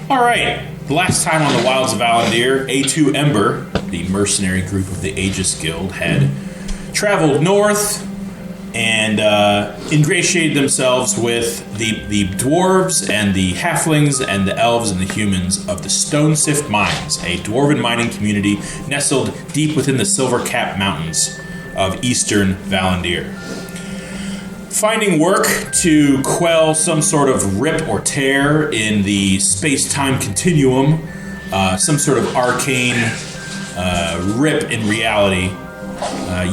Alright, the last time on the wilds of Valandiir, A2 Ember, the mercenary group of the Aegis Guild, had traveled north and ingratiated themselves with the dwarves and the halflings and the elves and the humans of the Stonesift Mines, a dwarven mining community nestled deep within the Silver-Cap Mountains of eastern Valandiir. Finding work to quell some sort of rip or tear in the space-time continuum, some sort of arcane rip in reality,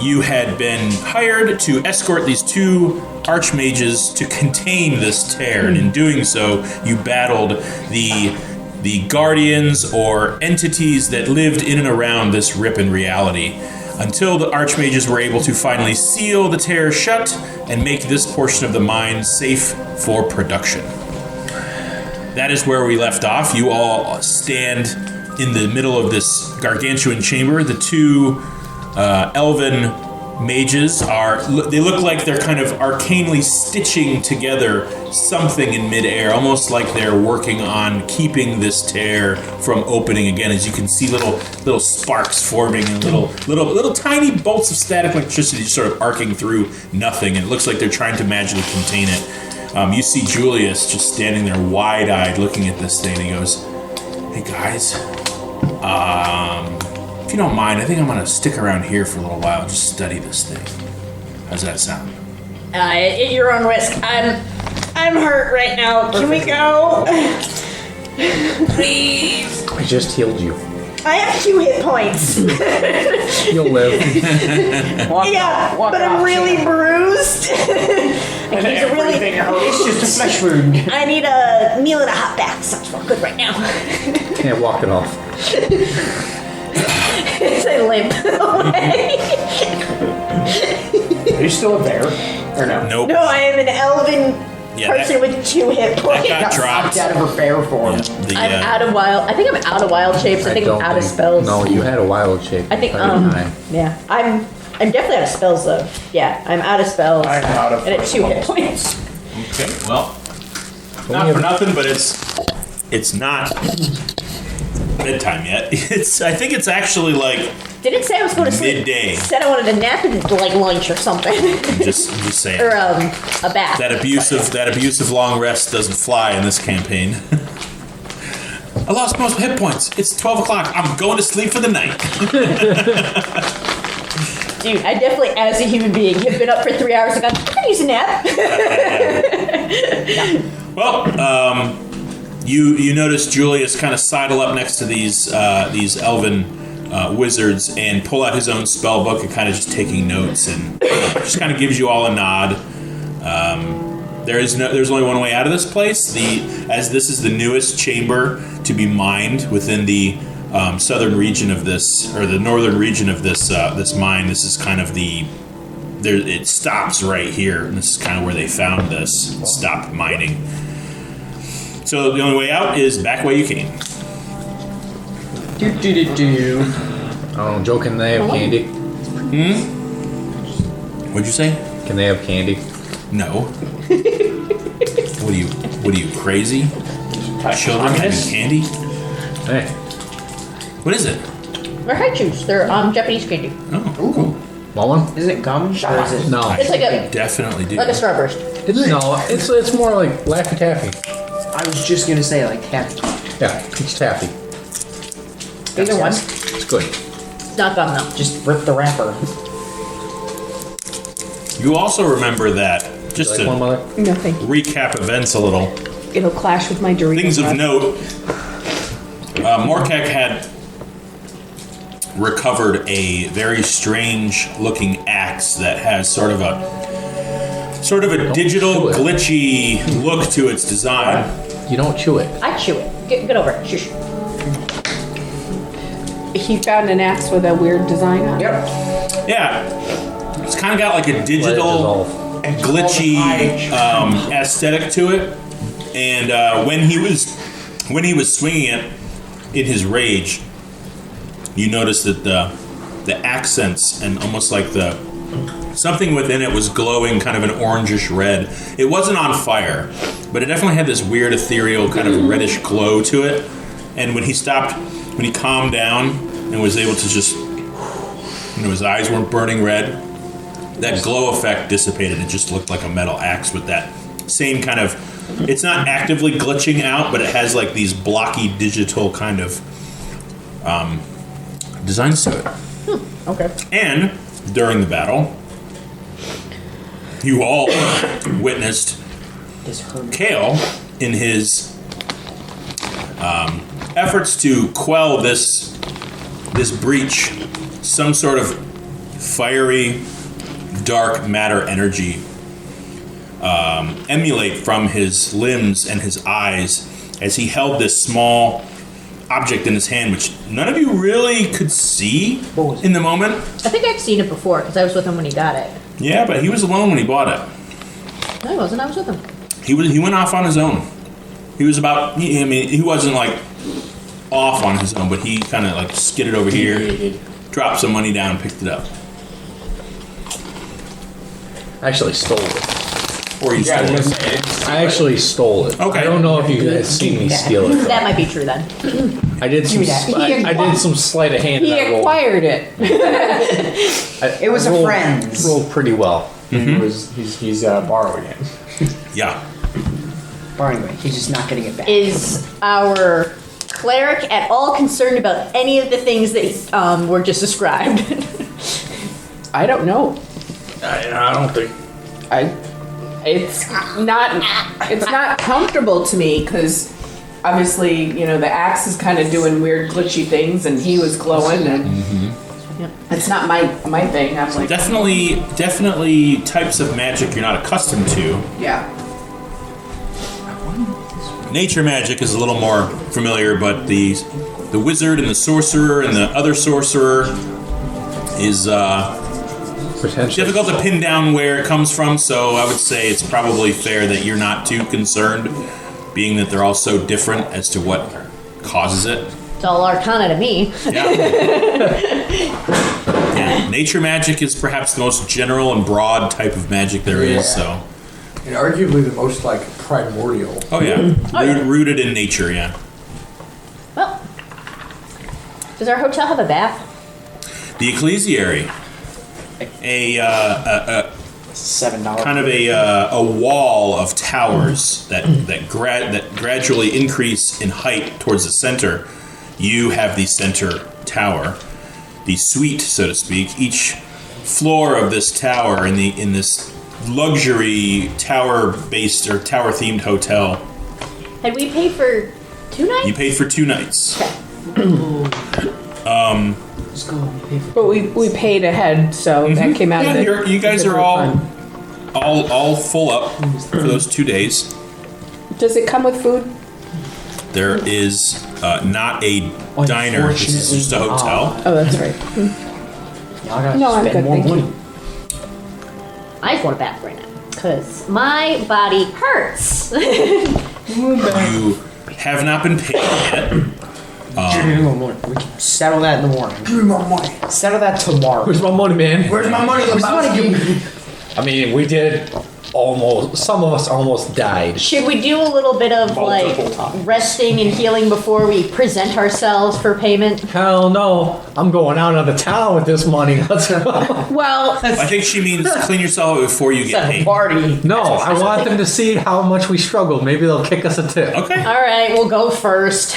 you had been hired to escort these two archmages to contain this tear, and in doing so, you battled the guardians or entities that lived in and around this rip in reality, until the archmages were able to finally seal the tear shut and make this portion of the mine safe for production. That is where we left off. You all stand in the middle of this gargantuan chamber. The two elven mages they look like they're kind of arcanely stitching together something in midair, almost like they're working on keeping this tear from opening again. As you can see, little sparks forming and little tiny bolts of static electricity sort of arcing through nothing, and it looks like they're trying to magically contain it. You see Julius just standing there wide-eyed looking at this thing, and he goes, "Hey guys, if you don't mind, I think I'm going to stick around here for a little while and just study this thing. How's that sound?" At your own risk. I'm hurt right now. Can we go? Please. I just healed you. I have 2 hit points. You'll live. But I'm really bruised. I need a really. It's just a flesh wound. I need a meal and a hot bath. Sounds real good right now. Can't walk it off. As I limp away. Are you still a bear? Or no? Nope. No, I am an elven person with 2 hit points. That got dropped. Out of her bear form. I'm out of wild. I think I'm out of wild shapes. I think I'm out of spells. No, you had a wild shape. I think yeah. I'm definitely out of spells though. Yeah, I'm out of spells. I'm out of and at 2 hit points. Okay, well, not for nothing, but it's not bedtime yet. I think it's actually like Didn't say I was going to sleep. midday. Said I wanted a nap and like lunch or something. I'm just saying. Or a bath. That abusive long rest doesn't fly in this campaign. I lost most hit points. It's 12 o'clock. I'm going to sleep for the night. Dude, I definitely, as a human being, have been up for 3 hours and gone, I could use a nap. Well, you notice Julius kind of sidle up next to these elven wizards and pull out his own spell book and kind of just taking notes, and just kind of gives you all a nod. There's only one way out of this place. As this is the newest chamber to be mined within the southern region of this, or the northern region of this mine. This is kind of it stops right here, and this is kind of where they found this, stopped mining. So the only way out is back way you came. Oh, Joe, can they have candy? What'd you say? Can they have candy? No. What are you, crazy? Children having candy? Hey. What is it? They're haikus. They're Japanese candy. Oh, cool. Want one? Is it gum? Or is it? No. It's like a Definitely do. like a Starburst. It's more like Laffy Taffy. I was just gonna say like taffy. Yeah, it's taffy. Either one. It's good. It's not gum though. Just rip the wrapper. You also remember that, just Like to one, Mother? No, thank you. recap events a little, It'll clash with my Doritos. things of note, Morkek had recovered a very strange looking axe that has sort of a digital glitchy look to its design. You don't chew it. I chew it. Get over it. Shush. He found an axe with a weird design on it. Yep. Yeah, it's kind of got like a digital, And glitchy all the aesthetic to it. And when he was swinging it in his rage, you notice that the accents and almost like the something within it was glowing kind of an orangish red. It wasn't on fire, but it definitely had this weird ethereal kind of reddish glow to it. And when he calmed down and was able to just, his eyes weren't burning red, that glow effect dissipated. It just looked like a metal axe with that same kind of, it's not actively glitching out, but it has like these blocky digital kind of designs to it. Okay. And during the battle, you all witnessed Kale in his efforts to quell this breach, some sort of fiery, dark matter energy emulate from his limbs and his eyes as he held this small object in his hand, which none of you really could see in the moment. I think I'd seen it before because I was with him when he got it. Yeah, but he was alone when he bought it. No, I wasn't. I was with him. He went off on his own. He was about. He wasn't like off on his own, but he kind of like skidded over here, dropped some money down, and picked it up. I actually stole it. Or you stole it. I actually stole it. Okay. I don't know if you guys seen me steal it. That might be true then. I did some. I did some sleight of hand. He in that roll. acquired it. It was I a rolled- friend's. Rolled pretty well. He's borrowing it. Yeah. Borrowing it. He's just not getting it back. Is our cleric at all concerned about any of the things that were just described? I don't know. I don't think. It's not comfortable to me because obviously the axe is kind of doing weird glitchy things and he was glowing and it's not my thing. I'm like Definitely types of magic you're not accustomed to. yeah. Nature magic is a little more familiar, but the wizard and the sorcerer and the other sorcerer is Potentially. difficult to pin down where it comes from, so I would say it's probably fair that you're not too concerned, being that they're all so different as to what causes it. It's all arcana to me. Yeah. Yeah. Nature magic is perhaps the most general and broad type of magic there is, so. And arguably the most primordial. Oh, yeah. Rooted in nature, yeah. Well, does our hotel have a bath? The ecclesiary. A $7. kind of a wall of towers that gradually increase in height towards the center. You have the center tower, the suite, so to speak. Each floor of this tower in this luxury tower-based or tower-themed hotel. Had we paid for 2 nights? You paid for 2 nights. But we paid ahead, so that came out of it. You guys are all full up for those 2 days. Does it come with food? There is not a diner. This is just a hotel. Oh, that's right. Y'all gotta No, I'm spend good, more thank you. money. I just want a bath right now because my body hurts. You have not been paid yet. Give me more money. We can settle that in the morning. Give me more money. Settle that tomorrow. Where's my money, man? Where's my money? Where's my money? I mean, we did almost. Some of us almost died. Should we do a little bit of resting and healing before we present ourselves for payment? Hell no! I'm going out of the town with this money. Let's go. Well, I think she means clean yourself up before you get paid. Party. No, I want them to see how much we struggled. Maybe they'll kick us a tip. Okay. All right, we'll go first.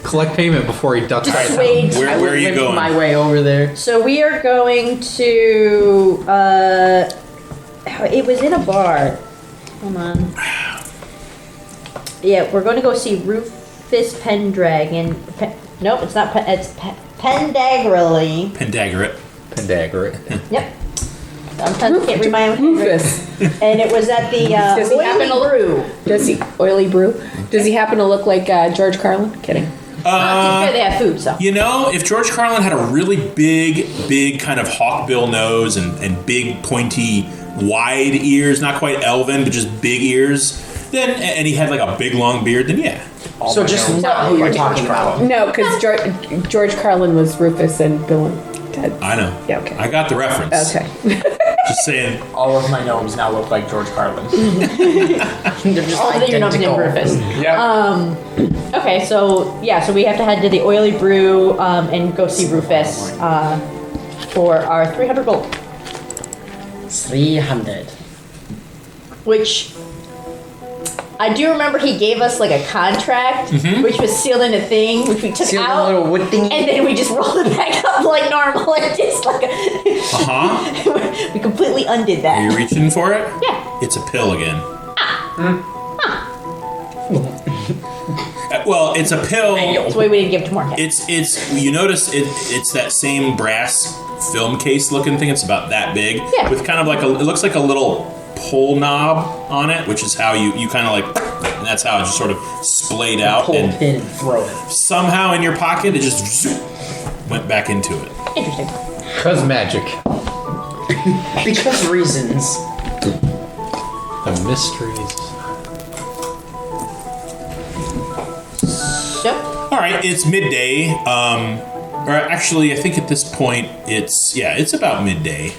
Collect payment before he ducks out of town. Wait. Where are you going? My way over there. So we are going to. It was in a bar. Hold on. Yeah, we're going to go see Rufus Pendragon. Nope, it's not. It's Pendagrally. Pendagarate. Pendagarate. Yep. Sometimes I can't read my own Rufus. handwriting. And it was at the Does he happen to Oily Brew. Does he oily brew? Does he happen to look like George Carlin? Kidding. To be fair, they have food, so. You know, if George Carlin had a really big kind of hawkbill nose and big pointy wide ears, not quite elven, but just big ears, then and he had like a big long beard, then yeah. So just not who you're talking about. No, because George Carlin was Rufus and Bill and sense. I know. Yeah, okay. I got the reference. Okay. Just saying. All of my gnomes now look like George Carlin. They're just All of your numbers named identical. Rufus. Yeah. Okay, so we have to head to the Oily Brew and go see Rufus for our 300 gold. 300. Which I do remember he gave us like a contract, which was sealed in a thing, which we took See a out, little wood thingy? and then we just rolled it back up like normal, and just like we completely undid Are you that. reaching for it? Yeah. It's a pill again. Well, it's a pill. That's why we didn't give it to Morgan. It's you notice it's that same brass film case looking thing. It's about that big. Yeah. With kind of like it looks like a little pull knob on it, which is how you kind of like, and that's how it just sort of splayed out, Pull and a pin and throw it. somehow in your pocket it just zoop, went back into it. Interesting. Cause magic. Because reasons. The mysteries. So, All right, it's midday. Or actually, I think at this point it's about midday.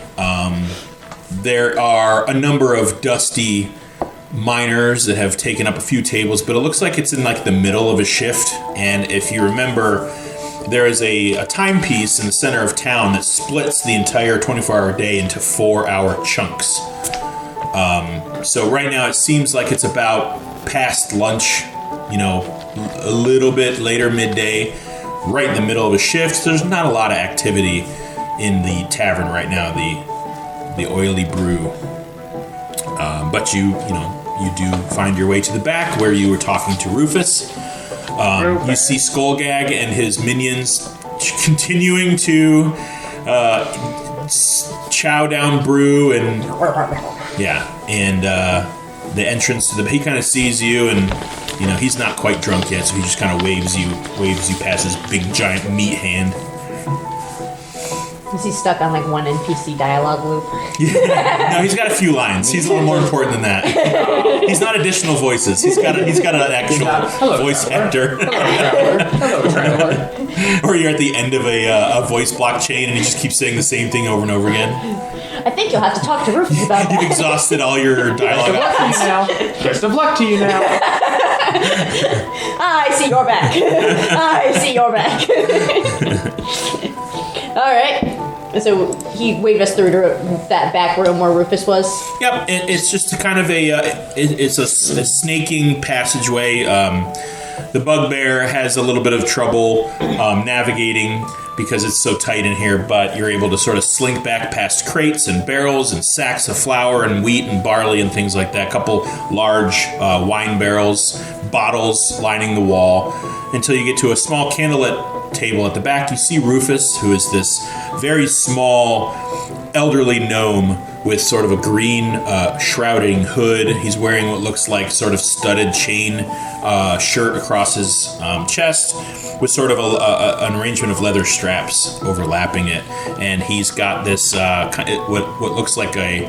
There are a number of dusty miners that have taken up a few tables, but it looks like it's in like the middle of a shift. And if you remember, there is a timepiece in the center of town that splits the entire 24-hour day into 4-hour chunks. So right now it seems like it's about past lunch, a little bit later midday, right in the middle of a shift. There's not a lot of activity in the tavern right now, the Oily Brew. But you do find your way to the back where you were talking to Rufus. You see Skullgag and his minions continuing to chow down brew and the entrance to he kind of sees you, and he's not quite drunk yet, so he just kind of waves you past his big giant meat hand. is he stuck on like one NPC dialogue loop? No, he's got a few lines. He's a little more important than that. He's not additional voices. He's got an actual voice actor. Hello, traveler. Or you're at the end of a voice block chain and he just keeps saying the same thing over and over again. I think you'll have to talk to Rufus about that. You've exhausted all your dialogue options. Best of luck to you now. I see your back. I see your back. All right. So he waved us through to that back room where Rufus was. Yep, it's just a kind of it's a snaking passageway. The bugbear has a little bit of trouble navigating because it's so tight in here, but you're able to sort of slink back past crates and barrels and sacks of flour and wheat and barley and things like that. A couple large wine barrels, bottles lining the wall, until you get to a small candlelit table at the back. You see Rufus, who is this very small, elderly gnome with sort of a green shrouding hood. He's wearing what looks like sort of studded chain shirt across his chest with sort of an arrangement of leather straps overlapping it. And he's got this what looks like a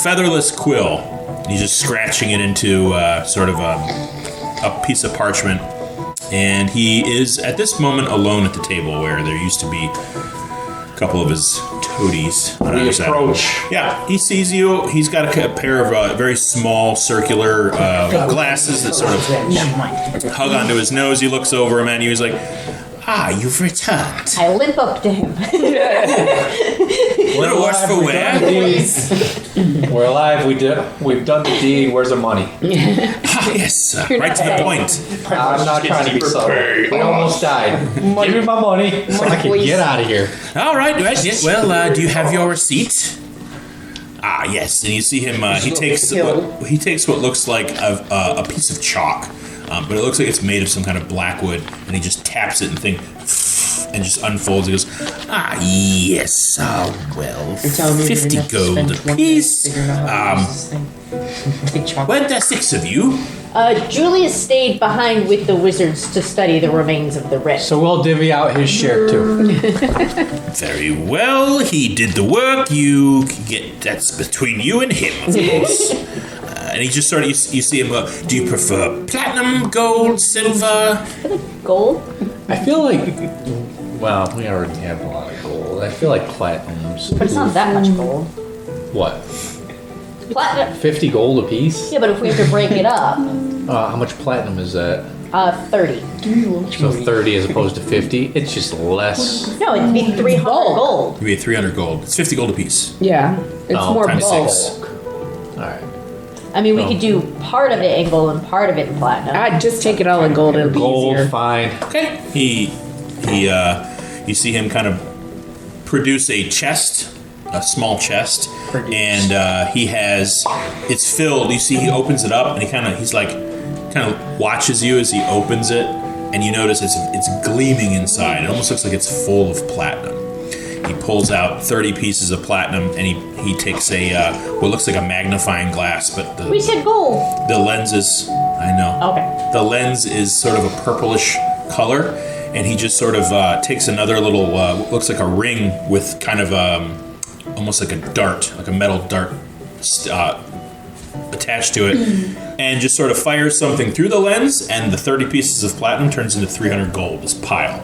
featherless quill. He's just scratching it into sort of a piece of parchment. And he is, at this moment, alone at the table where there used to be a couple of his toadies. We approach. Yeah, he sees you. He's got a pair of very small, circular glasses that sort of hug onto his nose. He looks over him at you. He's like, you've returned. I limp up to him. Little worse for wear. We're alive. We've done the deed. Where's the money? Yes, right to the point. I'm not trying to be subtle. We almost died. Give me my money so I can get out of here. All right. Well, do you have your receipt? Yes. And you see him. He takes what looks like a piece of chalk, but it looks like it's made of some kind of blackwood, and he just taps it and just unfolds. He goes, yes. Well, 50 gold apiece. Weren't there 6 of you? Julius stayed behind with the wizards to study the remains of the rift. So we'll divvy out his share too. Very well. He did the work. That's between you and him, of course. And he just sort of, you see him go, do you prefer platinum, gold, silver? Gold? I feel like Well, we already have a lot of gold. I feel like platinum's. But it's not that much gold. What? Platinum. 50 gold apiece? Yeah, but if we have to break it up, How much platinum is that? 30. So 30 as opposed to 50? It's just less. No, it'd be 300 gold. You get 300 gold. It's 50 gold apiece. Yeah, it's Oh, more times bulk. 6. Alright. I mean, we could do part of it in gold and part of it in platinum. I'd just take it all in gold and it'd be Gold, easier. fine. Okay. You see him kind of produce a chest, a small chest, and he has, it's filled. You see, he opens it up, and he's like watches you as he opens it, and you notice it's gleaming inside. It almost looks like it's full of platinum. He pulls out 30 pieces of platinum, and he takes what looks like a magnifying glass, but We said gold. the lens is, I know. Okay. The lens is sort of a purplish color, and he just sort of takes another little, looks like a ring with kind of almost like a dart, like a metal dart attached to it, and just sort of fires something through the lens, and the 30 pieces of platinum turns into 300 gold, this pile.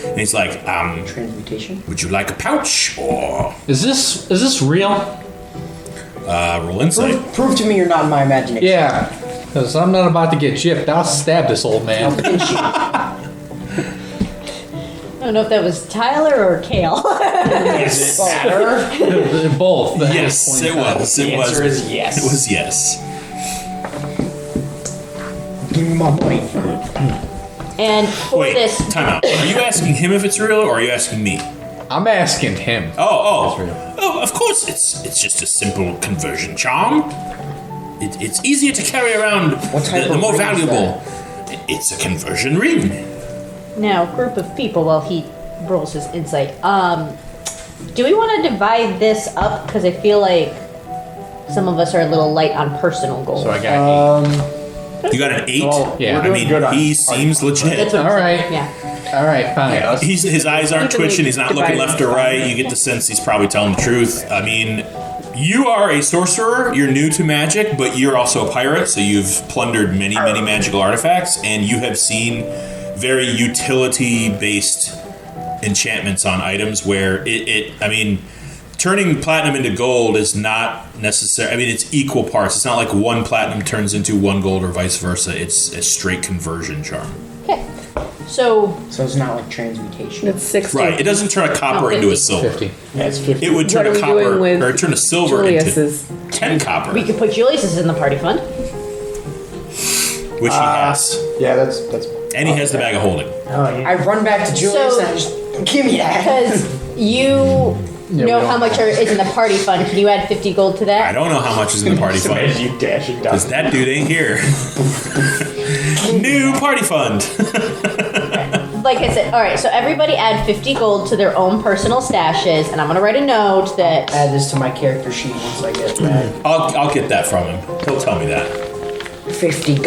And he's like, Transmutation. would you like a pouch, or Is this real? roll insight? Prove to me you're not in my imagination. Yeah. Because I'm not about to get gypped. I'll stab this old man. I don't know if that was Tyler or Kale. Yes. Both. Yes, it was. The answer is yes. It was yes. Give me my money. And for Wait, this, time out. Are you asking him if it's real, or are you asking me? I'm asking him. Oh, It's real. oh! Of course, it's just a simple conversion charm. It's easier to carry around. What type the of more ring is valuable. It's a conversion ring. now, group of people, while he rolls his insight, do we want to divide this up? Because I feel like some of us are a little light on personal goals. So I got You got an 8. Well, Yeah. we're I doing mean, good on he party seems fun. legit. That's what I'm All saying. right. Yeah. All right, fine. Yeah, let's- His eyes aren't Evenly twitching. He's not looking divided. left or right. You get the sense he's probably telling the truth. I mean, you are a sorcerer. You're new to magic, but you're also a pirate. So you've plundered many magical artifacts, and you have seen very utility-based enchantments on items where I mean, turning platinum into gold is not necessary. I mean, it's equal parts. It's not like one platinum turns into one gold or vice versa. It's a straight conversion charm. Okay. So, So it's not like transmutation. It's 60. Right. It doesn't turn a copper No, into a 50. silver. 50. Yeah, it's 50. It would turn What are a we copper doing with or turn a silver Julius's? into 10 copper, we could put Julius's in the party fund. which he has, Yeah, that's. and he has the bag of holding. Oh, yeah. I run back to Julius So- and I just give me that. Because you know how much is in the party fund. Can you add 50 gold to I that? don't know how much is in the party fund. Imagine you dashing down. Because that dude ain't here. New party fund. Like I said, all right, so everybody add 50 gold to their own personal stashes, and I'm going to write a note that Add this to my character sheet once I get that. I'll get that from him. He'll tell me that. $50.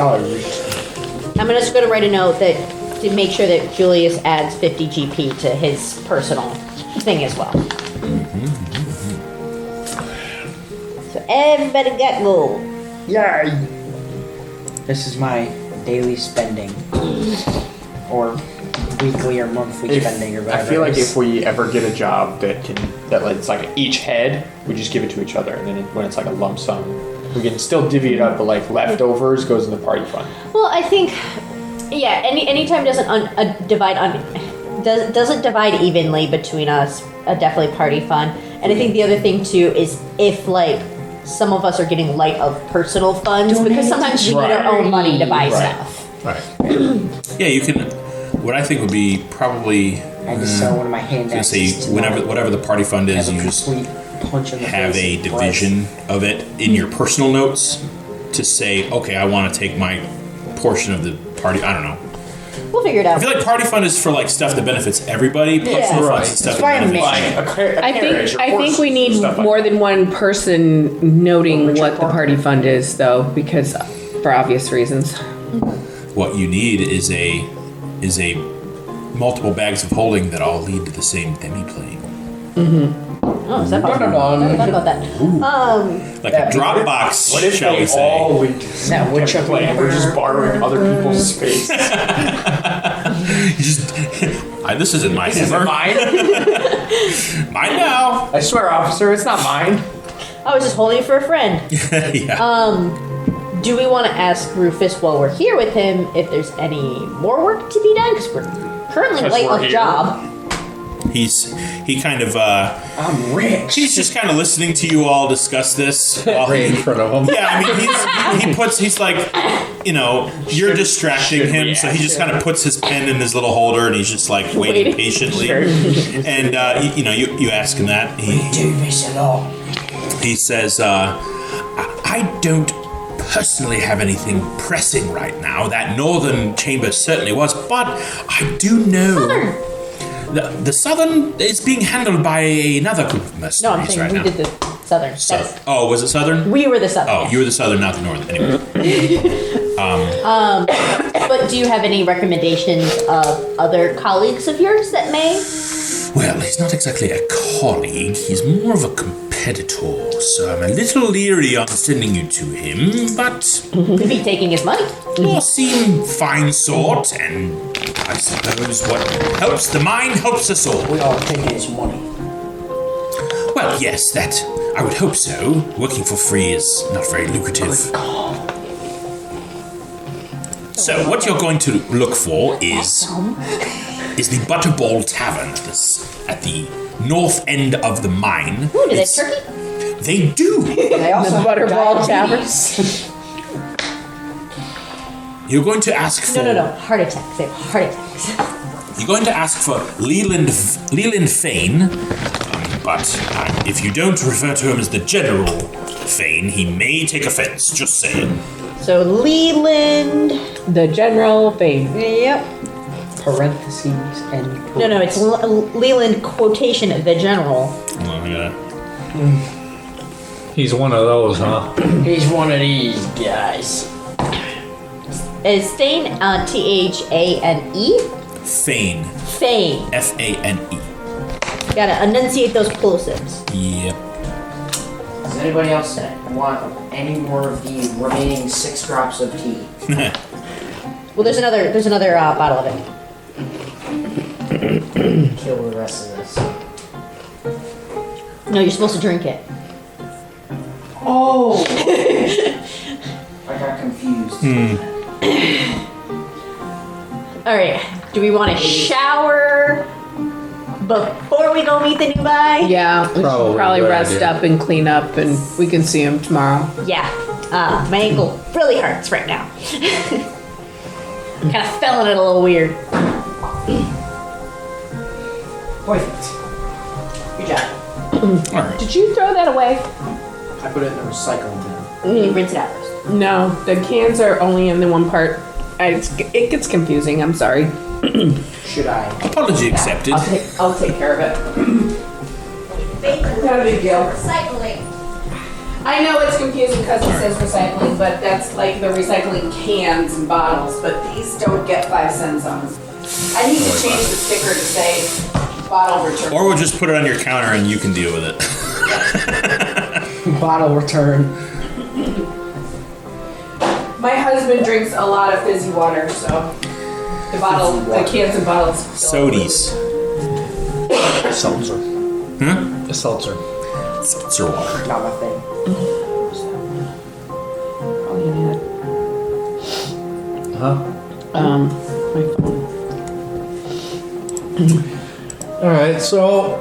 I'm just going to write a note that to make sure that Julius adds 50 GP to his personal thing as well. So everybody got gold. Yay! This is my daily spending. Or weekly or monthly spending or I whatever. feel like it is. if we ever get a job that like, it's like each head, we just give it to each other, and then when it's like a lump sum, we can still divvy it up, but like leftovers goes in the party fund. Well, I think, yeah, anytime doesn't doesn't divide evenly between us, definitely party fun. And I think the other thing too is if like some of us are getting light of personal funds, because sometimes we need our own money to buy stuff. Right. Yeah, you can. What I think would be probably. I just sell one of my I was gonna handbags. say whatever the party fund is, you just punch in the have face a and division of it in your personal notes to say, okay, I want to take my portion of the party. I don't know. We'll figure it out. I feel like party fund is for like stuff that benefits everybody. Personal funds is stuff why that I'm benefits you. I think we need more than one person noting what the party fund is, though, because for obvious reasons. What you need is a multiple bags of holding that all lead to the same demi-plane. Oh, is that possible? I never thought about that. Like a Dropbox, What if shall we they say. all lead to the same woodchuck template and we're just borrowing other people's space? You just This isn't my This isn't hammer. mine. Mine now. I swear, officer, it's not mine. I was just holding it for a friend. Yeah. Do we want to ask Rufus while we're here with him if there's any more work to be done? Because we're currently late we're on here. job. He kind of I'm rich. he's just kind of listening to you all discuss this. While Right in front of him. Yeah, I mean, he's like, you know, you're distracting him, so he just kind of puts his pen in his little holder and he's just like waiting patiently. And you ask him that. Do this a lot. He says, I don't personally have anything pressing right now. That northern chamber certainly was, but I do know. The southern is being handled by another group of No, I'm mercenaries saying right we now. did the southern. Oh, was it southern? We were the southern. Oh, you were the southern, not the northern. Anyway. But do you have any recommendations of other colleagues of yours that may? Well, he's not exactly a colleague. He's more of a competitor. So I'm a little leery on sending you to him, but Could be taking his money. you seem fine sort, and I suppose what helps the mind helps us all. We are taking his money. Well, yes, that I would hope so. Working for free is not very lucrative. So, what you're going to look for is the Butterball Tavern at the north end of the mine. Ooh, do they have It's- turkey? They do. They also have Butterball diabetes. You're going to ask for. No. Heart attacks. They have heart attacks. You're going to ask for Leland Fane, but if you don't refer to him as the General Fane, he may take offense. Just saying. So Leland. The general fame. Yep. Parentheses and No. It's Leland quotation the general. Hold on, I gotta. He's one of those, huh? He's one of these guys. Is Thane Thane? Fane. Fane. Fane. Gotta enunciate those plosives. Yep. Does anybody else want any more of the remaining 6 drops of tea? Well, there's another bottle of it. Kill the rest of this. No, you're supposed to drink it. Oh! I got confused. All right. Do we want to shower before we go meet the new guy? Yeah, we should Probably probably a good rest idea. up and clean up, and we can see him tomorrow. Yeah. My ankle really hurts right now. Kind of feeling it a little weird. Perfect. Good job. All right. Did you throw that away? I put it in the recycling bin. You rinse it out first. No, the cans are only in the one part. It gets confusing. I'm sorry. Should I? Apology accepted. I'll take care of it. Not a big deal. Recycling. I know it's confusing because it says recycling, but that's like the recycling cans and bottles. But these don't get 5 cents on them. I need to change the sticker to say bottle return. Or we'll just put it on your counter and you can deal with it. Bottle return. My husband drinks a lot of fizzy water, so the cans and bottles. Sodies. Seltzer. Huh? A seltzer. Seltzer water. Not my thing. Huh? My phone. Alright, so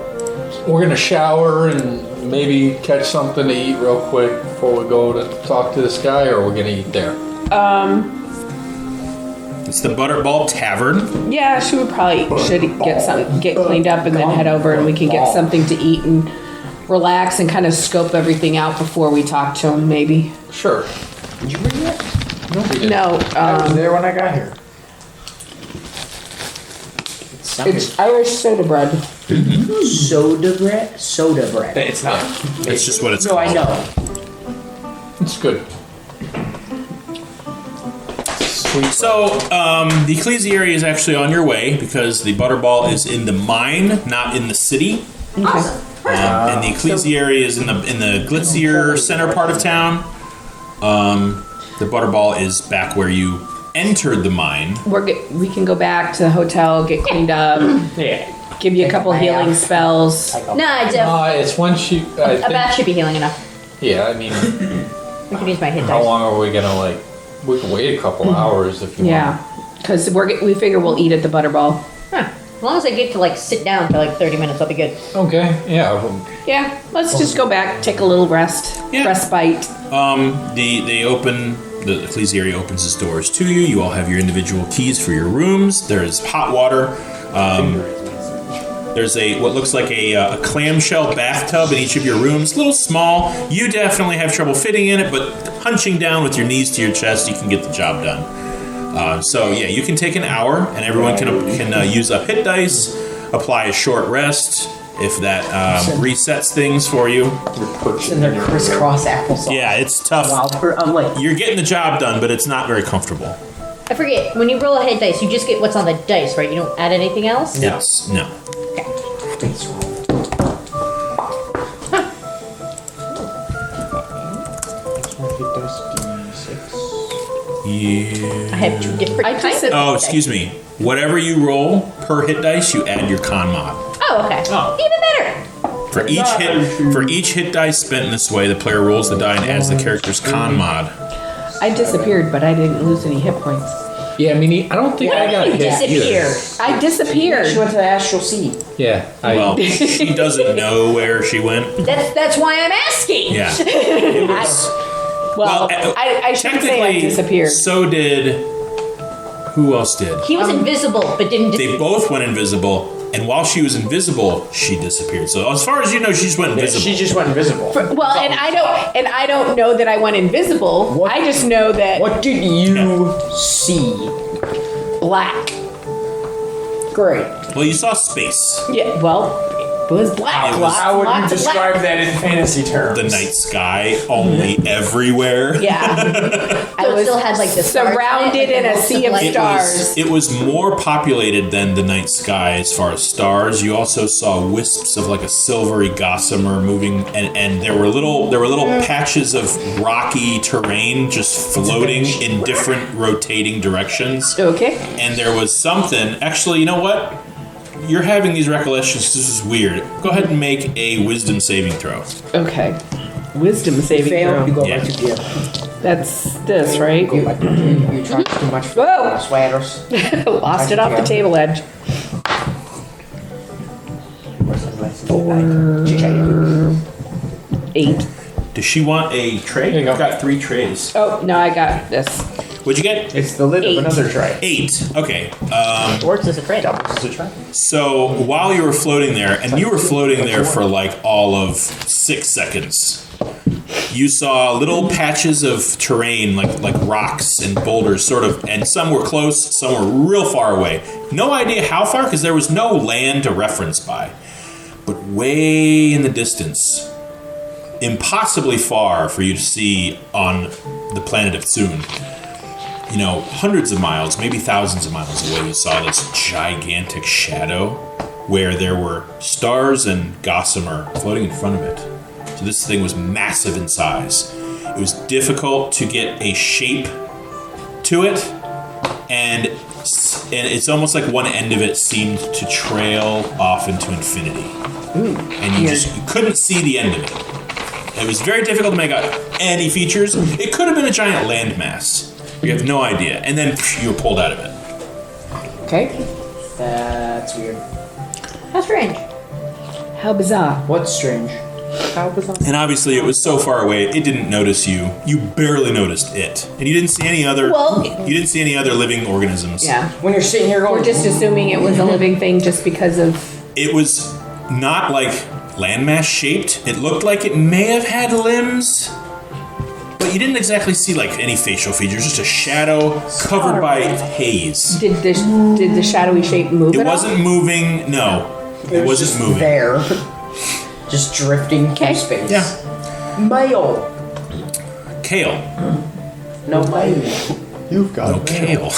we're gonna shower and maybe catch something to eat real quick before we go to talk to this guy, or we're gonna eat there. It's the Butterball Tavern. Yeah, she would probably should get cleaned up and then head over, and we can get something to eat and relax and kind of scope everything out before we talk to him. Maybe. Sure. Did you bring that? No, we didn't. No, I was there when I got here. It sounded it's Irish soda bread. soda bread. Soda bread. It's not. It's just what it's No, called. I know. It's good. Sweet. So, the ecclesiary is actually on your way because the Butterball is in the mine, not in the city. Awesome. And the ecclesiary is in the glitzier center part of town. The Butterball is back where you entered the mine. We can go back to the hotel, get cleaned up, Yeah. give you a Take couple a bath. healing spells. Nah, It's once you. I a think, bath should be healing enough. yeah, I mean, We can use my hit how dice. long are we gonna like? We can wait a couple hours if you Yeah, because we figure we'll eat at the Butterball. Huh. As long as I get to like sit down for like 30 minutes, I'll be good. want. Okay, yeah. Well, Yeah, let's just go back, take a little rest, Yeah. respite. The ecclesiary opens its doors to you. You all have your individual keys for your rooms. There's hot water. There's what looks like a clamshell bathtub in each of your rooms. A little small. You definitely have trouble fitting in it, but hunching down with your knees to your chest, you can get the job done. You can take an hour, and everyone can use up hit dice, apply a short rest if that resets things for you. And their crisscross applesauce. Yeah, it's tough. I'm like, You're getting the job done, but it's not very comfortable. I forget, when you roll a hit dice, you just get what's on the dice, right? You don't add anything else? No. Okay. face roll. Yeah. I have two different I just kinds said- of Oh, hit excuse dice. me. Whatever you roll per hit dice, you add your con mod. Oh, okay. Oh. Even better. For each hit dice spent in this way, the player rolls the die and adds the character's con mod. I disappeared, but I didn't lose any hit points. Yeah, I mean, I don't think I got You hit disappear. either. I disappeared. She went to the astral sea. Yeah, Well, she doesn't know where she went. That's why I'm asking. Yeah. It was, I shouldn't say I disappeared. So did. Who else did? He was invisible, but didn't They disappear. both went invisible, and while she was invisible, she disappeared. So as far as you know, she just went invisible. She just went invisible. Well, and I don't know that I went invisible. What? I just know that What did you see? black. Great. Well, you saw space. Yeah, well, it was black. It was- How would you Lots of black. describe that in fantasy terms? The night sky, only everywhere. Yeah, So it still had like the stars in it, surrounded like in the a bolts sea of light. stars. It was more populated than the night sky as far as stars. You also saw wisps of like a silvery gossamer moving, and there were little patches of rocky terrain just floating in different rotating directions. Okay. And there was something. Actually, you know what? You're having these recollections. This is weird. Go ahead and make a wisdom saving throw. Okay. Wisdom saving Fail, you throw. go Yeah. back to gear. That's this, right? Go back to gear. You tried too much Whoa. sweaters. Lost it off the table edge. 8. Does she want a tray? There you go. I've got 3 trays. Oh no, I got this. What'd you get? It's the lid 8. of another tray. 8. Okay. Works as a trade. Doubles as a tray. So while you were floating there, and you were floating there for like all of 6 seconds, you saw little patches of terrain, like rocks and boulders, sort of, and some were close, some were real far away. No idea how far, because there was no land to reference by. But way in the distance, impossibly far for you to see on the planet of Thun. You know, hundreds of miles, maybe thousands of miles away, you saw this gigantic shadow where there were stars and gossamer floating in front of it. So this thing was massive in size. It was difficult to get a shape to it, and it's almost like one end of it seemed to trail off into infinity. And you couldn't see the end of it. It was very difficult to make out any features. It could have been a giant landmass. You have no idea. And then you were pulled out of it. Okay. That's weird. How strange. How bizarre. What's strange? How bizarre. And obviously it was so far away, it didn't notice you. You barely noticed it. And you didn't see any other Well- you didn't see any other living organisms. Yeah. When you're sitting here going, We're just assuming it was a living thing just because of. It was not like landmass shaped. It looked like it may have had limbs. But you didn't exactly see like any facial features, just a shadow covered by haze. Did the shadowy shape move? It at all? wasn't moving. No, it was wasn't just moving. there, just drifting Okay. through space. Yeah. Mail. Kale. No mail. You've got No kale.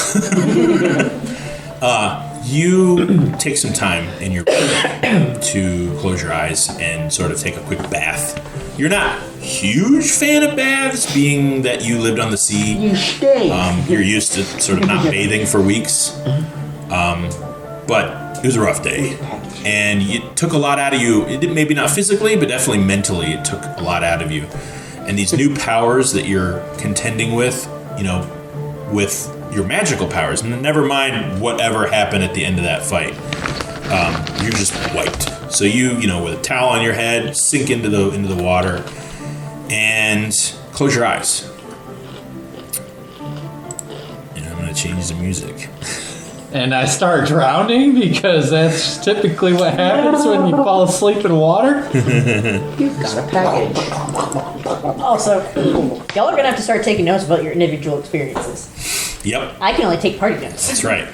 You take some time in your room to close your eyes and sort of take a quick bath. You're not a huge fan of baths, being that you lived on the sea. You stay. You're used to sort of not bathing for weeks. But it was a rough day. And it took a lot out of you. It did, maybe not physically, but definitely mentally, it took a lot out of you. And these new powers that you're contending with, with your magical powers, and never mind whatever happened at the end of that fight, you're just wiped. So you with a towel on your head, sink into the water, and close your eyes. And I'm gonna change the music. And I start drowning because that's typically what happens when you fall asleep in water. You've got a package. Also, y'all are gonna have to start taking notes about your individual experiences. Yep, I can only take party notes. that's right.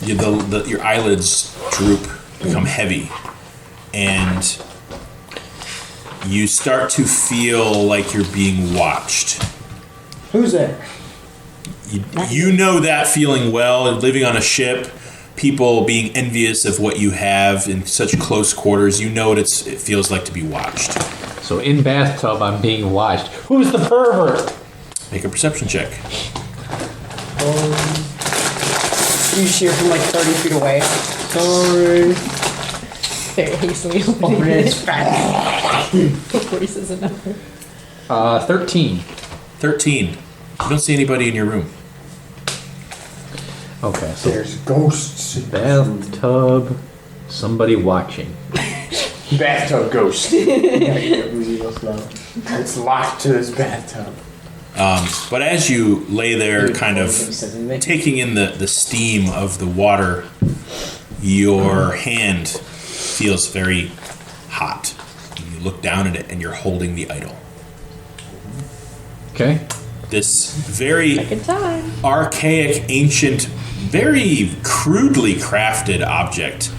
Your eyelids droop, become heavy, and you start to feel like you're being watched. Who's there? You know that feeling well, living on a ship, people being envious of what you have in such close quarters. You know what it feels like to be watched. So in bathtub, I'm being watched. Who's the pervert? Make a perception check. You just hear from like 30 feet away. Sorry. Very hastily. Open it. Before he says a number. 13. 13. You don't see anybody in your room. Okay, so There's ghosts. bathtub, somebody watching. Bathtub ghost. It's locked to this bathtub. But as you lay there kind of taking in the steam of the water, your hand feels very hot. You look down at it and you're holding the idol. Okay. This very Good time. archaic, ancient, very crudely crafted object.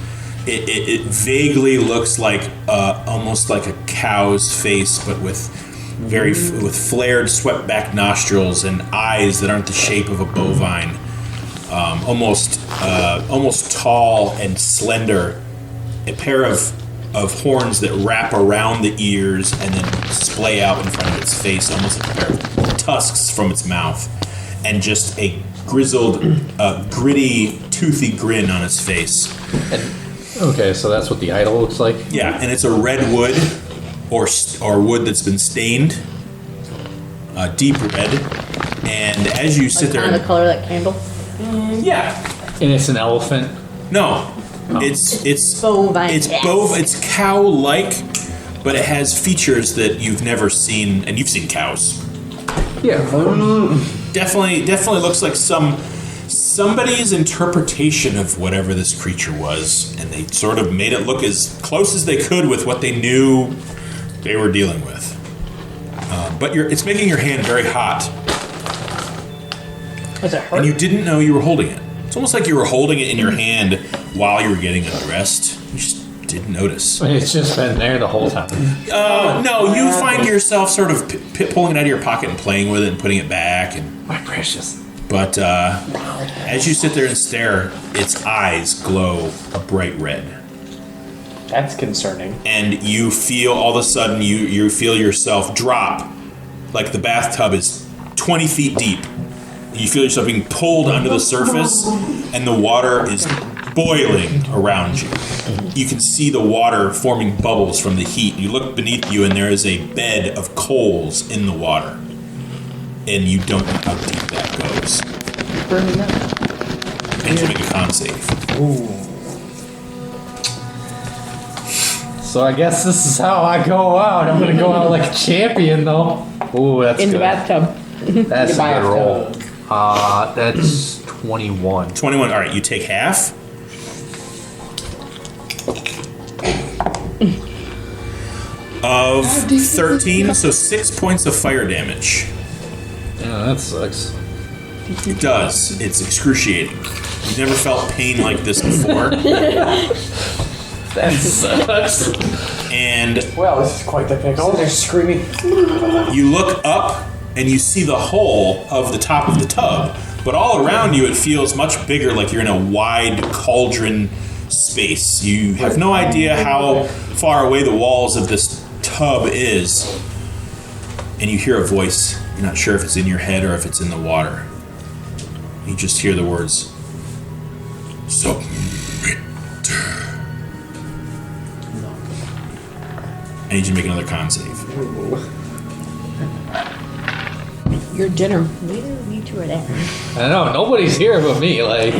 It vaguely looks like almost like a cow's face, but with with flared, swept back nostrils and eyes that aren't the shape of a bovine. Almost tall and slender. A pair of horns that wrap around the ears and then splay out in front of its face, almost like a pair of tusks from its mouth, and just a grizzled, gritty, toothy grin on its face. Okay, so that's what the idol looks like? Yeah, and it's a red wood, or wood that's been stained, deep red. And as you sit there, Kind of the color of that candle. yeah, And it's an elephant? no, it's Bovine. It's it's cow-like, but it has features that you've never seen, and you've seen cows. Yeah. Definitely looks like somebody's interpretation of whatever this creature was, and they sort of made it look as close as they could with what they knew they were dealing with. But it's making your hand very hot, Does it hurt? and you didn't know you were holding it. It's almost like you were holding it in your hand while you were getting undressed. You just didn't notice. It's just been there the whole time. No, you find yourself sort of pulling it out of your pocket and playing with it and putting it back. And My precious. But as you sit there and stare, its eyes glow a bright red. That's concerning. And you feel all of a sudden, you feel yourself drop, like the bathtub is 20 feet deep. You feel yourself being pulled under the surface, and the water is boiling around you. You can see the water forming bubbles from the heat. You look beneath you, and there is a bed of coals in the water. And you don't know how deep that goes. Burning up. And you make a con save. So I guess this is how I go out. I'm gonna go out like a champion, though. Ooh, that's In good. the bathtub. That's a Goodbye, good roll. That's 21. 21. All right, you take half. Of 13, so 6 points of fire damage. Yeah, that sucks. It does. It's excruciating. You've never felt pain like this before. That sucks. And Well, this is quite the pickle. Oh, they're screaming. you look up and you see the hole of the top of the tub, but all around you it feels much bigger, like you're in a wide cauldron space. You have no idea how far away the walls of this tub is. And you hear a voice. You're not sure if it's in your head or if it's in the water. You just hear the words, submit. I need you to make another con save. Your dinner. We two are there. I know, nobody's here but me. Like,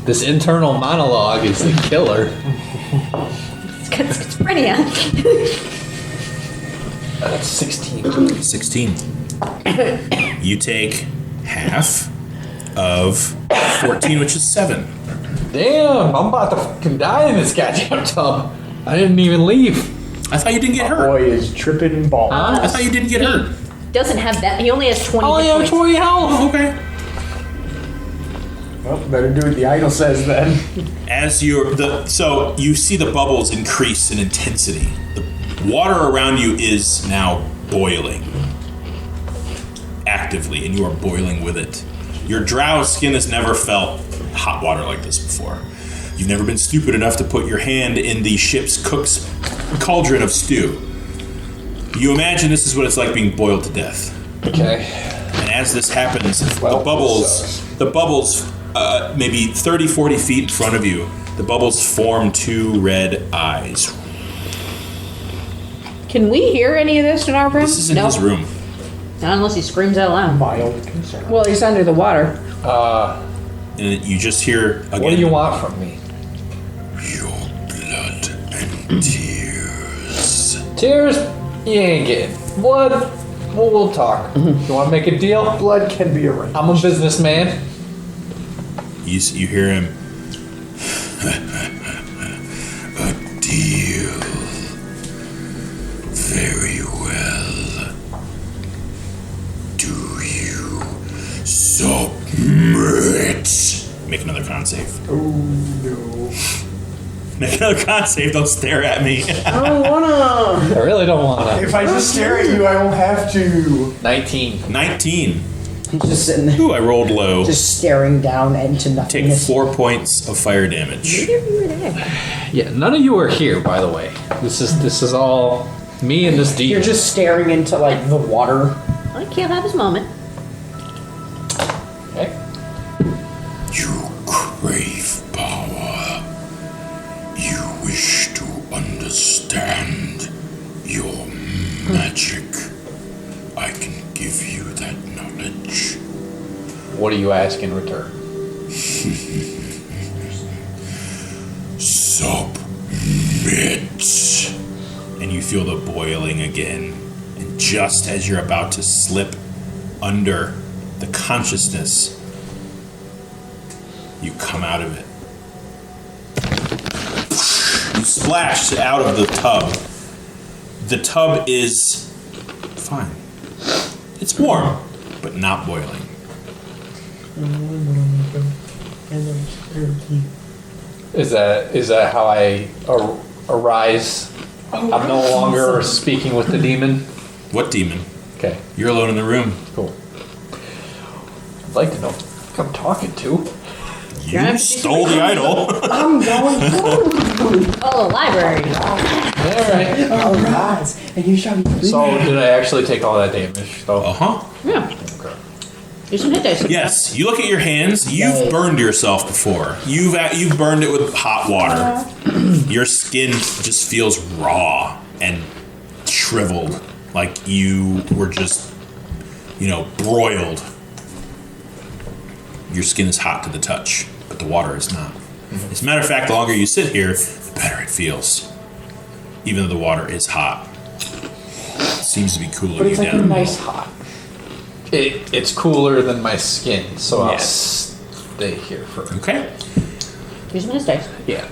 this internal monologue is the killer. It's schizophrenia. That's 16. 16. You take half of 14, which is 7. Damn, I'm about to fucking die in this goddamn tub. I didn't even leave. I thought you didn't get hurt. Boy is tripping balls. I thought you didn't get hurt. Doesn't have that. He only has 20 I only hit have points. 20 health. Oh, okay. Well, better do what the idol says then. As so you see the bubbles increase in intensity. The water around you is now boiling actively, and you are boiling with it. Your drow skin has never felt hot water like this before. You've never been stupid enough to put your hand in the ship's cook's cauldron of stew. You imagine this is what it's like being boiled to death. Okay. And as this happens, Well, the bubbles, maybe 30, 40 feet in front of you, the bubbles form 2 red eyes. Can we hear any of this in our room? This is in No. his room. Not unless he screams out loud. Mild concern. Well, he's under the water. And you just hear again. What do you want from me? Your blood and tears. Tears? You ain't getting. Blood? Well, we'll talk. You want to make a deal? Blood can be arranged. I'm a businessman. You hear him. A deal. Very well. Do you submit? Make another con save. Oh no. Make another con save. Don't stare at me. I don't wanna. I really don't want to. If I just stare at you, I won't have to. 19. 19. He's just sitting there, Ooh, I rolled low. just staring down into Take nothingness. 4 points of fire damage. Yeah, none of you are here, by the way. This is all me and this demon. You're just staring into like the water. I can't have his moment. Okay. You crave power. You wish to understand your magic. I can give you that knowledge. What do you ask in return? Submit. And you feel the boiling again. And just as you're about to slip under the consciousness, you come out of it. You splash out of the tub. The tub is fine. It's warm, but not boiling. Is that how I arise? I'm no longer speaking with the demon. What demon? Okay, You're alone in the room. cool. I'd like to know who I'm talking to. You stole the idol. I'm going home. Oh, the library. All right. Arise, and you shall be free. So did I actually take all that damage? Though. Uh-huh. Yeah. Okay. Do some hit dice. Yes, you look at your hands. You've burned yourself before. You've burned it with hot water. Your skin just feels raw and shriveled, like you were just, broiled. Your skin is hot to the touch, but the water is not. As a matter of fact, the longer you sit here, the better it feels. Even though the water is hot. It seems to be cooling But it's you like a down. nice hot. It's cooler than my skin, so I'll Yes. stay here for. Okay. Do some hit dice. Yeah.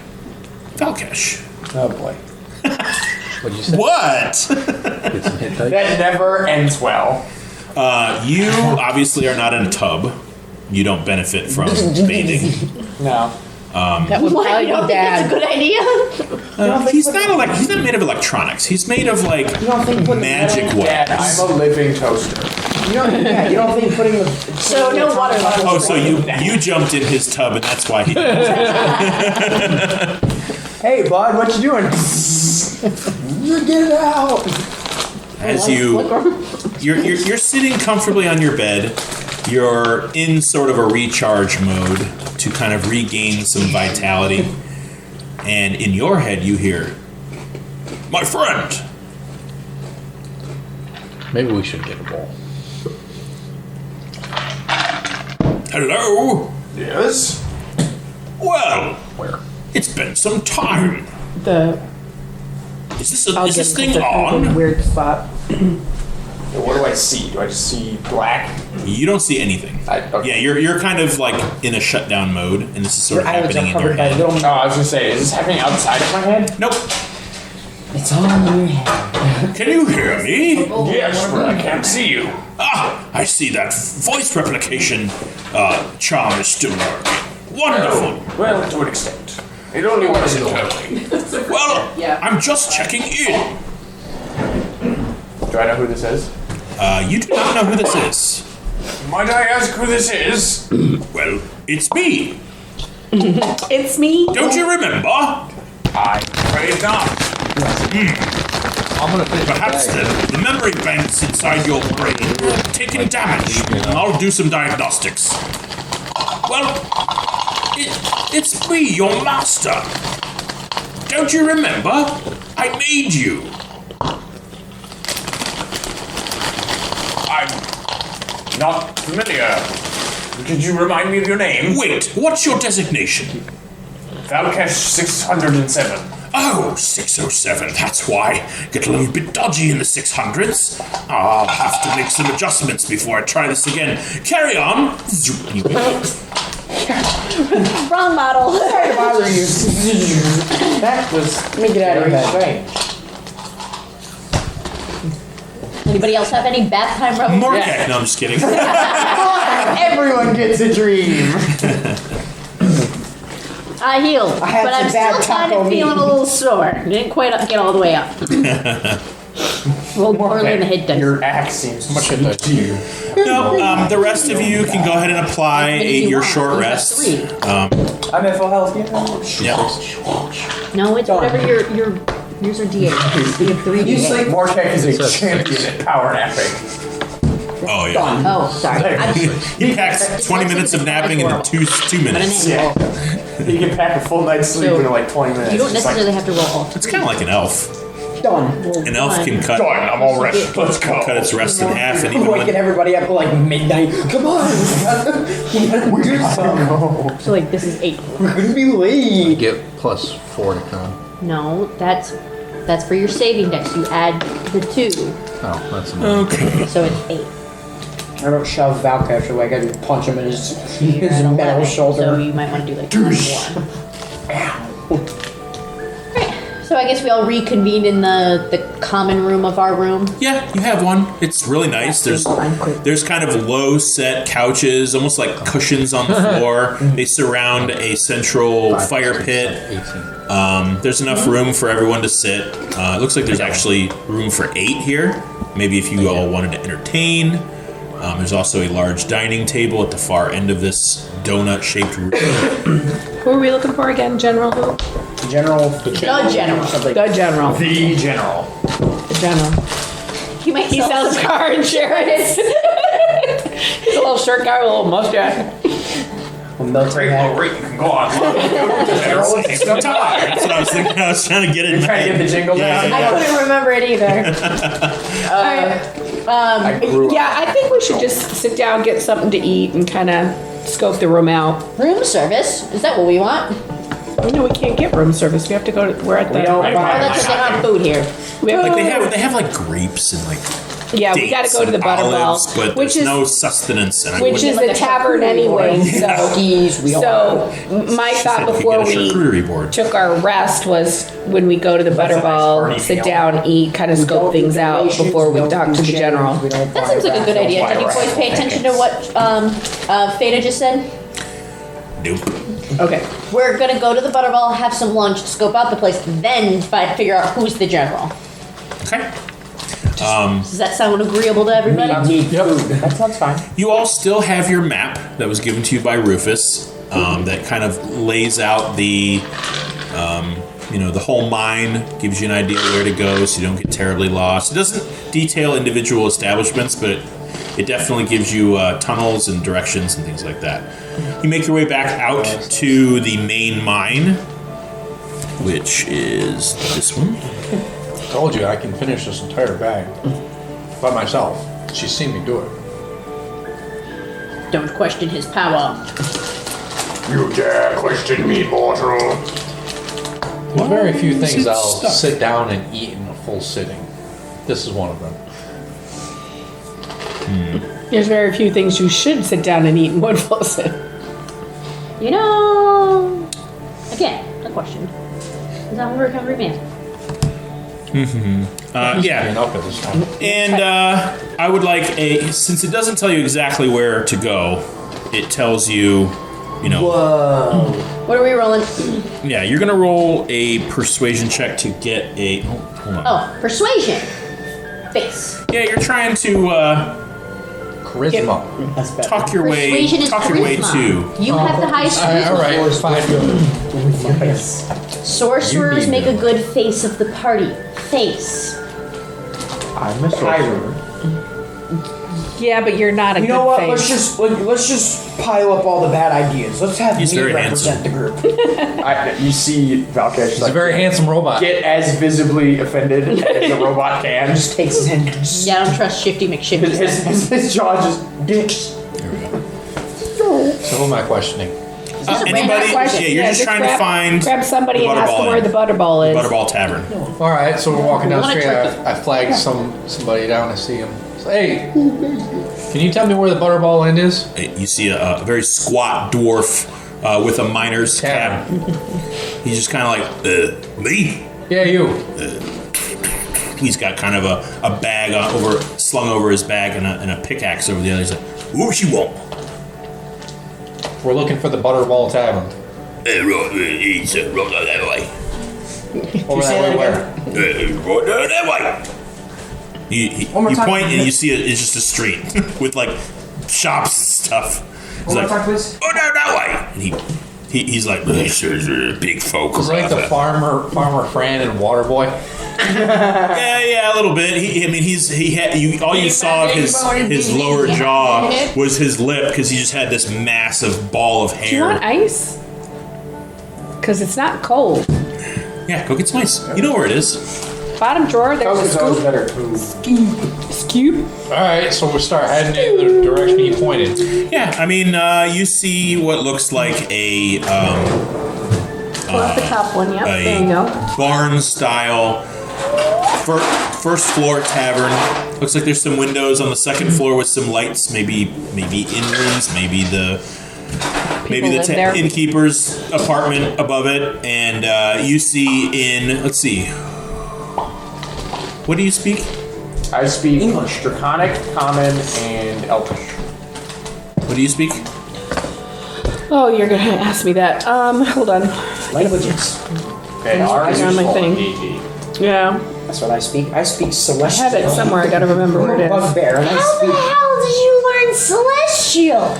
Valkesh. Oh boy. What did you say? What? Get some hit dice? That never ends well. You obviously are not in a tub. You don't benefit from bathing. No. That would Why? probably You don't be think that's a bad. good idea? He's not made of electronics. He's made of You don't think putting magic Dad, webs. I'm a living toaster. You don't think putting the So no water levels. Oh, so you jumped in his tub, and that's why he. Hey, bud, what you doing? Get it out. As you're sitting comfortably on your bed, you're in sort of a recharge mode to kind of regain some vitality, and in your head you hear, "My friend." Maybe we should get a bowl. Hello. Yes. Well, Where? it's been some time. Is this thing on? Weird spot. What do I see? Do I just see black? You don't see anything. Okay. Yeah, you're kind of like in a shutdown mode, and this is sort of Your eyelids happening are in your covered by head. little. Oh, I was gonna say, is this happening outside of my head? Nope. It's all in your head. Can you hear me? Yes, but I can't see you. Ah, I see that voice replication charm is still working. Wonderful. Well, to an extent. It only works internally. Well, Yeah. I'm just checking in. Do I know who this is? You do not know who this is. Might I ask who this is? Well, it's me. It's me. Don't you remember? I'm afraid not. I'm gonna finish Perhaps the memory banks inside your brain have taken damage. I'll do some diagnostics. Well, it's me, your master. Don't you remember? I made you. I'm not familiar. Could you remind me of your name? Wait, what's your designation? Valkesh 607. Oh, 607, that's why. Get a little bit dodgy in the 600s. I'll have to make some adjustments before I try this again. Carry on. Wrong model. Sorry to bother you. That was. Let me get out of your bed. Anybody else have any bath time rubbing? More Yeah. cake. No, I'm just kidding. Everyone gets a dream. I healed, I had but some I'm bad still kind taco of feeling meat. a little sore. Didn't quite get all the way up. Well, more than the hit dice. Your axe seems much sweet hit dice? to you. No, the rest of you can go ahead and apply As many as you your want. short You've got rest. 3. I'm at full health. Yep. No, it's whatever your yours are D8. You have 3 D8. Mortek is a champion at power napping. Oh, yeah. Oh, sorry. He packs 20 minutes of napping into two But an minutes. annual. You can pack a full night's sleep So, in like 20 minutes. You don't It's necessarily like, have to roll. It's kind of like an elf. Done. An elf can cut done, I'm all ready. Let's go. cut its rest in half, and even Waking when everybody up at like midnight. Come on, we gotta do something. So like this is 8. We're gonna be late. Get +4 to con. No, that's for your saving dex. You add the 2, Oh, that's enough. okay. so it's 8. I don't shove Valkesh away. I gotta punch him in his You're at 11, metal so shoulder. you might want to do like 1 more. Right. So I guess we all reconvene in the common room of our room. Yeah, you have one. It's really nice. There's kind of low set couches, almost like cushions on the floor. They surround a central fire pit. 18. There's enough room for everyone to sit. It looks like there's actually room for 8 here. Maybe if you all wanted to entertain. There's also a large dining table at the far end of this donut-shaped room. Who are we looking for again? General who? General. The general. Something. The general. The general. The general. You might He sell sells some- car insurance. He's a little short guy with a little mustache. A military Great, hat. well, great, you can go on. Take some time. That's what I was thinking. I was trying to get it. You're trying to get the jingle Yeah. down. I couldn't remember it either. I grew up. Yeah, I think we should just sit down, get something to eat, and kind of scope the room out. Room service? Is that what we want? No, we can't get room service. We have to go to. We're at the. We don't Oh, buy that's because they don't have food here. We have Like to they have like grapes and like yeah, we got to dates go to the and Butterball, olives, but which there's is no sustenance. And I which wouldn't- is the tavern anyway. Skis, we all So my She thought said you could before get a we charcuterie board. took our rest was when we go to the Butterball, party sit meal. down, eat, kind of scope things out before we talk to the general. That seems like a good idea. Did you boys pay attention to what Feta just said? Nope. Okay. We're gonna go to the Butterball, have some lunch, scope out the place, then figure out who's the general. Okay. Does that sound agreeable to everybody? That sounds fine. You all still have your map that was given to you by Rufus that kind of lays out the, the whole mine, gives you an idea where to go so you don't get terribly lost. It doesn't detail individual establishments, but it definitely gives you tunnels and directions and things like that. You make your way back out to the main mine, which is this one. I told you I can finish this entire bag by myself. She's seen me do it. Don't question his power. You dare question me, mortal? There's very few things it's I'll stuck. sit down and eat in a full sitting. This is one of them. There's very few things you should sit down and eat in one full sit. You know, again, a question. Is that a recovery man? Yeah. Enough at this time. And I would like since it doesn't tell you exactly where to go, it tells you, Whoa. What are we rolling? yeah, you're going to roll a persuasion check to get a, hold on. Oh, persuasion. Face. Yeah, you're trying to Charisma. That's better. talk your way Persuasion is your way charisma. to. You have the highest charisma. All right, fine. Sorcerers You make need a good face of the party. Face. I'm a sorcerer. Yeah, but you're not a You good know what? face. Let's just pile up all the bad ideas. Let's have He's me very represent the group. You see Valkesh He's a very handsome robot. get as visibly offended as a robot can. Just takes his hand. Yeah, I don't trust Shifty McShifty. His jaw just dicks. So who am I questioning? Anybody? Yeah, you're just trying to find grab somebody the and ask them Butterball where Inn. the butterball is. Butterball Tavern. All right, so we're walking down the Want a street. turkey. I flag somebody down. I see him. So, hey, can you tell me where the Butterball Inn is? You see a very squat dwarf with a miner's cap. He's just kind of like, me? Yeah, you. He's got kind of a bag slung over his back and a pickaxe over the other. He's like, what you want? We're looking for the Butterball Tavern. It's right that way. Over that way where? Right that way. You One more time. point and you see it's just a street with like shops and stuff. He's like, please. oh no, that way. And he's like, this is a big folk. It's like the farmer Fran and Waterboy. Yeah, a little bit. All you saw of his lower jaw was his lip because he just had this massive ball of Do you want hair. ice? Because it's not cold. Yeah, go get some ice. You know where it is. Bottom drawer, there's a It's always scoop. better to Scoop. All right, so we start heading in the direction he pointed. Yeah, you see what looks like a Pull up the top one, yep. There you go. barn-style first floor tavern. Looks like there's some windows on the second floor with some lights. Maybe inrooms. Maybe the live there. innkeeper's apartment above it. And you see let's see. What do you speak? I speak English, Draconic, Common, and Elfish. What do you speak? Oh, you're gonna ask me that. Hold on. Languages. Okay, It's ours on is my called thing. AD. Yeah. That's what I speak. I speak I celestial. have it somewhere. I gotta remember where it is. Bugbear, and I How the speak. hell did you learn Celestial?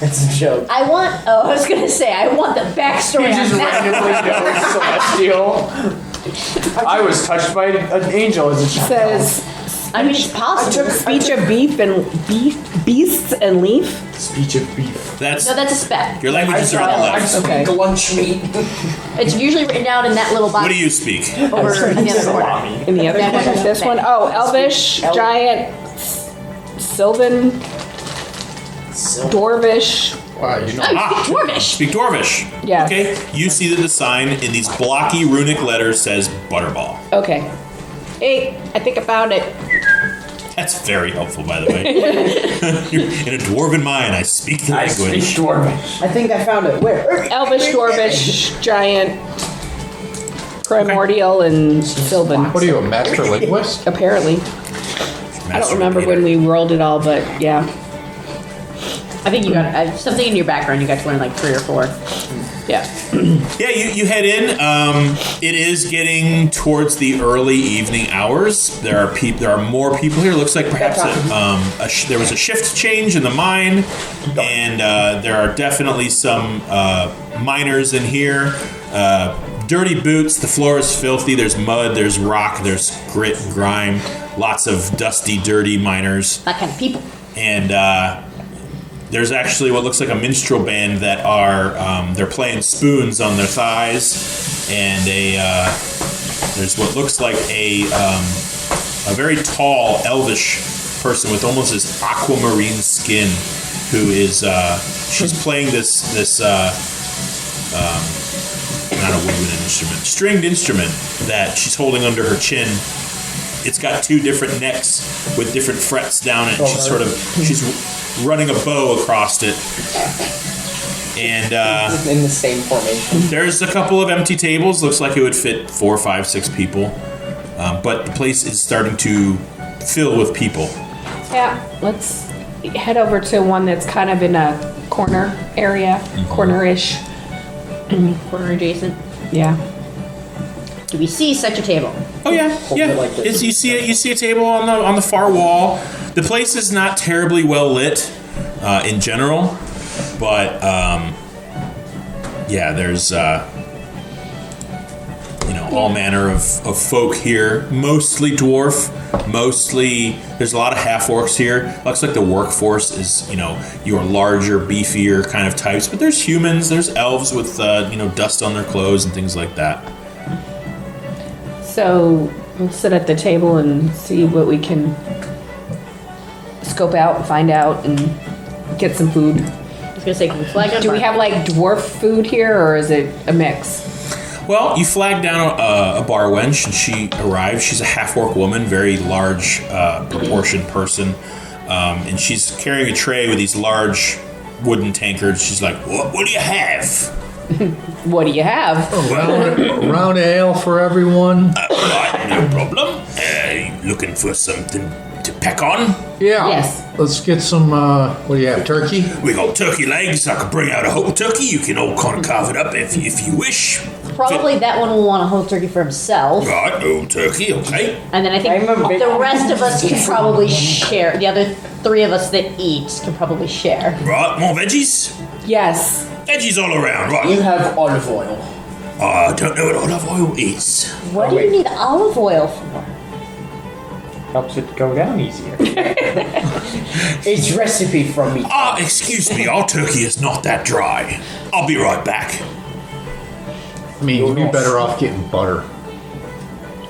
It's a joke. I want was gonna say, I want the backstory He on just that. randomly knows Celestial. I was touched by an angel as a child. Says I mean, it's possible. speech of beasts and leaf. Speech of beef. That's No, that's a spec. your languages are on the I left. speak Okay. lunch meat. It's usually written down in that little box What do you speak? over in the other corner. Salami. In the other Yeah, one, yeah, this yeah. one. Oh, Elvish, Giant, Sylvan, Dwarvish. Wow, you know. Oh, you speak Dwarvish. Speak Dwarvish. Yeah. Okay. You see that the sign in these blocky runic letters says Butterball. Okay. Hey, I think I found it. That's very helpful, by the way. You're in a dwarven mine, I speak the I speak language. Dwarvish. I think I found it. Where? Elvish, Dwarvish, Giant, Primordial, and Sylvan. What are you, a master linguist? Apparently. I don't remember when we rolled it all, but yeah. I think you got something in your background. You got to learn like 3 or 4. Yeah. Yeah, you head in. It is getting towards the early evening hours. There are more people here. It looks like perhaps there was a shift change in the mine, and there are definitely some miners in here. Dirty boots. The floor is filthy. There's mud. There's rock. There's grit and grime. Lots of dusty, dirty miners. That kind of people. And there's actually what looks like a minstrel band that are they're playing spoons on their thighs, and there's what looks like a very tall elvish person with almost this aquamarine skin, who is she's playing this not a woodwind instrument, stringed instrument that she's holding under her chin. It's got two different necks with different frets down it. She's running a bow across it. And in the same formation. there's a couple of empty tables. Looks like it would fit 4, 5, 6 people. But the place is starting to fill with people. Yeah, let's head over to one that's kind of in a corner area, corner-ish. Corner adjacent. Yeah. Do we see such a table? Oh yeah, yeah. it like this. You see a table on the far wall. The place is not terribly well lit in general, but yeah, there's all manner of folk here. Mostly dwarf. Mostly, there's a lot of half orcs here. Looks like the workforce is your larger, beefier kind of types. But there's humans. There's elves with dust on their clothes and things like that. So we'll sit at the table and see what we can scope out and find out and get some food. I was gonna say, can we flag up? Do we have like dwarf food here, or is it a mix? Well, you flag down a bar wench, and she arrives. She's a half-orc woman, very large proportioned person, and she's carrying a tray with these large wooden tankards. She's like, what do you have? What do you have? Round ale for everyone. Right, no problem. You looking for something to peck on? Yeah. Yes. Let's get some, what do you have, turkey? We got turkey legs. I could bring out a whole turkey. You can all kind of carve it up if you wish. Probably that one will want a whole turkey for himself. Right, whole turkey, okay. And then I think I'm a big- the rest of us can probably share. The other 3 of us that eat can probably share. Right, more veggies? Yes. Veggies all around, You right. have olive oil. I don't know what olive oil is. What do you need olive oil for? Helps it go down easier. It's recipe from me. Excuse me, our turkey is not that dry. I'll be right back. I mean, you'd be better off getting butter.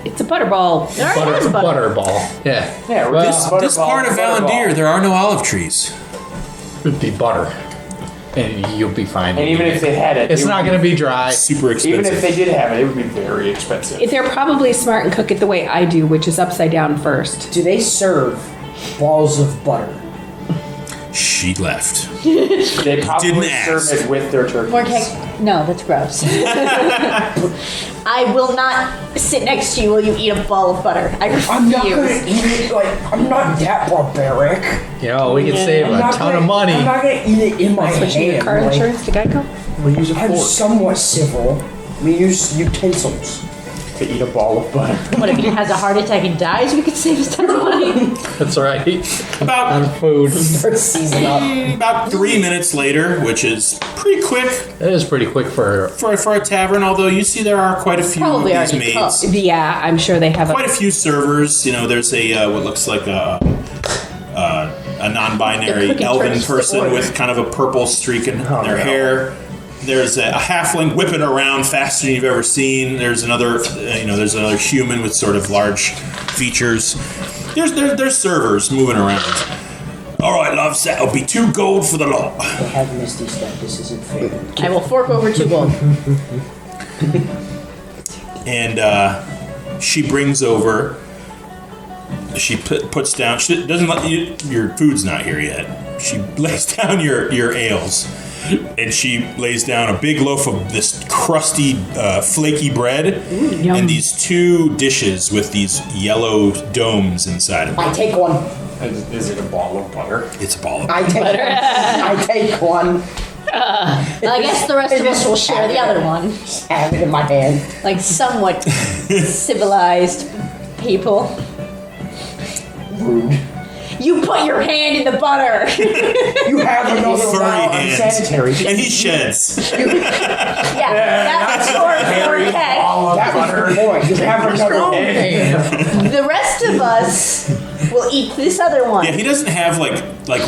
It's a butterball. Butter ball. Yeah. Yeah, This part of Valandiir, there are no olive trees. It'd be butter. And you'll be fine. And even if they had it, It's not going to be dry. Super expensive. Even if they did have it, it would be very expensive. They're probably smart and cook it the way I do, which is upside down first. Do they serve balls of butter? She left. They probably Didn't serve ask. it with their turkey. Mordecai, no, that's gross. I will not sit next to you while you eat a ball of butter. I refuse. I'm not gonna eat it. I'm not that barbaric. We can save I'm a not ton gonna, of money. I'm not gonna eat it in my Switching your hand. car like, insurance to Geico? We'll use a I'm fork somewhat civil. We use utensils. to eat a ball of butter. What if he has a heart attack and dies? We could save us ton of money. That's all right. About On food. Start seasoning up. about 3 minutes later, which is pretty quick It is pretty quick for for a tavern. Although you see there are quite a few Probably of these already maids. cooked. Yeah, I'm sure they have Quite a few servers. There's a what looks like a non-binary cooking elven turns to person order. with kind of a purple streak in their no. hair. There's a halfling whipping around faster than you've ever seen. There's another, there's another human with sort of large features. There's servers moving around. All right, loves, that'll be 2 gold for the lot. I have Misty step. This isn't fair. I will fork over 2 gold. And she brings over. She puts down. She doesn't let you. Your food's not here yet. She lays down your ales, and she lays down a big loaf of this crusty, flaky bread, yum. and these 2 dishes with these yellow domes inside of I it. take one. Is it a ball of butter? It's a ball of. I take one. I guess the rest of us will share the other one. Just have it in my hand. Like somewhat civilized people. Rude. You put your hand in the butter. You have another Furry now hands. unsanitary. And he sheds. Yeah, that's for okay. That was her point. You have another hand. The rest of us will eat this other one. Yeah, he doesn't have like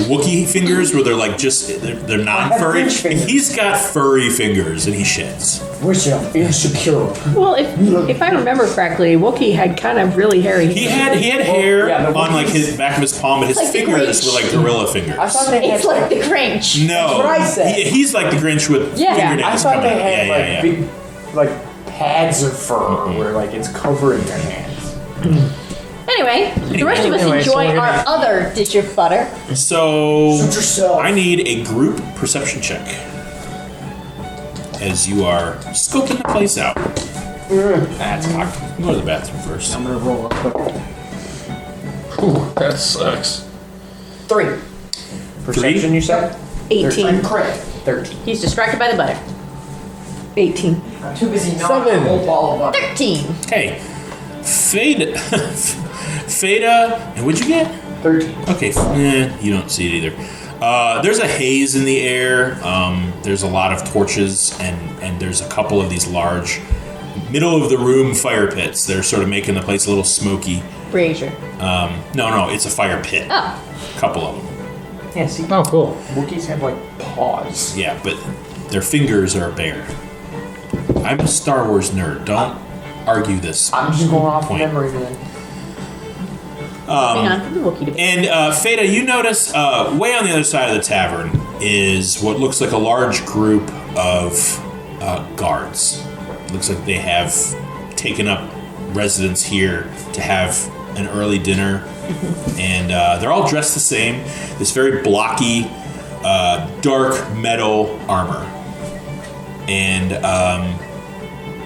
Wookiee fingers where they're like just they're non-furry. French fingers. He's got furry fingers and he sheds. Wish I'm insecure. Well, if I remember correctly, Wookiee had kind of really hairy. He had hair yeah, the on like Wookiees- his back of his palm, but his Like the fingers Grinch. were like gorilla fingers. I thought they had It's like the Grinch. No, That's what I said. He's like the Grinch with Yeah. fingernails I thought coming they out. had Yeah. big like pads of fur where like it's covering your hands. Anyway, the rest of us Anyway, so enjoy we're our gonna- other dish of butter. So Shoot yourself. I need a group perception check as you are scoping the place out. That's cocked. Go to the bathroom first. I'm gonna roll up quick. Whew, that sucks. 3. Perception, you said? 18. Crit. 13. He's distracted by the butter. 18. I'm too busy not 7. a whole ball of butter. 13. Okay, Fada, and what'd you get? 13. Okay, you don't see it either. There's a haze in the air. There's a lot of torches, and there's a couple of these large middle of the room fire pits. They're sort of making the place a little smoky. Brazier. No, it's a fire pit. Oh. A couple of them. Yeah, see, Oh, cool. Wookiees have like paws. Yeah, but their fingers are bare. I'm a Star Wars nerd. Don't argue this. I'm just going off Point. memory then. Hang on, the Wookiee to And Fada, you notice way on the other side of the tavern is what looks like a large group of guards. Looks like they have taken up residence here to have an early dinner, and they're all dressed the same. This very blocky, dark metal armor, and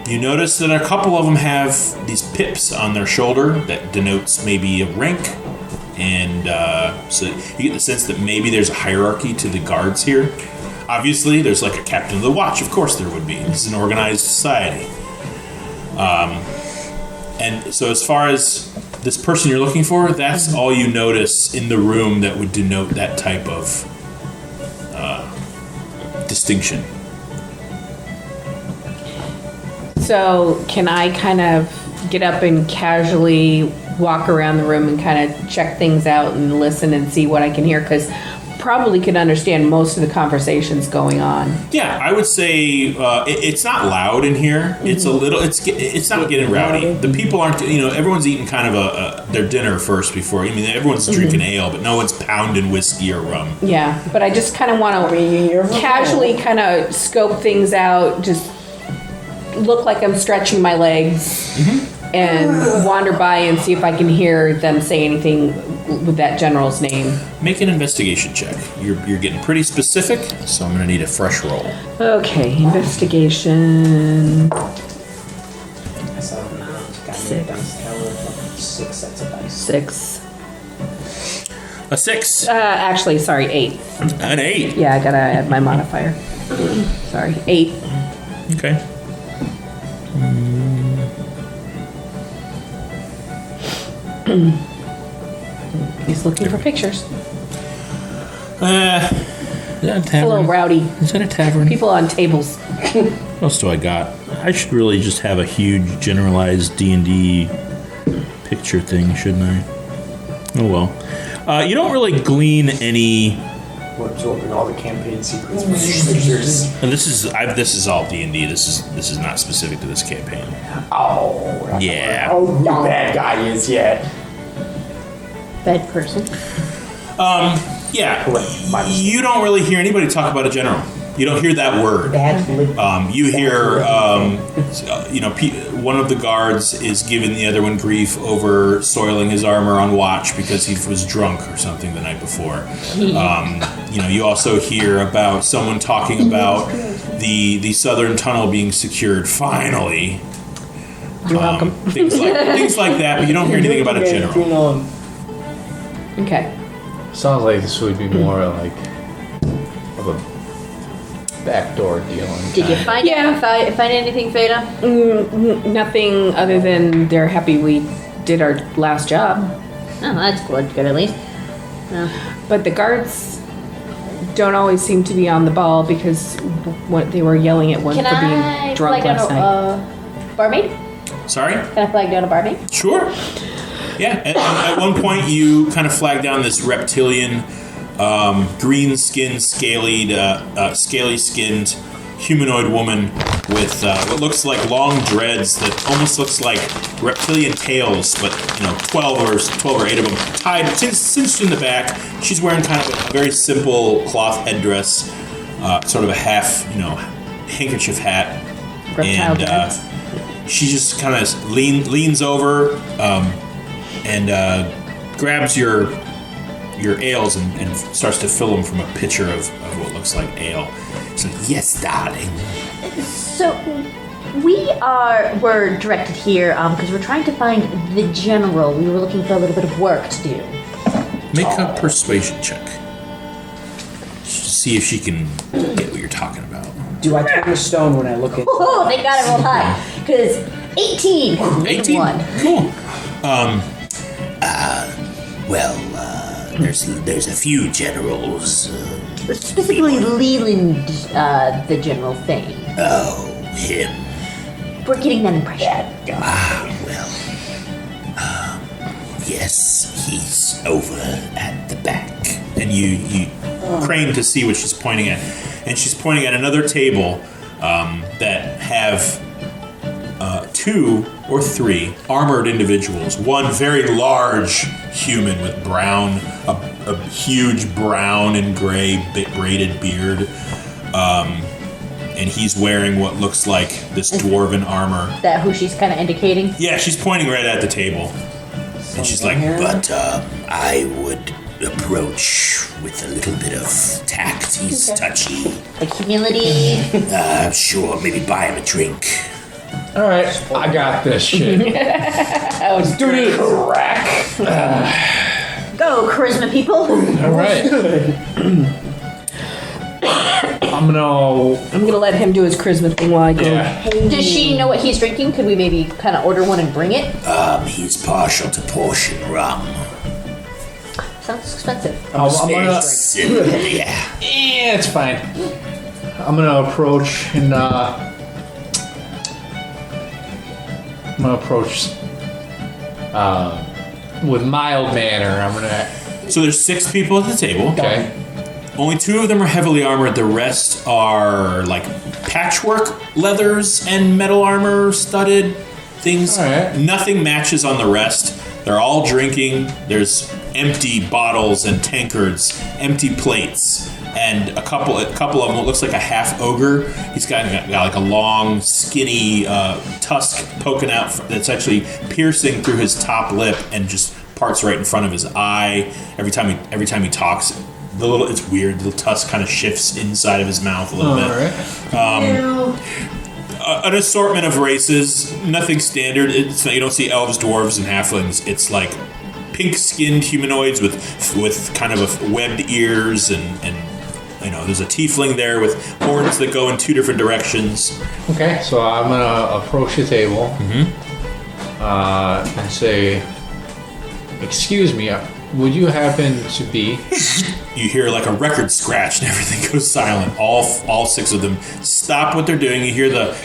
you notice that a couple of them have these pips on their shoulder that denotes maybe a rank, and so you get the sense that maybe there's a hierarchy to the guards here. Obviously, there's like a captain of the watch. Of course, there would be. This is an organized society. And so, as far as this person you're looking for, that's all you notice in the room that would denote that type of distinction. So can I kind of get up and casually walk around the room and kind of check things out and listen and see what I can hear? Because probably can understand most of the conversations going on. Yeah, I would say it's not loud in here. It's a little. It's not getting rowdy. The people aren't. Everyone's eating kind of their dinner first before. I mean, everyone's drinking ale, but no one's pounding whiskey or rum. Yeah, but I just kind of want to casually kind of scope things out, just look like I'm stretching my legs and wander by and see if I can hear them say anything with that general's name. Make an investigation check. You're getting pretty specific, so I'm going to need a fresh roll. Okay, investigation. I saw him now. Got me dice tower with 6 sets of dice. 6. A 6, Actually, sorry, 8. an 8. Yeah, I gotta add my modifier. Sorry, 8. Okay. He's looking for pictures. Is that a A little tavern? rowdy. Is that a tavern? People on tables. What else do I got? I should really just have a huge generalized D&D picture thing, shouldn't I? Oh well. You don't really glean any. We're absorbing all the campaign secrets. And this is all D&D. This is not specific to this campaign. Oh, Yeah. Oh, who the bad guy is yet? Bed person. Yeah. Correct. My mistake. You don't really hear anybody talk about a general. You don't hear that word. You hear, one of the guards is giving the other one grief over soiling his armor on watch because he was drunk or something the night before. You also hear about someone talking about the southern tunnel being secured finally. You're welcome. Things like that, but you don't hear anything about a general. Okay. Sounds like this would be more like of backdoor dealing. Did you find find anything, Fada? Nothing other than they're happy we did our last job. Oh, that's good at least. No. But the guards don't always seem to be on the ball because what they were yelling at one Can for I being drunk flag last down night. a barmaid? Sorry? Can I flag down a barmaid? Sure. Yeah. At one point, you kind of flag down this reptilian, green-skinned, scaly-skinned humanoid woman with what looks like long dreads that almost looks like reptilian tails, but 12 or 8 of them tied, cinched in the back. She's wearing kind of a very simple cloth headdress, sort of a half, handkerchief hat, Reptile and dreads. she just kind of leans over and grabs your ales and starts to fill them from a pitcher of what looks like ale. She's like, "Yes, darling." So, we're directed here because we're trying to find the general. We were looking for a little bit of work to do. Make a persuasion check. Just to see if she can get what you're talking about. Do I turn to stone when I look at? Oh, they got it rolled high. Because 18. 18? One. Cool. There's a few generals. Specifically Leland, the general thing. Oh, him. We're getting that impression. Yes, he's over at the back. And you crane to see what she's pointing at. And she's pointing at another table that have 2 or 3 armored individuals. One very large human with a huge brown and gray braided beard. And he's wearing what looks like this dwarven armor. That who she's kind of indicating? Yeah, she's pointing right at the table. And she's like, But I would approach with a little bit of tact. He's touchy. Like humility? Sure, maybe buy him a drink. All right, I got this shit. Let's do this. Go, charisma people. All right. I'm gonna let him do his charisma thing while I go. Yeah. Does she know what he's drinking? Could we maybe kind of order one and bring it? He's partial to portion rum. Sounds expensive. I'm gonna. Yeah. Yeah, it's fine. I'm gonna approach and with mild manner. I'm gonna. so there's 6 people at the table. Okay. Only 2 of them are heavily armored. The rest are like patchwork leathers and metal armor studded things. All right. Nothing matches on the rest. They're all drinking. There's empty bottles and tankards, empty plates, and a couple of them. What looks like a half ogre. He's got like a long, skinny tusk poking out that's actually piercing through his top lip and just parts right in front of his eye. Every time he talks. It's weird. The little tusk kind of shifts inside of his mouth a little bit. All right. An assortment of races, nothing standard. You don't see elves, dwarves, and halflings. It's like pink-skinned humanoids with kind of webbed ears, and there's a tiefling there with horns that go in 2 different directions. Okay, so I'm gonna approach the table and say, "Excuse me, would you happen to be?" You hear like a record scratch, and everything goes silent. All 6 of them stop what they're doing. You hear the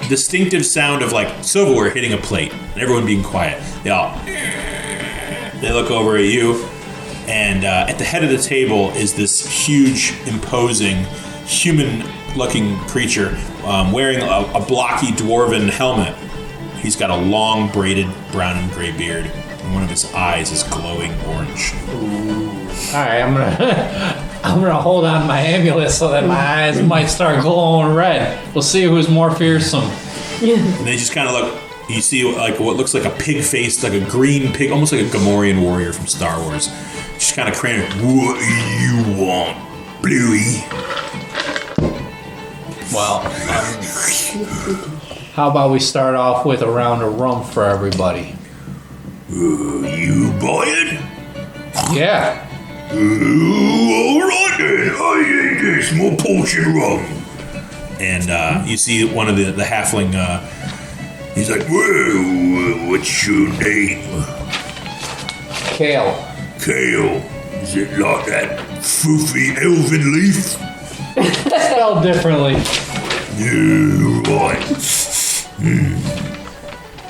distinctive sound of like silverware hitting a plate, and everyone being quiet. They look over at you, and at the head of the table is this huge, imposing, human-looking creature wearing a blocky dwarven helmet. He's got a long, braided brown and gray beard, and one of his eyes is glowing orange. All right, I'm gonna hold on to my amulet so that my eyes might start glowing red. We'll see who's more fearsome. And they just kind of look. You see like what looks like a pig-faced, like a green pig, almost like a Gamorrean warrior from Star Wars. Just kind of craning. What do you want, Bluey? Well, how about we start off with a round of rum for everybody? You buying? Yeah. All right Right then, I eat this, more portion rum. And you see one of the halfling. He's like, well, what's your name? Kale. Kale. Is it like that foofy elven leaf? Spelled differently. Yeah, right.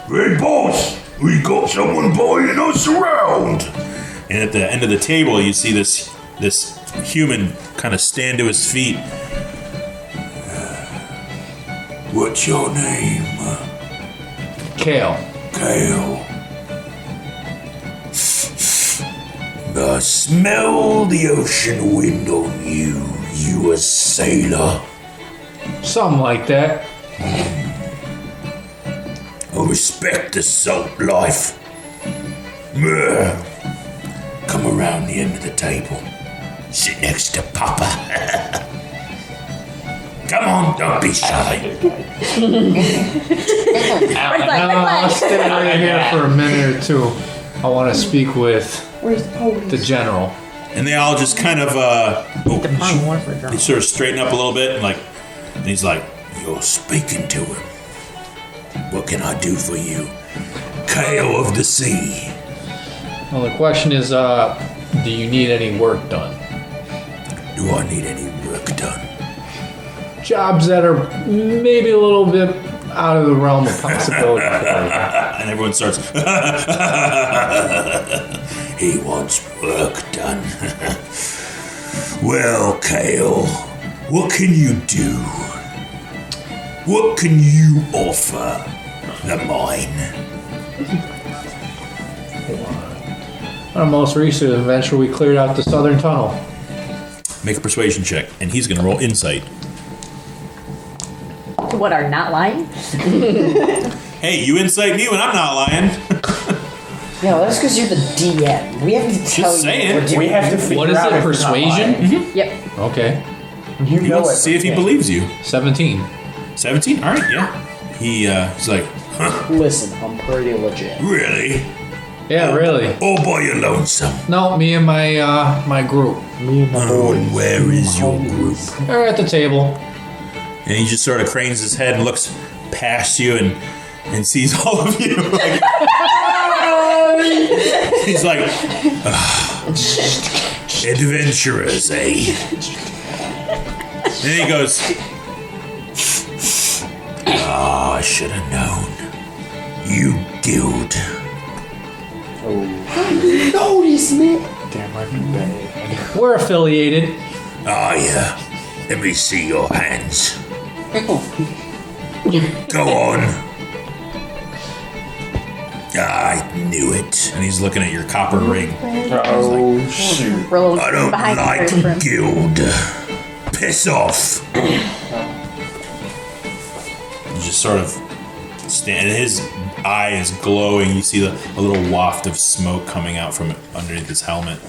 Red boss, we got someone buying us around. And at the end of the table, you see this human kind of stand to his feet. What's your name? Kale. Kale. I smell the ocean wind on you. You a sailor? Something like that. I respect the salt life. Come around the end of the table. Sit next to Papa. Come on, don't be shy. I'll stay right here for a minute or two. I want to speak with the general. And they all just kind of they sort of straighten up a little bit, and he's like, You're speaking to him. What can I do for you? Kale of the Sea. Well, the question is, do you need any work done? Do I need any work done? Jobs that are maybe a little bit out of the realm of possibility for you. and everyone starts. He wants work done. Well, Kale, what can you do? What can you offer the mine? Our most recent adventure, we cleared out the southern tunnel. Make a persuasion check, and he's going to roll insight. What, are not lying? Hey, you incite me when I'm not lying. Yeah, well, that's because you're the DM. We have to tell Just saying. you what We have to figure What is out it, if it's not persuasion? lying. Yep. Okay. You He know wants it. to see if he okay. believes you. 17. 17? All right, yeah. He's like, Listen, I'm pretty legit. Really? Yeah, really. All by your lonesome? No, me and my my group. Me and my Oh, boys. and where is your group? They're at the table. and he just sort of cranes his head and looks past you and sees all of you. Like, he's like, Adventurers, eh? then he goes, I should have known. You guild. Notice me. Damn right, you better. We're affiliated. Ah, yeah. Let me see your hands. Go on. I knew it. and he's looking at your copper ring. Oh, shoot. Rolls I don't behind the like curtain. guild. Piss off. You just sort of stand, and his eye is glowing. You see a little waft of smoke coming out from underneath his helmet.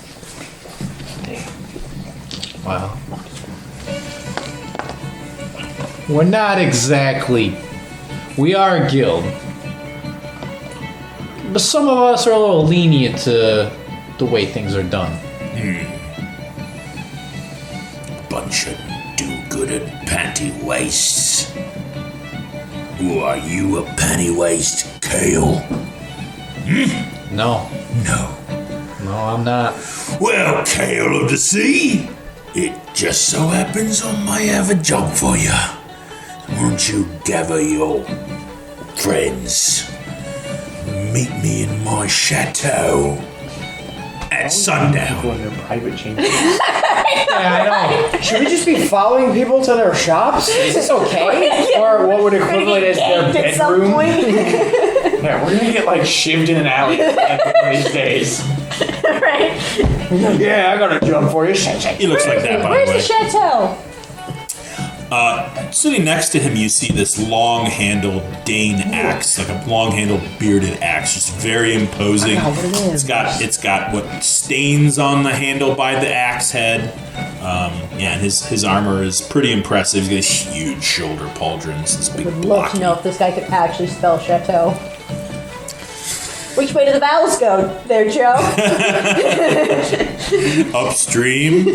Wow. We're not exactly. We are a guild. But some of us are a little lenient to the way things are done. Bunch of do-gooded panty wastes. Who are you, a panty waste, Kale? No. No. No, I'm not. Well, Kale of the Sea, it just so happens I might have a job for you. Won't you gather your friends? Meet me in my chateau at sundown. People in their private chambers. Yeah, I know. Should we just be following people to their shops? Is this okay? Or what would equivalent as their At some bedroom? point. Yeah, we're gonna get like shivved in an alley one of these days. Right. Yeah, I got a job for you. He looks like that, by Where's the the way. chateau? Sitting next to him, you see this long-handled Dane axe, like a long-handled bearded axe, just very imposing. It's got what stains on the handle by the axe head. And his armor is pretty impressive. He's got these huge shoulder pauldrons, this big Would love blocky. to know if this guy could actually spell chateau. Which way do the vowels go there, Joe? Upstream.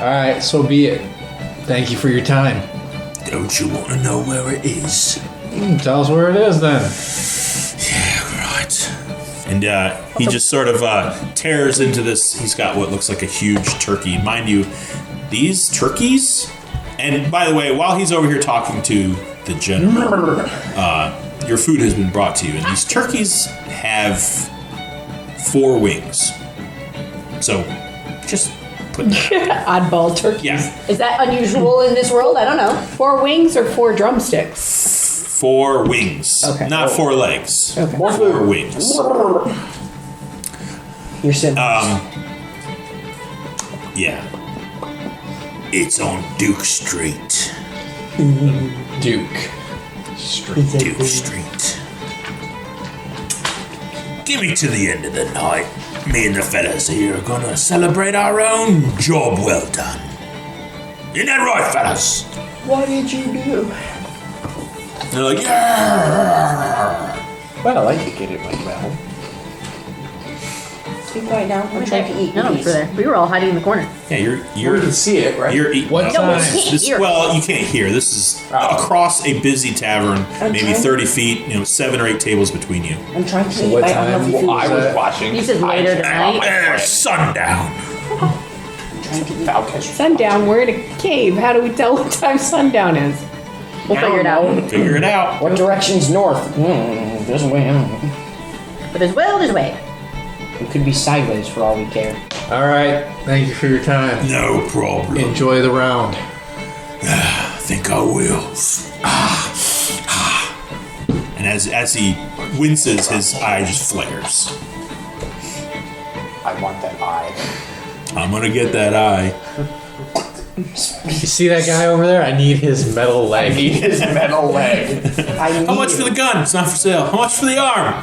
Alright, so be it. Thank you for your time. Don't you want to know where it is? Tell us where it is then. Yeah, right. And he just sort of tears into this. He's got what looks like a huge turkey. Mind you, these turkeys. And by the way, while he's over here talking to the general, your food has been brought to you. And these turkeys have 4 wings. So just put that. Oddball turkey. Yeah. Is that unusual in this world? I don't know. 4 wings or 4 drumsticks? 4 wings. Okay. Not 4 legs. Okay. 4 wings. You're sitting. Yeah. It's on Duke Street. Duke Street. Duke Street. Give me to the end of the night. Me and the fellas here are gonna celebrate our own job well done. Isn't that right, fellas? What did you do? They're like, yeah. Well, I think it went well. Be quiet now. I'm trying to eat. None of us were there. We were all hiding in the corner. Yeah, You can see it, right? you're eating. What time? Well, you can't hear. This is across a busy tavern, maybe trying- 30 feet. 7 or 8 tables between you. I'm trying to eat what my time unhealthy food. I was watching. You said later tonight. Sundown. Trying to eat. Falcon. Sundown, we're in a cave. How do we tell what time sundown is? We'll figure it out. Figure it out. What direction's north? This way. I don't know. But there's will, there's way. It could be sideways for all we care. Alright, thank you for your time. No problem. Enjoy the round. I think I will. And as he winces, his eye just flares. I want that eye. I'm gonna get that eye. You see that guy over there? I need his metal leg. His metal leg. How much for the gun? It's not for sale. How much for the arm?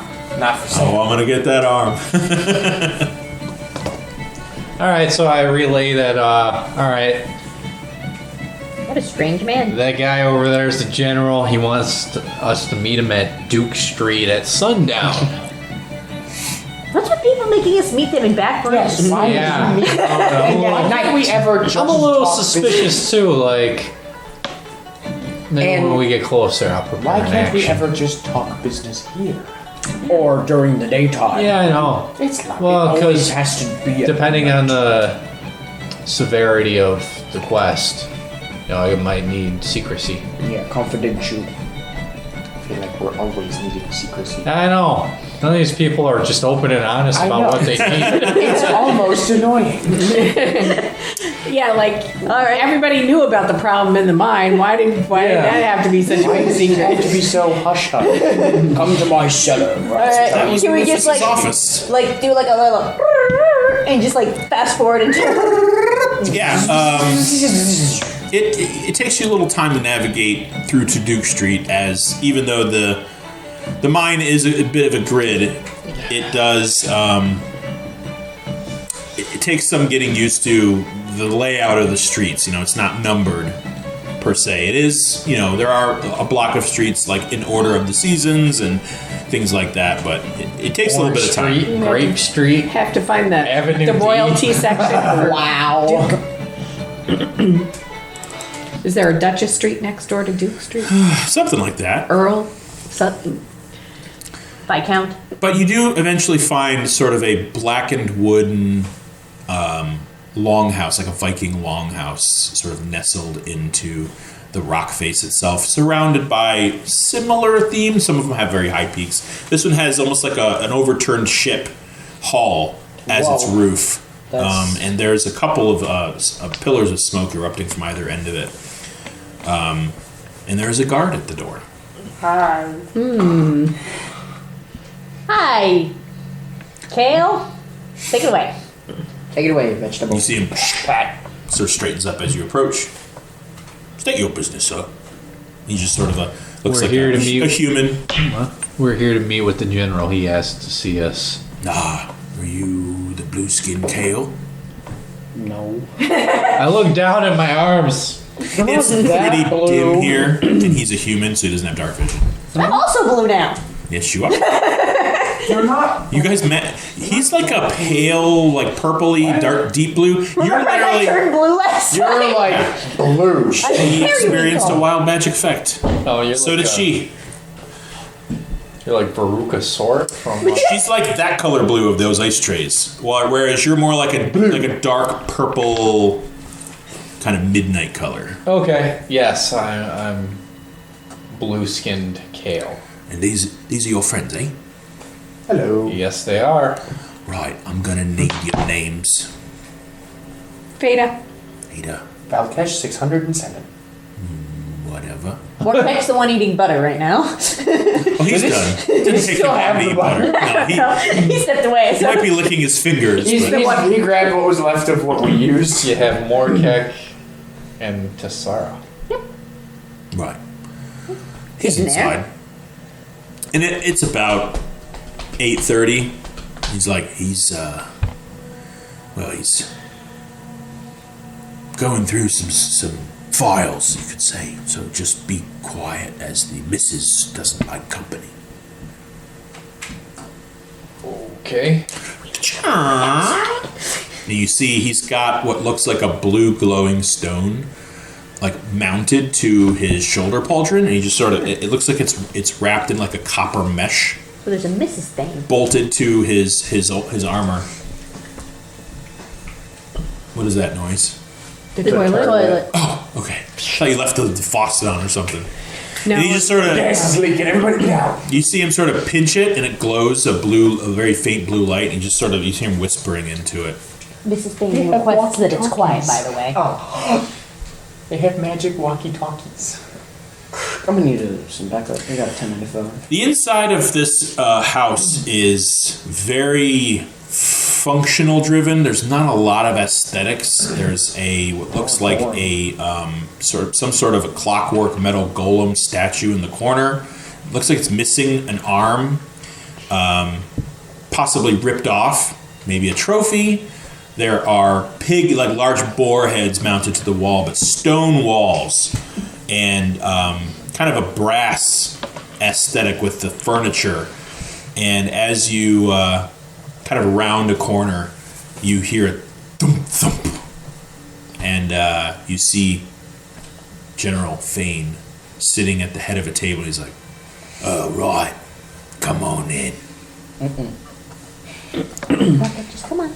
Not for sale. Oh, I'm gonna get that arm. Alright, so I relay that, alright, What a strange man. that guy over there is the general. He wants us to meet him at Duke Street at sundown. What's with people making us meet them in back rooms? Yes, why Yeah. would you meet Why can't we ever just I'm a little talk suspicious too, like, maybe And- when we get closer I'll prepare Why an can't we action. ever just talk business here? or during the daytime? Yeah, I know. It's not. Well, Always because has to be. depending on the severity of the quest, it might need secrecy. Yeah, confidential. I feel like we're always needing secrecy. I know. None of these people are just open and honest I about know. what they need. It's almost annoying. Yeah, like All right. everybody knew about the problem in the mine. Why did that have to be such a Why big does it have to secret? be so hush hush? Come to my cellar. Right? Alright, can we just His like office. do like a little and just like fast forward into Yeah. It takes you a little time to navigate through to Duke Street, as even though the mine is a bit of a grid, it does. It takes some getting used to the layout of the streets. It's not numbered per se. It is. There are a block of streets like in order of the seasons and things like that, but it takes a little bit of time. Street, Grape Street. Have to find the Avenue the D. royalty section. Wow. Is there a Duchess Street next door to Duke Street? Something like that. Earl, Sutton. Viscount. But you do eventually find sort of a blackened wooden longhouse, like a Viking longhouse, sort of nestled into the rock face itself, surrounded by similar themes. Some of them have very high peaks. This one has almost like an overturned ship hull as its Whoa. roof. That's- And there's a couple of pillars of smoke erupting from either end of it. And there's a guard at the door. Hi. Kale. Take it away. Take it away, vegetable. You see him sort of straightens up as you approach. State your business, sir. He just sort of looks We're like here a to meet- human. We're here to meet with the general. He asked to see us. Ah, were you the blue skin Kale? No. I look down at my arms. It's pretty dim here, and he's a human, so he doesn't have dark vision. I'm also blue now. Yes, you are. You're not. You guys met. He's like a pale, like purpley, dark, deep blue. You're Remember when I literally. turned blue last You're night? like blue. He experienced a wild magic effect. Oh, you're So like did she. You're like Veruca Sort from. She's like that color blue of those ice trays, whereas you're more like a dark purple, kind of midnight color. Okay. Yes, I'm blue-skinned Kale. And these are your friends, eh? Hello. Yes, they are. Right. I'm gonna need your names. Veda. Ada. Valkesh 607. Whatever. Morpek's the one eating butter right now. Oh, he's done. Didn't take still him have to the eat butter. No, He stepped away. he So. might be licking his fingers. He's but- the one. He grabbed what was left of what we used. You have Morkek and Tessara. Right. He's Getting there. inside. And it's about 8:30. He's he's going through some files, you could say. So just be quiet, as the missus doesn't like company. Okay. You see he's got what looks like a blue glowing stone mounted to his shoulder pauldron, and he just sort of it looks like it's wrapped in like a copper mesh, So there's a Mrs. thing. bolted to his armor. What is that noise? The toilet. Oh, okay. I thought you left the faucet on or something. No. And he just sort Gas of is leaking. Everybody get out. you see him sort of pinch it, and it glows a very faint blue light, and he just sort of you hear him whispering into it. Mrs. Thing requests that it's quiet, by the way. Oh. They have magic walkie-talkies. I'm gonna need some backup. I got a 10-minute phone. The inside of this house is very functional driven. There's not a lot of aesthetics. There's what looks like a some sort of a clockwork metal golem statue in the corner. It looks like it's missing an arm, possibly ripped off, maybe a trophy. There are large boar heads mounted to the wall, but stone walls, and kind of a brass aesthetic with the furniture. And as you kind of round a corner, you hear a thump thump, and you see General Fane sitting at the head of a table. He's like, "Oh, right, come on in." Morpek, just come on.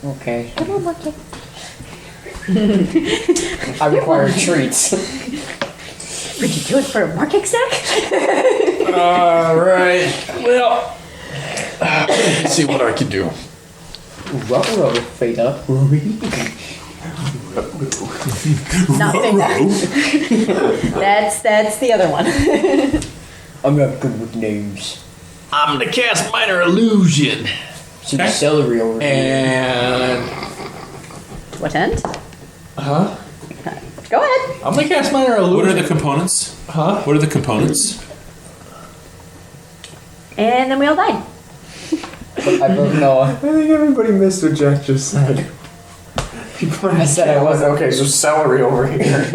Okay. Come on, Morpek. I require treats. Would you do it for a Morpek snack? All right. Well, let's see what I can do. Ruh-roh, Veda. Nothing. That's the other one. I'm not good with names. I'm gonna cast Minor Illusion. See the celery over here. And What end? huh? Go ahead. I'm gonna cast Minor Illusion. What are the components? Huh? What are the components? And then we all died. I don't know. I think everybody missed what Jack just said. I said I wasn't. Okay, so celery over here.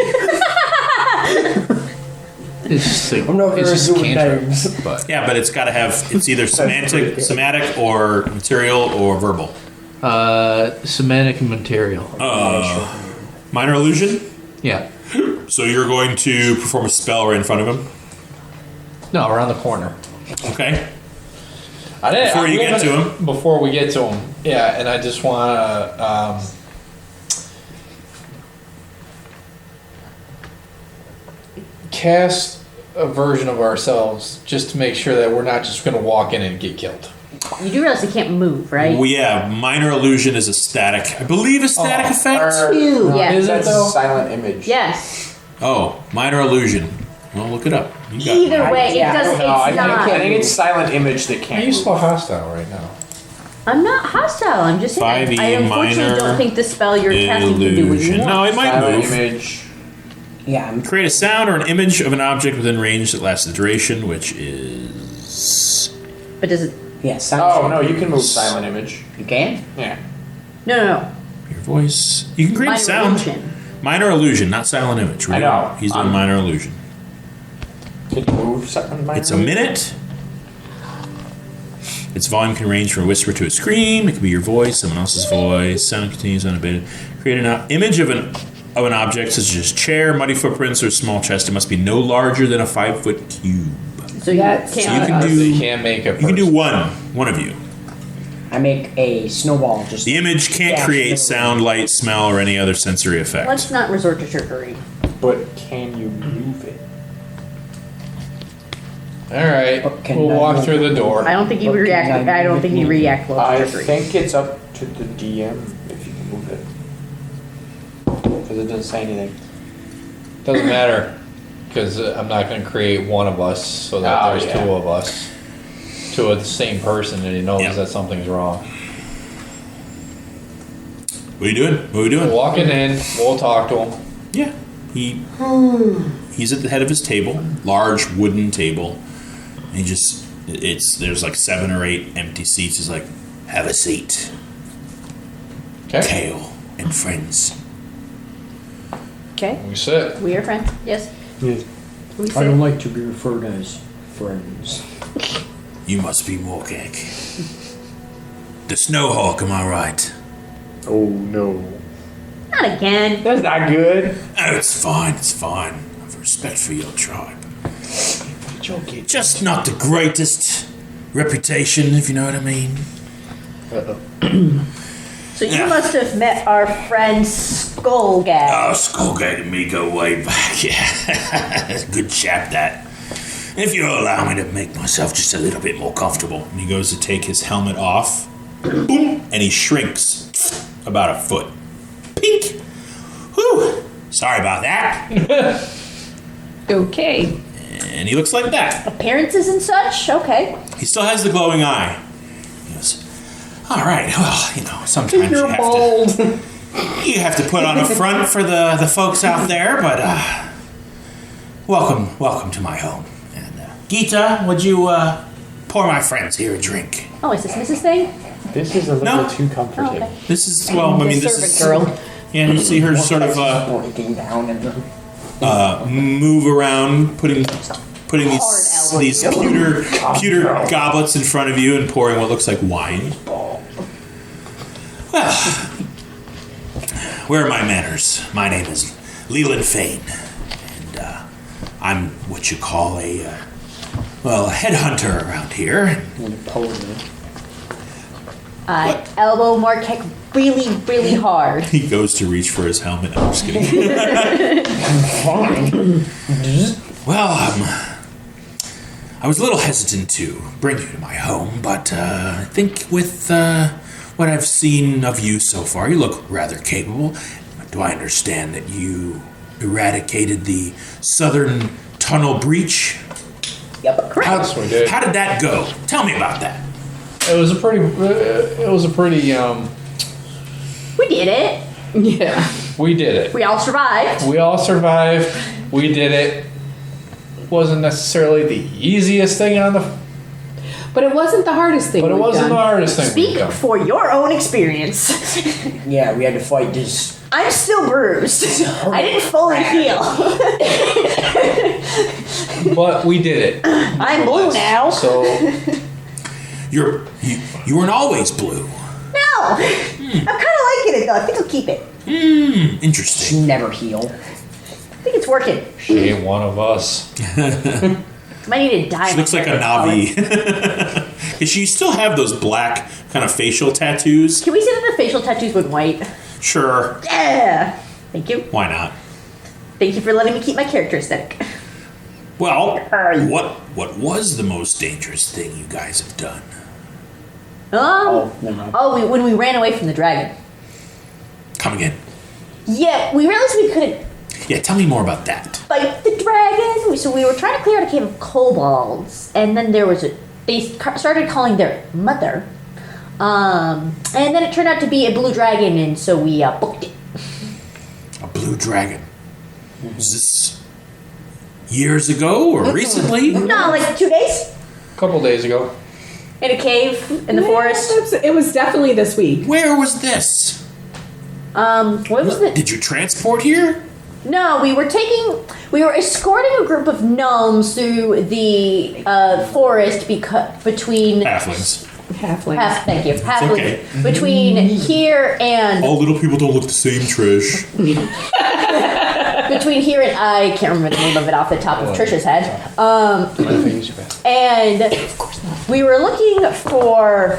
It's I'm not very good with names. but Yeah, but it's got to have. It's either somatic, or material, or verbal. semantic material. Minor illusion. Yeah. So you're going to perform a spell right in front of him. No, around the corner. Okay. Before you get to him. Before we get to him, yeah, and I just want to cast a version of ourselves just to make sure that we're not just going to walk in and get killed. You do realize you can't move, right? Well, yeah, minor illusion is a static. I believe a static effect. Two, yeah. Is it That's though? silent image. Yes. Oh, minor illusion. Well, look it up. You got Either way, Yeah, it does. no, I It's not. think it's silent image that Are can't you move. so hostile right now? I'm not hostile. I'm just saying. 5e I unfortunately minor don't think the spell you're casting can do what you illusion. want. No, it might Silent move. image. Yeah, I'm Create a sound or an image of an object within range that lasts the duration, which is. But does it? yeah, sounds Oh no, you can move silent image. You can? Yeah. No. Your voice. You can create Minor a sound. illusion. Minor illusion, not silent image. We're I doing- know. He's doing minor illusion. Can you move something? It's a minute. Its volume can range from a whisper to a scream. It can be your voice, someone else's voice. Sound continues unabated. Create an image of an object such as chair, muddy footprints, or small chest. It must be no larger than a 5-foot cube. So you can't. So you can do. You can't make a You can do one of you. I make a snowball. Just The image can't dash create it. sound, light, smell, or any other sensory effect. Let's not resort to trickery. But can you move it? All right, Can we'll I walk move through the it? door. I don't think you react. I don't think you react well to I trickery. think it's up to the DM if you can move it. Because it doesn't say anything. Doesn't matter, because I'm not going to create one of us so that Oh, there's yeah. two of us. To the same person, and he knows Yeah. that something's wrong. What are you doing? What are we doing? Walking in, we'll talk to him. Yeah. He's at the head of his table, large wooden table. And there's like 7 or 8 empty seats. He's like, Have a seat, Okay, Kale and friends. Okay. we sit. We are friends. Yes. Yes. We I don't say. like to be referred as friends. You must be Morgag. The Snowhawk, am I right? Oh no. Not again. That's not good. Oh, it's fine, it's fine. I have respect for your tribe. Joking. Just not the greatest reputation, if you know what I mean. So you Yeah. must have met our friend Skullgag. Oh, Skullgag and me go way back. Yeah, good chap that. If you'll allow me to make myself just a little bit more comfortable. and he goes to take his helmet off. Boom! And he shrinks about a foot. Pink. Whew. Sorry about that. Okay. And he looks like that. Appearances and such. Okay. He still has the glowing eye. He goes, all right, well, sometimes you have to put on a front for the folks out there, but welcome to my home. And Gita, would you pour my friends here a drink? Oh, is this Mrs. Thing? This is a little No. too comforting. Oh, okay. This is, well, I mean, The this servant is... girl. Yeah, you see her sort of Breaking down and move around, putting Hard these pewter goblets in front of you and pouring what looks like wine. Well, where are my manners? My name is Leland Fane, and I'm what you call a headhunter around here. I elbow Marquette really, really hard. He goes to reach for his helmet. I'm just kidding. Well, I was a little hesitant to bring you to my home, but I think with what I've seen of you so far, you look rather capable. Do I understand that you eradicated the southern tunnel breach? Yep, correct. That's what we did. How did that go? Tell me about that. It was a pretty. We did it. Yeah. We did it. We all survived. We all survived. We did it. Wasn't necessarily the easiest thing on the, But it wasn't the hardest thing. but it we've wasn't done. the hardest thing we've Speak done. for your own experience. yeah, we had to fight this. I'm still bruised. I didn't fully heal. But we did it. I'm blue now. So You weren't always blue. No! I'm kind of liking it though. I think I'll keep it. Interesting. She never heal. I think it's working. she ain't one of us. Might need to dye. She looks like a Navi. Does she still have those black kind of facial tattoos? Can we say that the facial tattoos went white? Sure. Yeah. Thank you. Why not? Thank you for letting me keep my character aesthetic. Well, what was the most dangerous thing you guys have done? Never mind. When we ran away from the dragon. Come again. Yeah, we realized we couldn't Yeah, tell me more about that. fight the dragon. So we were trying to clear out a cave of kobolds, and then they started calling their mother. And then it turned out to be a blue dragon, and so we booked it. A blue dragon. Was this years ago or recently? No, like 2 days A couple days ago. in a cave in the forest. It was definitely this week. Where was this? What was it? Did you transport here? No, we were escorting a group of gnomes through the forest between Halflings. Halflings. Thank you. Halfling. okay. Between here and All little people don't look the same, Trish. between here and I can't remember the name of it off the top of Trisha's head. And we were looking for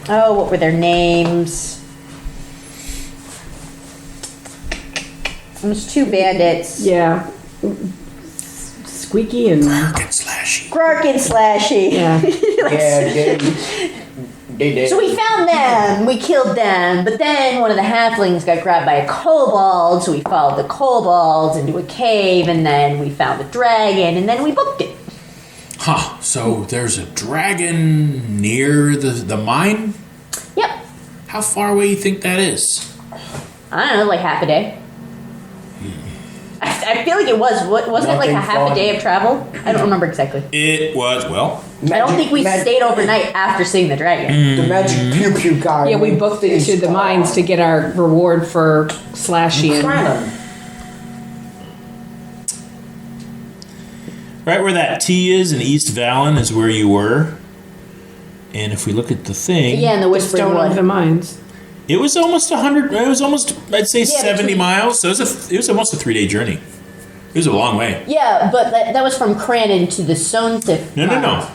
what were their names? It was two bandits. Yeah. Squeaky and Dark and slashy. Grark and Slashy. yeah. So we found them, we killed them, but then one of the halflings got grabbed by a kobold, so we followed the kobolds into a cave, and then we found a dragon, and then we booked it. Huh. So there's a dragon near the mine? Yep. How far away do you think that is? I don't know, like half a day. I feel like it wasn't it like a half a day of travel? I don't remember exactly. It was, well, I don't think we stayed overnight after seeing the dragon. The magic pew pew guy. Yeah, we booked it to the mines to get our reward for Slashy and right where that T is in East Valen is where you were. And if we look at the thing, Yeah, in the Whispering Stone of the Wood. Mines. it was almost 100. It was almost, I'd say, 70 between- miles. So it was almost a 3-day journey. It was a long way. Yeah, but that was from Cranon to the Stonesift No. Mines.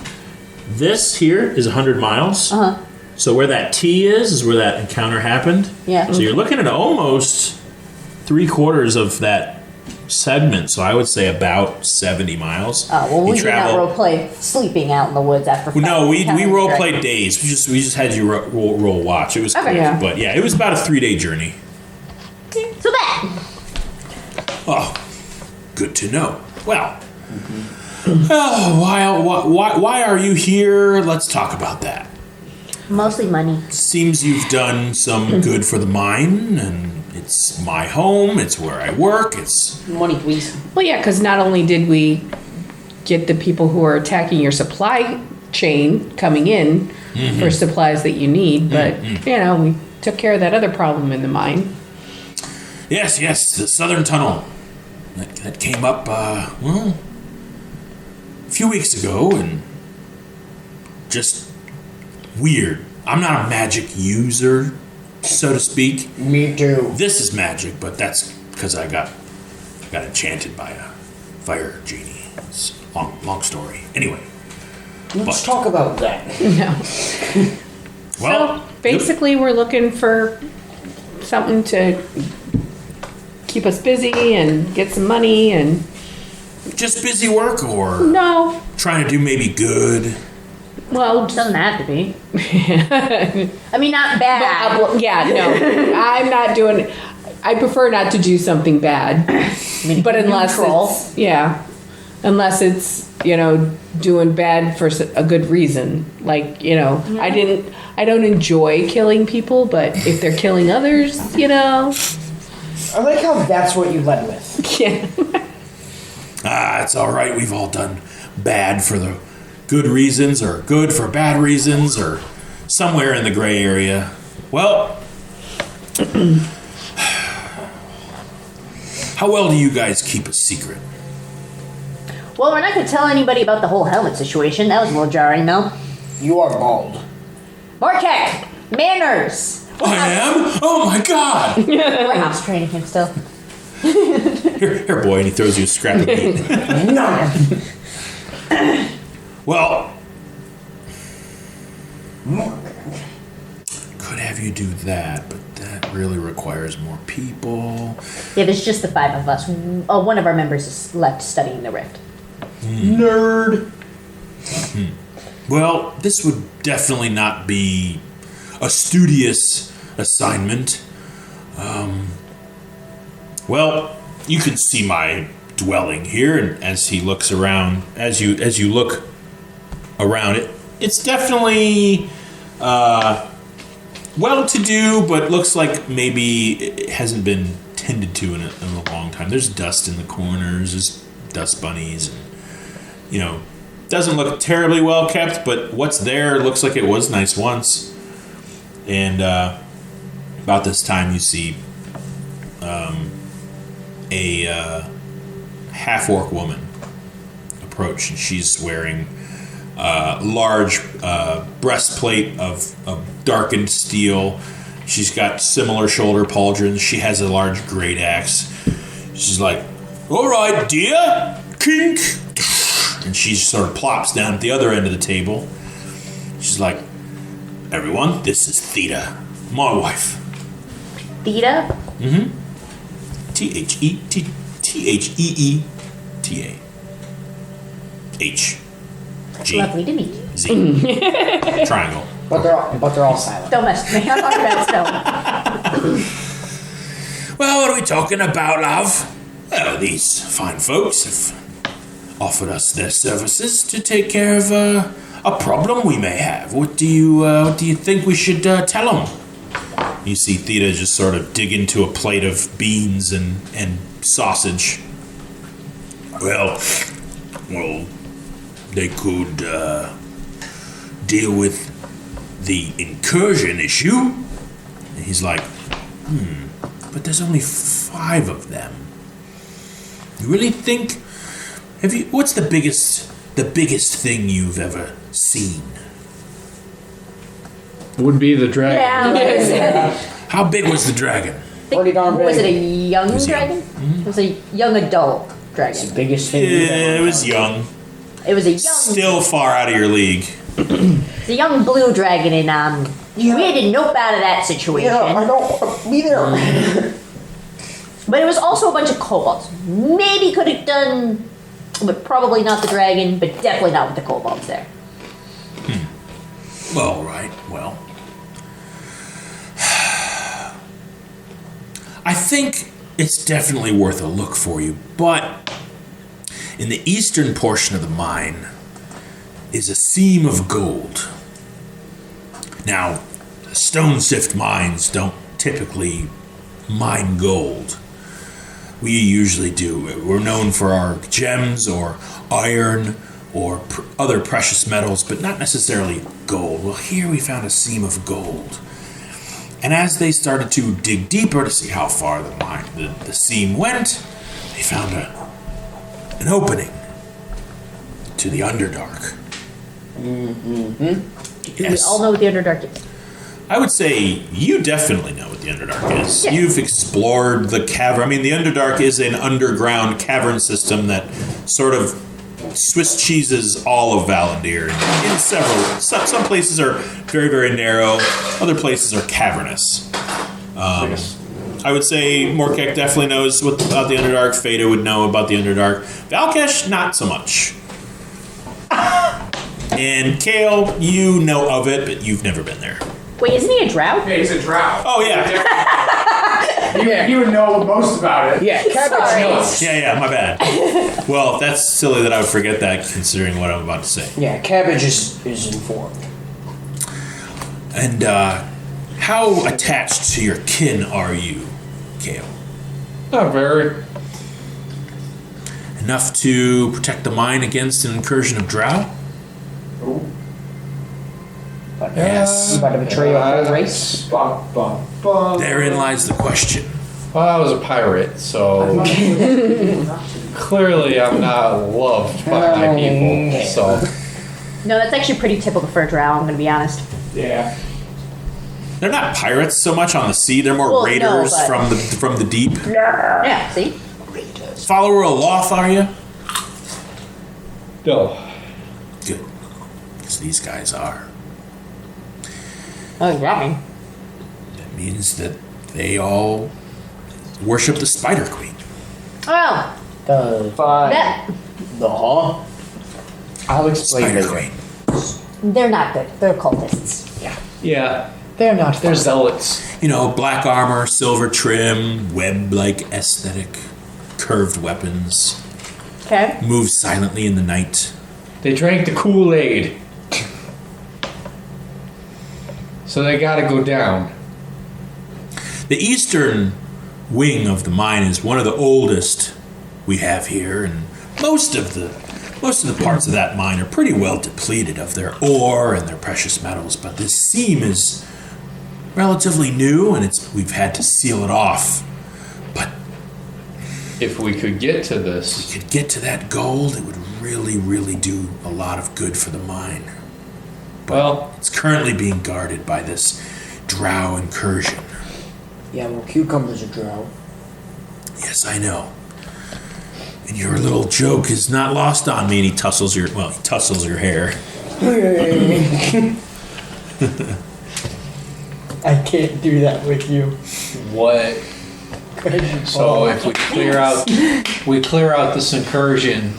This here is 100 miles. Uh-huh. So where that T is where that encounter happened. Yeah. So you're looking at almost 3/4 of that segment. So I would say about 70 miles. Well, You we did not travel- role play sleeping out in the woods after. No, we encountering the role dragon. played days. We just had you roll watch. It was Okay. quick, Yeah. but yeah, it was about a 3-day journey. So that. Oh, good to know. Well, why are you here? Let's talk about that. Mostly money. Seems you've done some good for the mine, and it's my home. It's where I work. It's Money, please. Well, yeah, because not only did we get the people who are attacking your supply chain coming in for supplies that you need, but, we took care of that other problem in the mine. yes, the southern tunnel that came up. A few weeks ago, and just weird. I'm not a magic user, so to speak. Me too. This is magic, but that's because I got enchanted by a fire genie. It's a long story. Anyway, Let's talk about that. No. well, So basically, we're looking for something to keep us busy and get some money and just busy work or no. trying to do maybe good. Well, Doesn't have to be. I mean, not bad. no, I'm not doing. I prefer not to do something bad, but unless neutral. unless it's doing bad for a good reason. Like I don't enjoy killing people, but if they're killing others, I like how that's what you led with. yeah. It's all right. We've all done bad for the good reasons, or good for bad reasons, or somewhere in the gray area. Well, how well do you guys keep a secret? Well, we're not going to tell anybody about the whole helmet situation. That was a little jarring, though. You are bald. Markek! Manners! I am? Oh my god! We're house training him still. Here, boy, and he throws you a scrap of meat. No. Well, could have you do that, but that really requires more people. Yeah, there's just the 5 of us. One of our members is left studying the rift. Nerd. Well, this would definitely not be a studious assignment. Well, you can see my dwelling here, and as he looks around, as you look around it, it's definitely well-to-do, but looks like maybe it hasn't been tended to in a long time. There's dust in the corners, there's dust bunnies, and doesn't look terribly well kept, but what's there looks like it was nice once. And about this time, you see a half-orc woman approach, and she's wearing large breastplate of darkened steel. She's got similar shoulder pauldrons. She has a large great axe. She's like, "All right, dear, kink." And she sort of plops down at the other end of the table. She's like, "Everyone, this is Theta, my wife." Theta? Theeeta. H. G. Lovely to meet you. Z. Triangle. But they're all silent. Don't mess with me. I'm not that stone. Well, what are we talking about, love? Well, these fine folks have offered us their services to take care of a problem we may have. What do you think we should tell them? You see Theta just sort of dig into a plate of beans and sausage. Well, they could deal with the incursion issue. And he's like, but there's only 5 of them. You really think? What's the biggest thing you've ever seen? Would be the dragon. Yeah. How big was the dragon? Pretty darn big. Was it a young was young. dragon? It was a young adult dragon. Biggest thing. It was young. It was a young, Still far out of your league. it's a young blue dragon, and we had to nope out of that situation. I don't be there. But it was also a bunch of kobolds. Maybe could have done, but probably not the dragon, but definitely not with the kobolds there. Well, all right. Well, I think it's definitely worth a look for you, but in the eastern portion of the mine is a seam of gold. Now, the Stonesift Mines don't typically mine gold. We usually do. We're known for our gems or iron or other precious metals, but not necessarily gold. Well, here we found a seam of gold. And as they started to dig deeper to see how far the seam went, they found an opening to the Underdark. We all know what the Underdark is. I would say you definitely know what the Underdark is. Yeah. You've explored the cavern. I mean, the Underdark is an underground cavern system that sort of Swiss cheeses all of Valandiir. In some places are very, very narrow. Other places are cavernous. I would say Morkek definitely knows about the Underdark. Fada would know about the Underdark. Valkesh, not so much. And Kale, you know of it, but you've never been there. Wait, isn't he a drow? Yeah, he's a drow. Oh, yeah. He would know most about it. Yeah, cabbage Sorry. knows. Yeah, my bad. Well, that's silly that I would forget that considering what I'm about to say. Yeah, cabbage is informed. And how attached to your kin are you, Kale? Not very. Enough to protect the mine against an incursion of drow? Yes. You about to betray your whole race? Therein lies the question. Well, I was a pirate, so clearly I'm not loved by my people. So No, that's actually pretty typical for a drow, I'm going to be honest. Yeah. They're not pirates so much on the sea. They're more Well, no, raiders but- from the deep. Yeah, see? Follower of Loth, are you? no. Good. Because these guys are. Oh, yeah. That means that they all worship the Spider Queen. Well, that, I'll explain Spider later. Queen. they're not good. They're cultists. Yeah, They're not. they're zealots. You know, black armor, silver trim, web-like aesthetic, curved weapons, Okay? move silently in the night. They drank the Kool-Aid, so they got to go down. The eastern wing of the mine is one of the oldest we have here, and most of the parts of that mine are pretty well depleted of their ore and their precious metals. But this seam is relatively new, and we've had to seal it off. But If we could get to if this, we could get to that gold, it would really, really do a lot of good for the mine. Well, It's currently being guarded by this drow incursion. Yeah, well, cucumbers are drow. Yes, I know. And your little joke is not lost on me. And he tussles your hair. I can't do that with you. what? So if we clear out this incursion.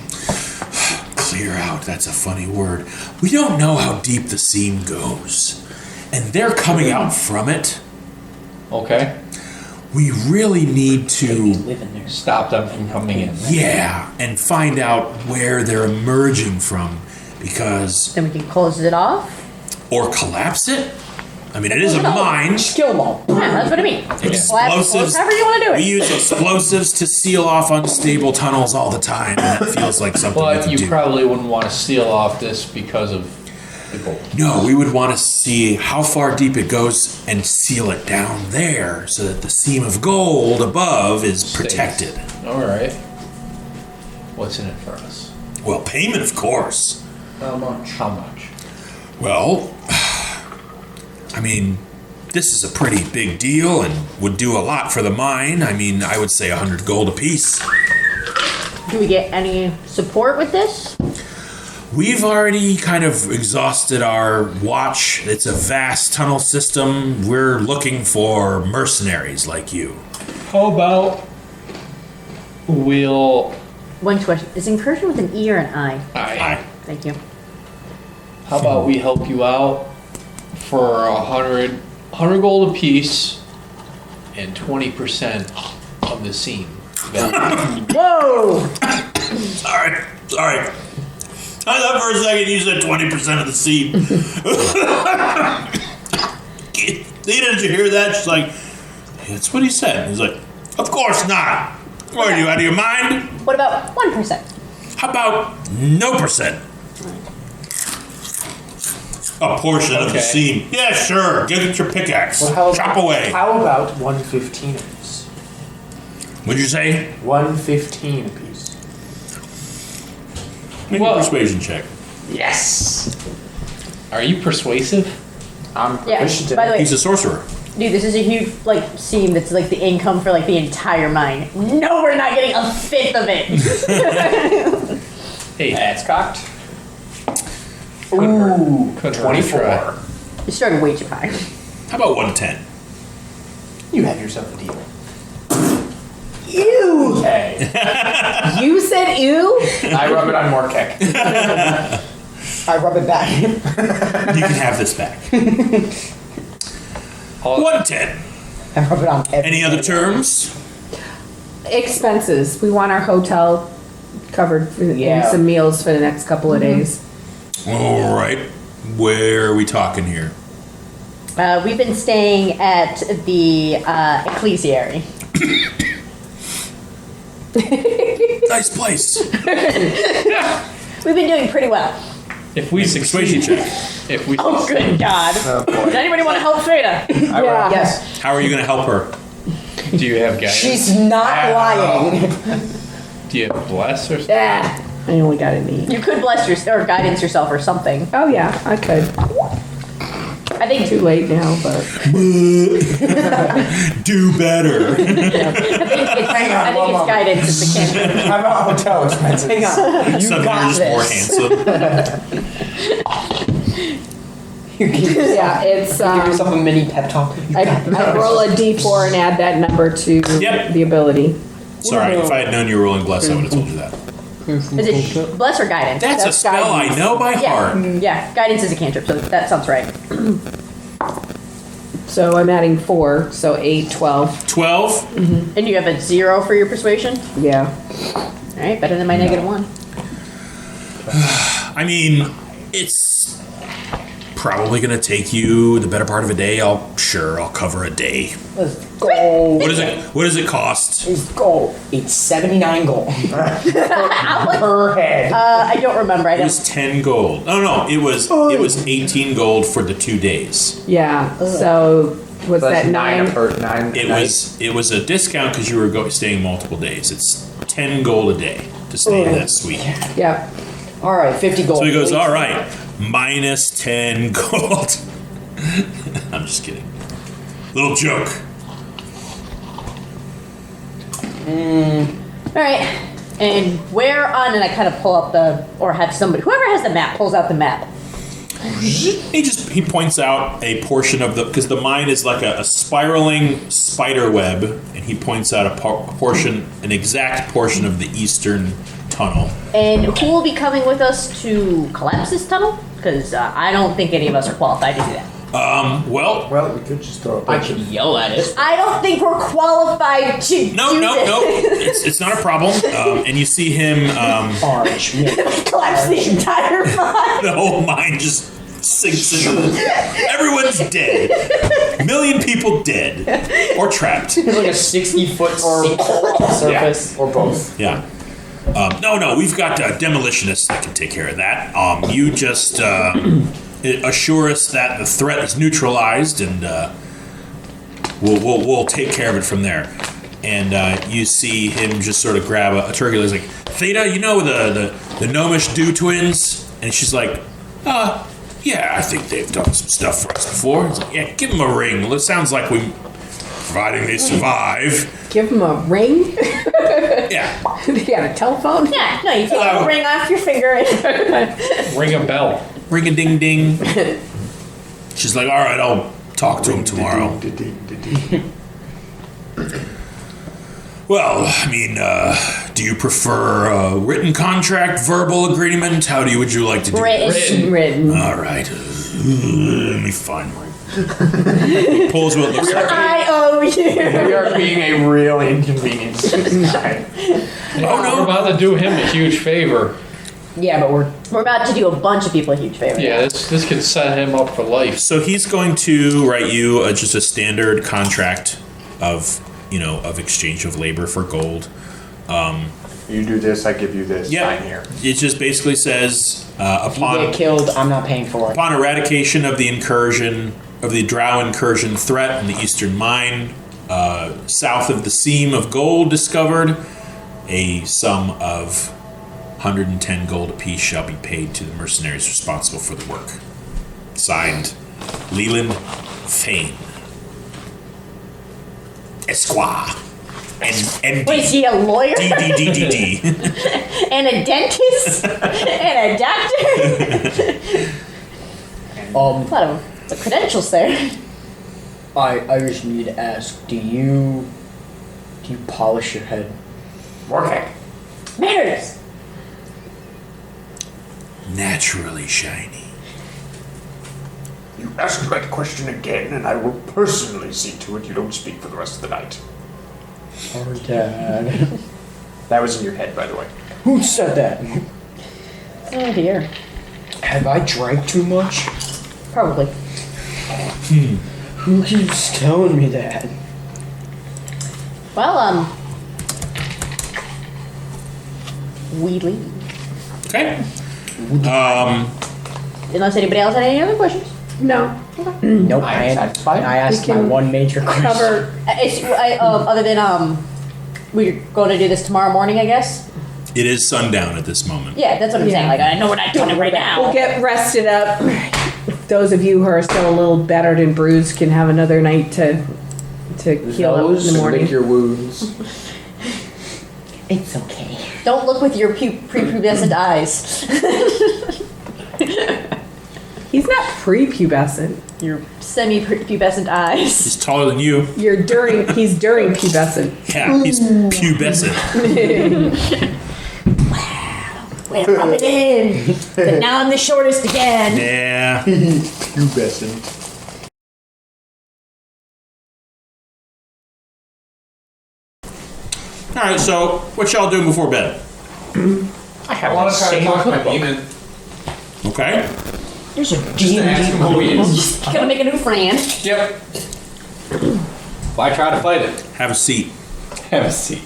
Clear out, that's a funny word. We don't know how deep the seam goes. And they're coming out from it. Okay. We really need to, Live in there. Stop them from coming in. yeah, and find out where they're emerging from. Because, Then we can close it off. or collapse it. I mean, it is a mine. Skill ball. Yeah, that's what I mean. Explosives. However you want to do We it. use explosives to seal off unstable tunnels all the time. And that feels like something we But can you do. probably wouldn't want to seal off this because of the gold. No, we would want to see how far deep it goes and seal it down there so that the seam of gold above is protected. All right. What's in it for us? Well, payment, of course. How much? How much? Well, I mean, this is a pretty big deal and would do a lot for the mine. I mean, I would say 100 gold apiece. Do we get any support with this? We've already kind of exhausted our watch. It's a vast tunnel system. We're looking for mercenaries like you. How about we'll... One question. Is incursion with an E or an I? Aye. Thank you. How about we help you out for 100 gold apiece and 20% of the seam value. Whoa! Sorry. I thought for a second you said 20% of the seed. Did you hear that? She's like, that's what he said. He's like, of course not. What are you, out of your mind? What about 1%? How about no percent? A portion of the Okay. seam. Yeah, sure. Get your pickaxe. Well, Chop away. How about 115 apiece? What'd you say? 115 apiece. Make Well- a persuasion check. Yes. Are you persuasive? I'm Yeah. proficient in By the way, He's a sorcerer. dude, this is a huge seam that's like the income for like the entire mine. No, we're not getting a fifth of it. Hey, That's cocked. couldn't hurt to 24. try. You started way too high. How about 110? You have yourself a deal. Ew! Okay. You said ew? I rub it on Morkek. I rub it back. You can have this back. 110. I rub it on every Any other terms? Expenses. We want our hotel covered and Yeah. some meals for the next couple of days. All right. Where are we talking here? We've been staying at the ecclesiary. Nice place. We've been doing pretty well. If we Persuasion succeed, check. if we Oh, good God. Oh, boy. Does anybody want to help Freda? Yeah. Yes. How are you going to help her? do you have guidance? She's not lying. Do you have bless or something? Yeah. I only got an E. You could bless or guidance yourself or something. Oh yeah, I could. I think Too late now, but Do better. I think it's guidance is the cantrip. How about hotel expenses? Hang on. You Suddenly got you're just more this. handsome. You give yourself, yeah, it's give yourself a mini pep talk. You I got this. roll a D4 and add that number to Yep. the ability. Sorry, if I had known you were rolling bless, I would have told you that. Is it bless or guidance? That's a That's spell guidance. I know by heart. Yeah, guidance is a cantrip, so that sounds right. So I'm adding 4, so 8, 12. 12? And you have a 0 for your persuasion? Yeah. Alright, better than my -1. I mean, it's probably going to take you the better part of a day. I'll cover a day. Let's go. What does it cost? Let's go. It's 79 gold. Per head. I don't remember. I It was don't. 10 gold. Oh no, it was 18 gold for the 2 days. Yeah. So what's That's that? 9 9? per 9. It was a discount because you were staying multiple days. It's 10 gold a day. to stay in that suite. Yeah. All right, 50 gold. So he goes, please. all right, minus 10 gold. I'm just kidding. Little joke. All right. And where on? And I kind of pull up or have somebody, whoever has the map, pulls out the map. He points out a portion of because the mine is like a spiraling spider web, and he points out an exact portion of the eastern tunnel. And who will be coming with us to collapse this tunnel? Because I don't think any of us are qualified to do that. Well, we could just throw a I bunch could of... yell at it. I don't think we're qualified to No. It's not a problem. And you see him. Orange. collapse the entire mine. The whole mine just sinks into everyone's dead. A million people dead or trapped. It's like a 60-foot surface. Or both. Yeah. No, we've got demolitionists that can take care of that. You just assure us that the threat is neutralized, and we'll take care of it from there. And you see him just sort of grab a turkey. He's like, Theta, you know the Gnomish Dew twins? And she's like, yeah, I think they've done some stuff for us before. He's like, yeah, give them a ring. Well, it sounds like providing they survive. Give him a ring. Yeah. They got a telephone. Yeah, no, you take the ring off your finger and Ring a bell. Ring a ding ding. She's like, all right, I'll talk to him tomorrow. Well, I mean, do you prefer a written contract, verbal agreement? Would you like to do it? Written. All right. Let me find my... He pulls what looks like I owe you. We are being a real inconvenience to this guy. We're about to do him a huge favor. Yeah, but We're about to do a bunch of people a huge favor. Yeah, this could set him up for life. So he's going to write you just a standard contract of exchange of labor for gold. You do this, I give you this. Yeah. Sign here. It just basically says if you get killed, I'm not paying for it. upon eradication of the drow incursion threat in the eastern mine, south of the seam of gold discovered, a sum of 110 gold apiece shall be paid to the mercenaries responsible for the work. Signed, Leland Fane, Esquire, and Wait, is he a lawyer? D. And a dentist? And a doctor? A lot of credentials there. I just need to ask, do you polish your head? Working. Manners! Naturally shiny. You ask that question again, and I will personally see to it you don't speak for the rest of the night. Oh, Dad. That was in your head, by the way. Who said that? Oh dear. Have I drank too much? Probably. Who keeps telling me that? Well, we leave. Okay. Unless anybody else had any other questions. No. Nope. I am satisfied. I asked We my can one major question. Cover. Other than, we're going to do this tomorrow morning, I guess? It is sundown at this moment. Yeah, that's what I'm saying. Like, I know we're not doing it right now. We'll get rested up. Those of you who are still a little battered and bruised can have another night to heal up in the morning. Lick your wounds. It's okay. Don't look with your prepubescent eyes. He's not prepubescent. Your semi-pubescent eyes. He's taller than you. He's during pubescent. Yeah, he's pubescent. Way to rub it in. But now I'm the shortest again. Yeah. Pubescent. All right. So, what y'all doing before bed? I have want a to try to same talk to my cookbook. demon. Okay. There's a Just to ask him who he is. Gonna make a new friend. Yep. Why try to fight it? Have a seat. Have a seat.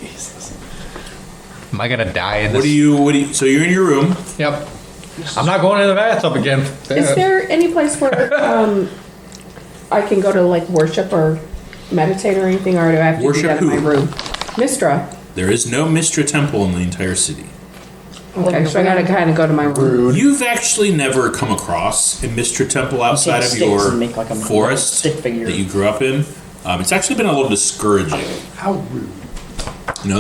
Am I gonna die in this? What do you? So you're in your room. Yep. I'm not going in the bathtub again. Is there any place where I can go to like worship or meditate or anything, or do I have to Worship do that in who? my room? Mistra. There is no Mistra temple in the entire city. Okay, so I gotta kind of go to my room. You've actually never come across a Mistra temple outside of sticks your and make like a forest stick figure. that you grew up in. It's actually been a little discouraging. How rude.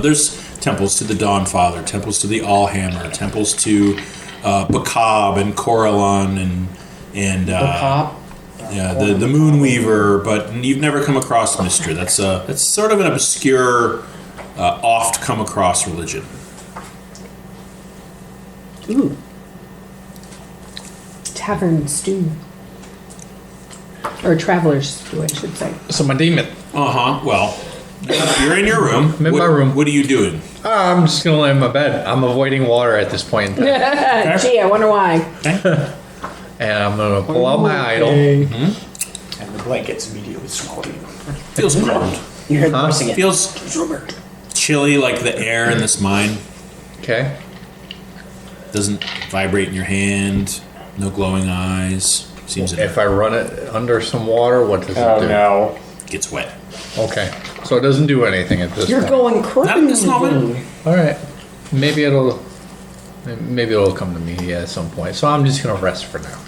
There's temples to the Dawnfather, temples to the Allhammer, temples to Bakab and Coralon and Pop. the Moonweaver, but you've never come across Mistra. That's sort of an obscure, oft come across religion. Ooh. Tavern stew. Or traveler's stew, I should say. So my demon. Well, you're in your room. I'm in my room. What are you doing? I'm just gonna lay in my bed. I'm avoiding water at this point in time. Gee, I wonder why. And I'm gonna pull out my idol. And the blankets immediately swallow you. Feels cold. You heard the voice again. Feels chilly, like the air in this mine. Okay. Doesn't vibrate in your hand. No glowing eyes. Seems If I run it under some water, what does it Oh do? no. gets wet. Okay. So it doesn't do anything at this You're point. going Not at this crazy. moment. All right. Maybe it'll come to me at some point. So I'm just gonna rest for now.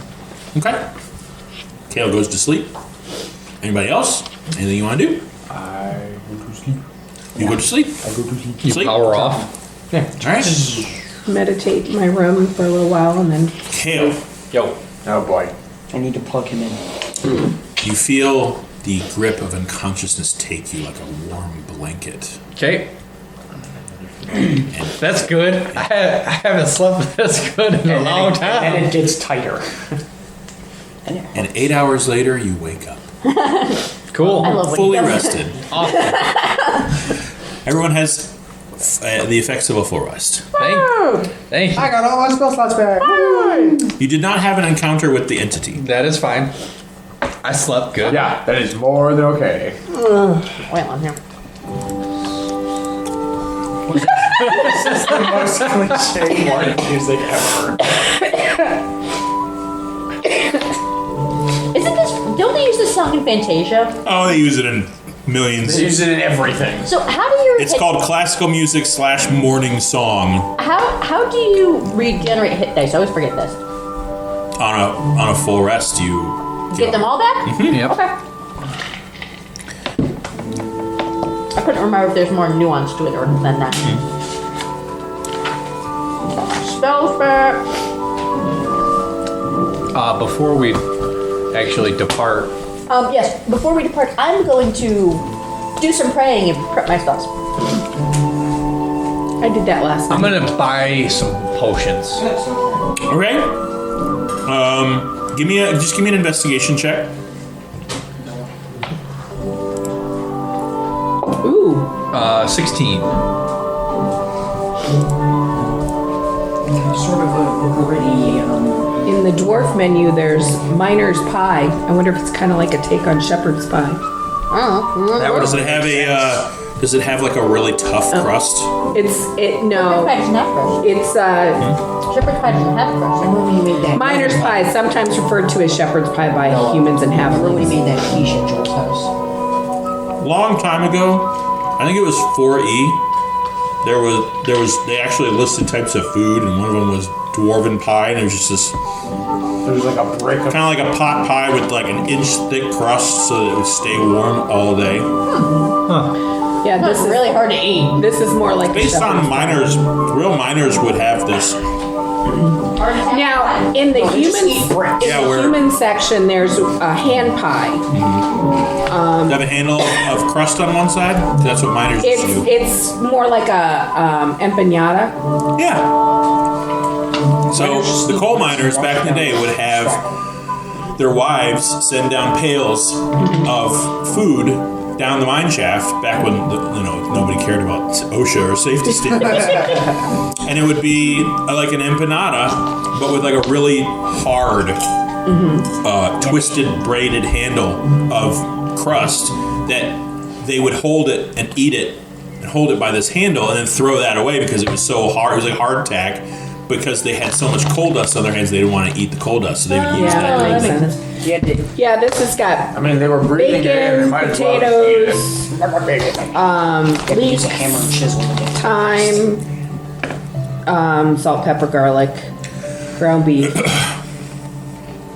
Okay. Kale goes to sleep. Anybody else? Anything you want to do? I go to sleep. You go to sleep. I go to sleep. You Sleep. power off. Yeah. All right. Meditate in my room for a little while and then. Kale, Yo. Oh boy. I need to plug him in. you feel the grip of unconsciousness take you like a warm blanket. Okay. That's good. I haven't slept this good in a long And time. it gets tighter. And 8 hours later, you wake up. Cool. I love when Fully he does rested. Awesome. Everyone has the effects of a full rest. Thank you. I got all my spell slots back. You did not have an encounter with the entity. That is fine. I slept good. Yeah, that is more than okay. Wait on here. This is the most cliche morning music ever. Isn't this? Don't they use this song in Fantasia? Oh, they use it in millions. They use it in everything. So how do you? It's called classical music / morning song How do you regenerate hit dice? I always forget this. on a full rest. You Get them all back? Yep. Okay. I couldn't remember if there's more nuance to it or than that. Spells back. Before we actually depart, Yes. Before we depart, I'm going to do some praying and prep my spells. I did that last I'm night. gonna buy some potions. okay? Give me an investigation check. Ooh. 16. Sort of a gritty. In the dwarf menu, there's miner's pie. I wonder if it's kind of like a take on shepherd's pie. Does it have like a really tough crust? No. Shepherd's pie doesn't have crust. It's Shepherd's pie doesn't have crust. I remember when you made that. miner's pie, sometimes referred to as shepherd's pie by humans and I remember when you halflings. made that quiche at Joel's house. Long time ago, I think it was 4E. They actually listed types of food, and one of them was dwarven pie, and it was just this There's like a brick of kind of like a pot pie with like an inch thick crust, so that it would stay warm all day. Yeah, This this is is really hard to eat. this is more like a Based shepherd's on miners, real miners would have this. Now, in the human section, there's a hand pie. They have a handle of crust on one side. That's what miners used to do. It's more like a empanada. Yeah. So the coal miners back in the day would have their wives send down pails of food down the mine shaft back when nobody cared about OSHA or safety standards, and it would be like an empanada, but with like a really hard, twisted, braided handle of crust that they would hold it and eat it and hold it by this handle and then throw that away because it was so hard. It was like hardtack. Because they had so much coal dust on their hands, they didn't want to eat the coal dust, so they would use Yeah, that. that makes sense. Yeah, this has got I mean, they were breathing it in. They bacon, might as well eat potatoes, it. Use a hammer and chisel to get thyme, Salt, pepper, garlic, ground beef,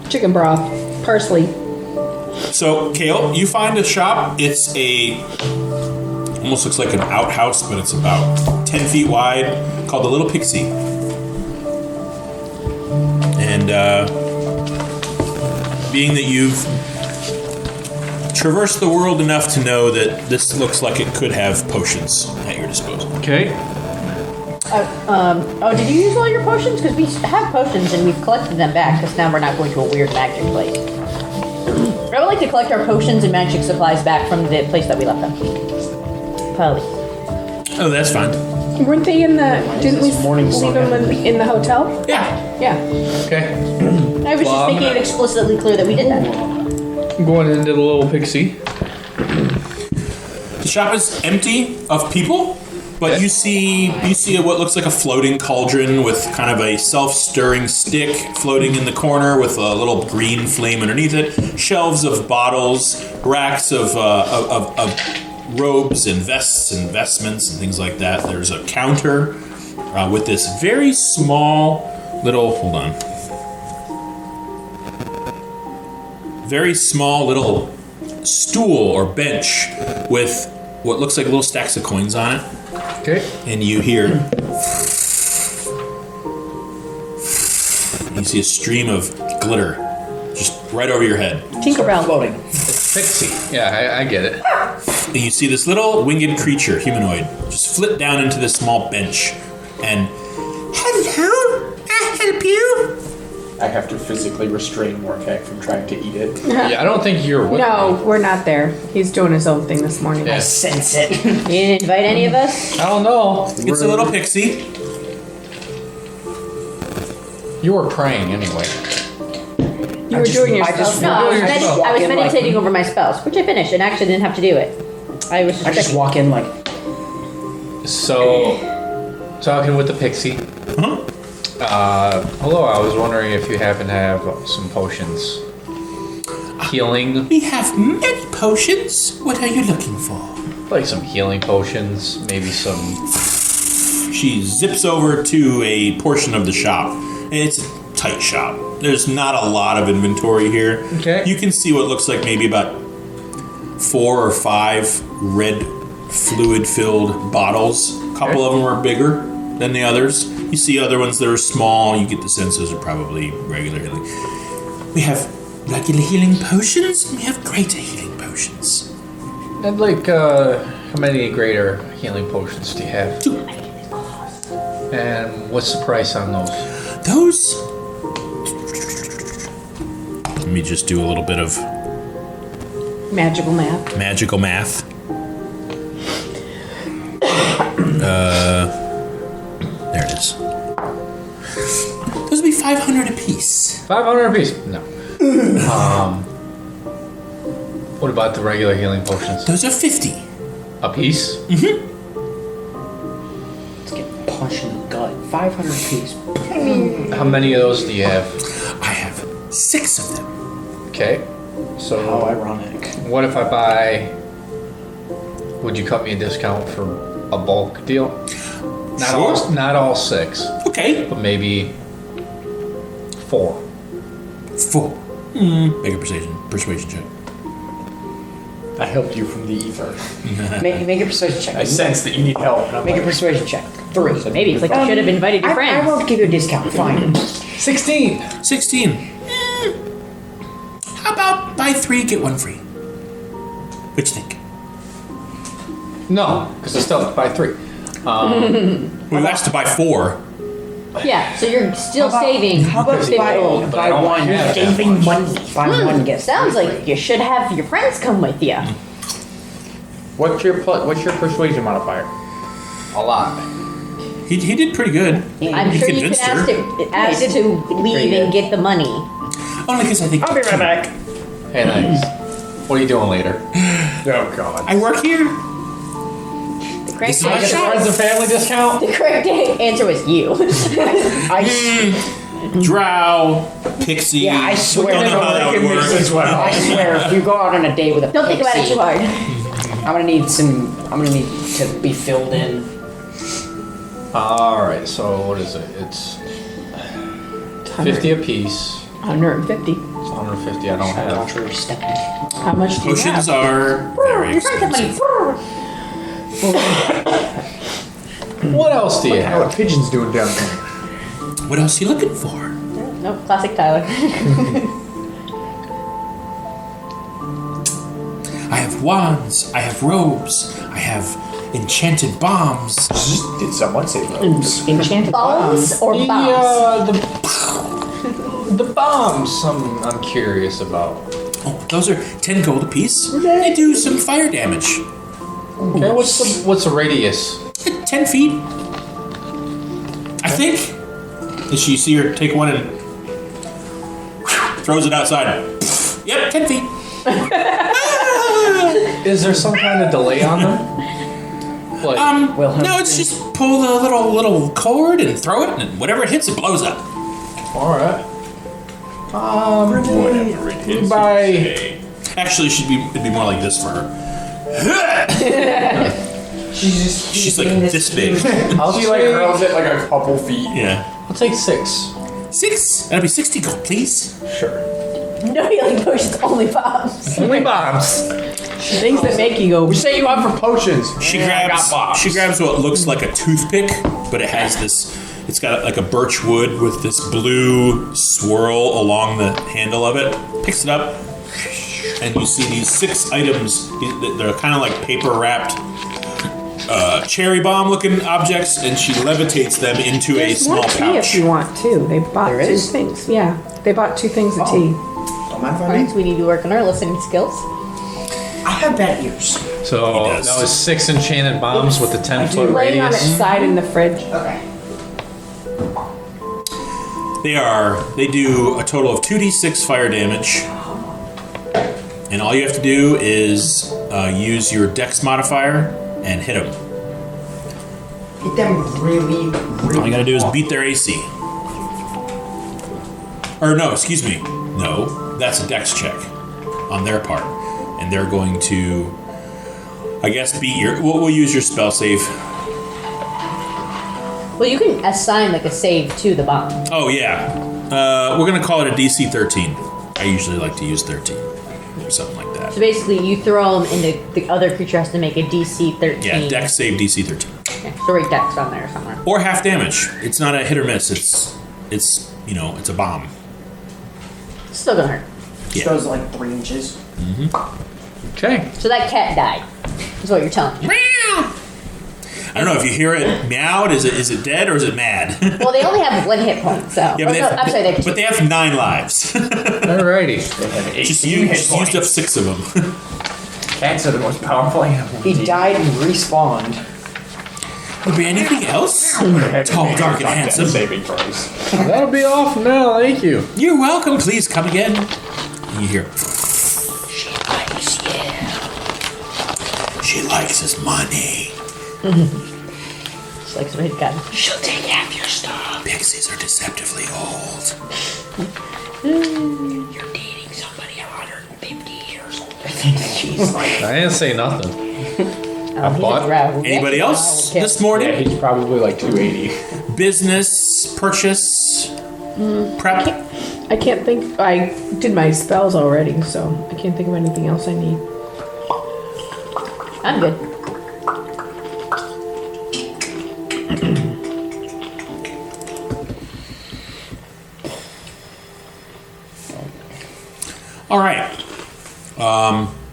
chicken broth, parsley. So, Kale, you find a shop. It's almost looks like an outhouse, but it's about 10 feet wide, called the Little Pixie. And being that you've traversed the world enough to know that this looks like it could have potions at your disposal. Okay. Did you use all your potions? Because we have potions and we've collected them back, because now we're not going to a weird magic place. I would like to collect our potions and magic supplies back from the place that we left them. Please. Oh, that's fine. Weren't they in the? Didn't we morning leave them in the hotel? Yeah. Yeah. Okay. I was Well, just I'm making it gonna- explicitly clear that we did that. I'm going into the little pixie. The shop is empty of people, but Okay. you see what looks like a floating cauldron with kind of a self-stirring stick floating in the corner with a little green flame underneath it. Shelves of bottles, racks of robes and vests and vestments and things like that. There's a counter with this very small little. Hold on. Very small little stool or bench with what looks like little stacks of coins on it. Okay. And you hear. You see a stream of glitter just right over your head. Tinkerbell. Floating. It's pixie. Yeah, I get it. And you see this little winged creature, humanoid, just flit down into this small bench and. Hello? I help you? I have to physically restrain Morkak from trying to eat it. Yeah, I don't think you're with No, me. we're not there. He's doing his own thing this morning. Yeah. I sense it. You didn't invite any of us? I don't know. It's a little pixie. You were praying anyway. You were doing your I just- stuff. No, I was, You're I spell. was Walk in meditating like- over my spells, which I finished and actually didn't have to do it. I was just I just checking. walk in like, So, talking with the pixie. Hello, I was wondering if you happen to have some potions. Healing, We have many potions. What are you looking for? like some healing potions, maybe some. She zips over to a portion of the shop. And it's a tight shop. There's not a lot of inventory here. Okay. You can see what looks like maybe about 4 or 5 red fluid-filled bottles. A couple of them are bigger than the others. You see other ones that are small. You get the sense those are probably regular healing. We have regular healing potions. And we have greater healing potions. I'd like, how many greater healing potions do you have? 2. And what's the price on those? Those. Let me just do a little bit of Magical math. magical math. There it is. Those would be 500 apiece. 500 apiece? No. What about the regular healing potions? Those are 50. A piece? let's get punched in the gut. 500 piece. How many of those do you have? I have 6 of them. Okay. How So, ironic. what if I buy? Would you cut me a discount for a bulk deal? Sure. Not all 6, Okay. but maybe 4. 4. Make a persuasion check. I helped you from the ether. Make a persuasion check. I sense that you need help. And I'm Make a like, persuasion check. 3. Maybe it's like you should have invited your I friends. won't give you a discount. Fine. 16. 16. How about buy 3, get 1 free? What you think? No, because I still have to buy 3. We asked to buy 4. Yeah, so you're still How about- saving. How about 50 buy, gold. But I buy don't one? have that Saving much. one. Buy one get. Sounds like you should have your friends come with you. what's your persuasion modifier? A lot. He did pretty good. I'm You sure you can convinced her. ask to leave and get the money. Only because I think. I'll be right back. Hey, thanks. What are you doing later? Oh God. I work here. The correct, This is my answer, shop. Friends and family discount? the correct answer was you. Drow, pixie. Yeah, I swear Don't know how that would work. I swear, if you go out on a date with a Don't think about it pixie, too hard. I'm gonna need to be filled in. All right. So what is it? It's 50 apiece. 150. It's 150. I don't have. Watch where you're stepping. How much do you Potions have? are very You're trying to get expensive. money. What else do you How are have? pigeons doing down there? What else are you looking for? No, classic Tyler. I have wands. I have robes. I have enchanted bombs. Did someone say those? Enchanted Bombs or bombs? The bombs. I'm curious about. Oh, those are 10 gold apiece. They do some fire damage. Okay. What's the radius? 10 feet. I think. And you see her take one and throws it outside. Yep, 10 feet. Is there some kind of delay on them? Like, No, it's just pull the little cord and throw it, and whatever it hits, it blows up. all right. Whatever it is. Bye. Actually, it'd be more like this for her. She's like this big. I'll She like hurls it like a couple feet. Yeah. I'll take 6. 6. That'll be 60 gold, please. Sure. No healing potions, only bombs. Only bombs. Things that make you go. We set you up for potions. She Yeah, I got bombs. grabs what looks like a toothpick, but it has this. It's got like a birch wood with this blue swirl along the handle of it. Picks it up, and you see these 6 items. They're kind of like paper wrapped cherry bomb looking objects, and she levitates them into a There's small more tea if pouch. you want too. They bought There 2 is? things. Yeah, they bought 2 things of tea. Don't mind if I Alright, read? so we need to work on our listening skills. I have bad ears. So He does. that was 6 enchanted bombs with the 10-foot Laying on its radius. side in the fridge. Okay. They do a total of 2d6 fire damage, and all you have to do is use your dex modifier and hit them. Hit them really, really All you gotta do is hard. beat their AC. Or no, excuse me. No, that's a dex check on their part. And they're going to, I guess, beat your... We'll use your spell save. Well, you can assign like a save to the bomb. Oh, yeah. We're gonna call it a DC 13. I usually like to use 13. Or something like that. So basically, you throw them, and the other creature has to make a DC 13. Yeah, dex save DC 13. Okay, so write dex on there somewhere. Or half damage. It's not a hit or miss. It's it's a bomb. It's still gonna hurt. Yeah. Goes like 3 inches. Okay. So that cat died. Is what you're telling me. I don't know if you hear it meowed. Is it dead or is it mad? Well, they only have 1 hit point, so. Yeah, but Oh, no, I'm sorry, they have 2. but they have 9 lives. Alrighty. They have 18 just hit used points. up 6 of them. Cats are the most powerful animal. He died and respawned. Would be anything else? Tall, dark, and handsome. Saving throws. That'll be all for now. Thank you. You're welcome. Please come again. And you hear. She likes his money. She likes red gun. She'll take half your stuff. Pixies are deceptively old. You're dating somebody 150 years old. Jeez. I didn't say nothing. Oh, he's a bought- drow. Anybody Yeah, else okay. this Yeah, morning? he's probably like 280. Business, purchase, prep. I can't think. I did my spells already, so I can't think of anything else I need. I'm good. All right.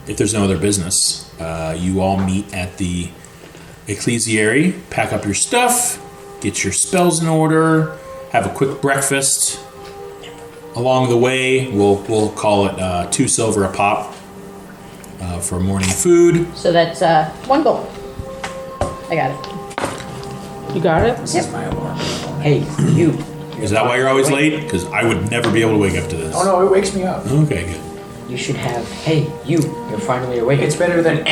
If there's no other business, you all meet at the ecclesiary, pack up your stuff, get your spells in order, have a quick breakfast. Along the way, we'll call it 2 silver a pop for morning food. So that's 1 gold. I got it. You got it? This is my alarm. Hey, you. Is that why you're always late? Because I would never be able to wake up to this. Oh no, it wakes me up. Okay, good. You should have, hey, you're finally awake. It's better than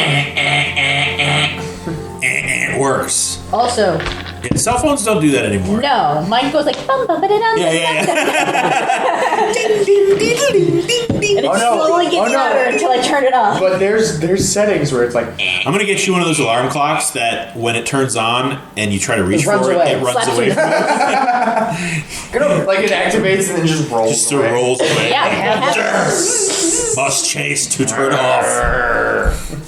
It works. Also, Yeah, cell phones don't do that anymore. no, mine goes like bum bum ba da dum. Yeah. And it slowly gets louder until I turn it off. But there's settings where it's like, I'm gonna get you one of those alarm clocks that when it turns on and you try to reach runs for it, away. it runs Slaps away. you. like it activates and then just rolls Just away. rolls away. Yeah, Must chase to turn off.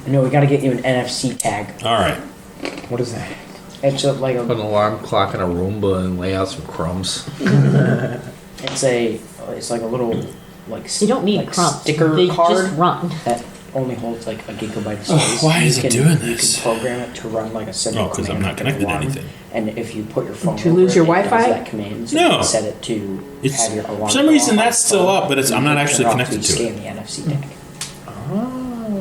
No, we gotta get you an NFC tag. All right. What is that? It's like Put an alarm clock in a Roomba and lay out some crumbs. it's like a little like You don't need like crumbs. sticker They card just run. that only holds like a gigabyte of space. why is it doing You this? can program it to run like a simple Oh, 'cause I'm command not like an connected to alarm. anything. And if you put your phone To over lose your it, it does Wi-Fi? that command, so No. you can set it to It's have your alarm. for some go reason off on that's its still own. up, but it's I'm You not can actually turn off connected to to scan it. the NFC tag. Oh,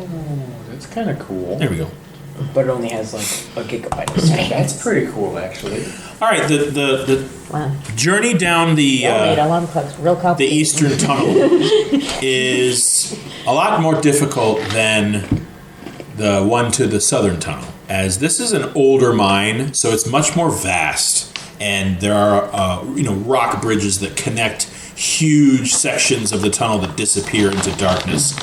that's kind of cool. There we go. But it only has like a gigabyte of space. That's pretty cool, actually. All right. The Wow. journey down the Made alarm clocks real the complicated. eastern tunnel is a lot more difficult than the one to the southern tunnel, as this is an older mine, so it's much more vast, and there are rock bridges that connect huge sections of the tunnel that disappear into darkness.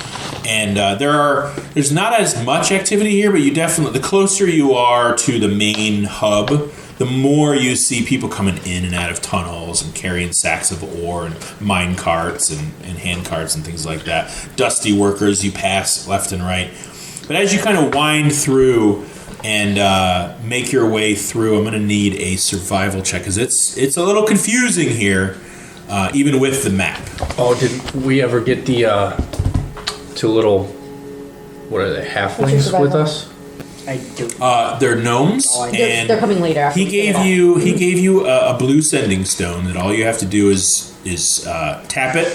And there's not as much activity here, but the closer you are to the main hub, the more you see people coming in and out of tunnels and carrying sacks of ore and mine carts and hand carts and things like that. Dusty workers you pass left and right. But as you kind of wind through and make your way through, I'm going to need a survival check because it's a little confusing here, even with the map. Oh, did we ever get the two little, what are they, halflings with survival? us? I do. They're gnomes, They're and coming later. After he we get gave it you a blue sending stone that all you have to do is tap it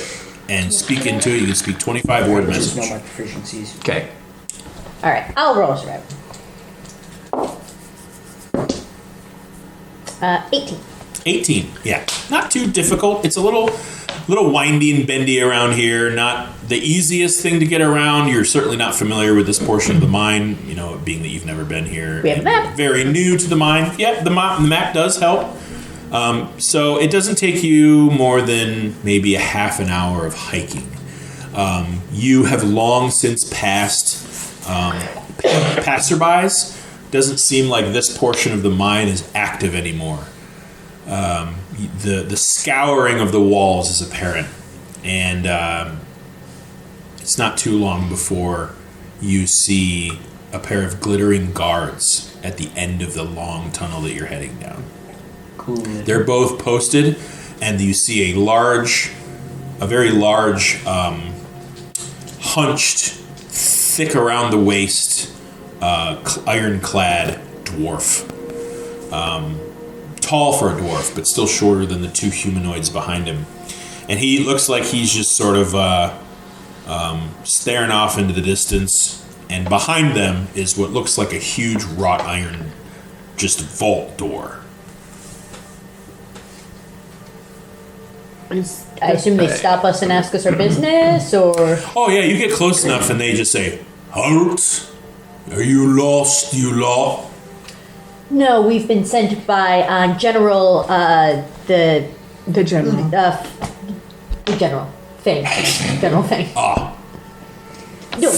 and speak into it. You can speak 25 word Just know message. my proficiencies. Okay. All right, I'll roll a survival. 18. 18, yeah, not too difficult. It's a little windy and bendy around here. Not the easiest thing to get around. You're certainly not familiar with this portion of the mine. Being that you've never been here. We have a map. Very new to the mine. Yeah, the map does help. So it doesn't take you more than maybe a half an hour of hiking. You have long since passed passerbys. Doesn't seem like this portion of the mine is active anymore. The scouring of the walls is apparent, and it's not too long before you see a pair of glittering guards at the end of the long tunnel that you're heading down. Cool. They're both posted, and you see a very large, hunched, thick around the waist, ironclad dwarf. Tall for a dwarf, but still shorter than the two humanoids behind him. And he looks like he's just sort of staring off into the distance. And behind them is what looks like a huge wrought iron, just vault door. I assume they stop us and ask us our business, or Oh yeah, you get close enough and they just say, "Halt! Are you lost, you lot?" no? We've been sent by General the general. General Fang. General Fang. Ah, No,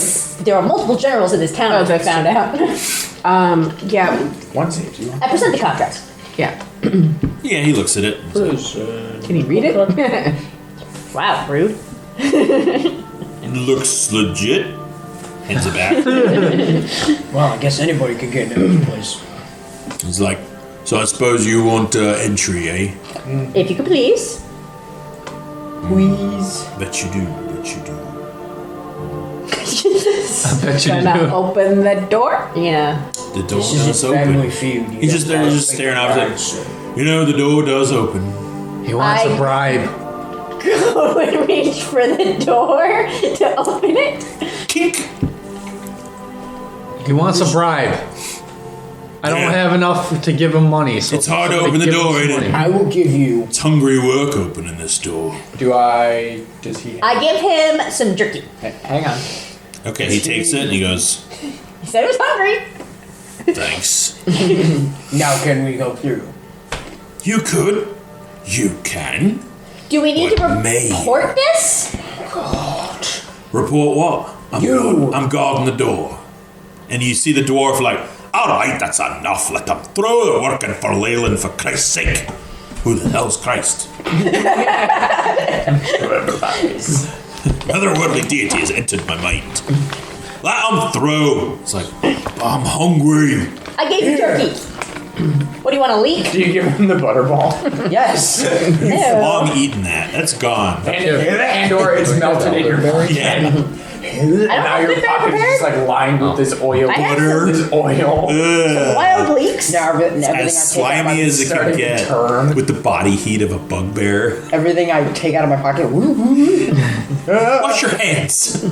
there are multiple generals in this town. Oh, as we that's found out. Yeah, One saves you. I present the contract. yeah. yeah, he looks at it. Can you read it? Wow, rude. Looks legit. Hands it back. Well, I guess anybody could get into this place. He's like, "So I suppose you want entry, eh?" If you could please. Please. Bet you do. Bet you do. I bet you Gonna do. open the door. Yeah. The door This is does a family open. feud. He's just there, just staring off. He's like, the door does open. He wants a bribe. Go and reach for the door to open it. Kink. He wants a bribe. I don't Yeah. have enough to give him money, so It's hard to somebody open the give him door, some ain't it? money. I will give you. It's hungry work opening this door. Does he have... I give him some jerky. Hang on. Okay, he takes it and he goes, He said he was hungry. "Thanks." Now can we go through? You could. You can. Do we need to What may? report this? Report what? I'm guarding the door. And you see the dwarf like, All right, that's enough. Let them through. They're working for Leyland, for Christ's sake. Who the hell's Christ? Whoever that is. Otherworldly deity has entered my mind. Let them through. It's like, I'm hungry. I gave you turkey. What do you want, a leek? Do you give him the butterball? Yes. Ew. long eaten that. That's gone. and or it's melted in your belly. Yeah. And now have your good pocket's prepared. just like lined with this oil. I have Butter. This oil. Wild leeks? Now, everything I As take out of my, slimy as it starting could to get. turn. With the body heat of a bugbear. everything I take out of my pocket. Wash your hands.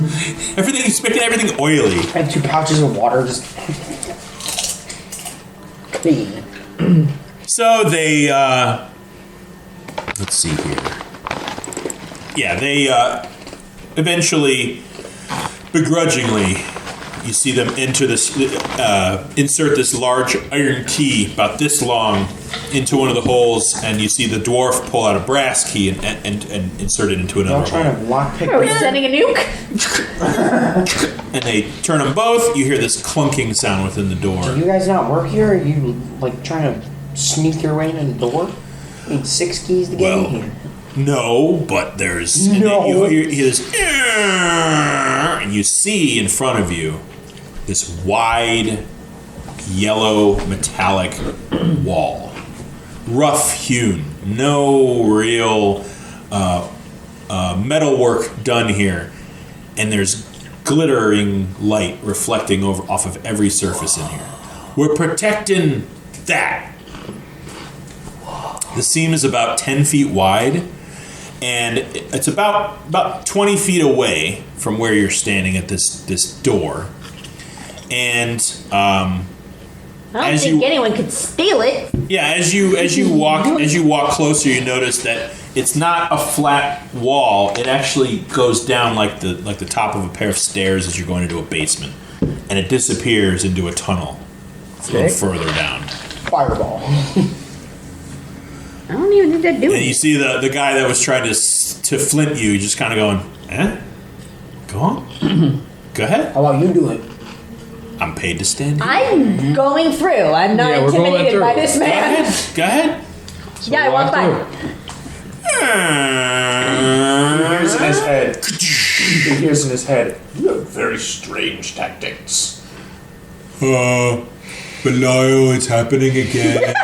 He's making everything oily. I have 2 pouches of water, just clean. So they, let's see here. Yeah, they, eventually, begrudgingly, you see them enter this, insert this large iron key about this long into one of the holes, and you see the dwarf pull out a brass key and insert it into Y'all another trying hole. to lockpick Are we me? sending a nuke? And they turn them both. You hear this clunking sound within the door. Do you guys not work here? Are you like trying to sneak your way in the door? Need 6 keys to get in Well, here. No, but there's and No. then you hear this, and you see in front of you this wide yellow metallic wall, rough hewn, no real metalwork done here, and there's glittering light reflecting off of every surface in here. We're protecting that. The seam is about 10 feet wide, and it's about 20 feet away from where you're standing at this door. And I don't As think you- anyone could steal it. yeah, as you walk closer, you notice that it's not a flat wall. It actually goes down like the top of a pair of stairs as you're going into a basement, and it disappears into a tunnel a little further down. Fireball. I don't even think they'd do And you it. see the guy that was trying to flint you, just kind of going, Go on. Go ahead. How about you do it? I'm paid to stand here. I'm going through. I'm not Yeah, we're going intimidated by through. this Go man. ahead. Go ahead. Yeah, I walked by. He hears in his head. He hears in his head. You have very strange tactics. Belial, it's happening again.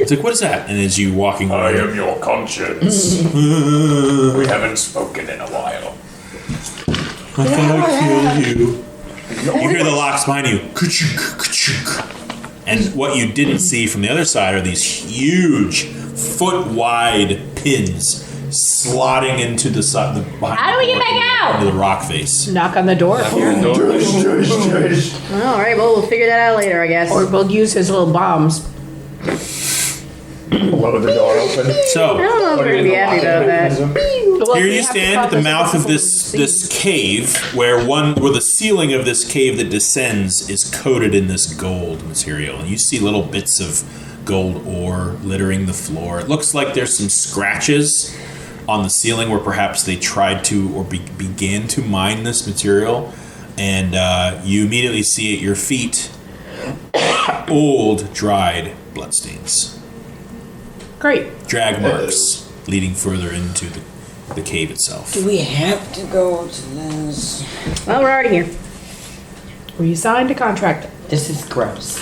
It's like, what is that? And as you walking I away, am your conscience. We haven't spoken in a while. I thought I killed you. You hear the locks behind you. Ka-chunk, ka-chunk. And what you didn't see from the other side are these huge, foot-wide pins slotting into the side. Behind How do we get back out? Into the rock face. Knock on the door. Tush, tush, tush. All right, well, we'll figure that out later, I guess. Or we'll use his little bombs. Blow the door open. I So don't know if Put we're it gonna in be the happy locker about that. mechanism. Well, here we you have to stand cause at the us mouth of to this cave, where the ceiling of this cave that descends is coated in this gold material, and you see little bits of gold ore littering the floor. It looks like there's some scratches on the ceiling where perhaps they tried to or began to mine this material, and you immediately see at your feet old, dried bloodstains. Great. Drag marks leading further into the cave itself. Do we have to go to this? Well, we're already here. We signed a contract. This is gross.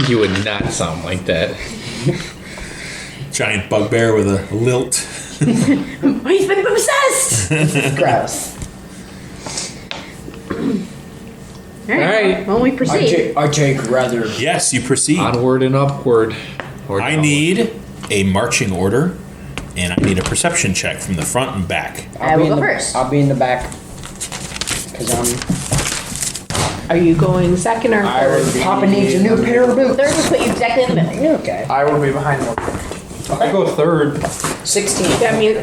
You would not sound like that. Giant bugbear with a lilt. He's been possessed! This is gross. All right. Well, we proceed. I take rather. Yes, you proceed. Onward and upward. Or I downward. need a marching order, and I need a perception check from the front and back. I will be in go the- first. I'll be in the back. Because Are you going second or third? Papa needs a new pair of boots. Third would put you exactly in the middle. Okay. I will be behind him. I go third. 16. That means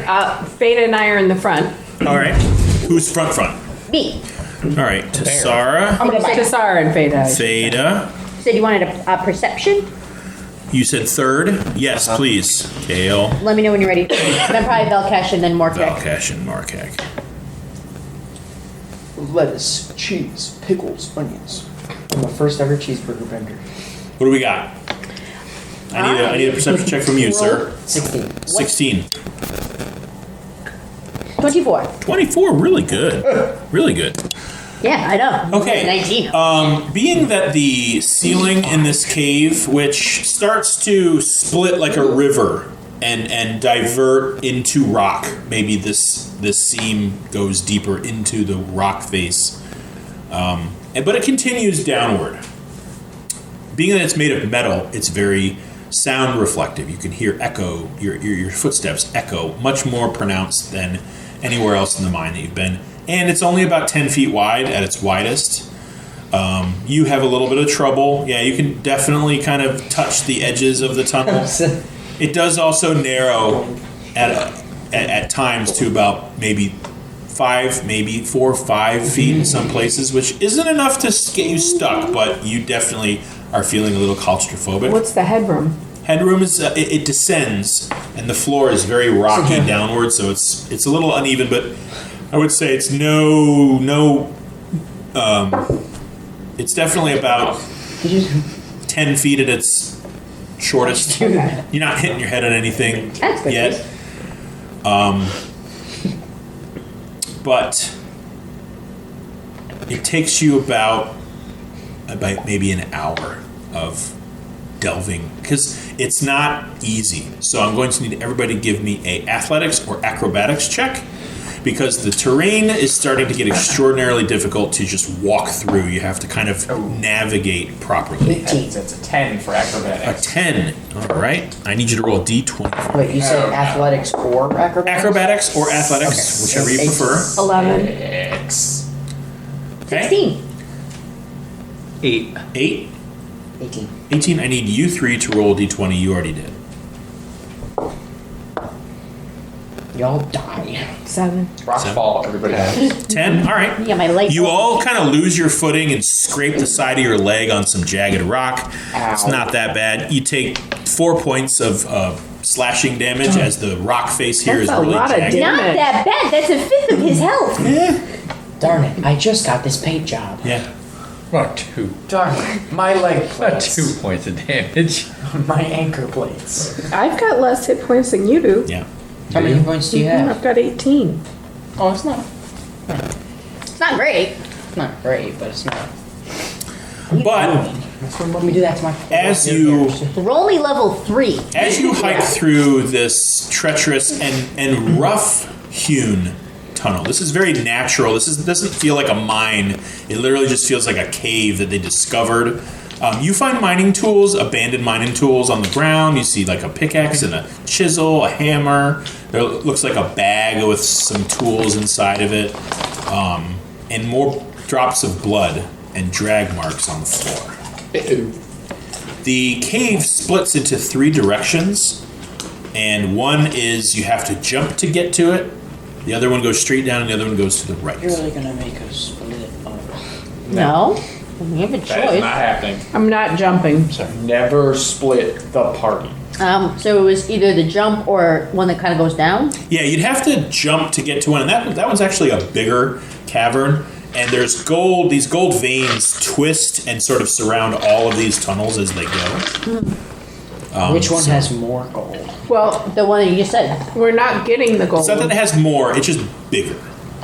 Feta and I are in the front. All right. Who's front? Me. All right. Tassara, I'm gonna say Tassara and Feta. Theta. said you wanted a perception. You said third? Yes, please. Kale, Let me know when you're ready. Then probably Velkesh and then Morkek. Valkash, and Markak. Lettuce, cheese, pickles, onions. I'm the first ever cheeseburger vendor. What do we got? I need a perception check from you, sir. 16. 16. 24. 24, really good. Really good. Yeah, I know. Okay. 19. Being that the ceiling in this cave, which starts to split like a river and divert into rock, maybe this seam goes deeper into the rock face, but it continues downward. Being that it's made of metal, it's very sound reflective. You can hear echo, your footsteps echo much more pronounced than anywhere else in the mine that you've been. And it's only about 10 feet wide at its widest. You have a little bit of trouble. Yeah, you can definitely kind of touch the edges of the tunnel. It does also narrow at times to about maybe 4 or 5 feet in some places, which isn't enough to get you stuck, but you definitely are feeling a little claustrophobic. What's the headroom? Headroom is it descends, and the floor is very rocky downward, so it's a little uneven, but I would say it's it's definitely about 10 feet at its shortest. Okay. You're not hitting your head on anything That's good. yet. But it takes you about maybe an hour of delving, because it's not easy. So I'm going to need everybody to give me a athletics or acrobatics check, because the terrain is starting to get extraordinarily difficult to just walk through. You have to kind of navigate properly. That's a 10 for A acrobatics. 10. All right. I need you to roll a d20. Wait, you said athletics or acrobatics? Acrobatics or athletics, Okay. whichever you prefer. 11. X. Okay. 16. 8. 8. 18. 18. I need you three to roll a d20. You already did. Y'all die. 7. Rock fall, everybody has. 10. All right. Yeah, my leg. You all kind of lose your footing and scrape the side of your leg on some jagged rock. It's not that bad. You take 4 points of slashing damage as the rock face here That's is a really lot of jagged. damage. Not that bad. That's a fifth of his health. Darn it, I just got this paint job. Yeah. About 2. Darn it, my leg About plates. 2 points of damage. My anchor plates. I've got less hit points than you do. Yeah. How many points do you have? I've got 18. Oh, it's not. It's not great. It's not great, but it's not. But That's what let me do that to my. As you- Roll me level 3. as you hike through this treacherous and rough-hewn tunnel, this is very natural. This doesn't feel like a mine. It literally just feels like a cave that they discovered. You find mining tools, abandoned mining tools on the ground. You see like a pickaxe and a chisel, a hammer. There looks like a bag with some tools inside of it, and more drops of blood and drag marks on the floor. The cave splits into 3 directions, and one is you have to jump to get to it. The other one goes straight down, and the other one goes to the right. You're really gonna make us split up. No. We have a That is choice. not happening. I'm not jumping. Never split the party. So it was either the jump or one that kind of goes down. Yeah, you'd have to jump to get to one, and that one's actually a bigger cavern. And there's gold. These gold veins twist and sort of surround all of these tunnels as they go. Which one has more gold? Well, The one that you just said. we're not getting the gold. It's not that it has more; it's just bigger.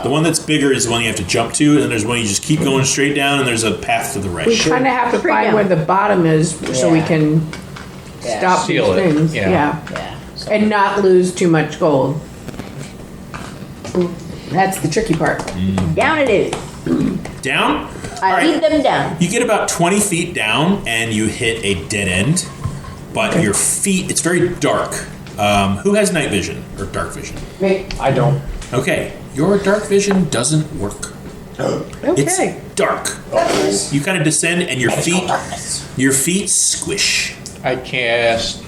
The one that's bigger is the one you have to jump to, and then there's one you just keep going straight down, and there's a path to the right. We kind of have to Straight find down. where the bottom is so we Yeah. can Yeah. stop these Seal it, things. yeah. Yeah. So And not lose too much gold. That's the tricky part. Down it is. Down. I All lead them down. You get about 20 feet down, and you hit a dead end. But your feet—it's very dark. Who has night vision or dark vision? I don't. Okay, your dark vision doesn't work. It's Okay. dark. You kind of descend, and your feet squish. I cast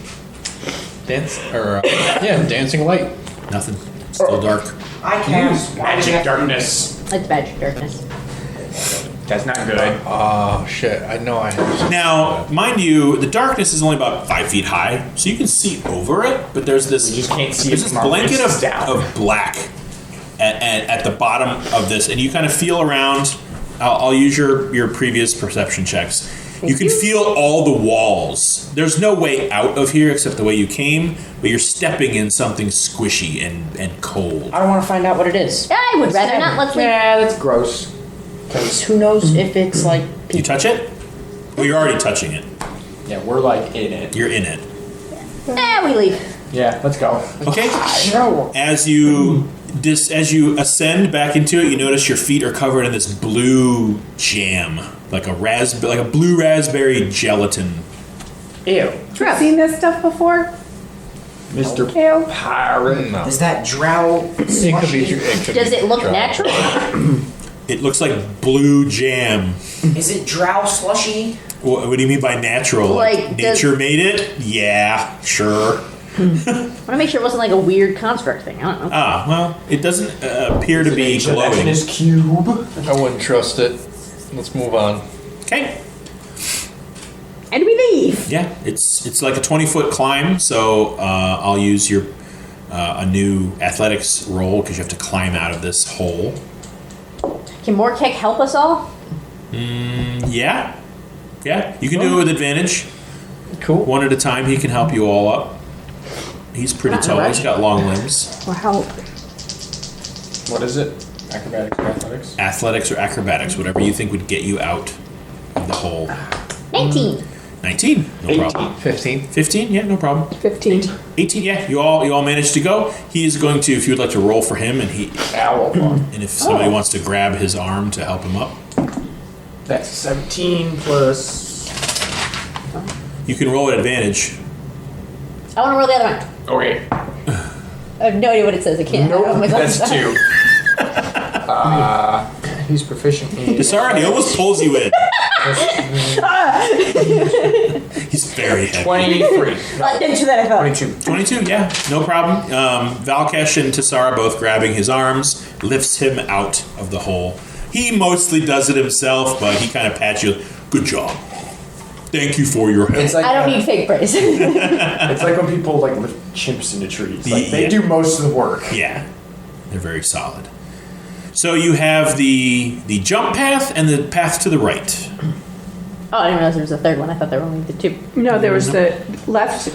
dancing light. Nothing. It's still dark. I cast Magic darkness. It's magic darkness. That's not good. Oh shit! I know I have. Now, mind you, the darkness is only about 5 feet high, so you can see over it, but there's this, You just can't see there's it this from our blanket wrists down. of black at the bottom of this, and you kind of feel around. I'll use your previous perception checks. You can feel all the walls. There's no way out of here except the way you came, but you're stepping in something squishy and cold. I don't want to find out what it is. I would rather not. Let's leave. Yeah, that's gross. Because who knows if it's like You touch it? Well, you're already touching it. Yeah, we're like in it. You're in it. We leave. Yeah, let's go. Okay. No. As you ascend back into it, you notice your feet are covered in this blue jam, like a blue raspberry gelatin. Ew. Have you seen this stuff before? Mr. Ew. Pirate. No. Is that drow? It could be. It could Does be it look dry. natural? It looks like blue jam. Is it drow slushy? What do you mean by natural? Like, nature made it? Yeah, sure. I want to make sure it wasn't like a weird construct thing. I don't know. Ah, well, it doesn't appear to be That's in glowing. his cube. I wouldn't trust it. Let's move on. Okay. And we leave. Yeah, it's like a 20-foot climb, so I'll use your a new athletics roll because you have to climb out of this hole. Can Morkek help us all? Yeah, you can do it with advantage. Cool. One at a time, he can help you all up. He's pretty Not in a tall. rush. He's got long limbs. Well, help. What is it? Acrobatics or athletics? Athletics or acrobatics, whatever you think would get you out of the hole. 19. 19, no problem. 15. 15, yeah, no problem. 15. 18, yeah, you all managed to go. He is going to, if you would like to roll for him, and Owl. and if somebody wants to grab his arm to help him up, That's 17 plus. you can roll at advantage. I want to roll the other one. Okay. I have no idea what it says. I can't. Nope, that's 2. He's proficient in. Desara, he almost pulls you in. He's very heavy. 23. Into that I thought. 22. 22, yeah, no problem. Valkesh and Tessara both grabbing his arms, lifts him out of the hole. He mostly does it himself, but he kind of pats you. Good job. Thank you for your help. It's like I don't need fake praise. It's like when people like lift chimps into trees. Like they Yeah. do most of the work. Yeah, they're very solid. So you have the jump path and the path to the right. Oh, I didn't realize there was a third one. I thought there were only the two. No, there was the left,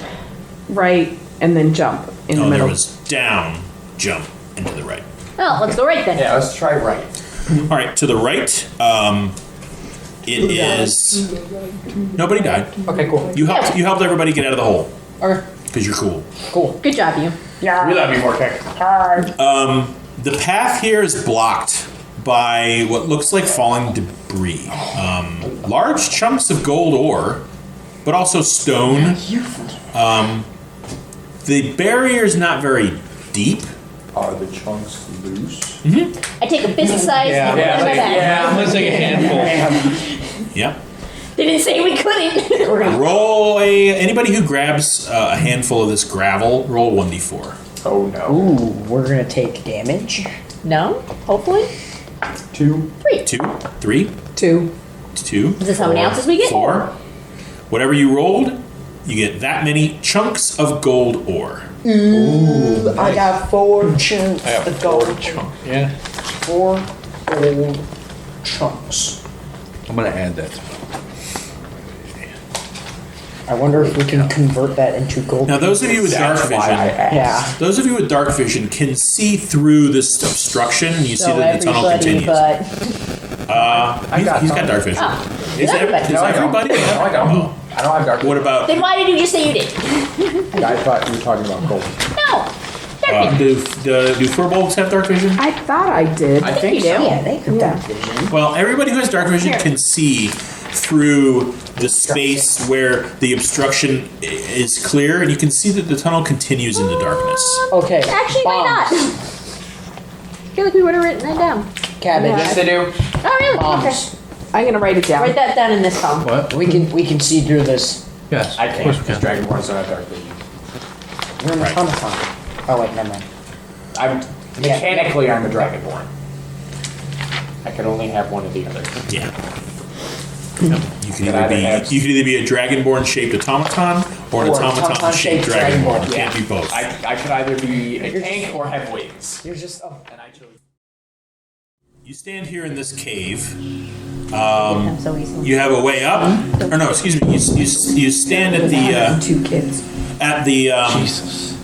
right, and then jump in the Oh, there middle. was down, jump, and to the right. Oh, let's go right then. Yeah, let's try right. All right, to the right, it is. Nobody died. Okay, cool. You helped everybody get out of the hole Or because you're cool. good job, you. We love you, Morkek. The path here is blocked by what looks like falling debris. Large chunks of gold ore, but also stone. The barrier's not very deep. Are the chunks loose? I take a fist size and put it in my bag. I'm gonna take a handful. Yep. They didn't say we couldn't. Roll anybody who grabs a handful of this gravel. Roll 1d4. Oh no. Ooh, we're gonna take damage. No? Hopefully. 2. 2, 3, 2. 2. Is this how many ounces we get? 4. Whatever you rolled, you get that many chunks of gold ore. I got 4 chunks I have of 4 gold. chunks. Yeah. 4 gold chunks. I'm gonna add that. I wonder if we can convert that into gold. Now, those of you with dark That's why I vision, asked. Yeah. those of you with dark vision can see through this obstruction, and you see So that the tunnel everybody, continues. but He's got dark vision. oh, Is everybody. Is No, I don't. everybody? No, I don't. I don't have dark. What about Then why did you just say you did? I thought you were talking about gold. No. Dark vision. do furbolgs have dark vision? I thought I did. I think you do. Yeah, they have Yeah. dark vision. Well, everybody who has dark vision can see through the space where the obstruction is clear, and you can see that the tunnel continues into darkness. Okay. Actually, why not? bombs. I feel like we would have written that down. Cabbage. Yeah. Yes, they do. Oh, really? Bombs. Okay. I'm gonna write it down. Write that down in this column. What? We can see through this. Yes. I of can't course we because can. Dragonborns don't have dark vision. We're in the Right. automaton. Oh wait, never mind. Mechanically, I'm a Dragonborn. I could only have one or the other. Yeah. You can Could either either have- be a dragonborn shaped automaton or an Or automaton automaton-shaped shaped dragonborn. dragonborn, You can't be both. I could either be a tank or have wings. You're just And I chose. You stand here in this cave. I'm so easily. You have a way up, or no? Excuse me. You stand at the 2 kids. Jesus.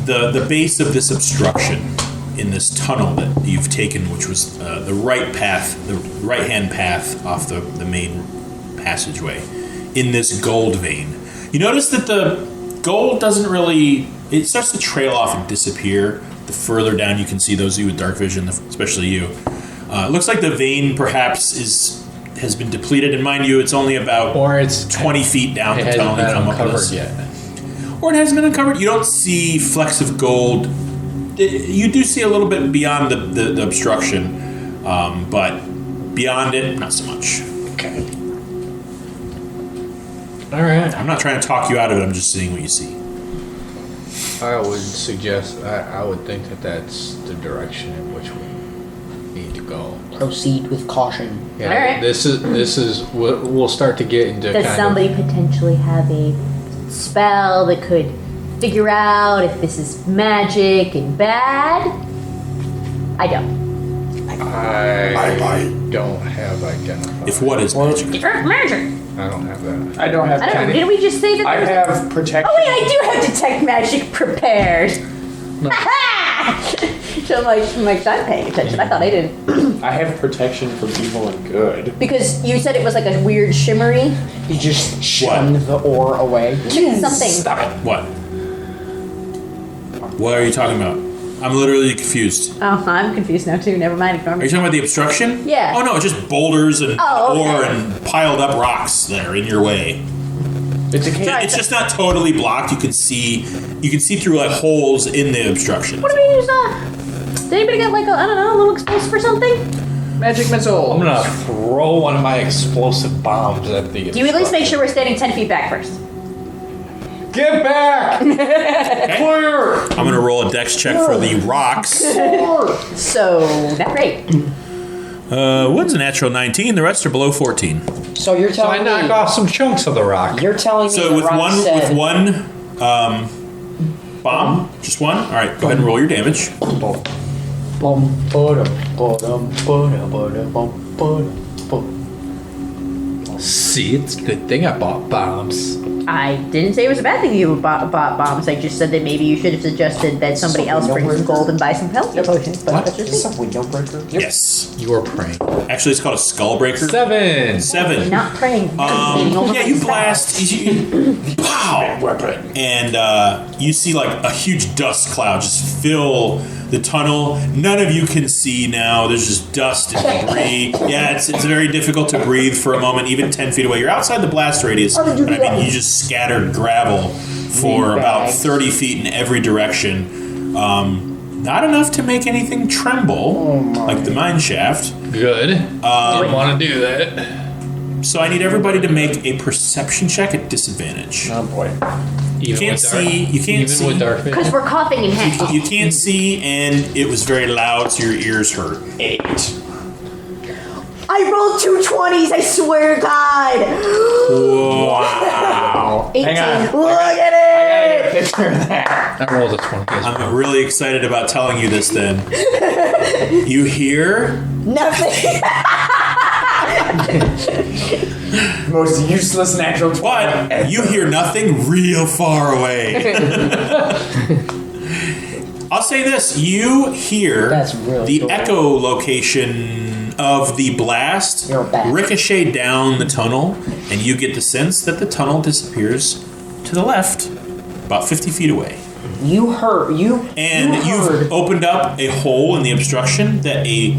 the base of this obstruction in this tunnel that you've taken, which was the right hand path off the main passageway in this gold vein. You notice that the gold doesn't really. It starts to trail off and disappear. The further down you can see, those of you with dark vision, especially you. It looks like the vein perhaps has been depleted, and mind you, it's only about Or it's 20 feet down It the tunnel. hasn't You been come up with uncovered this. yet. Or it hasn't been uncovered. You don't see flecks of gold. You do see a little bit beyond the obstruction, but beyond it, not so much. Okay. All right. I'm not trying to talk you out of it. I'm just seeing what you see. I would suggest. I would think that that's the direction in which we need to go. proceed with caution. Yeah. All right. This is. We'll start to get into. Does kind somebody potentially have a spell that could figure out if this is magic and bad? I don't. I don't have identified. If what is magic? It's magic. I don't have that. I don't have. I don't know. Didn't we just say that? I there was have protection. Oh wait, I do have detect magic prepared. So I'm like, I'm paying attention. I thought I didn't. I have protection from evil and good. Because you said it was like a weird shimmery You just shunned the ore away. something. Stop it. What? What are you talking about? I'm literally confused. Oh, I'm confused now too. Never mind. Ignore Are me. you talking about the obstruction? Yeah. Oh no, it's just boulders and Oh, okay. ore and piled up rocks that are in your way. It's a cave. It's just not totally blocked. You can see through like holes in the obstruction. What do we use? Did anybody get like a little explosive or something? Magic missile. I'm gonna throw one of my explosive bombs at the. Do you at least make sure we're standing 10 feet back first? Get back! Clear! I'm gonna roll a dex check for the rocks. So not great. One's a natural 19. The rest are below 14. So you're So I telling knock me off some chunks of the rock. you're telling me So the with rock one said, bomb, just one. All right, go ahead and roll your damage. Bum, ba-dum, ba-dum, ba-dum, ba-dum, bum, ba-dum, bum. See, it's a good thing I bought bombs. I didn't say it was a bad thing you bought bombs. I just said that maybe you should have suggested that somebody else bring some gold and buy some health potions. But What? that's Is just this a window breaker? Yes. You are praying. Actually, it's called a skull breaker. 7. 7. not praying. Yeah, you blast. Pow! Weapon. And you see like a huge dust cloud just fill the tunnel. None of you can see now. There's just dust and debris. Yeah, it's very difficult to breathe for a moment, even 10 feet away. You're outside the blast radius, but I mean, you just scattered gravel for about 30 feet in every direction. Not enough to make anything tremble, like the mine shaft. Good. Didn't want to do that. So I need everybody to make a perception check at disadvantage. Oh boy. You can't see. You can't Even see. with dark vision. Because we're coughing and hacking. You can't see, and it was very loud, so your ears hurt. 8. I rolled 2 20s. I swear to God. Wow. 18. Hang on. Look at I gotta it. get a picture of that. I rolled a 20. I'm really excited about telling you this. Then you hear Nothing. Most useless natural 20. what? You hear nothing real far away. I'll say this: you hear That's really the cool. echo location of the blast You're back. ricochet down the tunnel, and you get the sense that the tunnel disappears to the left, about 50 feet away. You heard And you heard. you've opened up a hole in the obstruction that a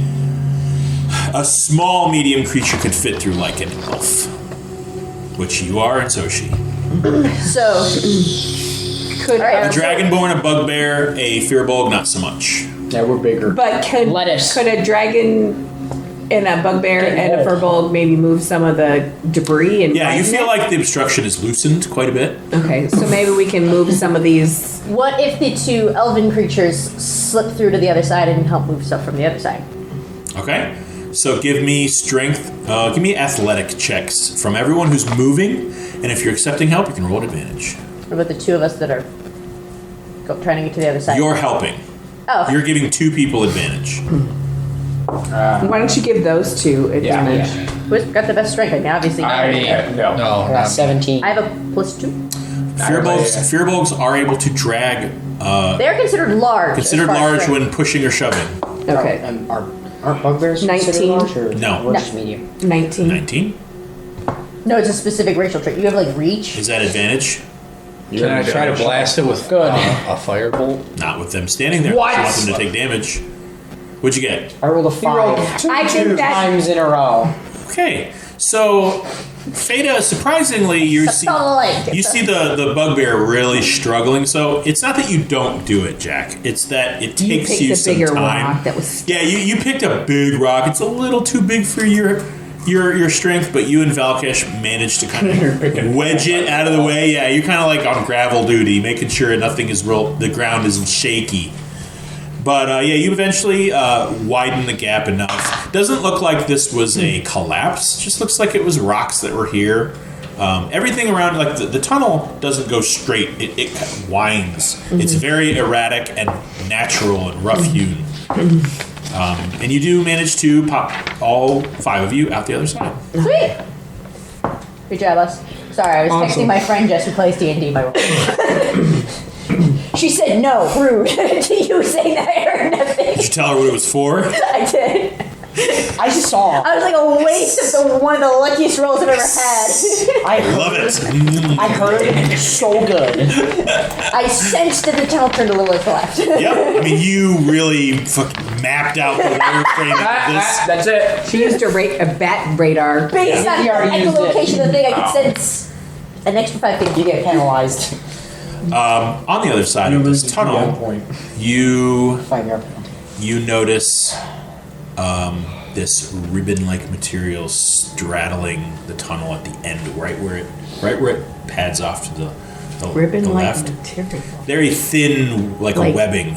small medium creature could fit through, like an elf, which you are, and so she. So, Could All right. our- A dragonborn, a bugbear, a fearbolg, not so much. Yeah, we're bigger. But Lettuce. could a dragon and a bugbear Get and a old. furbolg maybe move some of the debris and Yeah, you lighten feel it? like the obstruction is loosened quite a bit. Okay, so maybe we can move some of these. what if the 2 elven creatures slip through to the other side and help move stuff from the other side? Okay? So give me strength. Give me athletic checks from everyone who's moving, and if you're accepting help, you can roll an advantage. What about the two of us that are trying to get to the other side? You're helping. Oh. You're giving 2 people advantage. Why don't you give those two advantage? Who's got the best strength? I mean, obviously. No. I got not 17. I have a +2. Fearbolgs are able to drag. They're considered large. Considered as far as large strength. when pushing or shoving. Okay. Aren't bugbears 19. considered large? Or No. We're No. just medium. 19. 19. No, it's a specific racial trait. You have like reach. Is that advantage? Can I try to blast it with Good. a firebolt? Not with them standing there. What? You want them to take damage. What'd you get? I rolled a 5 I think two that- times in a row. Okay, so Feta, surprisingly, you see the bugbear really struggling. So it's not that you don't do it, Jack. It's that it You takes picked you a some bigger time. rock that was. Yeah, you picked a big rock. It's a little too big for your strength, but you and Valkesh managed to kind of wedge it out of the way. Yeah, you're kind of like on gravel duty, making sure nothing is the ground isn't shaky. But yeah, you eventually widen the gap enough. Doesn't look like this was a collapse. Just looks like it was rocks that were here. Everything around, like the tunnel doesn't go straight. It kind of winds. It's very erratic and natural and rough hewn. And you do manage to pop all 5 of you out the other side. Sweet. Good job, us. Sorry, I was texting my friend Jess who plays D&D. My she said no, rude. To you saying that, I heard nothing. Did you tell her what it was for? I did. I just saw. I was like a waste of one of the luckiest rolls I've ever had. I Love it. I heard it so good. I sensed that the tunnel turned a little to the left. Yep. I mean, you really fucking mapped out the wireframe of this. That's it. She used a bat radar. Based on You already the used it. ecolocation of the thing, I could sense an extra 5 feet. You get penalized. On the other side of this tunnel, you 5 yard penalty. you notice this ribbon-like material straddling the tunnel at the end, right where it pads off to the Ribbon-like left. material. Very thin, like a webbing.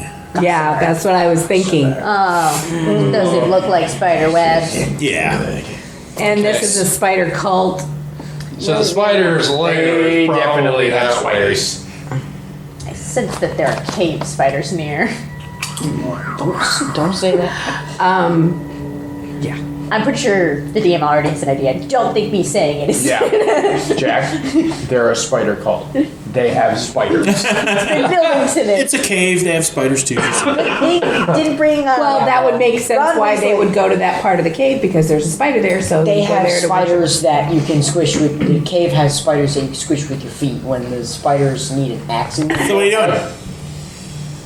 Yeah, that's what I was thinking. Does it look like spider webs? Yeah. And this is a spider cult. So the spider's lair They is definitely probably have that way. spiders. I sense that there are cave spiders near. Don't say that. Yeah. I'm pretty sure the DM already has an idea. I don't think me saying it is. Yeah. Jack, they're a spider cult. They have spiders. They're building to this. It's a cave. They have spiders too. They didn't bring. Well, that would make sense Ron why was they like- would go to that part of the cave because there's a spider there. So They you go have there to spiders that you can squish with. The cave has spiders that you can squish with your feet. When the spiders need an axe in So what are you doing?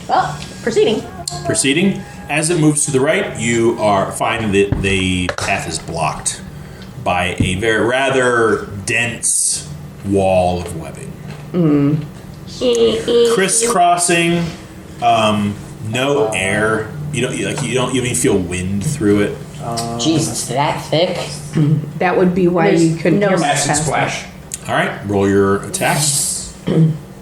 Well, proceeding. Proceeding. As it moves to the right, you find that the path is blocked by a rather dense wall of webbing. Crisscrossing, no air. You don't even feel wind through it. Jeez, it's that thick. That would be why There's you couldn't no hear my Acid past. splash. All right, roll your attack.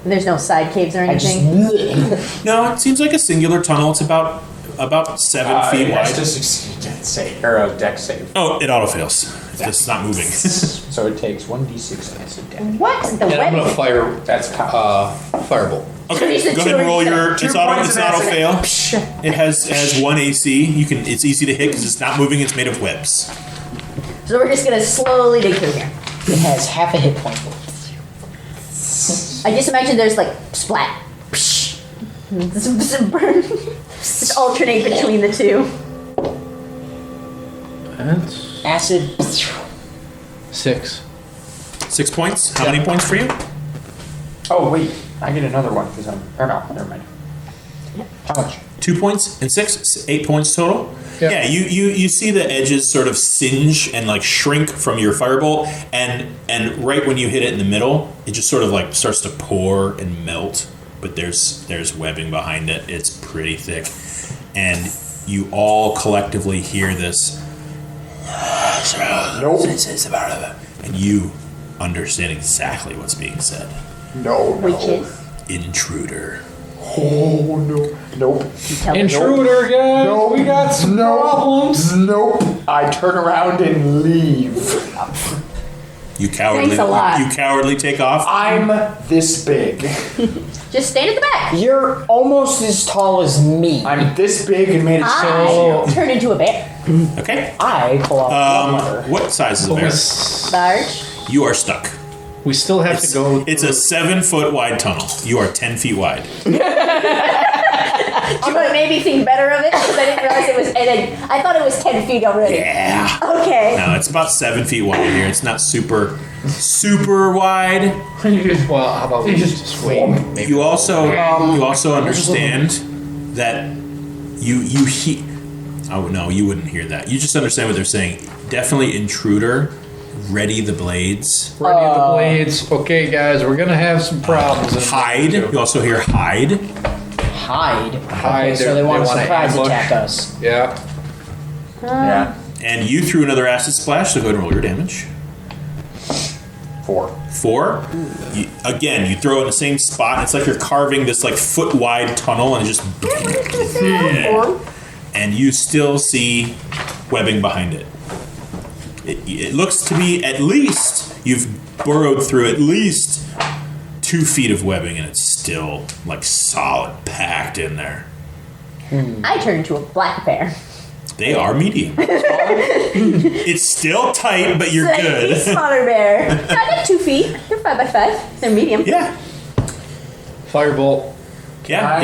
There's no side caves or I just. anything. No, it seems like a singular tunnel. It's about 7 feet It has wide. to succeed dex save, or a dex save. Oh, it auto fails. It's not moving. So it takes 1d6 acid damage. What? The And I'm webbing? gonna fire That's firebolt. Okay, So go ahead and roll your. Two It's auto points of fail. acid. It has 1 AC. It's easy to hit because it's not moving. It's made of webs. So we're just gonna slowly dig through here. It has half a hit point. I just imagine there's like splat. Just alternate between the two. That's Acid. 6. 6 points. How many points for you? Oh, wait. I get another one because I'm. Or no, never mind. How much? 2 points and 6, 8 points total. Yep. Yeah, you see the edges sort of singe and like shrink from your firebolt, and right when you hit it in the middle, it just sort of like starts to pour and melt. But there's webbing behind it. It's pretty thick, and you all collectively hear this. Nope. And you understand exactly what's being said. No. Which is? Intruder. Oh no. Nope. Tell me. Intruder, guys. No, we got some problems. Nope. I turn around and leave. You cowardly. Thanks a lot. You cowardly take off. I'm this big. Just stand at the back. You're almost as tall as me. I'm this big and made it so. I turn into a bear. Okay. I pull out one lever. What size is a bear? Large. You are stuck. We still have to go. It's a 7-foot wide tunnel. You are 10 feet wide. Do you want to maybe think better of it? Because I didn't realize it was. And then I thought it was 10 feet already. Yeah. Okay. No, it's about 7 feet wide here. It's not super wide. Well, how about we just wait? Maybe You also understand that oh no, you wouldn't hear that. You just understand what they're saying. Definitely intruder. Ready the blades. Ready the blades. Okay, guys, we're gonna have some problems. in Hide. a minute. You also hear hide. Hide. Hide, Okay, so they want to wanna surprise ambush. attack us. Yeah. Yeah. And you threw another acid splash, so go ahead and roll your damage. 4. 4. You throw it in the same spot. It's like you're carving this like foot wide tunnel and it just. And you still see webbing behind it. It looks to be at least you've burrowed through at least 2 feet of webbing and it's still like solid packed in there. I turn into a black bear. They are medium. It's still tight, but you're Slightly good. smaller bear. I got 2 feet. They're 5 by 5. They're medium. Yeah. Firebolt. Yeah.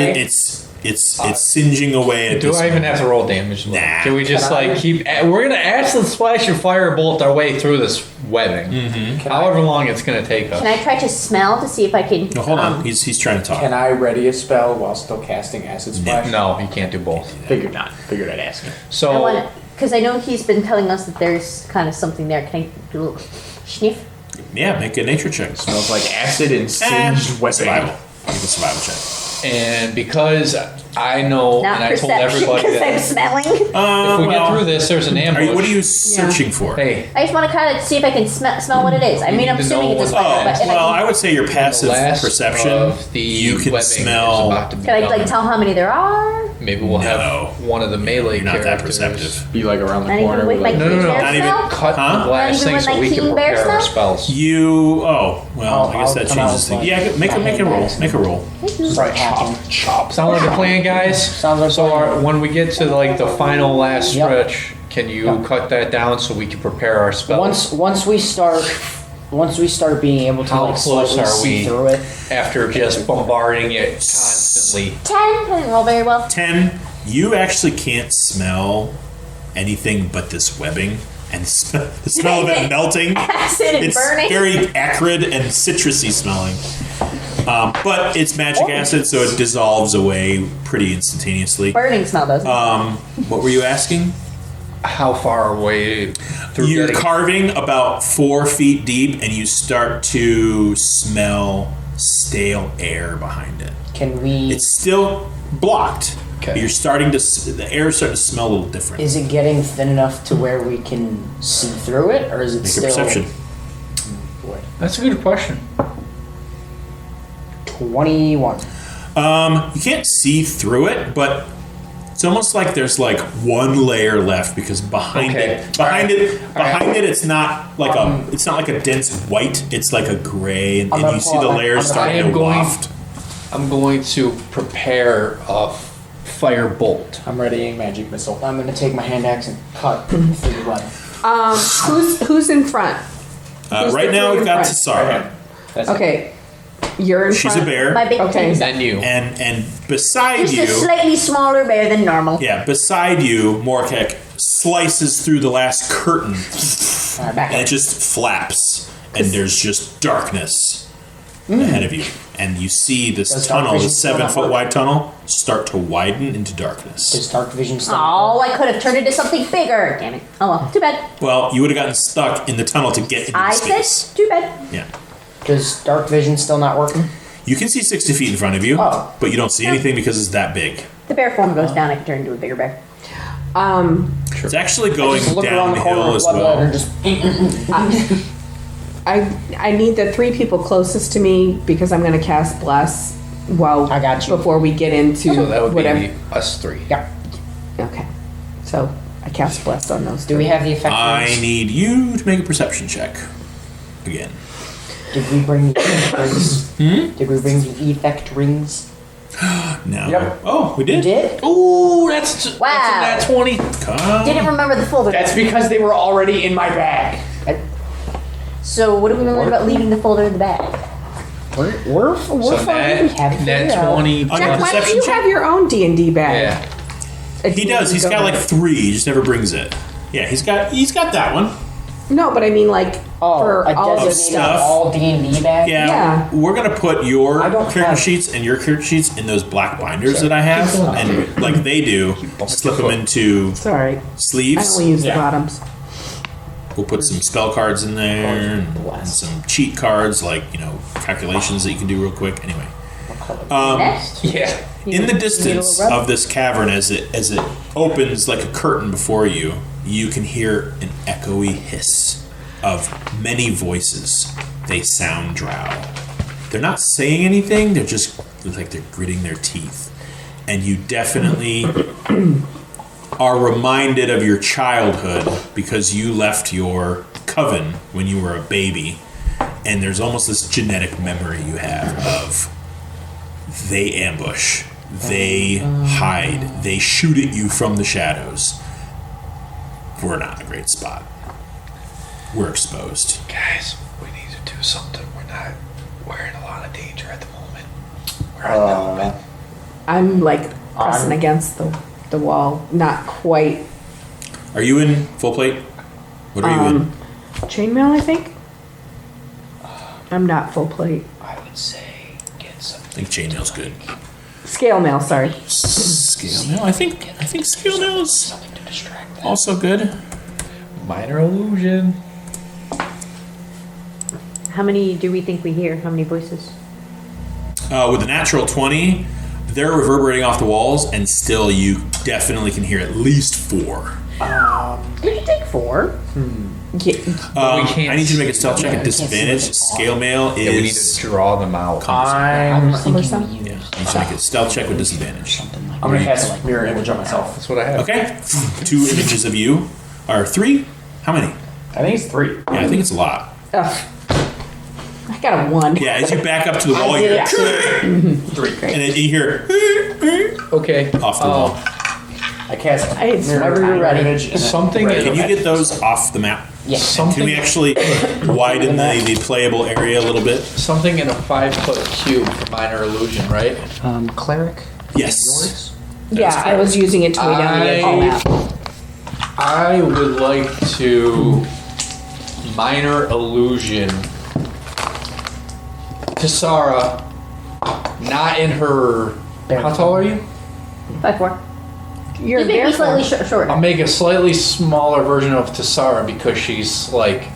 It's singeing away at Do this I even point. have to roll damage? Nah. Can we just keep? We're gonna acid splash and firebolt our way through this webbing. However long it's gonna take us. Can I try to smell to see if I can? No, hold on. He's trying to talk. Can I ready a spell while still casting acid splash? No, you can't do both. Figured not. Figured I'd ask him. I So want to, because I know he's been telling us that there's kind of something there. Can I do a little sniff? Yeah, make a nature check. Smells like acid and singed webbing. Survival. Make a survival check. and because I know Not and I told perception, everybody because I'm that smelling. if we get through this, there's an ambush. What are you searching for? Hey, I just want to kind of see if I can smell what it is. I mean, I'm need to assuming know it's a what spider, it but is. if Well, I I would say your passive last perception. of the You can webbing is smell. about to be can I like done. tell how many there are? Maybe we'll No. have one of the melee You're not that characters perceptive. Be like around the Not even corner. with my like, No, no, keen no. bear Not even smell? cut Huh? the glass Not even thing with so my we can keen bear prepare our smell? spells. I guess that come out changes things. with, Yeah, make a roll. Make a roll. Start hacking. Sound like a plan, guys? Sounds like So a plan. when we get to like the final last Yep. stretch, can you cut that down so we can prepare our spells? Once we start being able to How like close slightly are see we? through it, After just bombarding it constantly. 10. I didn't roll very well. 10. You actually can't smell anything but this webbing and the smell of it melting. Acid and It's burning. very acrid and citrusy smelling. But it's magic acid, so it dissolves away pretty instantaneously. Burning smell, doesn't it? What were you asking? How far away through You're getting- carving about 4 feet deep, and you start to smell stale air behind it. can we? It's still blocked. Okay. But you're starting to. The air is starting to smell a little different. Is it getting thin enough to where we can see through it, or is it Make a still? perception. Boy. That's a good question. 21. You can't see through it, but it's almost like there's like one layer left because behind Okay. it, behind Alright. it, it's not like it's not like a dense white. It's like a gray, and, I'm gonna you see pull the out my- layers I'm gonna- starting I am to going- waft. I'm going to prepare a firebolt. I'm readying magic missile. I'm gonna take my hand axe and cut through the web. Who's in front? Who's Right the now, three we've in got front? Tasara, That's Okay, you're in she's front. a bear, My big Okay. thing. Then you. and beside Just a you, slightly smaller bear than normal. yeah, beside you, Morkek slices through the last curtain, Alright, back and up. it just flaps, and there's just darkness ahead of you. And you see this Does dark tunnel, vision this still not 7-foot work? wide tunnel, start to widen into darkness. Does dark vision still? Oh, I could have turned into something bigger. Damn it. Oh well, too bad. Well, you would have gotten stuck in the tunnel to get into I the space. said too bad. Yeah. Does dark vision still not working? You can see 60 feet in front of you, Oh. but you don't see anything because it's that big. The bear form goes down. I can turn into a bigger bear. It's actually going Just look around the corner downhill of as blood well. and just. I need the 3 people closest to me because I'm going to cast Bless Well, I got you. Before we get into So that would whatever. be us three. Yeah. Okay. So I cast bless on those. Do we have the effect I rings? need you to make a perception check. Again. Did we bring the effect rings? Did we bring the effect rings? No. Yep. Oh, we did? We did? Ooh, that's Wow. that's a nat 20. Come. Didn't remember the folder. That's because they were already in my bag. So what do we remember about leaving the folder in the bag? We're So fine. We have it nat figured out. 20. On Jack, your why don't perception you check? have your own D&D bag? Yeah. He does. He's got like 3. He just never brings it. Yeah, he's got that one. No, but I mean like Oh, for a all the designated stuff. all D&D bag? Yeah, Yeah. we're gonna put your I don't character have- sheets and your character sheets in those black binders that I have, Keep going. and like they do, slip them into It's all right. I sleeves. only use Yeah. the bottoms. We'll put some spell cards in there and Bless. some cheat cards, like calculations that you can do real quick. Anyway, Next. Yeah. in the distance little rub? of this cavern, as it opens like a curtain before you, you can hear an echoey hiss of many voices. They sound drow. They're not saying anything. They're just like they're gritting their teeth, and you definitely are reminded of your childhood because you left your coven when you were a baby, and there's almost this genetic memory you have of they ambush, they hide, they shoot at you from the shadows. We're not in a great spot. We're exposed. Guys, we need to do something. We're in a lot of danger at the moment. We're outnumbered. I'm like pressing against the wall. Not quite. Are you in full plate? What are you in? Chainmail, I think. I'm not full plate. I would say get some. I think chainmail's good. Scale mail, sorry. Scale mail? I think scale mail is Something to distract them. also good. Minor illusion. How many do we think we hear? How many voices? With a natural 20, they're reverberating off the walls, and still you definitely can hear at least 4. Did you take 4? Yeah. we can't I need you to make a stealth check Yeah, at we can't see disadvantage. what's on. Scale mail Yeah, we need is. to draw them out. I'm thinking Cumbersome? we use You need to make a stealth check with disadvantage. something like I'm gonna that. cast mirror image on myself. That's what I have. Okay. 2 images of you. Or 3? How many? I think it's 3. Yeah, I think it's a lot. Ugh. I got a 1. Yeah, as you back up to the wall, you Yeah. hear, 3. and then you hear Okay. off the wall. I cast It's mirror whenever you're ready. image. and then Something red in- Can you image. get those off the map? Yeah. Can Something. we actually widen the playable area a little bit? Something in a 5-foot cube for minor illusion, right? Cleric. Yes. Yours? Yeah, I was using it to weigh down the edge of the map. I would like to minor illusion Tisara, not in her. How tall are you? 5'4". You're Just make me there slightly for. shorter. I'll make a slightly smaller version of Tisara because she's like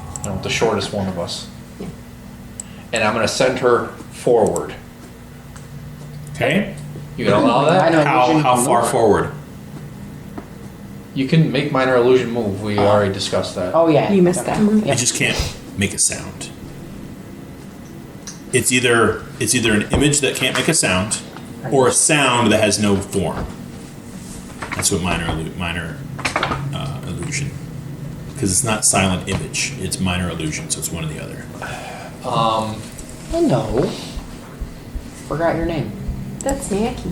the shortest one of us. And I'm gonna send her forward. Okay. You gonna allow that? Minor How illusion far move. forward? You can make minor illusion move. We already discussed that. Oh yeah. You missed that. You just can't make a sound. It's either an image that can't make a sound, or a sound that has no form. That's what minor illusion. Because it's not silent image; it's minor illusion, so it's one or the other. Hello. Forgot your name. That's Nancy.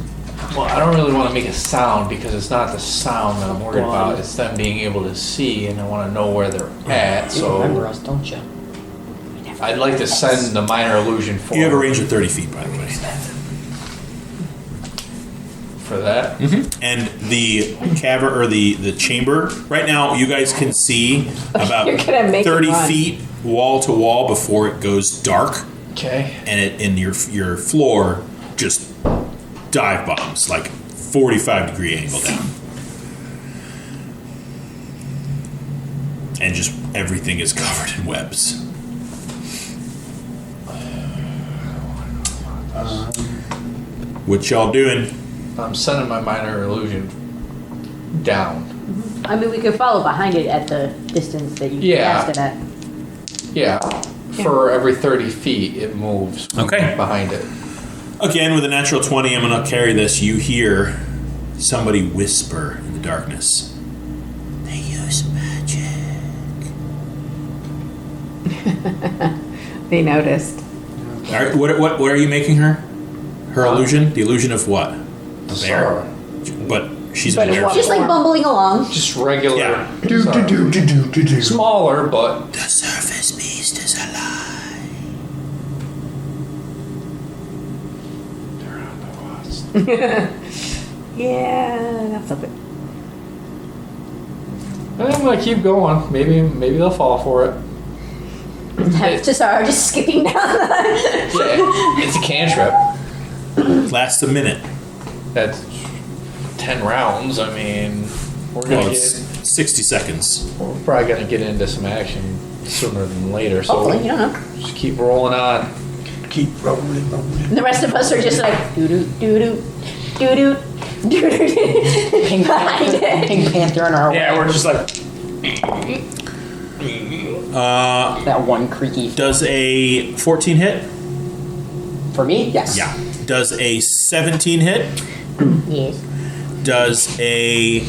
Well, I don't really want to make a sound because it's not the sound that I'm worried about. It's them being able to see, and I want to know where they're at. You remember So us, don't you? I'd like to send the minor illusion forward. You have a range of 30 feet, by the way. for that. And the cavern or the chamber. Right now, you guys can see about You're gonna make it 30 run. feet wall to wall before it goes dark, Okay. and in your floor just dive bombs like 45-degree angle down, and just everything is covered in webs. What y'all doing? I'm sending my minor illusion down. I mean, we could follow behind it at the distance that you Yeah. cast it at. Yeah. For every 30 feet, it moves Okay. behind it. Again, with a natural 20, I'm going to carry this. You hear somebody whisper in the darkness. They use magic. They noticed. All right, what are you making her? Her illusion? The illusion of what? A bear? But she's But in a in bear. what Just like bumbling along. Just regular. Yeah. Sorry. Smaller, but The surface beast is alive. Yeah, that's something. I'm gonna keep going. Maybe they'll fall for it. Cesaro just skipping down. Yeah, it's a cantrip. Lasts a minute. That's 10 rounds. I mean, we're Well, gonna it's get. 60 seconds. We're probably gonna get into some action sooner than later. So Hopefully, you don't know. just keep rolling on. Keep rolling. And the rest of us are just like doo doo doo doo doo doo doo doo. Pink Panther in our way. Yeah, we're just like. That one creaky. Does a 14 hit? For me, yes. Yeah. Does a 17 hit? Yes. Does a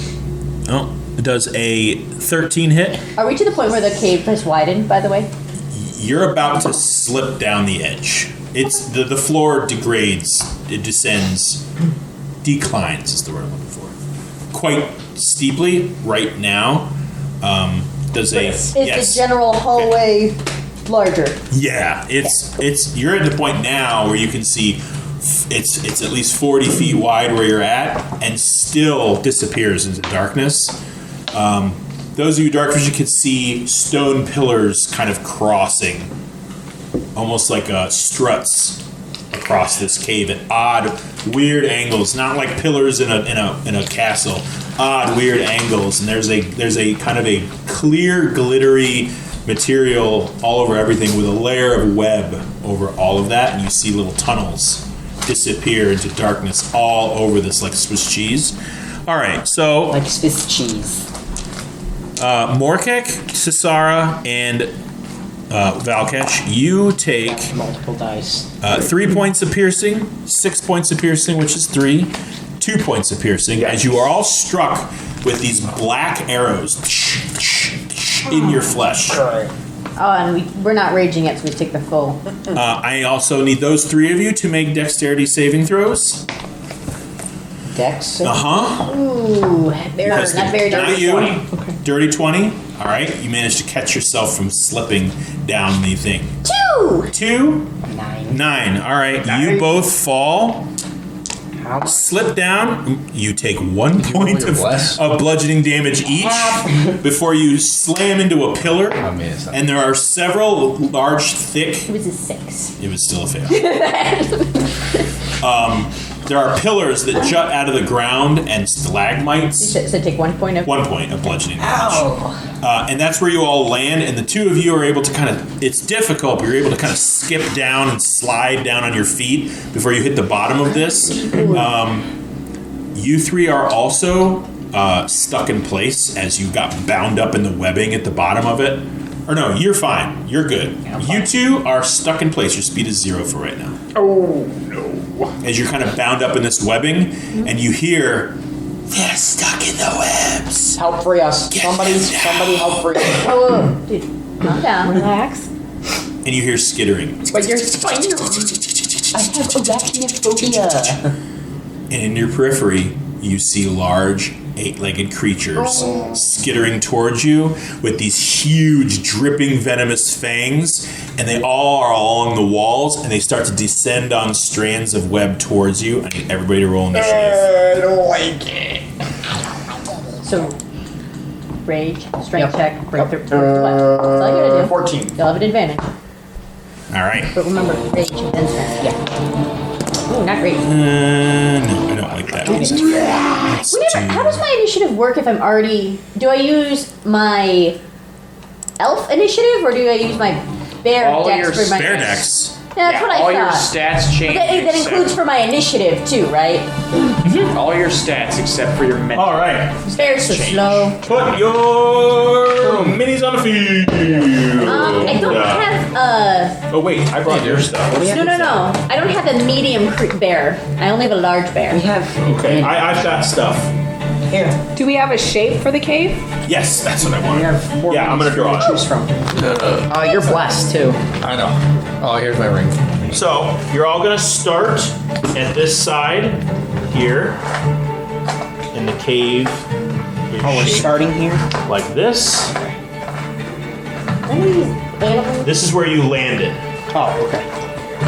13 hit? Are we to the point where the cave has widened? By the way. You're about to slip down the edge. It's the floor degrades. It descends, declines is the word I'm looking for. Quite steeply right now. Does a Is yes? the general hallway larger? Yeah, it's you're at the point now where you can see it's at least 40 feet wide where you're at, and still disappears into darkness. Those of you dark vision can see stone pillars kind of crossing, almost like struts across this cave at odd, weird angles. Not like pillars in a castle. Odd, weird angles, and there's a kind of a clear, glittery material all over everything with a layer of web over all of that, and you see little tunnels disappear into darkness all over this like Swiss cheese. All right, so Like Swiss cheese. Morkek, Sisara, and Valkesh, you take Multiple dice. 3 points of piercing, 6 points of piercing, which is 3, 2 points of piercing, as you are all struck with these black arrows in your flesh. Oh, and we're not raging yet, so we take the full. I also need those 3 of you to make dexterity saving throws. Dex. Ooh, very, Because not very not dirty. you. Dirty 20. All right, you managed to catch yourself from slipping down the thing. 2, 9. All right, you both fall. How? Slip down. You take 1 point your bless? of bludgeoning damage each before you slam into a pillar. Amazing. And there are several large, thick. It was a 6. It was still a fail. There are pillars that jut out of the ground and stalagmites. So take 1 point of. 1 point of bludgeoning damage. And that's where you all land, and the 2 of you are able to kind of, it's difficult, but you're able to kind of skip down and slide down on your feet before you hit the bottom of this. You 3 are also stuck in place as you got bound up in the webbing at the bottom of it. Or no, you're fine. You're good. You 2 are stuck in place. Your speed is 0 for right now. Oh no. As you're kind of bound up in this webbing, and you hear, they're stuck in the webs. Help free us. Somebody help free us. Oh, dude, calm down. Relax. And you hear skittering. But you're spider. I have arachnophobia. And in your periphery, you see large, 8-legged creatures skittering towards you with these huge, dripping, venomous fangs. And they all are along the walls, and they start to descend on strands of web towards you. I need everybody to roll initiative. I don't like it. So, rage, strength check, breakthrough. What? That's all you gotta do. 14. You'll have an advantage. All right. But remember, rage and then strength. Yeah. Ooh, not great. No, I don't like that. Let's How does my initiative work if I'm already... Do I use my elf initiative, or do I use my bear All dex your for my... Bear decks. Yeah, that's what I all thought. your stats change. But that includes for my initiative, too, right? all your stats except for your mental. All right. Bears so slow. Put your minis on the field. I don't have Oh wait, I brought your stuff. No. I don't have a medium bear. I only have a large bear. We have. Okay, I've got stuff. Here. Do we have a shape for the cave? Yes, that's what I We want. have 4 Yeah, I'm gonna draw to it. choose from. Oh, you're blessed too. I know. Oh, here's my ring. So you're all gonna start at this side here in the cave. Oh, we're starting here. Like this. Animals. This is where you landed Oh, okay.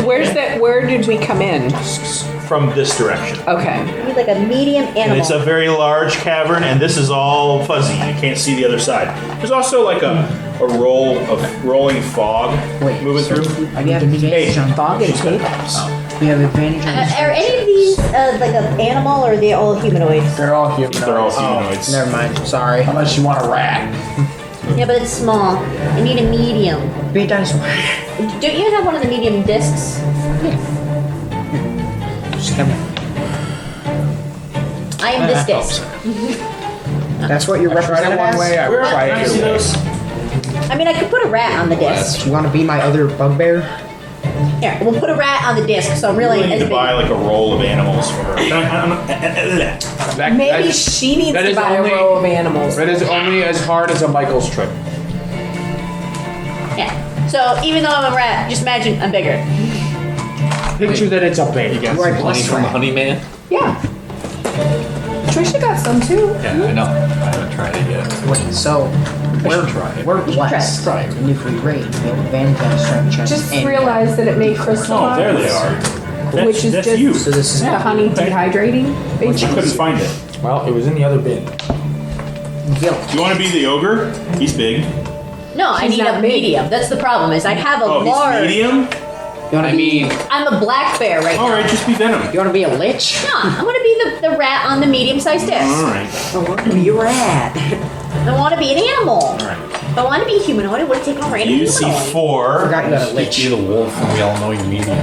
Where did we come in? from this direction. Okay. I need like a medium And animal. it's a very large cavern, and this is all fuzzy. You can't see the other side. There's also like a roll of rolling fog moving through. We have advantage on Fog and tape. We have advantage on Are any of these like an animal, or are they all humanoids? They're all humanoids. They're all humanoids. Never mind. Sorry. Unless you want a rat. Yeah, but it's small. I need a medium. Be a dinosaur. Don't you have one of the medium discs? Just come here. I am this disc. That's what you're Tried it represented one way, as? I would try Can I it see your way. those? I mean, I could put a rat on the disc. Do you want to be my other bugbear? Here, we'll put a rat on the disc, so I'm We really need to buy like a roll of animals for her. Maybe she needs that to is buy only- a row of animals. That is only as hard as a Michael's trip. Yeah. So even though I'm a rat, just imagine I'm bigger. Picture that it's a bear. You got Right, some money plus from the rat. honey man? Yeah. Trisha got some too. Yeah, I know. I haven't tried it yet. Wait, so we're, try it. we're blessed. Try it. And if we raid, we have advantage on strength checks. Just and- realized that it made crystal. Oh, there they are. Which is that's just- you. So this is The honey dehydrating, You basically. couldn't find it. Well, it was in the other bin. guilt. Do you want to be the ogre? He's big. No, I She's need not a big. medium. That's the problem. Is I have a Oh, large. he's medium? You want to be? I'm a black bear right All now. right, just be Venom. You want to be a lich? No, I'm gonna be the rat on the medium-sized disc. All right. I want to be a rat. I want to be an animal. All right. If I want to be humanoid, I would have taken a random You see humanoid. four Forgot you got a lich. You're the wolf, and we all know you're medium.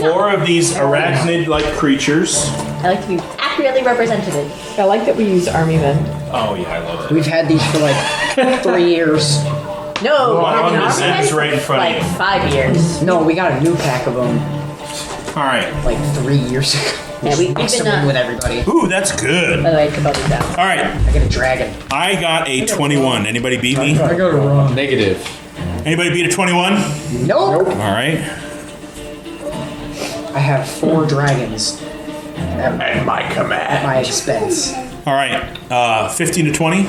of these arachnid-like creatures. I like to be accurately represented. I like that we use army men. Oh yeah, I love it. We've had these for like 3 years. No, One I've of been them army is men right in front of like you. 5 years. No, we got a new pack of them All right. like 3 years ago. Yeah, we've Mixed been them in with everybody. Ooh, that's good. By the way, Kabob's down. All right, I got a dragon. I got a 21. Anybody beat me? I gotta run. Negative. Anybody beat a 21? Nope. All right. I have 4 dragons at My command. my expense. All right. 15 to 20.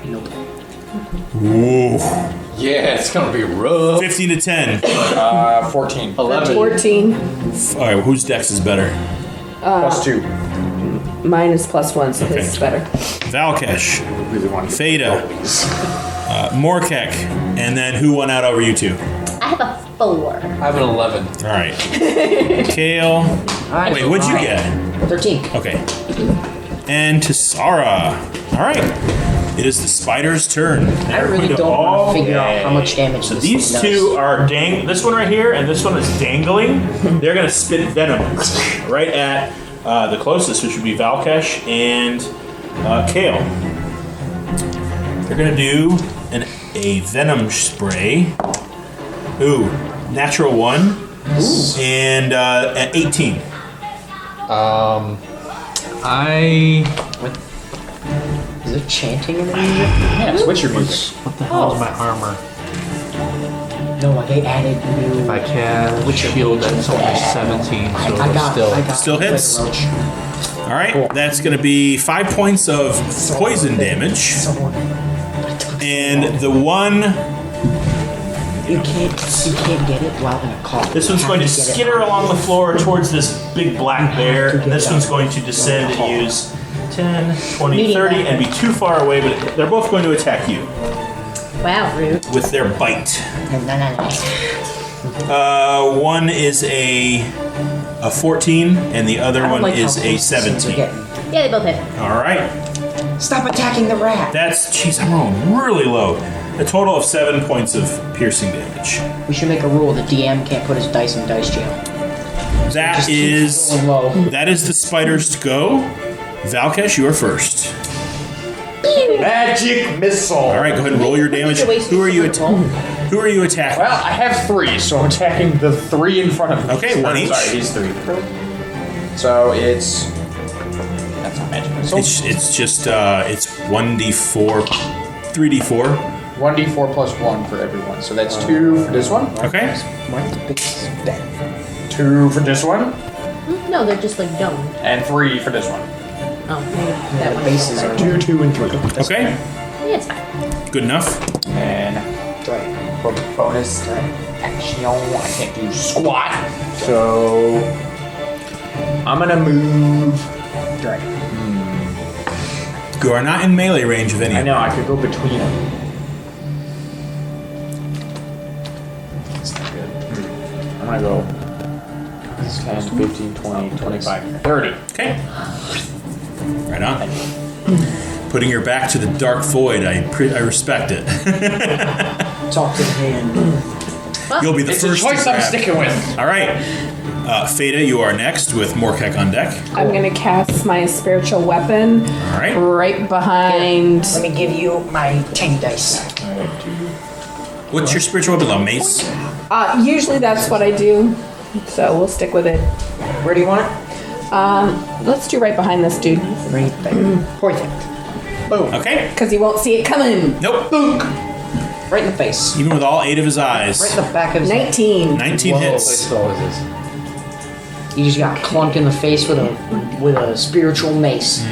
Nope. Ooh. Yeah, it's gonna be rough. 15 to 10. 14. 11. 14. All right. Whose dex is better? +2. Mine is +1, so Okay. his is better. Valkesh, Really want to Fada, Morkek, and then who won out over you two? I have a 4. I have an 11. All right. Kale. Wait, what'd you get? 13. Okay. And Tisara. All right. It is the spider's turn. I really don't want to figure out how much damage So this these thing two does. are this one right here, and this one is dangling. They're gonna spit venom right at the closest, which would be Valkesh and Kale. They're gonna do a venom spray. Ooh, natural 1 and at 18. Is there chanting in the music? Yeah, it's Witcher music. What the hell is my armor? No, they added new. If I cast shield, that's only 17, so I got. Still quick hits? roach. All right, that's gonna be 5 points of poison damage, and the one. You can't get it while in a car. This one's going to skitter along the floor towards this big black bear, and this one's going to descend and use 10, 20, 30, and be too far away, but they're both going to attack you Wow, rude. with their bite. No. One is a 14, and the other I don't one like is how a close these things are 17. getting. Yeah, they both hit. All right, Stop attacking the rat. jeez, I'm rolling really low. A total of 7 points of piercing damage. We should make a rule: the DM can't put his dice in dice jail. That Just keep is rolling low. that is the spider's go. Valkesh, you are first. Magic missile. All right, go ahead and roll your damage. Who are you attacking? Who are you attacking? Well, I have 3, so I'm attacking the 3 in front of me. Okay, one each. Sorry, these 3. So it's... That's not magic missile. It's just it's 1d4, 3d4. 1d4 plus 1 for everyone. So that's 2 for this one. Okay. Mine's big spend. 2 for this one. No, they're just like domed. And 3 for this one. Oh, maybe that The one. bases are 2, 2, and 3. Okay. Yeah, it's fine. Good enough. And right. for bonus action, I can't do squat. So I'm gonna move. Right. You are not in melee range of any I of know, them. I could go between them. That's not good. I'm gonna go 10, 15, 20, 25, 30. Okay. Right on. Putting your back to the dark void, I respect it. Talk to the hand. You'll be the It's a first to choice I'm grab. sticking with. All right. Fada, you are next with Morkek on deck. I'm gonna cast my spiritual weapon All right. right behind. Let me give you my tiny dice. What's your spiritual weapon? A mace? Usually that's what I do, so we'll stick with it. Where do you want it? Let's do right behind this dude, Right there. Perfect. Boom. Okay. because he won't see it coming. Nope. Right in the face. Even with all 8 of his eyes. Right in the back of his head. 19. 19 hits. You just got clunked in the face with a spiritual mace.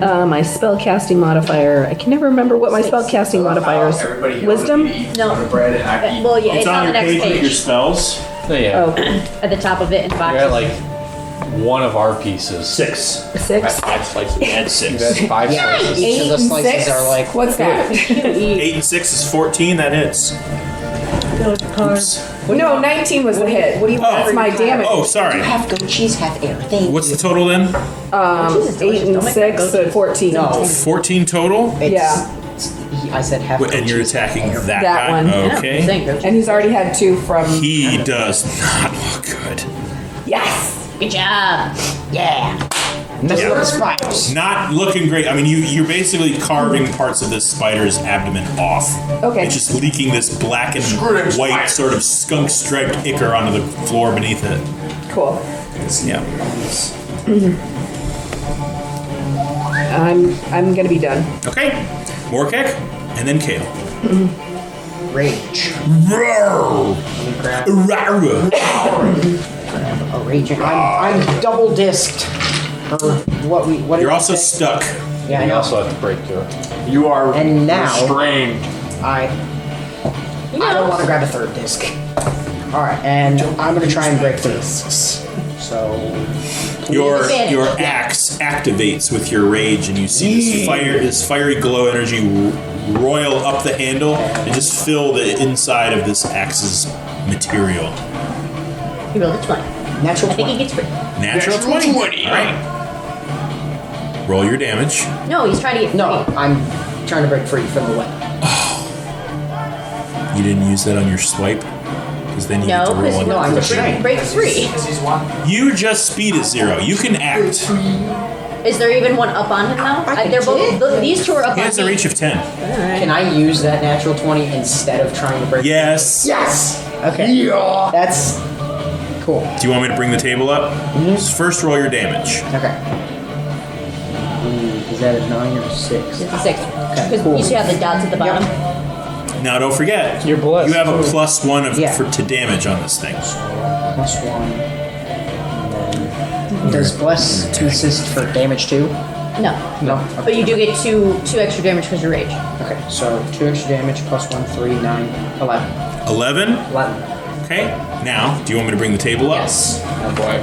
My spell casting modifier. I can never remember what my spell casting modifier is. Wisdom? No. Well, yeah, it's on the next with your page. spells. Yeah. Oh, At the top of it in You're boxes. at like one of our pieces. 6. 6. 5 slices. Add 6. That's 5 Yeah. slices. Each of the 8 and slices 6. are like. What's that? 8 and 6 is 14. That hits. Oops. No, 19 was the hit. What do you That's my damage. Oh, sorry. Have goat cheese, have everything. What's the total then? 8 and 6, so 14. No. 14 total? It's, Yeah. I said have Wait, goat and you're cheese, have attacking everything. that That guy? one. Okay. Thank you. And he's already had 2 from. He does not look good. Yes! Good job. Yeah. That's Yeah. what the spiders. Not looking great. I mean, you're basically carving parts of this spider's abdomen off. Okay. It's just leaking this black and them white spiders. sort of skunk-striped ichor onto the floor beneath it. Cool. Yeah. I'm gonna be done. Okay. Morkek, and then Kale. Rage. Roar. Roar. A raging. I'm double disced. Or what we? What did You're I also say? stuck. Yeah, I You know. also have to break through. You are And now- restrained. I don't want to grab a third disc. All right, and I'm gonna try and break through. So Your Advantage. your axe activates with your rage, and you see this fiery glow energy roil up the handle and just fill the inside of this axe's material. He rolled a 20. natural I think he 20. gets free. Natural 20. All right. Roll your damage. No, he's trying to get No, free. I'm trying to break free from the weapon. You didn't use that on your swipe, because then you No, get to roll because on no, your I'm push. restrained. break free. You just speed at 0. You can act. Is there even one up on him now? I They're both. did. These two are up He on has a me. reach of 10. Can I use that natural 20 instead of trying to break? Yes. Yes. Okay. Yeah. That's cool. Do you want me to bring the table up? First, roll your damage. Okay. Is that a 9 or a 6? It's a 6. Because cool. you see how the dots at the bottom? Now, don't forget, You're blessed. you have a +1 Yeah. to damage on this thing. +1. And then does bless consist for damage too? No. No. But you do get two extra damage because you're rage. Okay, so 2 extra damage, +1, 3, 9, 11. 11. 11. Okay. Now, do you want me to bring the table up? Yes. Oh boy.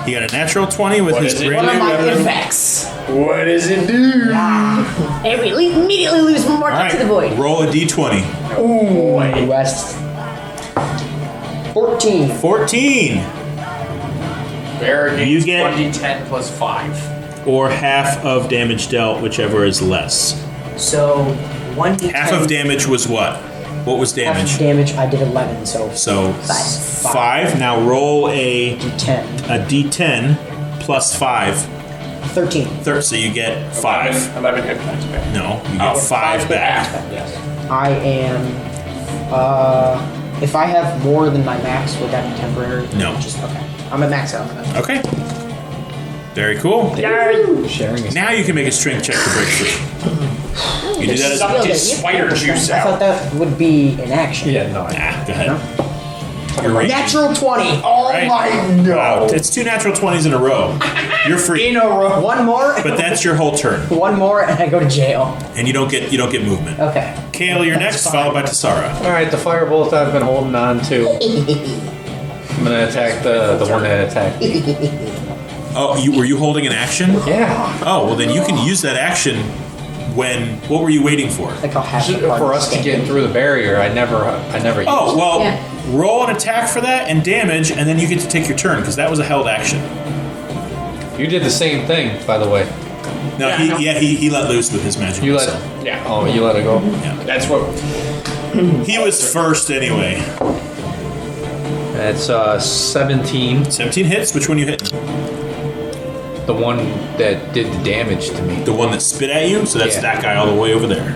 He got a natural 20 with What his is it? brand What are new my weapon. effects? What does it do? And we immediately lose more All right. to the void. Roll a d20. Ooh, West. 14. 14. Bear You gains get- 1d10 plus 5. Or half of damage dealt, whichever is less. So 1d10. Half of damage was what? What was Half damage? of damage, I did 11, so So 5. 5. Now roll a d10. d10 plus 5. 13. So you get 5. 11 hit points back. No, you get 5 back. Yes. I am. If I have more than my max, would that be temporary? No. Just okay. I'm at max out. Okay. Very cool. Sharing is. Now you can make a strength check to break free. You do that as Sucked his spider juice I thought out. that would be an action. Yeah, no. Go ahead. You're raging. Natural 20. Oh Right. my no. Wow, it's 2 natural 20s in a row. You're free. In a row. One more. But that's your whole turn, One more, and I go to jail. and you don't get movement. Okay. Kale, you're next, fine. followed by Tassara. Alright, the firebolt I've been holding on to. I'm gonna attack the one that attacked me. Oh, were you holding an action? Yeah. Oh, well then you can use that action when. What were you waiting for? Like I'll have the For us to get through the barrier, I never used Oh, it. well, Yeah. roll an attack for that and damage, and then you get to take your turn because that was a held action. You did the same thing, by the way. No, he let loose with his magic You missile. let Yeah. Oh, you let it go? Yeah. That's what. He was first anyway. That's 17. 17 hits. Which one you hit? The one that did the damage to me. The one that spit at you. So that's Yeah. that guy all the way over there.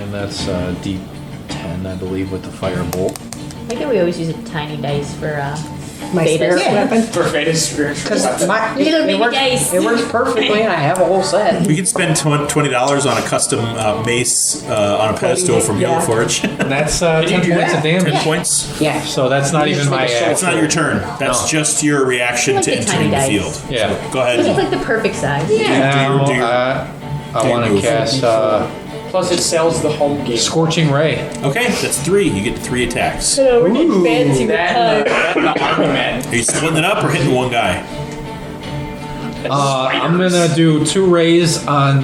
And that's D10, I believe, with the firebolt. I think that we always use a tiny dice for My Betas. spirit weapon. For Veda's spiritual. Because Little baby dice. it works perfectly, and I have a whole set. We could spend $20 on a custom mace on a pedestal from Yeah. Hillforge. And that's you 10 do points that? of 10 damage. points. Yeah. So that's not You even just my make a soul That's not your turn. That's No. just your reaction Like to the entering the tiny field. dice. Yeah. Go ahead. It's like the perfect size. Do your- I do your want move. to cast Plus, it sells the home game. Scorching Ray. Okay, that's 3. You get 3 attacks. So we need fancy with That and the army man. Are you splitting it up or hitting one guy? I'm gonna do 2 rays on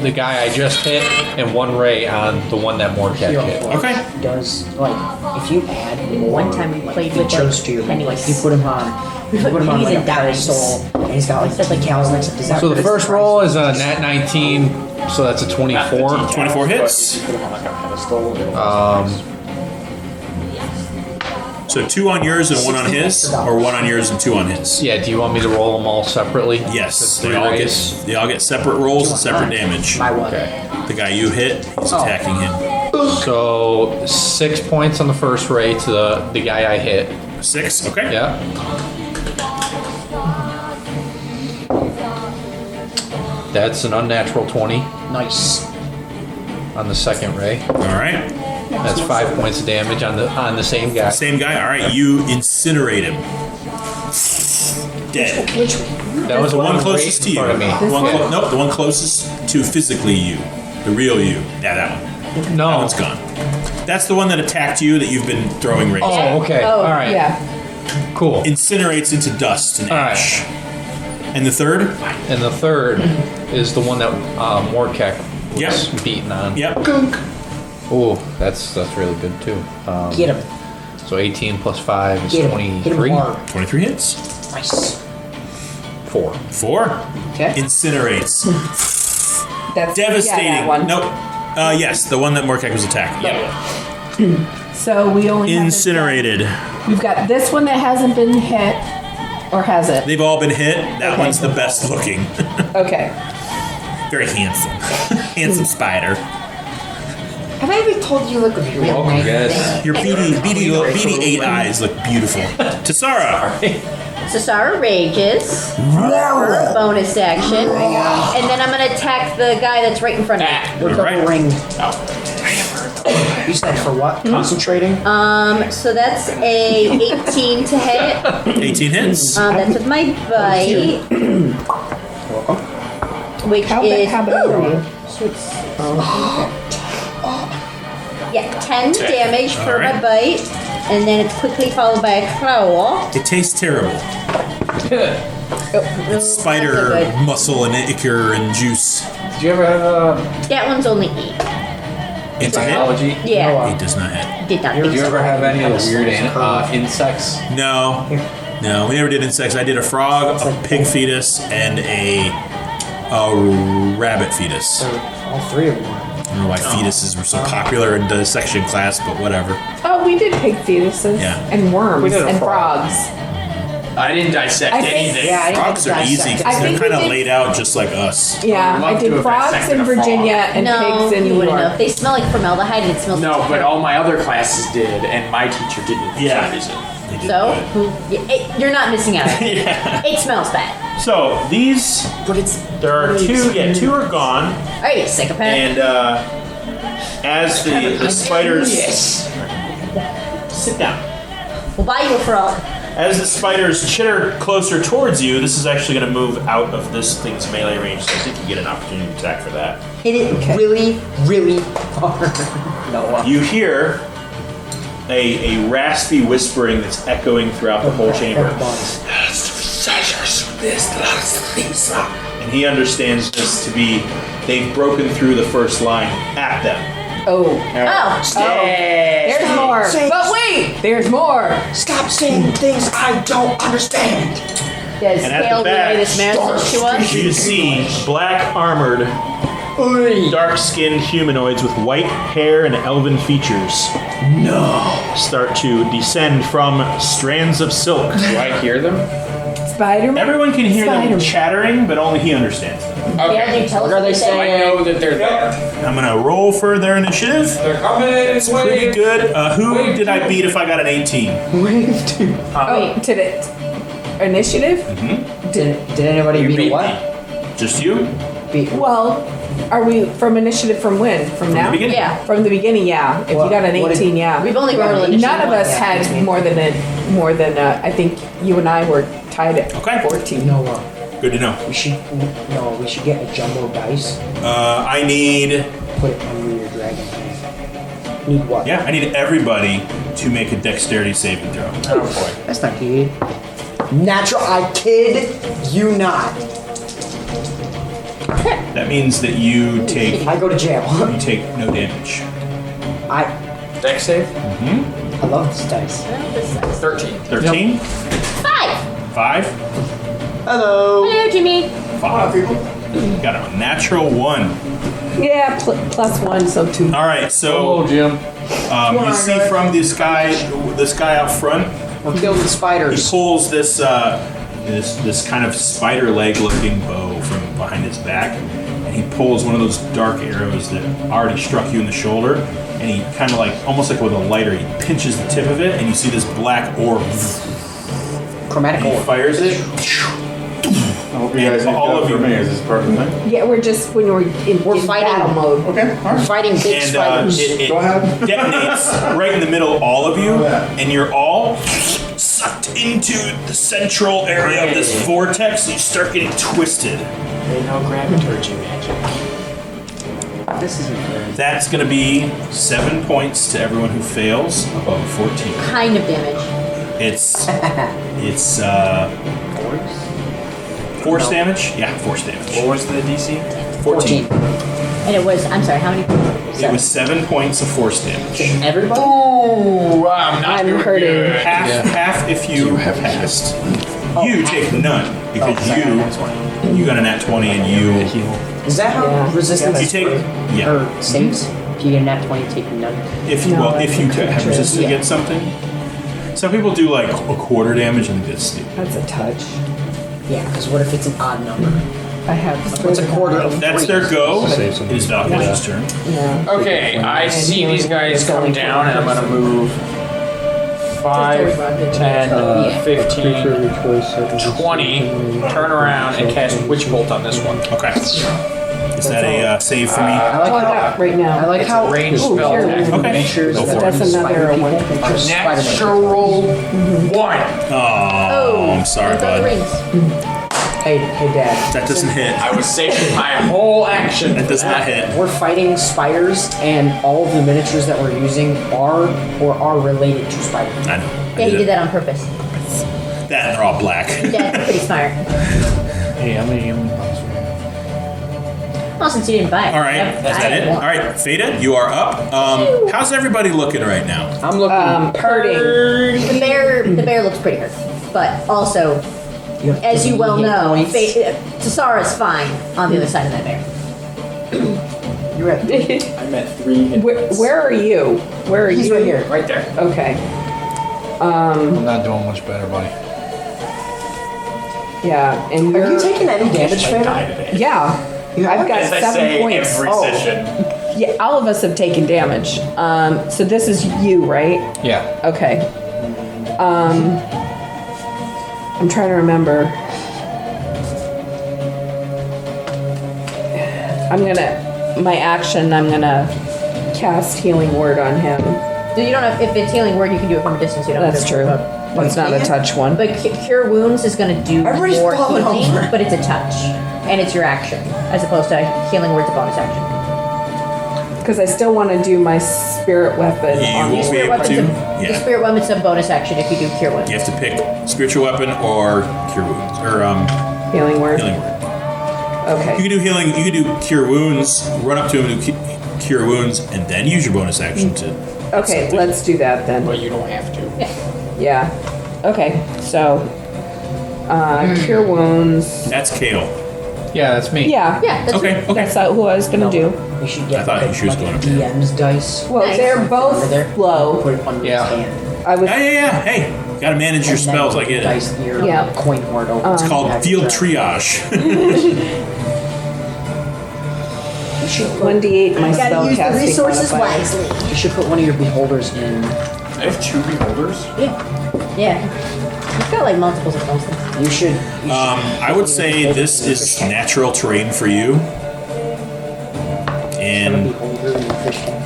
the guy I just hit, and 1 ray on the one that Mortek hit. Okay. Does like if you add more One time we played with chose to pennies. like you put him on. You put him on pennies like a and dimes. pedestal, and he's got like decals next to his. So the first roll is a nat 19, so that's a 24. 24 hits. Put him on like a pedestal. So 2 on yours and 1 on his, or 1 on yours and 2 on his. Yeah, do you want me to roll them all separately? Yes, That's they 3 all rays. get separate rolls and separate damage. My one. Okay. The guy you hit, he's attacking him. So 6 points on the first ray to the guy I hit. 6. Okay. Yeah. That's an unnatural 20 Nice. on the second ray. All right. That's 5 points of damage on the same guy. Same guy. All right. You incinerate him. Dead. That was The one right closest to in you. front of me. Nope. The one closest to physically you, the real you. Yeah, that one. That No. one's gone. That's the one that attacked you that you've been throwing rays. at. Oh, okay. Oh, All right. yeah. Cool. Incinerates into dust and All right. ash. And the third? And the third is the one that Mortek was Yep. beaten on. Yep. Oh, that's really good too. Get him. So 18 plus 5 is Get him. Hit him 23. hard. 23 hits. Nice. 4. 4. Okay. Incinerates. That's Devastating. Yeah, that one. Nope. Yes, the one that Morkek was attacking. Yep. So we only have Incinerated. We've got this one that hasn't been hit, or has it? They've all been hit. That Okay. one's the best looking. Okay. Very handsome. Handsome spider. Have I ever told you look real welcome, nice? guys. Your beady 8 eyes look beautiful. Tassara. Sassara rages. Bonus action. And then I'm going to attack the guy that's right in front of me. We're All double right. ringed. You said for what? Concentrating? So that's a 18 to hit. 18 hits. That's with my bite. Which How is big are you? so it's, yeah, 10 damage for All right. my bite, and then it's quickly followed by a claw. It tastes terrible. It's spider Not so good. muscle and ichor and juice. Did you ever have That one's only 8. It's a hit. biology? Yeah, It does not hit. did not. Did you ever have any of the weird insects? No. No, we never did insects. I did a frog, a pig fetus, and a rabbit fetus. All three of them. I don't know why fetuses were so popular in dissection class, but whatever. Oh, we did pig fetuses Yeah. and worms We did a and frog. frogs. I didn't dissect I think- anything. Yeah, I Frogs are easy dissect it. because I they're think kind we of did- laid out just like us. Yeah, would I love to did have frogs dissected in a frog. Virginia and No, pigs in you New wouldn't York. know. They smell like formaldehyde and it smells No, terrible. but all my other classes did, and my teacher didn't for Yeah. some reason. They did So, good. you're not missing out. Yeah. It smells bad. So these, But it's there are two. Yeah, two are gone, Are you psychopath? and as the spiders sit down. We'll buy you a frog. As the spiders chitter closer towards you, this is actually going to move out of this thing's melee range, so I think you get an opportunity to attack for that. hit it really, really hard. No. You hear a raspy whispering that's echoing throughout the whole chamber. And he understands this to be they've broken through the first line at them. Oh. Oh, There's more. But wait, there's more. Stop saying things I don't understand. does And at Scale the back, relay this message to us? You see black armored, dark skinned humanoids with white hair and elven features. No. Start to descend from strands of silk. Do I hear them? Spider-Man? Everyone can hear them Spider-Man. chattering, but only he understands them. Yeah, they tell us What are they So I saying? know that they're there. I'm gonna roll for their initiative. They're coming. It's pretty good. Who did I beat if I got an 18? Oh, to the initiative? Did anybody You beat beat what? me. Just you? Beat Well, are we from initiative from when? From now? beginning. Yeah. From the beginning, yeah. If What- you got an what did- 18, yeah. We've only rolled initiative None of once. us Yeah, that's me. had more than I think you and I were tied at Okay. 14. No, Good to know. we should get a jumbo dice. I need, Put it under your dragon. Need what? yeah, I need everybody to make a dexterity saving throw. Oh boy. That's not good. Natural. I kid you not. That means that you take I go to jail. no damage. I Dex save? love this dice. 13. 13, 5. 5, Hello. Hello, Jimmy. 5. Got a natural 1. Yeah, plus one, so 2. All right, Hello, so Jim. you see from this guy out front, We're killing he spiders. pulls this kind of spider leg looking bow from behind his back, and he pulls one of those dark arrows that already struck you in the shoulder, and he kind of like almost like with a lighter, he pinches the tip of it, and you see this black orb. Chromatic And he orb. fires it. I hope you guys ain't all good of for you- me. Is this part of the thing? Yeah, we're just when we're in fighting. battle mode. Okay, all We're right. fighting big And spiders. it Go ahead. detonates right in the middle of all of you, and you're all sucked into the central area of this vortex, and you start getting twisted. They know gravity magic. This isn't good. That's going to be 7 points to everyone who fails above 14. Kind of damage. It's force damage. Yeah, force damage. What was the DC? 14. And it was, I'm sorry, how many? It was 7 points of force damage. Everybody? Ooh, I'm not I'm doing hurting. good. Half if you have passed. You take none because you got a nat 20 and you Is that how Yeah. resistance you take yeah. or saves? If you get a nat 20, you take none. If No, well I if you think have it resisted yeah. against something. Some people do like a quarter damage and that's stupid. That's a touch. Yeah, because what if it's an odd number? I have. What's a quarter of That's 3? their go. Save some. It is Valkyria's turn. Yeah. Okay, I see these guys come going down, for and I'm gonna move 5, 10, 15, 20, turn around and cast Witch Bolt on this one. Okay. Is that a save for me? I Oh, like how. yeah, right now. I like It's how. a ranged Ooh, spell here, attack. we Okay. make sure Go that for it. That's another spider one. people are Spider-Man. Natural 1. Oh, I'm sorry, I've got the bud. rings. Hey, Dad. That doesn't hit. I was saving my whole action. That for does not hit. We're fighting spiders, and all of the miniatures that we're using are related to spiders. I know. Yeah, you did that on purpose. That and they're all black. That's pretty smart. Hey, how many pounds? Well, since you didn't buy it. All right, is that it? All right, Fada, you are up. How's everybody looking right now? I'm looking. Hurting. The bear looks pretty hurt. But also, You have as you well hit know, points. Tasara's fine on the other side of that bear. You're at. I'm at 3. Where are you? Where are He's you? right here. Right there. Okay. I'm not doing much better, buddy. Yeah, and Are you're. you taking any damage, I man? died today. Yeah. I've got As I 7 say points. every Oh. session. Yeah, all of us have taken damage. So this is you, right? Yeah. Okay. I'm trying to remember. My action, I'm gonna cast Healing Word on him. So you don't have, if it's healing word, you can do it from a distance. You don't That's have to true. move up. That's not a touch one. But cure wounds is going to do Everybody's more falling healing, over. but it's a touch, and it's your action, as opposed to healing word's a bonus action. Because I still want to do my spirit weapon You on won't you. be able to. The Yeah. spirit weapon's a bonus action if you do cure wounds. You have to pick spiritual weapon or cure wounds or Healing Word. healing word. You Okay. can do healing. You can do cure wounds. Run up to him and do cure wounds, and then use your bonus action to. Okay, let's do that then. But you don't have to. Yeah. Okay, so cure wounds. That's Kale. Yeah, that's me. Yeah. Yeah, that's Okay. Okay. That's who I was gonna do. We should I get thought like, she was like going a up there. DM's dice. Well, Nice. they're Over both there. low. Put it under Yeah. his hand. I was. Yeah. Hey, gotta manage your And then spells. I put get the it. dice here, Yeah. coin word over. It's called Have field it track. triage. You should put, 1d8 my spell Gotta use the casting resources modifier. wisely. you should put one of your beholders in. I have 2 beholders. Yeah. You've got like multiples of those things. You should. I would say this is natural terrain for you, and beholder in the fish tank.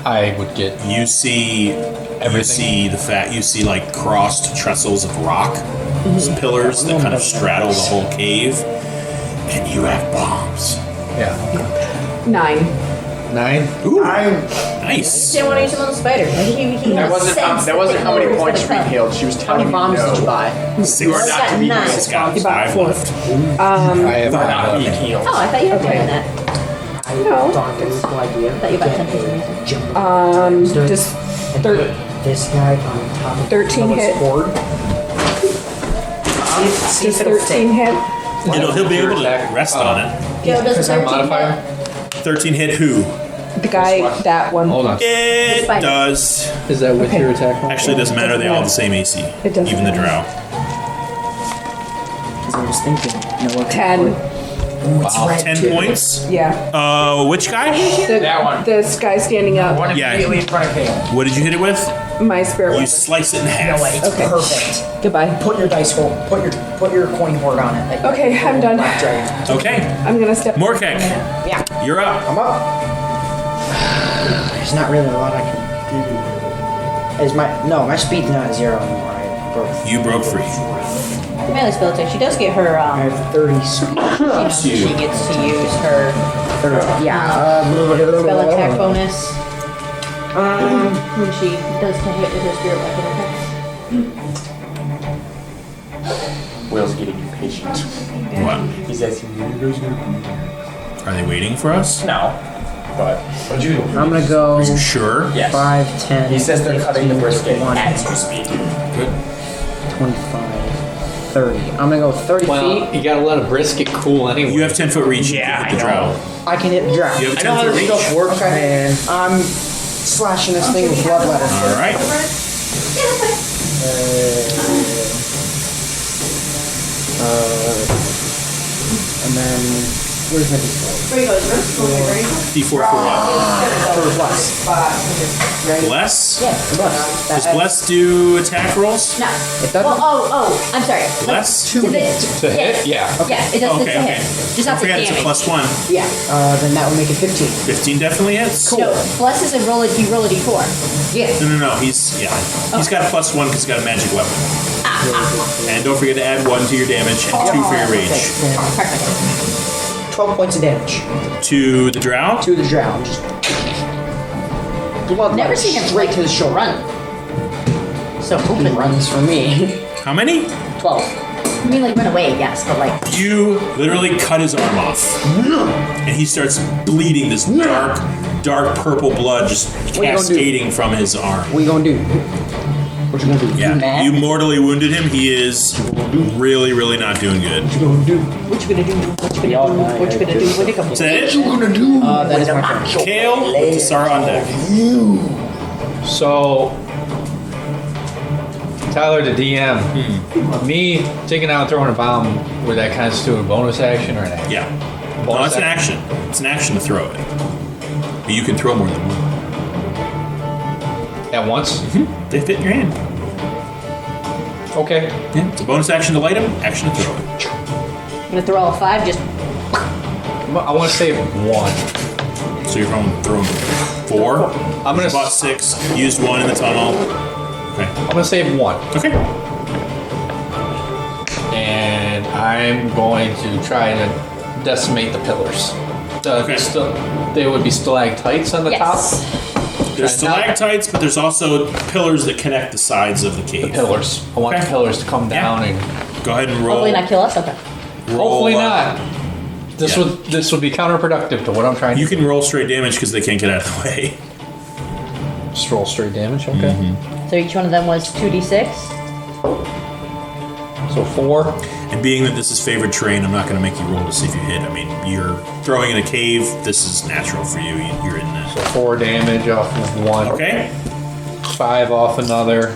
I would get. you see Everything. you see like crossed trestles of rock, these pillars that kind of straddle the whole cave, and you have bombs. Yeah. 9. 9. Ooh, nice. Didn't want to use them on the spider. That wasn't how many points we healed. She was How telling many me bombs did you no. buy? Six. You are not to be Nine. It's got You bought 5 4. left. I have Not being 11. healed. Oh, I thought you had more Okay. than that. I No. thought there was no idea. I thought you bought 10 for some reason. Jump Just and put this guy on top of 13 Noah's hit. hoard. Does 13 hit? He'll be able to rest on it. Yo, does Because I'm 13 Modifier? 13 hit who? The guy, that one. Hold on. It Spider. does. Is that with your attack? roll? Actually, it doesn't matter. They all have the same AC. It doesn't Even the matter. drow. Because I was thinking, Noah could 10. put- Ooh, it's Wow. red 10 too. points. Yeah. Which guy? That one. This guy standing up. One Yeah. immediately in front of him. What did you hit it with? My spirit You weapon. slice it in half. Noah, it's Okay. perfect. Goodbye. Put your dice hole. Put your coin hoard on it. Like Okay, I'm done. Black dragon. Okay. I'm gonna step. Morkek, Yeah. you're up. I'm up. There's not really a lot I can do. Is my speed's not 0 anymore. I broke. You broke free. The melee spell attack. She does get her, I have 30 speed. she gets to use her spell attack bonus when she does to hit with her spirit weapon attack. Will's getting impatient. What? He's asking you guys gonna Are they waiting for us? No. But what'd you do? I'm gonna go Are you sure? Yes. 5, 10. He says they're cutting the brisket 1, at your speed. Good. 25, 30. I'm gonna go 30 Well, feet. you gotta let a brisket cool anyway. You have 10-foot reach. Yeah, you can hit the I know. drow. I can hit the drow. You have I know how 10-foot this reach. stuff works, Okay. man. I'm slashing this thing with bloodletter. All right. And then where's my d4? D4 for what? For plus. Bless? Yeah. Plus. Does Bless do attack rolls? No. It doesn't. Oh, I'm sorry. Bless? To the, To hit? Yeah. yeah, it does Okay, to okay. hit. Just Don't not the forget it's a damage. +1. Yeah. Then that would make it 15. 15 definitely hits. No, bless is a roll. You roll a d4. Yeah. No. He's got a +1 because he's got a magic weapon. And don't forget to add 1 to your damage and 2 for your rage. Perfect. 12 points of damage To the drow? to the drow. Just blood Never seen him straight like, to the shoulder. run. So He openly. runs for me. How many? 12. I mean, like run away, yes, but like You literally cut his arm off. And he starts bleeding this dark purple blood just you gonna do? cascading from his arm. What you gonna do? What you gonna do? Yeah, mad? you mortally wounded him. He is really, really not doing good. what you gonna do? What you gonna do? What you gonna do? What you gonna do? What you gonna Is do? that it? That is my turn. Kale, Tsara on deck. So Tyler, the DM. Me taking out and throwing a bomb, would that constitute a bonus action or an action? Yeah. No, Bonus it's an action. It's an action to throw it. But you can throw more than one. At once? They fit in your hand. Okay. Yeah. It's a bonus action to light them, action to throw it. I'm gonna throw all 5. Just I want to save 1. So you're throwing 4. I'm gonna bought 6. Used 1 in the tunnel. Okay. I'm gonna save 1. Okay. And I'm going to try to decimate the pillars. Okay. They would be stalactites on the yes. top. There's stalactites, but there's also pillars that connect the sides of the cave. Pillars. I want the pillars to come down and Go ahead and roll. Hopefully not kill us. Okay. hopefully not. This would be counterproductive to what I'm trying to You do. can roll straight damage because they can't get out of the way. Just roll straight damage, okay. So each one of them was 2d6. So 4. And being that this is favored terrain, I'm not going to make you roll to see if you hit. I mean, you're throwing in a cave. This is natural for you. You're in this. So 4 damage off of 1. Okay. 5 off another.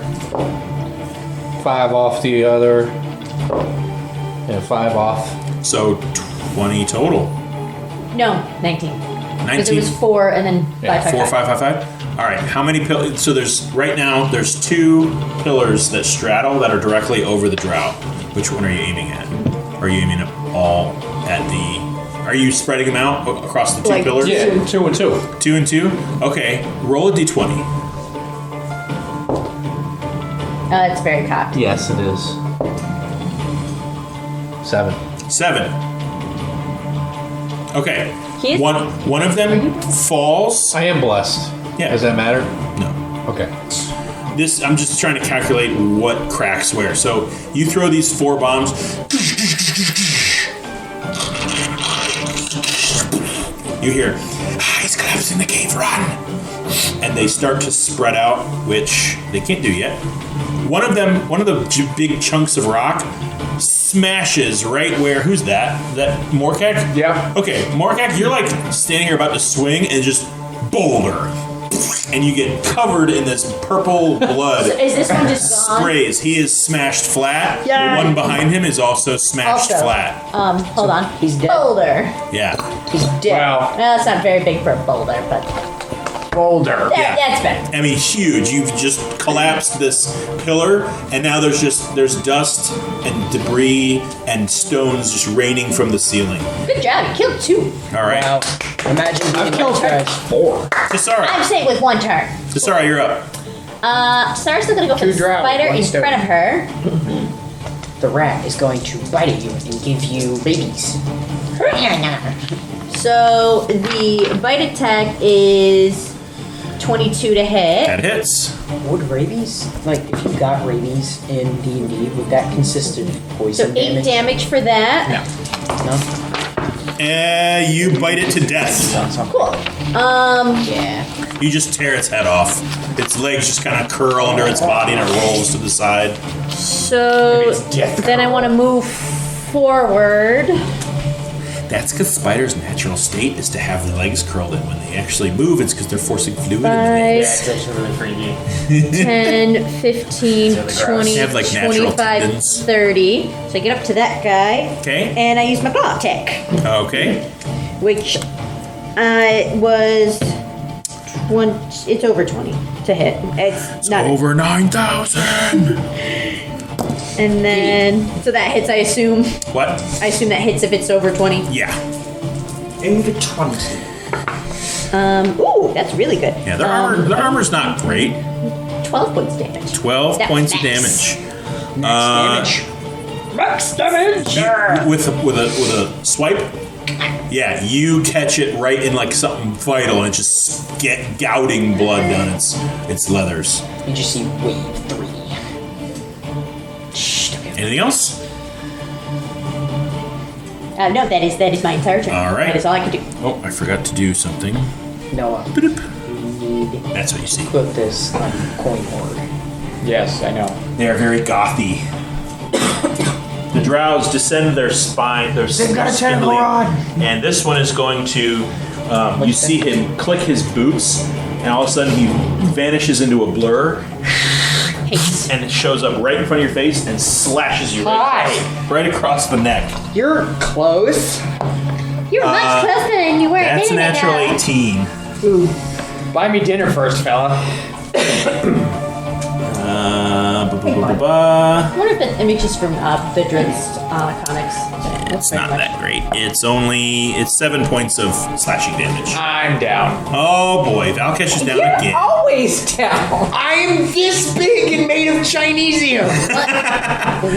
5 off the other. And 5 off. So 20 total. No, 19. 19. Because it was 4 and then 5, 4, 5, 5, 5. All right. How many pillars? So there's 2 pillars that straddle that are directly over the drow. Which one are you aiming at? Are you aiming at all at the? Are you spreading them out across the 2 pillars? Yeah, 2 and 2. 2 and 2. Okay. Roll a d20. It's very cocked. Yes, it is. 7. 7. Okay. He's- One of them falls. I am blessed. Yeah. Does that matter? No. Okay. I'm just trying to calculate what cracks where. So you throw these 4 bombs. You hear, he's collapsing the cave, run! And they start to spread out, which they can't do yet. One of the big chunks of rock smashes right where, who's that? Is that Morkak? Yeah. Okay, Morkak, you're like standing here about to swing and just boulder. And you get covered in this purple blood. So is this one just gone? Sprays. He is smashed flat. Yeah. The one behind him is also smashed Also, flat. hold on. He's dead. Boulder. Yeah. He's dead. Wow. No, it's not very big for a boulder, but Boulder. that's better. I mean, huge. You've just collapsed this pillar, and now there's dust and debris and stones just raining from the ceiling. Good job. You killed 2. All right. Wow. Imagine being killed guys. 4. Tasara. I'm saying with 1 turn. Tasara, you're up. Sarah's still gonna go for 2 the drow, spider 1 in stone. front of her. The rat is going to bite at you and give you rabies. So the bite attack is 22 to hit. That hits. Would rabies, like if you got rabies in D&D, would that consist of So poison 8 damage for that. No? You bite it to death. Cool. Yeah. You just tear its head off. Its legs just kind of curl under its body and it rolls to the side. So then I want to move forward. That's because spiders' natural state is to have their legs curled in. When they actually move, it's because they're forcing fluid in the legs. Yeah, it's actually really freaky. 10, 15, 20, They have, like, natural 25, tendons. 30. So I get up to that guy. Okay. And I use my claw attack, Okay. which was it's over 20 to hit. It's not Over 9,000. And then so that hits, I assume. What? I assume that hits if it's over 20. Yeah. Over 20. Ooh, that's really good. Yeah, their armor's not great. 12 points damage. 12 That's points of nice. damage. Max damage! With a swipe, yeah, you catch it right in like something vital and it just gouting blood down its leathers. You just see wave 3. Anything else? No, that is my entire turn. All right. That is all I can do. Oh, I forgot to do something. Noah, Boop. you need That's what you see. to put this on coin hoard. Yes, I know. They are very gothy. The drows descend their spine. They've got a tentacle rod. And this one is going to. You see him click his boots, and all of a sudden he vanishes into a blur. Haste. and it shows up right in front of your face and slashes you right across the neck. You're close. You're much closer than you were. That's a natural 18. Ooh. Buy me dinner first, fella. I wonder if that image is from Vidrin's comics. It's not that great. It's 7 points of slashing damage. I'm down. Oh boy, Valkesh is down You're again. always down. I'm this big and made of Chinesium.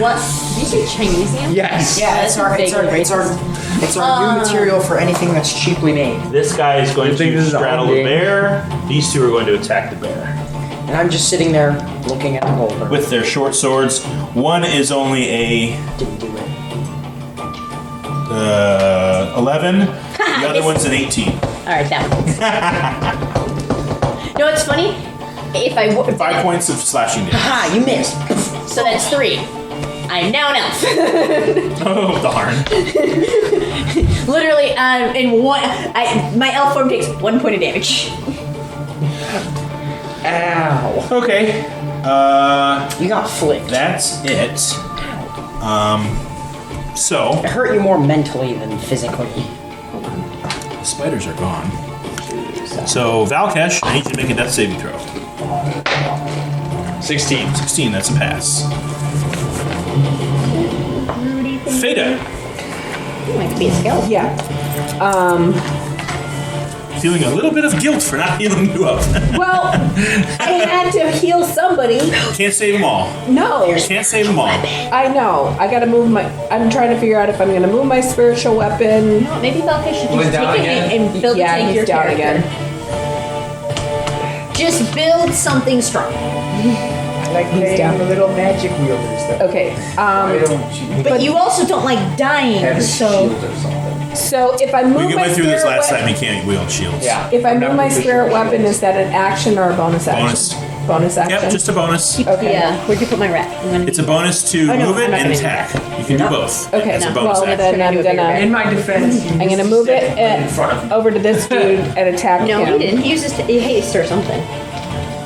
What? Did you say Chinesium? Yes. Yeah, it's our new material for anything that's cheaply made. This guy is going think this to is a straddle home the game? bear. These two are going to attack the bear And I'm just sitting there looking at the boulder. with their short swords. One is only a Didn't do it. 11. The other one's an 18. Alright, that one. You know what's funny? If I 5 points of slashing damage. Ha! You missed. So that's 3. I am now an elf. Oh darn! Literally, in one, my elf form takes 1 point of damage. Ow. Okay. You got flicked. That's it. So It hurt you more mentally than physically. the spiders are gone. So Valkesh, I need you to make a death saving throw. 16. 16. That's a pass. Fada, Might be a skill. Yeah. feeling a little bit of guilt for not healing you up. Well, I had to heal somebody. Can't save them all. No. Can't save them all. I know. I gotta move my. I'm trying to figure out if I'm gonna move my spiritual weapon. Maybe Valkyrie should Was just down take it again? and build Yeah, it into he's your down character. again. Just build something strong. Like He's down. the little magic wielders though. Okay. Why don't you But you also don't like dying, have a so shield or something? So if I move We my went through this spirit last weapon, time. You can't wield shields. Yeah. if I I'm move not my proficient spirit with weapon, shields. is that an action or a bonus action? Bonus. Bonus action. Yep, just a bonus. Okay. yeah. Where'd you put my rat? I'm gonna It's a need- bonus to Oh, no, move it I'm not and gonna do attack. that. You can do both. Okay. It's a no. bonus Well, action. then I'm Gonna do a bigger gonna. In my defense, I'm gonna move it in front of me. over to this dude and attack No, him. he didn't. He uses haste or something.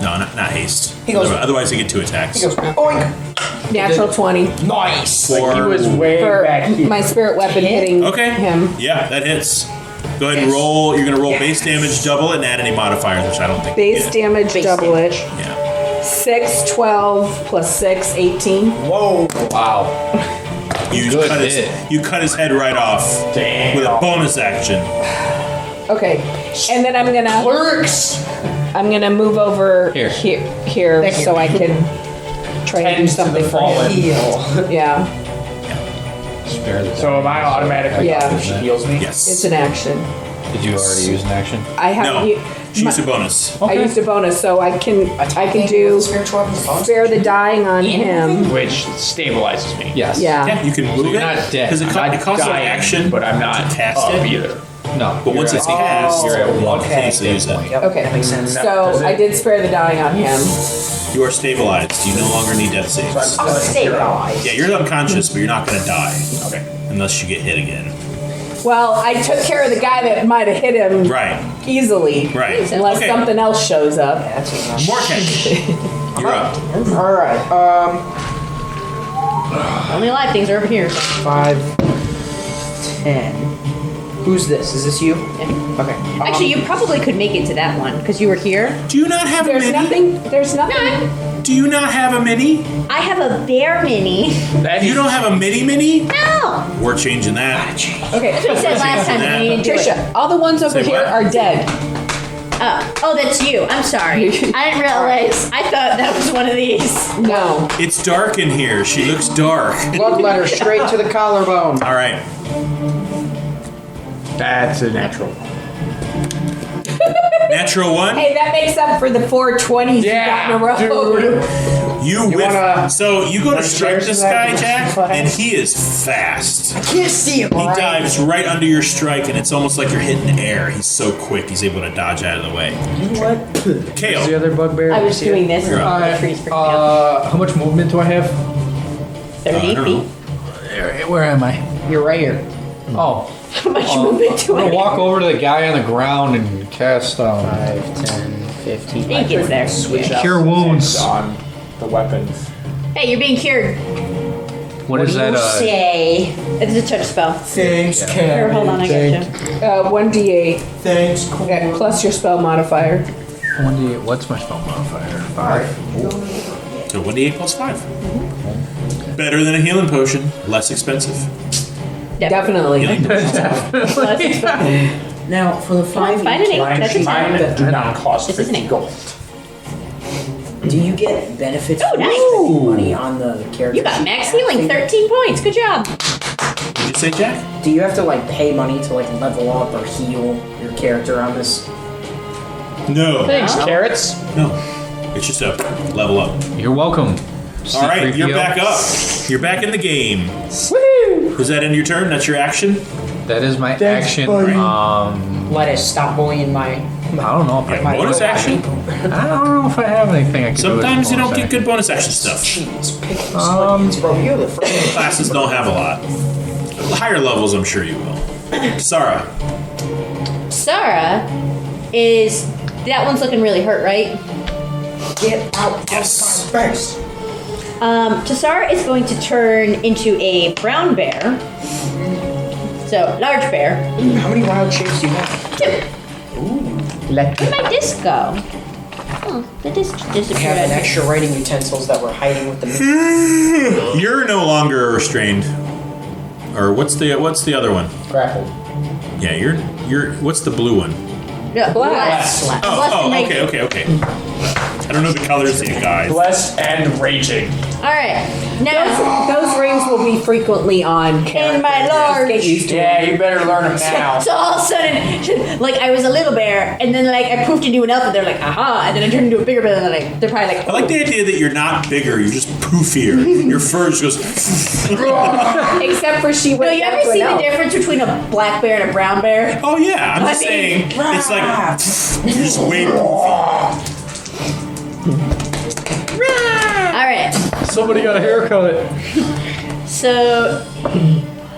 No, not haste. He goes- Otherwise, I get 2 attacks. He goes, oink. Natural 20 Nice. For- He was way for back here. my spirit weapon hitting Okay. him. Yeah, that hits. Go ahead and roll. You're going to roll base damage, double it, and add any modifiers, which I don't think. Base you get. damage, double it. Yeah. 6, 12 plus 6, 18. Whoa. Wow. You Good cut his. hit. You cut his head right off Damn. with a bonus action. Okay, and then I'm gonna Clerks. move over Here. here Thank you. so I can try and do something for him. Heal. Yeah, Spare the So am I automatically Yeah. up if she heals me? Yes. it's an action. Did you already use an action? I have No. She used a bonus. I used a bonus, so I can do spiritual weapons. spare the dying on him. Which stabilizes me. Yes. Yeah. Yeah, you can move you're it. not dead. Because it, I'm it costs an dying, action, but I'm not to cast up it. either. No. But once it's cast, You're at 1. Okay. so use it. Yep, Okay. that makes sense. So I did spare the dying on him. You are stabilized. You no longer need death saves. I'm stabilized. Yeah, you're unconscious, but you're not going to die Okay. unless you get hit again. Well, I took care of the guy that might have hit him Right. easily. Right. Unless Okay. something else shows up. That's enough. Morkek, you're up. All right. Only alive things are over here. 5, 10. Who's this? Is this you? Okay. Actually, you probably could make it to that one because you were here. Do you not have a There's mini? nothing. There's nothing. Do you not have a mini? I have a bear mini. You don't have a mini? No. We're changing that. Okay. That's what I said last time. And you didn't do it. Trisha, all the ones over Say here what? are dead. Oh, that's you. I'm sorry. I didn't realize. I thought that was one of these. No. It's dark in here. She looks dark. Bloodletter straight to the collarbone. All right. That's a natural. Natural 1. Hey, that makes up for the 420s you got in a row. dude. You whiff. wanna- So you go to wanna strike share this some of guy, that? Jack, and he is fast. Can't see him. He dives right under your strike, and it's almost like you're hitting air. He's so quick, he's able to dodge out of the way. What? What's the Kale. other bugbear? I was doing this and all the Alright, trees freaked out. How much movement do I have? 30 I don't feet. know. Where am I? You're right here. Oh. How much movement do I'm I gonna have? walk over to the guy on the ground and cast 5, 10, 15. He gets there. Switch out. Cure Wounds On the weapons. Hey, you're being cured. What is that? Say? It's a touch spell. Thanks, Here, Karen. hold on, I got you. 1d8 Thanks, Corey. plus your spell modifier. 1d8. What's my spell modifier? 5. So 1d8 plus 5. Better than a healing potion. Less expensive. Definitely. Healing potions. Less expensive. Now, for the 5 Find an 8. That's a 10. Mine do not cost This is an 50 8. gold. do you get benefits Oh, for nice. spending money on the character? You got max healing, 13 points. Good job. Did you say, Jack? Do you have to like pay money to like level up or heal your character on this? No. Thanks, carrots. No. It's just a level up. You're welcome. All right, you're C-3PO. back up. You're back in the game. Woo! Was that end of your turn? That's your action? That is my Thanks, action. buddy. Lettuce, stop bullying my. I don't know if I Yeah, can. bonus action? I don't know if I have anything I can do. Sometimes as a you don't bonus get good action. bonus action stuff. Cheese, pickles, onions, bro. You're the first. Classes don't have a lot. Higher levels, I'm sure you will. Sarah. Sarah is. That one's looking really hurt, right? Get out Yes. of my face. Tassara is going to turn into a brown bear. So, large bear. How many wild shapes do you have? 2. Let Where'd my disc go? Oh, the disc I disappeared. have an extra writing utensils that were hiding with the. You're no longer restrained. Or what's the other one? grapple. Yeah, you're what's the blue one? No, bless. Oh, okay. I don't know the colors of you guys. Blessed and raging. Alright. Now, Those rings will be frequently on. in my large. Get used to it. Yeah, you better learn them now. So all of a sudden, like I was a little bear, and then like I poofed into an elf, and they're like, aha, and then I turned into a bigger bear, and they're probably like, I like the idea that you're not bigger, you're just poofier. Your fur just goes. Except for she no, went you down ever to an see the elf. difference between a black bear and a brown bear? Oh yeah, I'm just I saying. mean, It's like you're just way poofy. Alright, Somebody got a haircut. so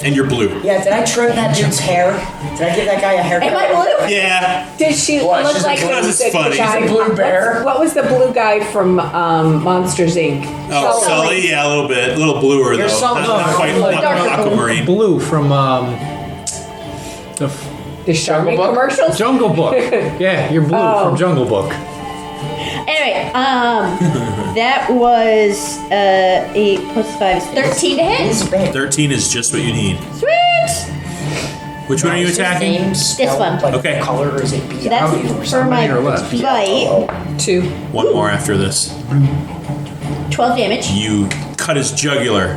And you're blue. Yeah, did I trim that dude's hair? Did I give that guy a haircut? am I blue? Yeah. Did she What, look she's a like blue- the it's funny. guy? She's a blue bear? What was the blue guy from Monsters Inc? Oh, Sully, yeah, a little bit, a little bluer You're though. Sully. Not quite, not Darker aquamarine. Blue from the The Charmin Book? commercials? Jungle Book. Yeah, you're blue Oh. from Jungle Book. Anyway, that was 8 plus 5 is 13 to hit. His bear. 13 is just what you need. Sweet! Which one are you Is his attacking? name spelled one. Like Okay. color, or is it So that's B-I-U or for something? my or left? bite. 2. One more after this. 12 damage. You cut his jugular.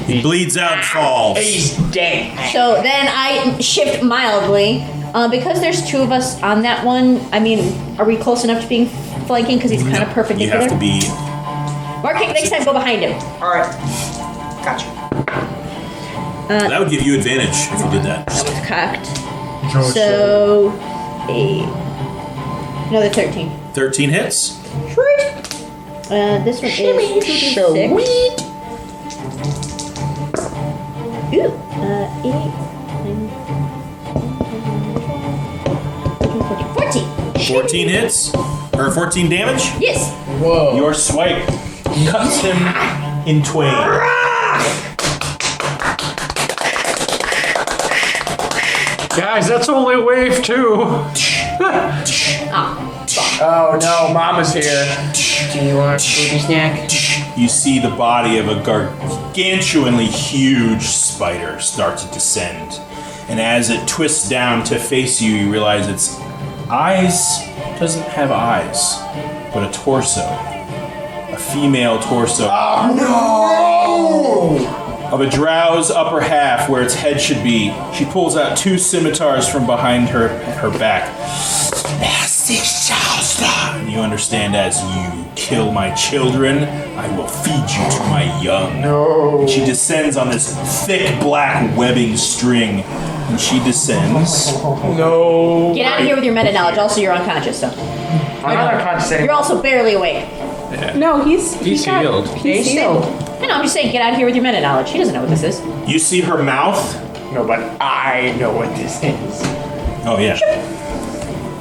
He bleeds out and falls. He's dead. So then I shift mildly. Because there's 2 of us on that one, I mean, are we close enough to being flanking? Because he's kind of You perpendicular. have to be. Mark, next time, go behind him. Alright. Gotcha. That would give you advantage if you did that. That was cocked. So, another 13. 13 hits. Sweet. This one is 2d6. Ooh, 8, 14. 14 hits. Or 14 damage. Yes. Whoa. Your swipe cuts him in twain. Guys, that's only wave 2. Oh no, Mama's here. Do you want a booby snack? You see the body of a gargantuanly huge spider start to descend. And as it twists down to face you, you realize its eyes doesn't have eyes, but a torso. A female torso. Of a drow's upper half where its head should be. She pulls out 2 scimitars from behind her back. And you understand, as you kill my children, I will feed you to my young. No. And she descends on this thick black webbing string. And she descends. No. Get out of here with your meta knowledge. Also, you're unconscious, so. I'm not unconscious You're anymore. also barely awake. No, he's healed. He's healed. I know, I'm just saying, get out of here with your meta knowledge. He doesn't know what this is. You see her mouth. No, but I know what this is. Oh, yeah.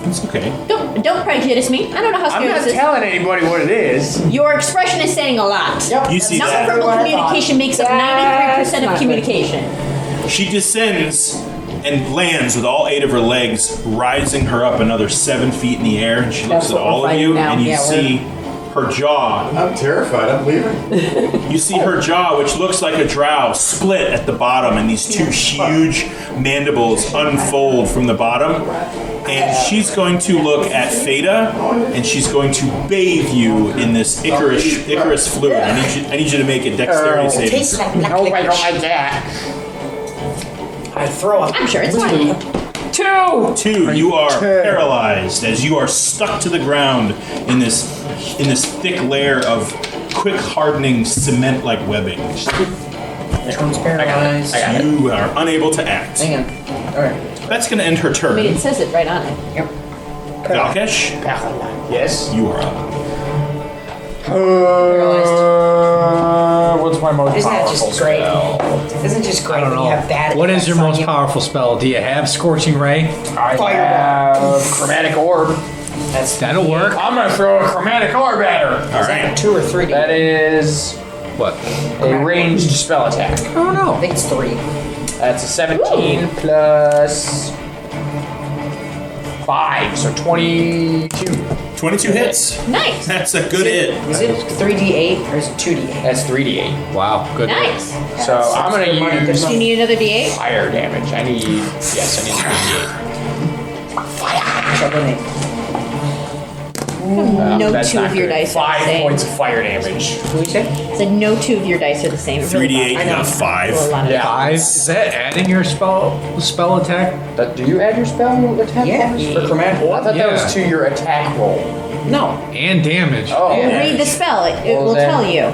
It's okay. Don't prejudice me. I don't know how I'm scary not this is. telling anybody what it is. Your expression is saying a lot. Yep. You see that? Nonverbal communication makes up 93% of communication. She descends and lands with all 8 of her legs, rising her up another 7 feet in the air. And she looks That's at what all we're of you, fighting now. and you Yeah, see her jaw. I'm terrified. I'm leaving. You see her jaw, which looks like a drow, split at the bottom, and these 2 huge mandibles unfold from the bottom. And she's going to look at Feta, and she's going to bathe you in this Icarus fluid. I need you to make a dexterity saving Tastes throw. like black No, I don't licorice. like that. I throw up. I'm sure it's fine. 2. 2, you are paralyzed as you are stuck to the ground in this thick layer of quick hardening cement-like webbing. Which one's paralyzed? I got it. You are unable to act. Hang on. Alright. That's going to end her I turn. mean, it says it right on it. Yep. Valkesh, Yes. you are up. What's my most Isn't that powerful just great? spell? Isn't it just great I don't when know. you have bad What is your effects on most you? powerful spell? Do you have Scorching Ray? I Fireball. have chromatic orb. That's That'll work. I'm gonna throw a chromatic orb at her. All right. 2 or 3. That is What? a ranged spell attack. I don't know. I think it's 3. That's a 17 plus 5, so 22. 22 hits. Nice. That's a good hit. Is it 3d8 or is it 2d8? That's 3d8. Wow, good. Nice. So I'm gonna good money, good use Do you need another D8? fire damage. I need 3d8. So then No That's 2 not of your good. dice are the 5 same. points of fire damage. what do you say? Said no 2 of your dice are the same. It really 3d8, you bothers me. got 5. Roll a lot of Yeah. 5? Is that adding your spell attack? Do you add your spell attack Yeah, bonus for chromatic I thought that Yeah. was to your attack roll. No. And damage. Oh. Well, read the spell. It Well, will then- tell you.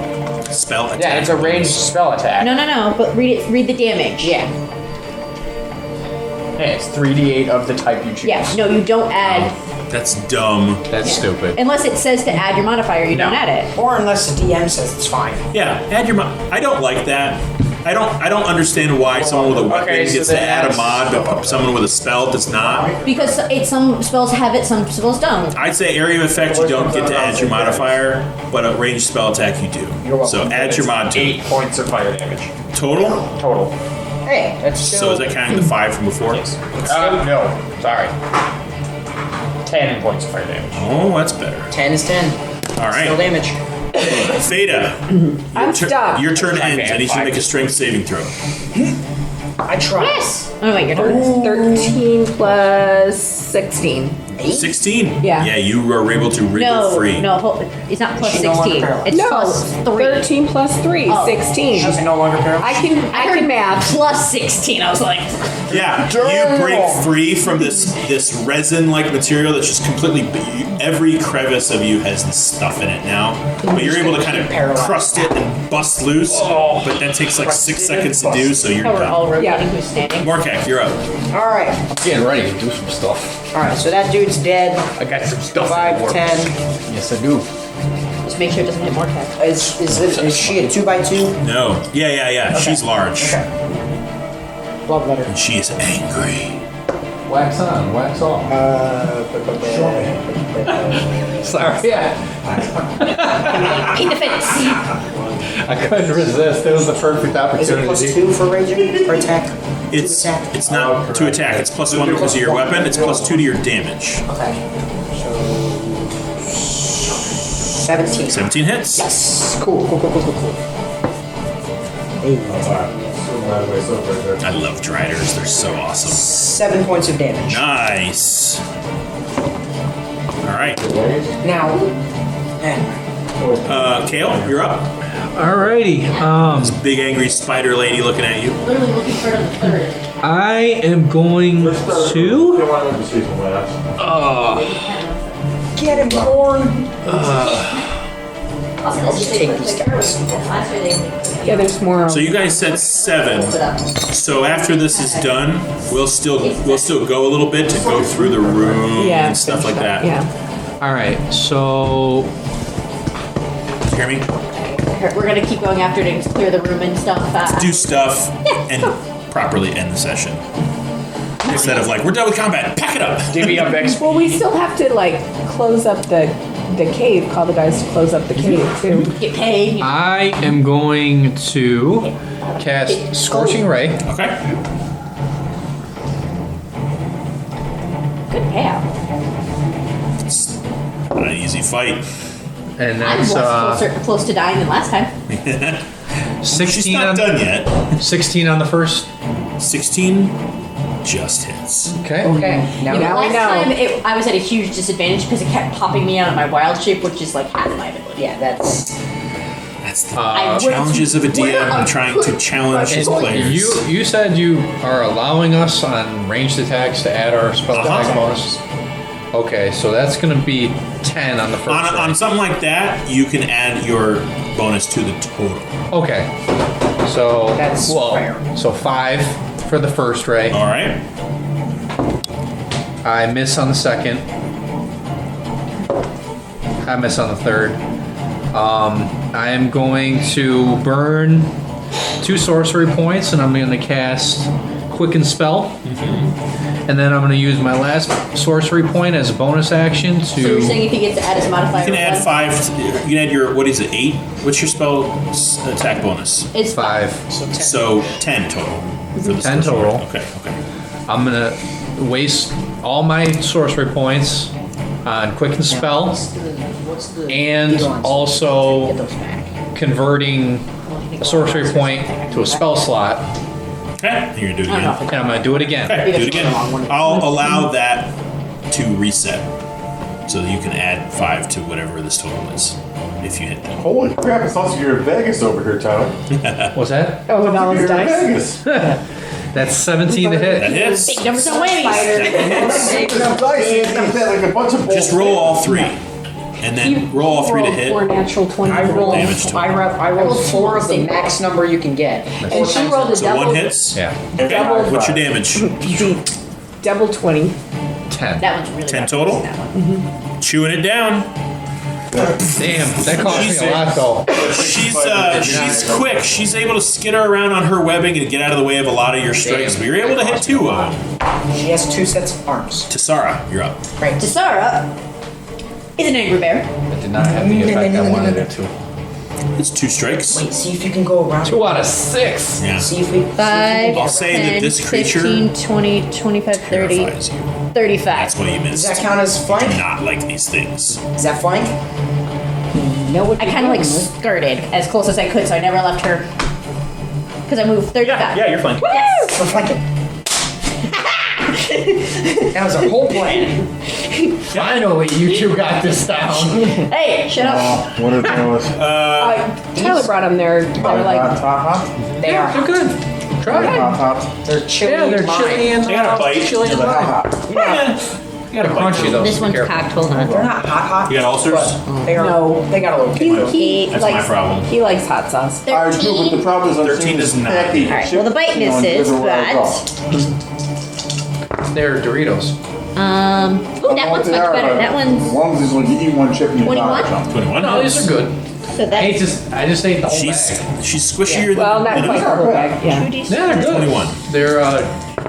Spell attack. Yeah, it's a ranged spell attack. No. But read it. Read the damage. Yeah. Yeah, it's 3d8 of the type you choose. Yeah. No, you don't add That's dumb. That's stupid. unless it says to add your modifier. You don't add it. Or unless the DM says it's fine. Yeah, add your mod. I don't like that. I don't understand why someone with a weapon Okay, so gets to then add a that's- mod, but someone with a spell does not. Because some spells have it, some spells don't. I'd say area of effect you don't get to add your modifier, but a ranged spell attack you do. So add your mod to it. 8 points of fire damage Total. total. Hey, that's So still... is that counting the 5 from before? No, sorry. 10 points of fire damage. Oh, that's better. 10 is 10. All Still right, damage. Theta. I'm stuck. Your turn Okay, ends. I need you to fine. make a strength saving throw. I try. Yes. Oh wait, your turn. 13 plus 16. 16. Yeah. Yeah, you are able to wriggle free. No, it's not plus She's no longer 16. paralyzed. It's No, plus 3. 13 plus 3, Oh. 16. She's no longer paralyzed. I can math. Plus 16. I was like, Yeah, you break free from this resin-like material that's just completely. Every crevice of you has this stuff in it now, but you're able to kind of crust it and bust loose. But that takes like 6 seconds to do, so you're oh, we're all done. rotating Yeah. who's standing. Morkak, you're up. Alright. Getting ready to do some stuff. Alright, so that dude's dead. I got some stuff. 5, 10. Yes, I do. Just make sure it doesn't hit more attack. Is she a 2x2? No. Yeah. She's large. Okay. Love letter. And she is angry. Wax on, wax off. Sorry. Yeah. In defense. I couldn't resist. It was the perfect Is it plus opportunity. 2 for raging? For attack? It's attack? it's not to attack. It's plus 1 because of your weapon. It's plus 2 to your damage. Okay. So... 17. 17 hits. Yes. Cool. Hey. I love Driders. They're so awesome. 7 points of damage. Nice. All right. Now... Man. Kale, you're up. Alrighty. Big angry spider lady looking at you. Literally looking for the third. I am going to. Get him, Corn! I'll just take these guys. Yeah, there's more. So you guys said 7. So after this is done, we'll still go a little bit to go through the room Yeah, and stuff like that. Yeah. Alright, so. You hear me? We're gonna keep going after to clear the room and stuff. Do stuff and properly end the session. Instead of like, we're done with combat, pack it up. Divvy up XP. Well, we still have to like close up the cave. Call the guys to close up the cave too. Get paid. I am going to cast Scorching Ray. Okay. Good payout. Not an easy fight. And I'm that's less close to dying than last time. 16 She's not on, done yet. 16 on the first. 16 just hits. Okay. Okay. Now You know, Last I know. time I was at a huge disadvantage because it kept popping me out of my wild shape, which is like half my ability. yeah, that's That's the I would- challenges of a would DM have trying to challenge his And players. you said you are allowing us on ranged attacks to add our spell attack bonus. Okay, so that's going to be 10 on the first. On ray. something like that, you can add your bonus to the total. Okay. So That's fair. So 5 for the first ray. All right. I miss on the second. I miss on the third. I am going to burn 2 sorcery points, and I'm going to cast Quicken Spell. And then I'm going to use my last sorcery point as a bonus action So you're to. saying if he gets to add his modifier? You can add one? 5. You can add your, what is it, 8? What's your spell attack bonus? It's 5. So 10 total. For the 10 sorcerer. total. Okay. I'm going to waste all my sorcery points on Quicken Spell what's the and deal on also get those back. converting a sorcery point to a spell slot. Okay. You're going to do it I don't know. again. And I'm going to do it again. Okay. Do it again. I'll allow that to reset. So that you can add 5 to whatever this total is. If you hit that. Holy crap, it's also you're in Vegas over here, Tyler. What's that? Oh, with all You're his in dice. Vegas. That's 17 to That hit. hits. Big numbers and ways. Enough dice, you got like a bunch of Just roll all 3. And then roll all 3 to hit. 4 natural 20. I rolled. Damage to I rolled 4 of the Same. max number you can get. And she rolled a So double. 1 hits. Yeah. Okay. What's your damage? Double 20. 10. That one's really 10 rough. total? That one. Chewing it down. Damn, that cost me a lot though. She's quick. She's able to skitter around on her webbing and get out of the way of a lot of your strikes. But you're able to hit 2 of them. She has 2 sets of arms. Tasara, you're up. Right. Tasara is an angry bear. It did not have the effect I wanted it to. It's 2 strikes. Wait, see if you can go around. 2 out of 6. Yeah. See if we. 5, I'll say that 10, this creature 15, 20, 25, 30, Terrifies you. 35. That's why you Does missed. that count as Do flank? not like these things. Is that flank? I kind of like skirted as close as I could, so I never left her. Because I moved 35. Yeah, you're fine. Yes! We're flanking. That was our whole plan. Finally, you 2 got this down. Hey, shut up. What are those? Tyler brought them there. They're like, Top They are. They're good. Try it. Top. They're chili. Yeah, they're chili and They got a bite. chili and lime. You gotta crunchy though. This so be one's careful. cocked, hold on. They're not hot. You got ulcers? But they are. No. They got a little kick. he That's my likes, problem. he likes hot sauce. I do, but the 13. problem is I'm 13 seeing does this not. crappy Alright, chip, well, the bite you know, misses, everywhere I go. They're Doritos. Ooh, that one's They much are, better. but That one's, One of these, like, you eat one chip and you 21? die or something. 21. No, these are good. so that's I just ate the whole She's bag. she's squishier Well, than not quite the whole bag. Yeah. 2d6. Yeah, they're good. 21. They're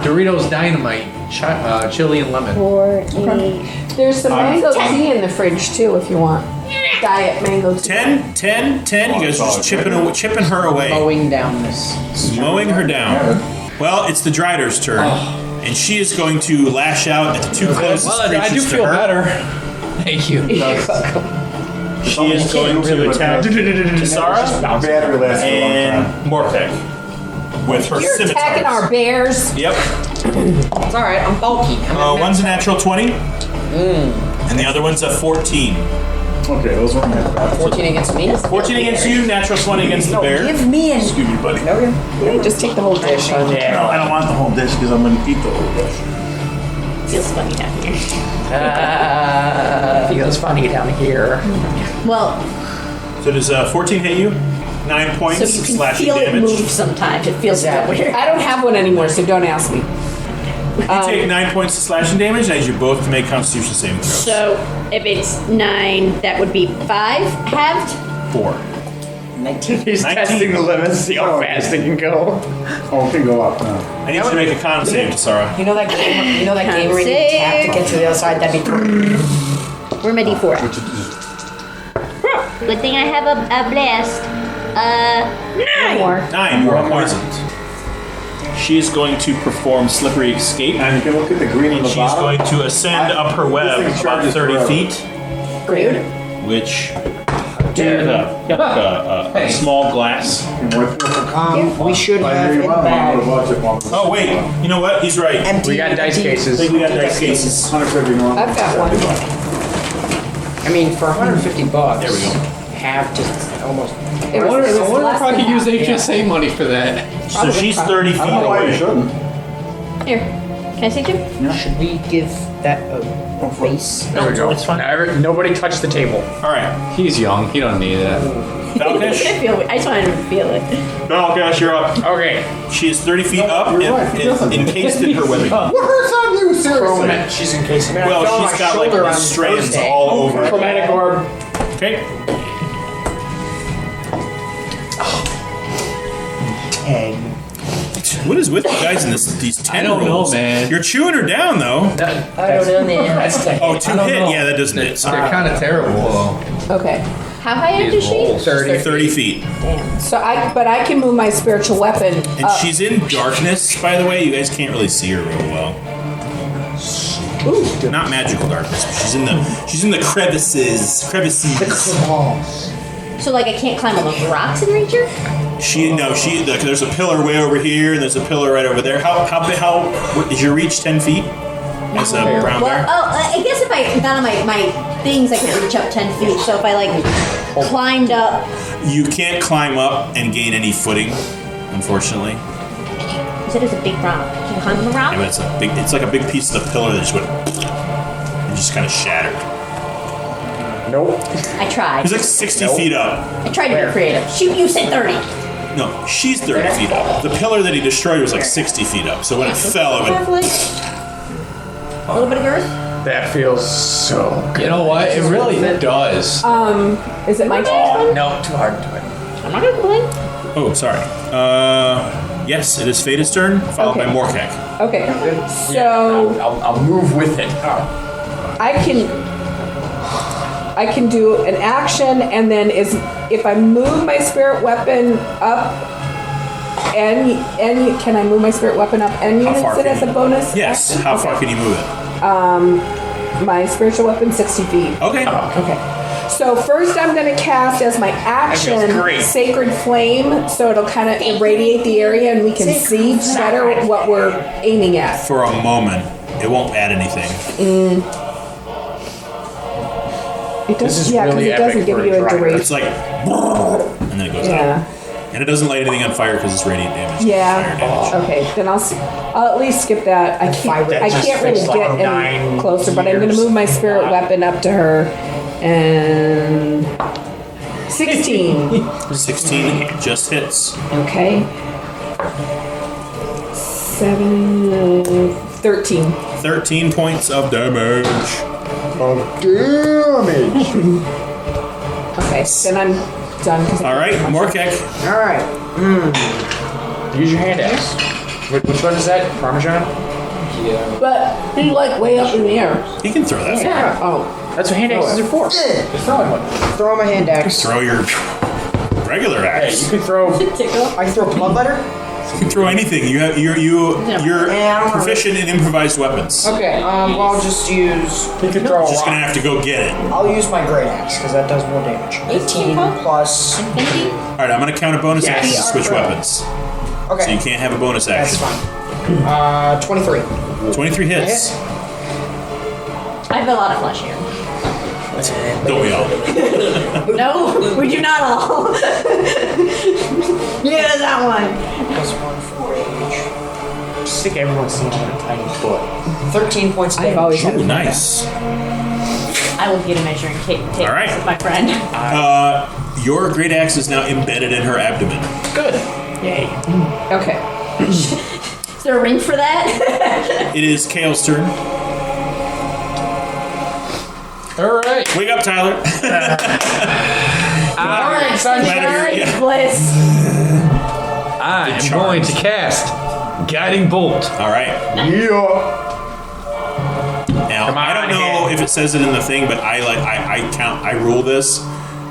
Doritos Dynamite, chili and lemon. 4, 8. There's some mango tea in the fridge too if you want. Diet mango tea. 10, 10, 10. You guys are just chipping her away. Mowing down this. Mowing her down. Well, it's the Drider's turn. And she is going to lash out at the 2 closest Well, I do creatures to feel her. better. Thank you. She is going to attack Tasara Battery lasts for a long and time. Morpek with her You're scimitars. attacking our bears. Yep. It's alright, I'm bulky. One's a natural 20. And the other one's a 14. Okay, those weren't that bad. 14 against me. 14 against you, natural 20 against the bear. Give me an. Excuse me, buddy. No, Yeah, just take the whole dish. No, I don't want the whole dish because I'm going to eat the whole dish. Feels funny down here. Feels funny down here. Well, So does 14 hit you? 9 points so of you can slashing feel it damage. move sometimes. It feels a bit weird. I don't have one anymore, so don't ask me. You take 9 points of slashing damage, and I need you both to make Constitution saving throws. So if it's 9, that would be 5 halved. 4. 19. He's 19. testing the limits, see how fast it can go. Oh, it can go up now. I need you to make a con save, Sarah. You know that game? You know that game where you Save. tap to get to the other side? That'd be. Where my D4? Good thing I have a blast. 9 more. 9. You are poisoned. She is going to perform slippery escape. And you can look at the green on the She's bottom. going to ascend up her web This thing about charges 30 forever. feet, Rude. which a small glass. We should have in the bag. Oh wait, you know what? He's right. Empty. We got dice I cases. think we got dice cases. 150 normal. I've got one. I mean, for $150. There we go. Have to almost. I wonder if I could use HSA money for that. So she's 30 feet I don't know why you away. shouldn't. Here. Can I see you? Should we give that a face? There we go. It's fine. Nobody touch the table. All right, He's young. He don't need that. Falcash. I just wanted to feel it. Falcash, you're up. Okay. She is 30 feet up you're and right, he doesn't. encased in her webbing. What hurts on you, seriously? She's in case. Well, she's got like the strands all over. Chromatic orb. Okay. Egg. What is with you guys in these 10 I don't know, rolls? man. You're chewing her down though. I don't know, man. That's Oh, 2 I don't hit. know. Yeah, that doesn't hit. They're Sorry. kind of terrible. Okay. How high up is These she? rolls. 30 feet. So I can move my spiritual weapon And up. she's in darkness, by the way. You guys can't really see her real well. Not magical darkness, but she's in the crevices. So like I can't climb on those rocks and reach her? There's a pillar way over here, and there's a pillar right over there. How is your reach 10 feet? As a brown Well, bear? I guess if I got on my things, I could reach up 10 feet. So if I like climbed up, You can't climb up and gain any footing, unfortunately. you said it's a big rock. Can you climb on the rock? Yeah, but it's like a big piece of the pillar that just went and just kind of shattered. Nope. I tried. It's like 60 feet up. I tried to be creative. Shoot, you said 30. No, she's 30 feet up. The pillar that he destroyed was like 60 feet up. So when it fell, it Have went. like a little bit of girth. That feels so good. You know what? It really does. Is it my turn? No, too hard. I'm not gonna complain. Oh, sorry. Yes, it is Fate's turn, followed by Okay. Morkek. Okay. So I'll move with it. I can do an action, and then if I move my spirit weapon up, and can I move my spirit weapon up and use far it can as a you- bonus? Yes. action? How Okay. far can you move it? My spiritual weapon 60 feet. Okay. Okay. So first I'm going to cast as my action feels great. Sacred Flame, so it'll kind of irradiate the area and we can see better what we're aiming at. For a moment, it won't add anything. It This is does, yeah, because really it doesn't epic give for you a a driver. duration. It's like, and then it goes Yeah. out. And it doesn't light anything on fire because it's radiant damage. Fire Yeah. damage. Okay, then I'll at least skip that. I can't really fixed like get any 9 closer, but I'm going to years. move my spirit weapon up to her, and 16. 16 just hits. Okay. 7, 13. 13 points of damage. Okay, then I'm done. All right, Morkek. All right. Use your hand axe. Which one is that? Parmesan? But he's like way up in the air. You can throw that. Yeah. Oh. That's what hand axes are for. Just throwing one. Throw my hand axe. Throw your regular Hey, axe. you can throw. I throw bloodletter. You can throw anything. You're Yeah, I don't proficient in improvised weapons. Okay. Well, I'll just use. You can throw a Just gonna rock. have to go get it. I'll use my great axe because that does more damage. 18 plus. All right, I'm gonna count a bonus Yes. action to switch weapons. So you Okay. can't have a bonus That's action. fine. 23. 23 hits. I have a lot of flesh here. Don't we all? No, we do not all. Yeah, that one. Plus 1 for rage. I think everyone's seen on a tiny foot. 13 points of I've always damage. Ooh, nice. I will get a measuring tape All right. with my friend. Your great axe is now embedded in her abdomen. Good. Yay. Okay. Is there a ring for that? It is Kale's turn. All right. Wake up, Tyler. Yeah. Bliss. I'm going to cast Guiding Bolt. All right. Yeah. Now Come on, I don't know if it says it in the thing, but I rule this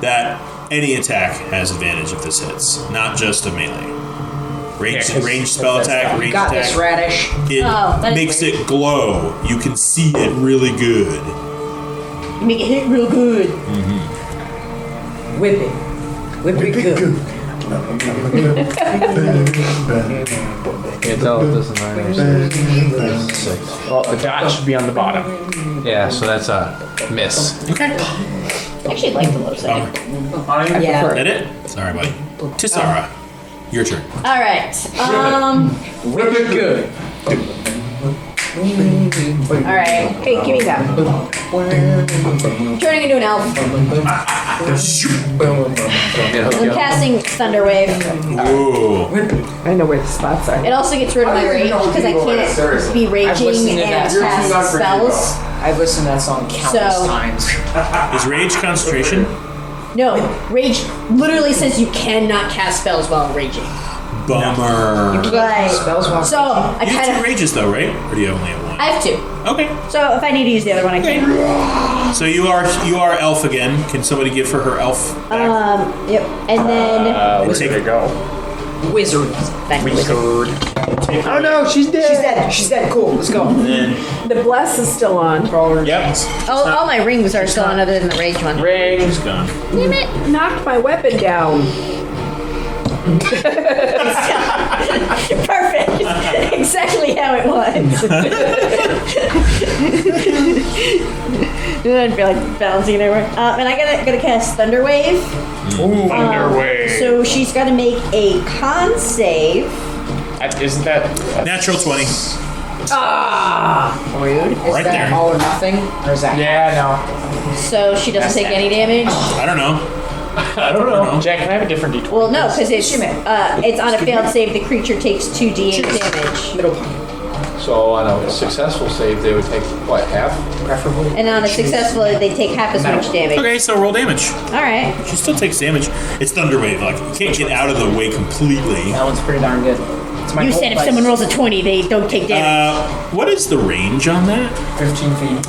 that any attack has advantage if this hits, not just a melee. Range spell attack, range Got attack. this, Radish. It that is makes weird. it glow. You can see it really good. You make it hit real good. Whip it. Whip it good. Can't tell if this is 9 or 6. Well, the dot should be on the bottom. Yeah, so that's a miss. Okay. I actually like the low side. Yeah. That it? Sorry, buddy. Tisara, your turn. All right. Whip it good. All right. Hey, give me that. Turning into an elf. I'm casting Thunder Wave. Ooh. I know where the spots are. It also gets rid of my rage because I can't be raging listened to and that. cast spells. I've listened to that song countless So- times. Is rage concentration? No, rage literally says you cannot cast spells while raging. Bummer. Right. Spells while So I You have kind 2 of. rages though, right? Or do you only have 1? I have 2. Okay. So if I need to use the other one, I can. So you are elf again. Can somebody give her elf back? Yep. And then. Where did it go? Wizard. Back to wizard. Oh no, she's dead. She's dead. She's dead. Cool. Let's go. And then, The bless is still on. yep. All my rings are still on other than the rage one. Ring. She's gone. Damn it. Knocked my weapon down. Perfect. Exactly how it was. I feel like balancing it everywhere. And I gotta cast Thunder Wave. Underway. So she's gotta make a con save. Isn't that Natural 20. Rude. Is Right that there. all or nothing? Or is that? Yeah, So she doesn't take any damage. I don't know. I don't know. Jack, can I have a different D20? Well, no, because it's on a failed save. The creature takes 2d8 damage, Middle. So on a successful save, they would take, what, half? Preferably. and on a successful, they take half as much damage. Okay, so roll damage. All right. She still takes damage. It's Thunderwave. Like you can't get out of the way completely. That one's pretty darn good. It's my You gold said if price. someone rolls a 20, they don't take damage. What is the range on that? 15 feet.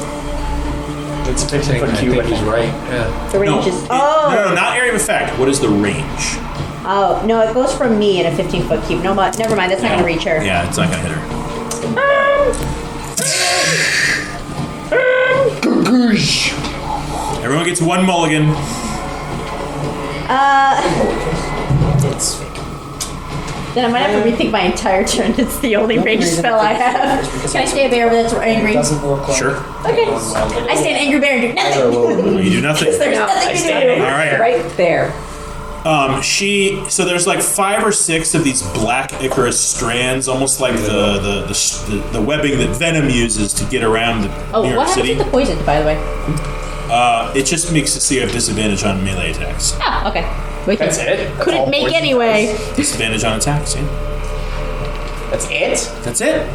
It's a I think 15-foot cube. he's right. Yeah. The range is. no, not area of effect. What is the range? Oh no, it goes from me in a 15-foot cube. No, never mind. That's not gonna reach her. Yeah, it's not gonna hit her. Everyone gets 1 mulligan. Then I'm gonna have to rethink my entire turn. It's the only range spell I have. Can I stay a bear that's angry? Doesn't look like. Sure. Okay. I stay an angry bear and do nothing. You do nothing. There's nothing to do. All right. Right there. So there's like 5 or 6 of these black Icarus strands, almost like the webbing that Venom uses to get around Oh, New York what happens City. with the poison, by the way? It just makes it so you have disadvantage on melee attacks. Oh, okay. Wait, That's it? That's all couldn't make poison anyway. Disadvantage on attacks. Yeah. That's it? That's it.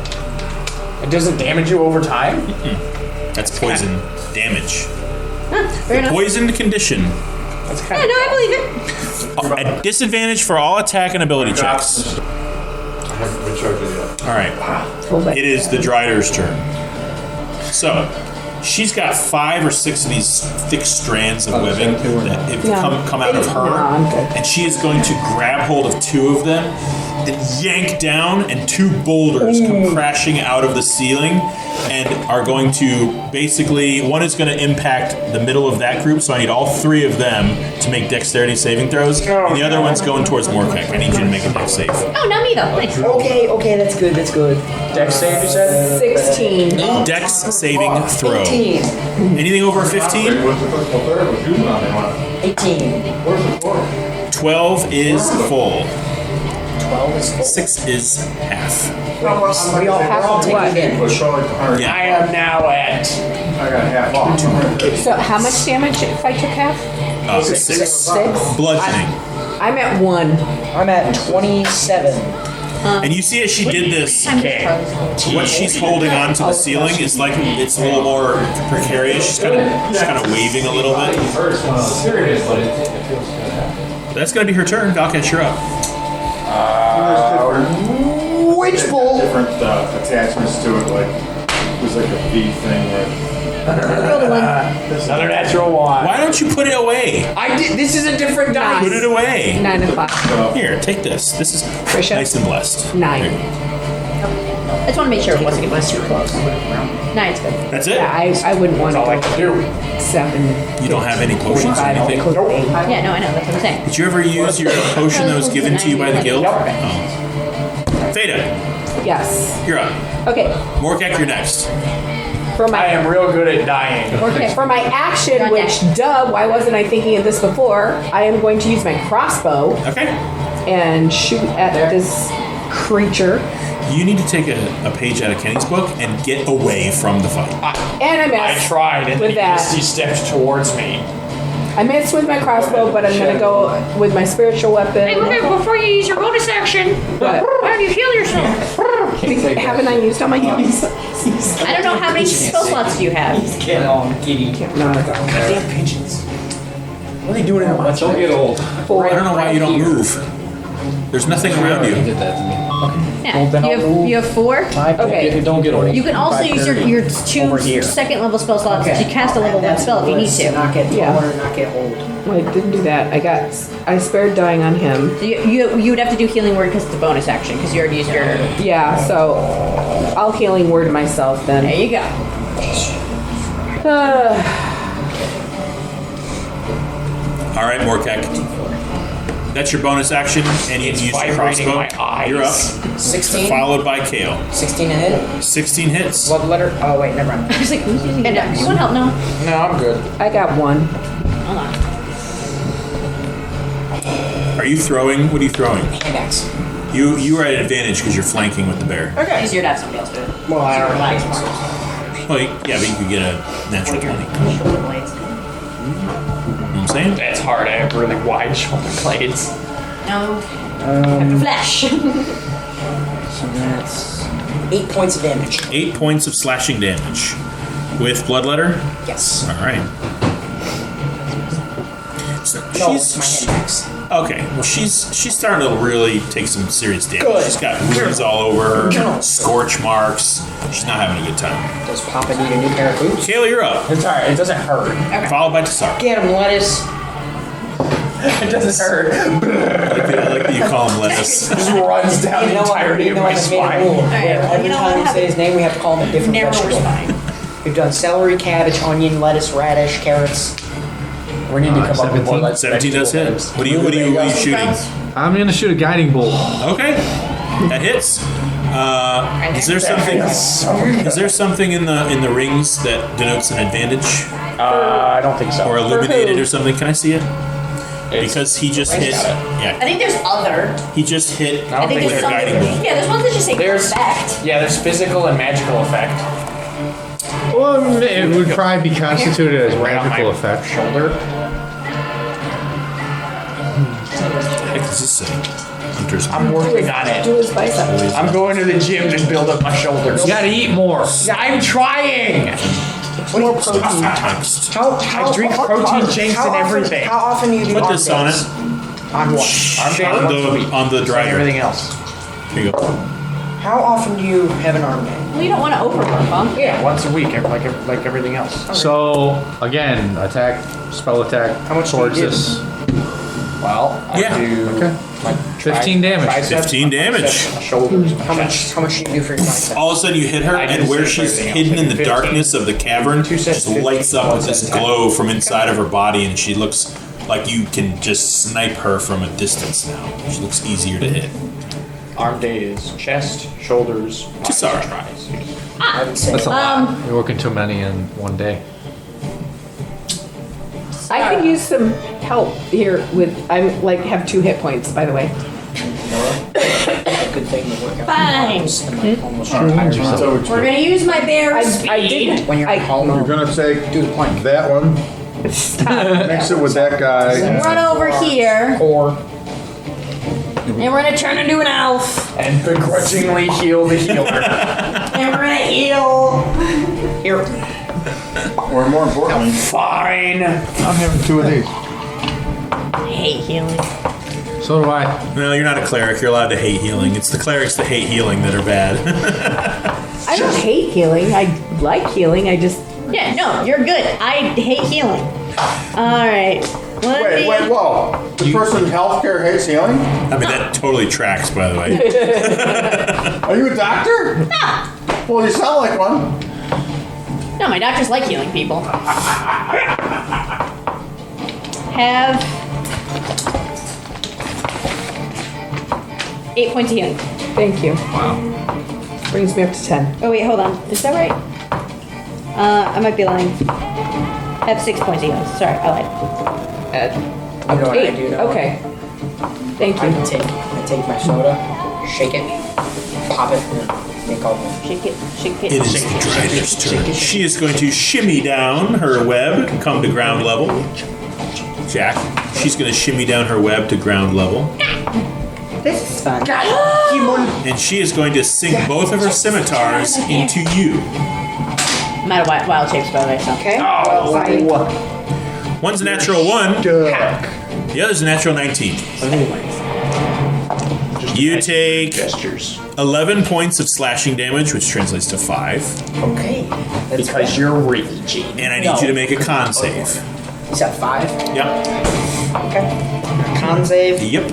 It doesn't damage you over time? That's poison damage. Fair enough. Poisoned condition. That's Yeah, kind no, of. I believe it. At disadvantage for all attack and ability checks. I haven't been charged yet. All right. It is the Drider's turn. So, she's got 5 or 6 of these thick strands of webbing that have come out of her, and she is going to grab hold of 2 of them and yank down, and 2 boulders come crashing out of the ceiling and are going to basically, one is going to impact the middle of that group, so I need all 3 of them to make dexterity saving throws, and the other one's going towards Morkek. I need you to make a dex save. Oh, not me though. Nice. Okay, that's good, that's good. Dex save, you said? 16. Dex saving throw. 18. Anything over a 15? What's the first one there? What's using on they want? 18. Where's the floor? 12 is full. 12 is full. 6 is half. We're all taking it. But Charlotte, I am now at. I got half off. So how much damage if I took half? 6. 6? Bludgeoning. I'm at 1. I'm at 27. And you see as she did this, what she's holding on to the ceiling is like it's a little more precarious. She's kind of waving a little bit. That's gonna be her turn. Valkash, you're up. Witch bolt. Different attachments to it, like there's like a V thing where. Another natural one. Why don't you put it away? I did. This is a different dice. Put it away. 9 o'clock. Here, take this. This is Trisha? nice and blessed. 9. Here. I just want to make sure it wasn't getting too close. 9's good. That's it? Yeah, I wouldn't want to All I go can do. 7. You don't have any potions or 45, anything? close to 8. Yeah, no, I know. That's what I'm saying. Did you ever use your potion that was given to you by the guild? Yep. Oh. Theta, Yes. you're up. Okay. Morkek, you're next. For I my am real good at dying. Okay. for my action, You're on which why wasn't I thinking of this before? I am going to use my crossbow Okay. and shoot at this creature. You need to take a page out of Kenny's book and get away from the fight. And I I missed. tried, and with then that. he stepped towards me. I missed with my crossbow, but I'm gonna go with my spiritual weapon. Before you use your bonus action, What? why do you heal yourself? Haven't I used all my heals? I don't know how many spell slots do you have. Get on, kitty. No. Goddamn pigeons. What are they doing in the Don't get old. I don't know why you don't move. There's nothing around you. did that to me. Yeah. You have 4. Okay. Don't get old. You can also use your Over here. 2 second level spell slots Okay. to cast a level 1 spell if you need to. Not get Yeah. taller, not get old. Well, I didn't do that. I spared dying on him. So you would have to do healing word because it's a bonus action because you already used your. Yeah, so I'll healing word myself then. There you go. All right, Morkek. That's your bonus action, and you use your vibrating crossbow. my eyes. You're up. 16? Followed by Kale. 16 to hit? 16 hits. Love letter? Oh, wait, never mind. I was like, who's using it? You want help? No. No, I'm good. I got 1. Hold on. Are you throwing? What are you throwing? Hand axe. You are at an advantage because you're flanking with the bear. Okay. Easier to have somebody else do it. Well, I don't Relax. Well, yeah, but you could get a natural 20. You know Shoulder blades. what I'm saying? That's hard. I have really wide shoulder blades. No. Have flesh. So that's 8 points of damage. 8 points of slashing damage. With bloodletter? Yes. All right. So No, she's it's my hand axe. okay. Well, she's starting to really take some serious damage. Good. She's got wounds all over her, scorch marks. She's not having a good time. Does Papa need a new pair of boots? Kayla, you're up. It's alright. It doesn't hurt. Followed by Tassar. Get him, lettuce. It doesn't hurt. I like that you call him lettuce. Just runs down the entirety of my I made a rule spine. where well, every you know time what we say his name, we have to call him a different Narrower vegetable. spine. We've done celery, cabbage, onion, lettuce, radish, carrots. We need to come up with more 17. like 17 does hit. names. What are you shooting? I'm gonna shoot a guiding bolt. Okay, that hits. Is there something? Is there something in the rings that denotes an advantage I don't think so. or illuminated who? or something? Can I see it? It's- Because he just hit. got it. I Yeah, think there's other. he just hit I don't think with there's a guiding bolt. Yeah, there's ones that just say There's- perfect. Yeah, there's physical and magical effect. Well, it would probably be constituted as Right on magical my effect. shoulder. What the heck does this say? Hunter's I'm working on it. Do his bicep. I'm going to the gym to build up my shoulders. You gotta eat more. I'm trying. More protein. text. I drink protein shakes and everything. How often do you do Put arm this on days? it. On what? I'm down On once a week. the on the And driver. everything else. Here you go. How often do you have an arm day? Well, you don't want to overwork, huh? Yeah, once a week, like everything else. So again, attack, spell attack, How much do swords you do? this. Well, Yeah. I do Okay. like 15 damage. triceps, 15 damage. biceps, my shoulders, my How chest. much do you do for your bicep? All of a sudden you hit her, I and didn't where say she's everything else. hidden in the 15. darkness of the cavern, Two sets, just 15, lights up one with this set. glow from inside of her body, and she looks like you can just snipe her from a distance now. She looks easier to hit. Arm day is chest, shoulders, Tassar. tries. I would say. That's a lot. You're working too many in one day. I could use some help here with. I'm like have 2 hit points, by the way. a good thing to work out. Fine. And almost retirement. So We're gonna use my bear speed. I didn't. When you're at home, you're gonna take do the plank. that one, mix it with that guy. Run over here. Or And we're gonna turn into an elf. And begrudgingly heal the healer. And we're gonna heal. Here. Or more importantly, Fine. I'm having 2 of these. I hate healing. So do I. No, you're not a cleric. You're allowed to hate healing. It's the clerics that hate healing that are bad. I don't hate healing. I like healing. I just Yeah, no, you're good. I hate healing. Alright. Wait, whoa. The person in healthcare hates healing? I mean, that totally tracks, by the way. Are you a doctor? No. Well, you sound like one. No, my doctors like healing people. Have 8 points of healing. thank you. Wow. Brings me up to 10. Oh wait, hold on. Is that right? I might be lying. Have 6 points of healing. Sorry, I lied. You know what I do now? Okay. Thank I you. take my soda, shake it, pop it, and make all the... Shake it, shake it. It is the Drider's turn. She is going to shimmy down her web, come to ground level. Jack, she's going to shimmy down her web to ground level. This is fun. And she is going to sink both of her scimitars into you. I'm out of wild shapes, by the way, so. Okay. Oh, One's a natural 1, the other's a natural 19. You take gestures. 11 points of slashing damage, which translates to 5. Okay. That's Because bad. you're raging. And I need you to make a con save. Is that 5? Yep. Okay. Con save. Yep.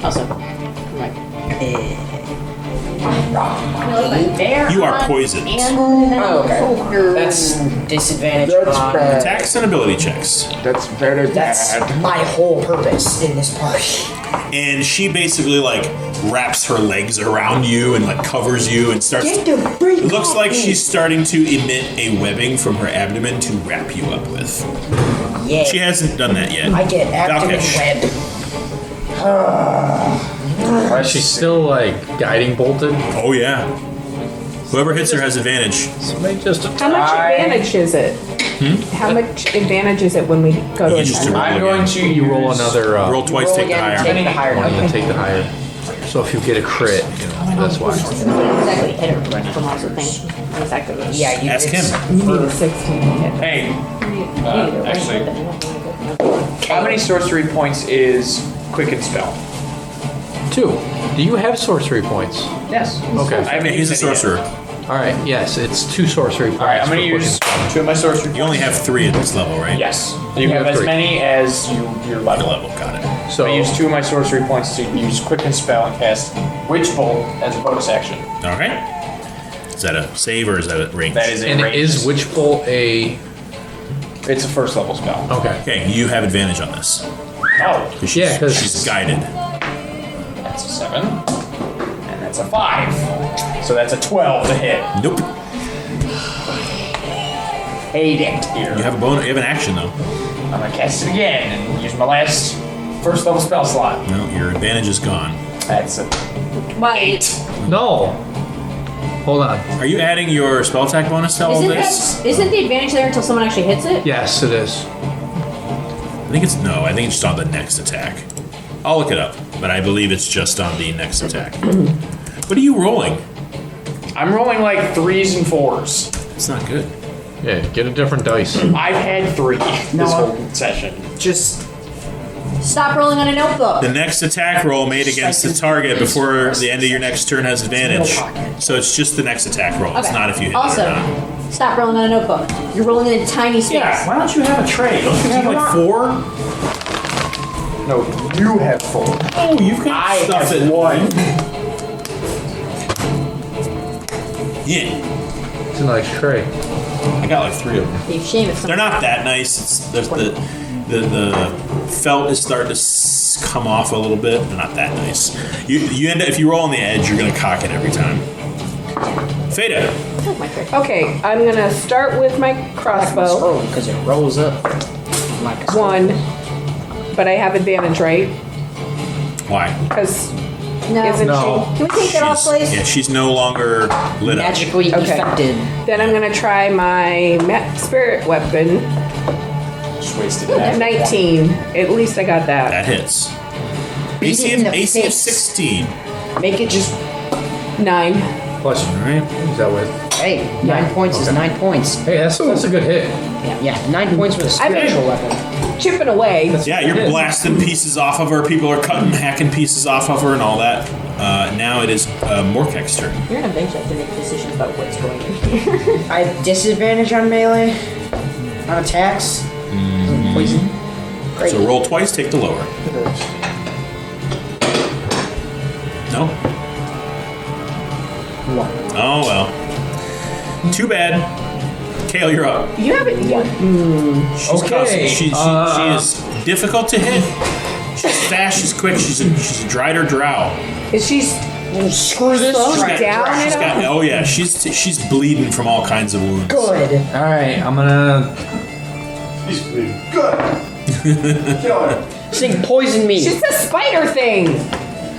Awesome. You are poisoned. Oh, okay. That's disadvantage That's on... bad. Attacks and ability checks. That's very That's bad. my whole purpose in this party. And she basically like wraps her legs around you and like covers you and starts. It looks like she's starting to emit a webbing from her abdomen to wrap you up with. Yeah. She hasn't done that yet. I get abdomen Valkesh. web. She's still like guiding bolted. Oh yeah. Whoever hits her has advantage. Somebody just How much advantage is it? How much advantage is it when we go to You just attack? I'm going to you roll another. roll twice, roll take the again, higher. take the higher. One and then Okay. take the higher. So if you get a crit, you know, that's why. Exactly, hit her from all the things. Exactly. Yeah, you Ask it's- him. You need a 16 to hit. Hey, actually, how many sorcery points is Quicken Spell? 2. Do you have sorcery points? Yes. Okay. I haven't He's a used it yet. sorcerer. All right. Yes, it's 2 sorcery points. All right, I'm for going to quick use and spell. 2 of my sorcery. You only have 3 at this level, right? Yes. You have have as 3. many as your level. Level, got it. So So I use 2 of my sorcery points to use Quicken Spell and cast Witch Bolt as a bonus action. All right. Is that a save or is that a range? That is a and range. is Witch Bolt a? It's a first level spell. Okay. Okay, you have advantage on this. Oh, She's, Yeah, 'cause- she's guided. that's a 7. And that's a 5. So that's a 12 to hit. Nope. Hate it here. You have a bonus. You have an action though. I'm going to cast it again and use my last first level spell slot. No, your advantage is gone. That's a Why? 8. No. Hold on. Are you adding your spell attack bonus to all Isn't, this? isn't the advantage there until someone actually hits it? Yes, it is. I think it's no. I think it's just on the next attack. I'll look it up, but I believe it's just on the next attack. What are you rolling? I'm rolling like 3s and 4s. It's not good. Yeah. Get a different dice. I've had 3 this whole session. Just Stop rolling on a notebook. The next attack roll made against the target before the end of your next turn has advantage. So it's just the next attack roll. It's Okay. not if you hit Also, it or not. stop rolling on a notebook. You're rolling in a tiny space. Yeah, why don't you have a tray? Don't you have like 4? No, you have 4. Oh, you've got I stuff have at 1. Yeah, It's a nice tray. I got like 3 of them. Be a shame if They're someone. not that nice. It's the felt is starting to come off a little bit. They're not that nice. You end up, if you roll on the edge, you're gonna cock it every time. Feda. Oh, my friend. Okay, I'm gonna start with my crossbow. because it rolls up like a 1, but I have advantage, right? Why? Because No. isn't No. Can we take that off, please? Yeah, she's no longer lit up. magically Okay. affected. she? Then I'm gonna try my spirit weapon. Just wasted that. 19. At least I got that. That hits. beat it in the AC of face. 16. Make it just. 9. Plus, right? Is that what? Hey, 9 points is 9 points. Hey, that's a good hit. Yeah, 9 points with a spiritual weapon. Chipping away. Yeah, you're blasting pieces off of her. People are cutting, hacking pieces off of her and all that. Now it is Morkek's turn. You're gonna eventually have to make decisions about what's going in here. I have disadvantage on melee. On attacks. Poison. Great. So roll twice, take the lower. No? 1. Oh, well. Too bad. Kale, you're up. You haven't. She's Okay, she is difficult to hit. She's fast, she's quick, she's a drider drow. Is she Screw this. slowed Try it. down She's at got, all? oh yeah, she's bleeding from all kinds of wounds. Good. All right, I'm gonna. He's bleeding. Good. Kill him. Sing poison me. She's the spider thing.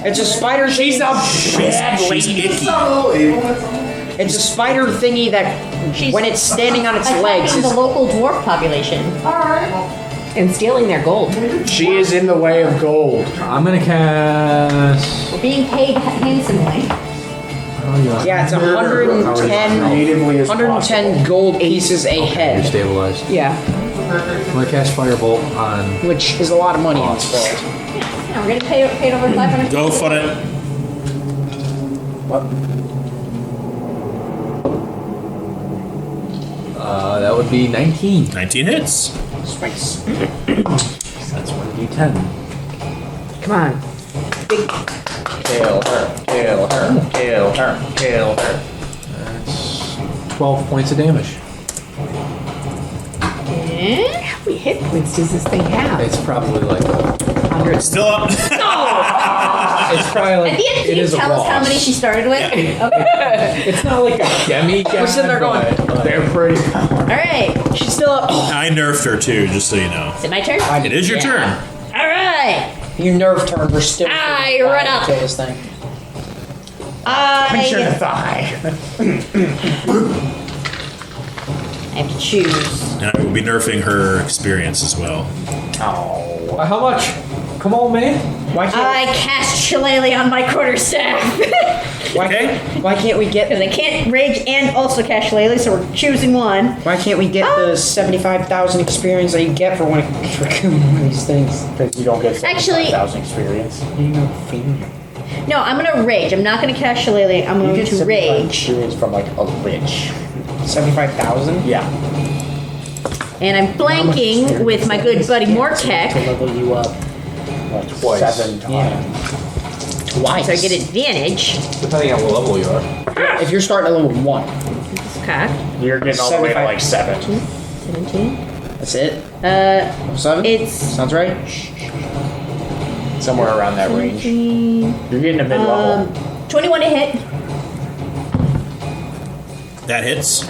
It's a spider. She's a bad She's lady. icky. It's a spider thingy that, when it's standing on its legs, attacking is the local dwarf population. And stealing their gold. She is in the way of gold. I'm gonna cast. We're being paid handsomely. yeah, it's 110, Natively as 110 gold pieces a You're head, stabilized. Yeah. I'm gonna cast Firebolt on. which is a lot of money in this world. Yeah, we're getting paid over 500. Go for it. That would be 19. 19 hits. Spice. That's 1d10. Come on. Big. Kill her. Kill her. Kill her. Kill her. That's 12 points of damage. How many hit points does this thing have? It's probably like 100. Still up. it's probably like At the end, it can you is a tell us how Ross. many she started with? Okay. It's not like a demi. We're sitting there going, They're pretty. All right. she's still up. I nerfed her too, just so you know. Is it my turn? It is your turn. All right. You nerfed her, we're still. I run up. Kill this thing. Punch her in the I thigh. have to choose. And I will be nerfing her experience as well. Oh. How much? Come on, man. Why can't, I cast Shillelagh on my quarterstaff. Okay. why can't we get Because I can't rage and also cast Shillelagh, so we're choosing one. Why can't we get the 75,000 experience that you get for one of these things? Because you don't get Actually- 75,000 experience. You know, fiend. No, I'm gonna rage. I'm not gonna cast Shillelagh. I'm You going get to 75 rage. experience from like a lich. 75,000? Yeah. And I'm flanking with my good buddy To Morkek, level you up. Like Twice. 7 times. Twice. so I get advantage. Depending on what level you are. If you're starting at level 1. This cock. You're getting all the way to like 7. 17. That's it? Uh, 7? it's Sounds right? Somewhere around that range. 17. You're getting a mid-level. 21 to hit. That hits.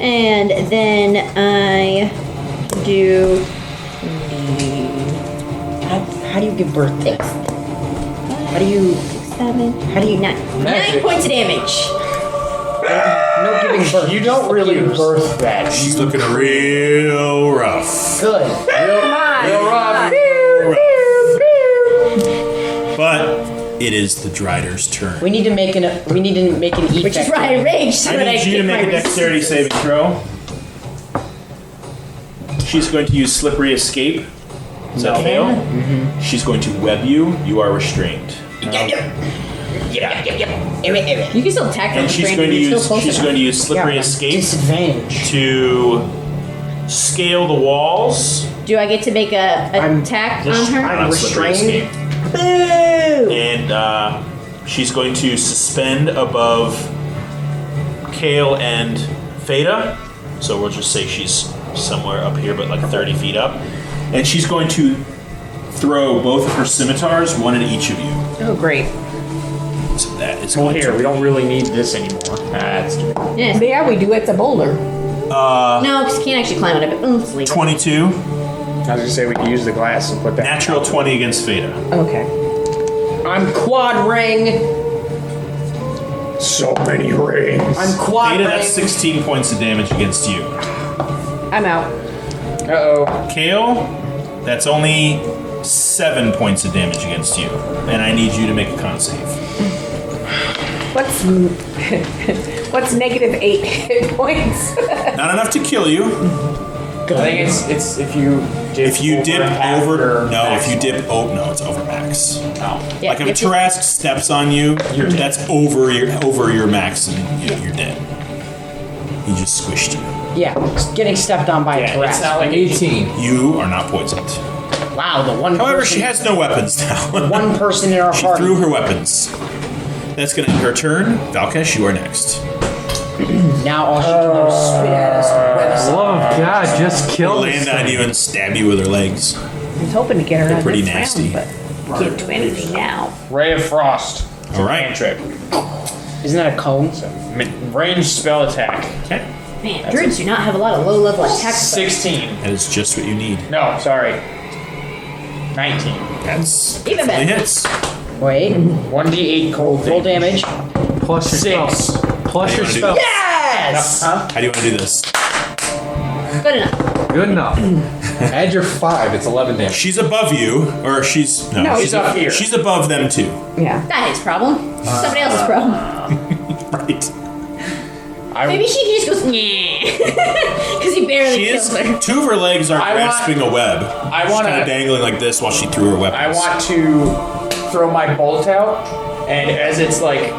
And then I do How do you give birth to? How do you... 7. How do you... 9 points of damage. No giving birth. You don't really birth that. She's looking real rough. Good. Real rough. But it is the Drider's turn. We need to make an effect. Which is why I rage, so I that I need you to get my make a dexterity saving throw. She's going to use Slippery Escape. Does that fail? Mm-hmm. She's going to web you. You are restrained. You can still attack from And the she's frame, going to you're use still close enough. Slippery Escape Disadvantage. to scale the walls. Do I get to make a attack on her? I'm Slippery restrained. Escape. Boo! And she's going to suspend above Kale and Feta. So we'll just say she's somewhere up here, but like 30 feet up. And she's going to throw both of her scimitars, one at each of you. Oh, great. So that is Well, going here, to we don't really need this anymore. That's stupid. Yes. Yeah, we do. It's a boulder. No, because you can't actually climb it up. Let's leave it. 22, I was gonna say we can use the glass and put that. natural 20 against Feta. Okay. I'm quad ring. So many rings. I'm quad Feta, ring. that's 16 points of damage against you. I'm out. Uh-oh. Kale, that's only 7 points of damage against you, and I need you to make a con save. What's negative 8 hit points? Not enough to kill you. I think it's if you dip If you dip over, after no. If you maximum. dip, no, it's over max. Oh. Yeah, Like if a if you- Tarask steps on you, that's over your max, and you're dead. He just squished you. Yeah, getting stepped on by a Yeah, it's not Tarask. like 18. You are not poisoned. Wow, the one. However, person, she has no weapons now. one person in our She party. threw her weapons. That's gonna end her turn. Valkesh, you are next. Now all she can do is spit at us. Love of God, just She'll kill land on you and stab you with her legs. I was hoping to get her on Pretty this nasty. round, but can't do anything now. Ray of Frost. It's All a right. cantrip. Isn't that a cone? Ranged spell attack. Okay. Man, druids do not have a lot of low-level attacks. 16. That is just what you need. No, sorry. 19. That's Even definitely better. hits. Wait, 1d8 cold roll damage. Plus your spell. 6. Plus your How do you spell. wanna do Yes! Huh? How do you want to do this? Good enough. Good enough. Add your 5. It's 11 damage. She's above you, or she's No, she's up here. She's above them too. Yeah. Not his problem. Somebody else's problem. Right. Maybe she just goes, yeah. Because he barely She kills is. her. 2 of her legs are I want- grasping a web. I She's wanna- kind of dangling like this while she threw her weapons. I want to throw my bolt out, and as it's like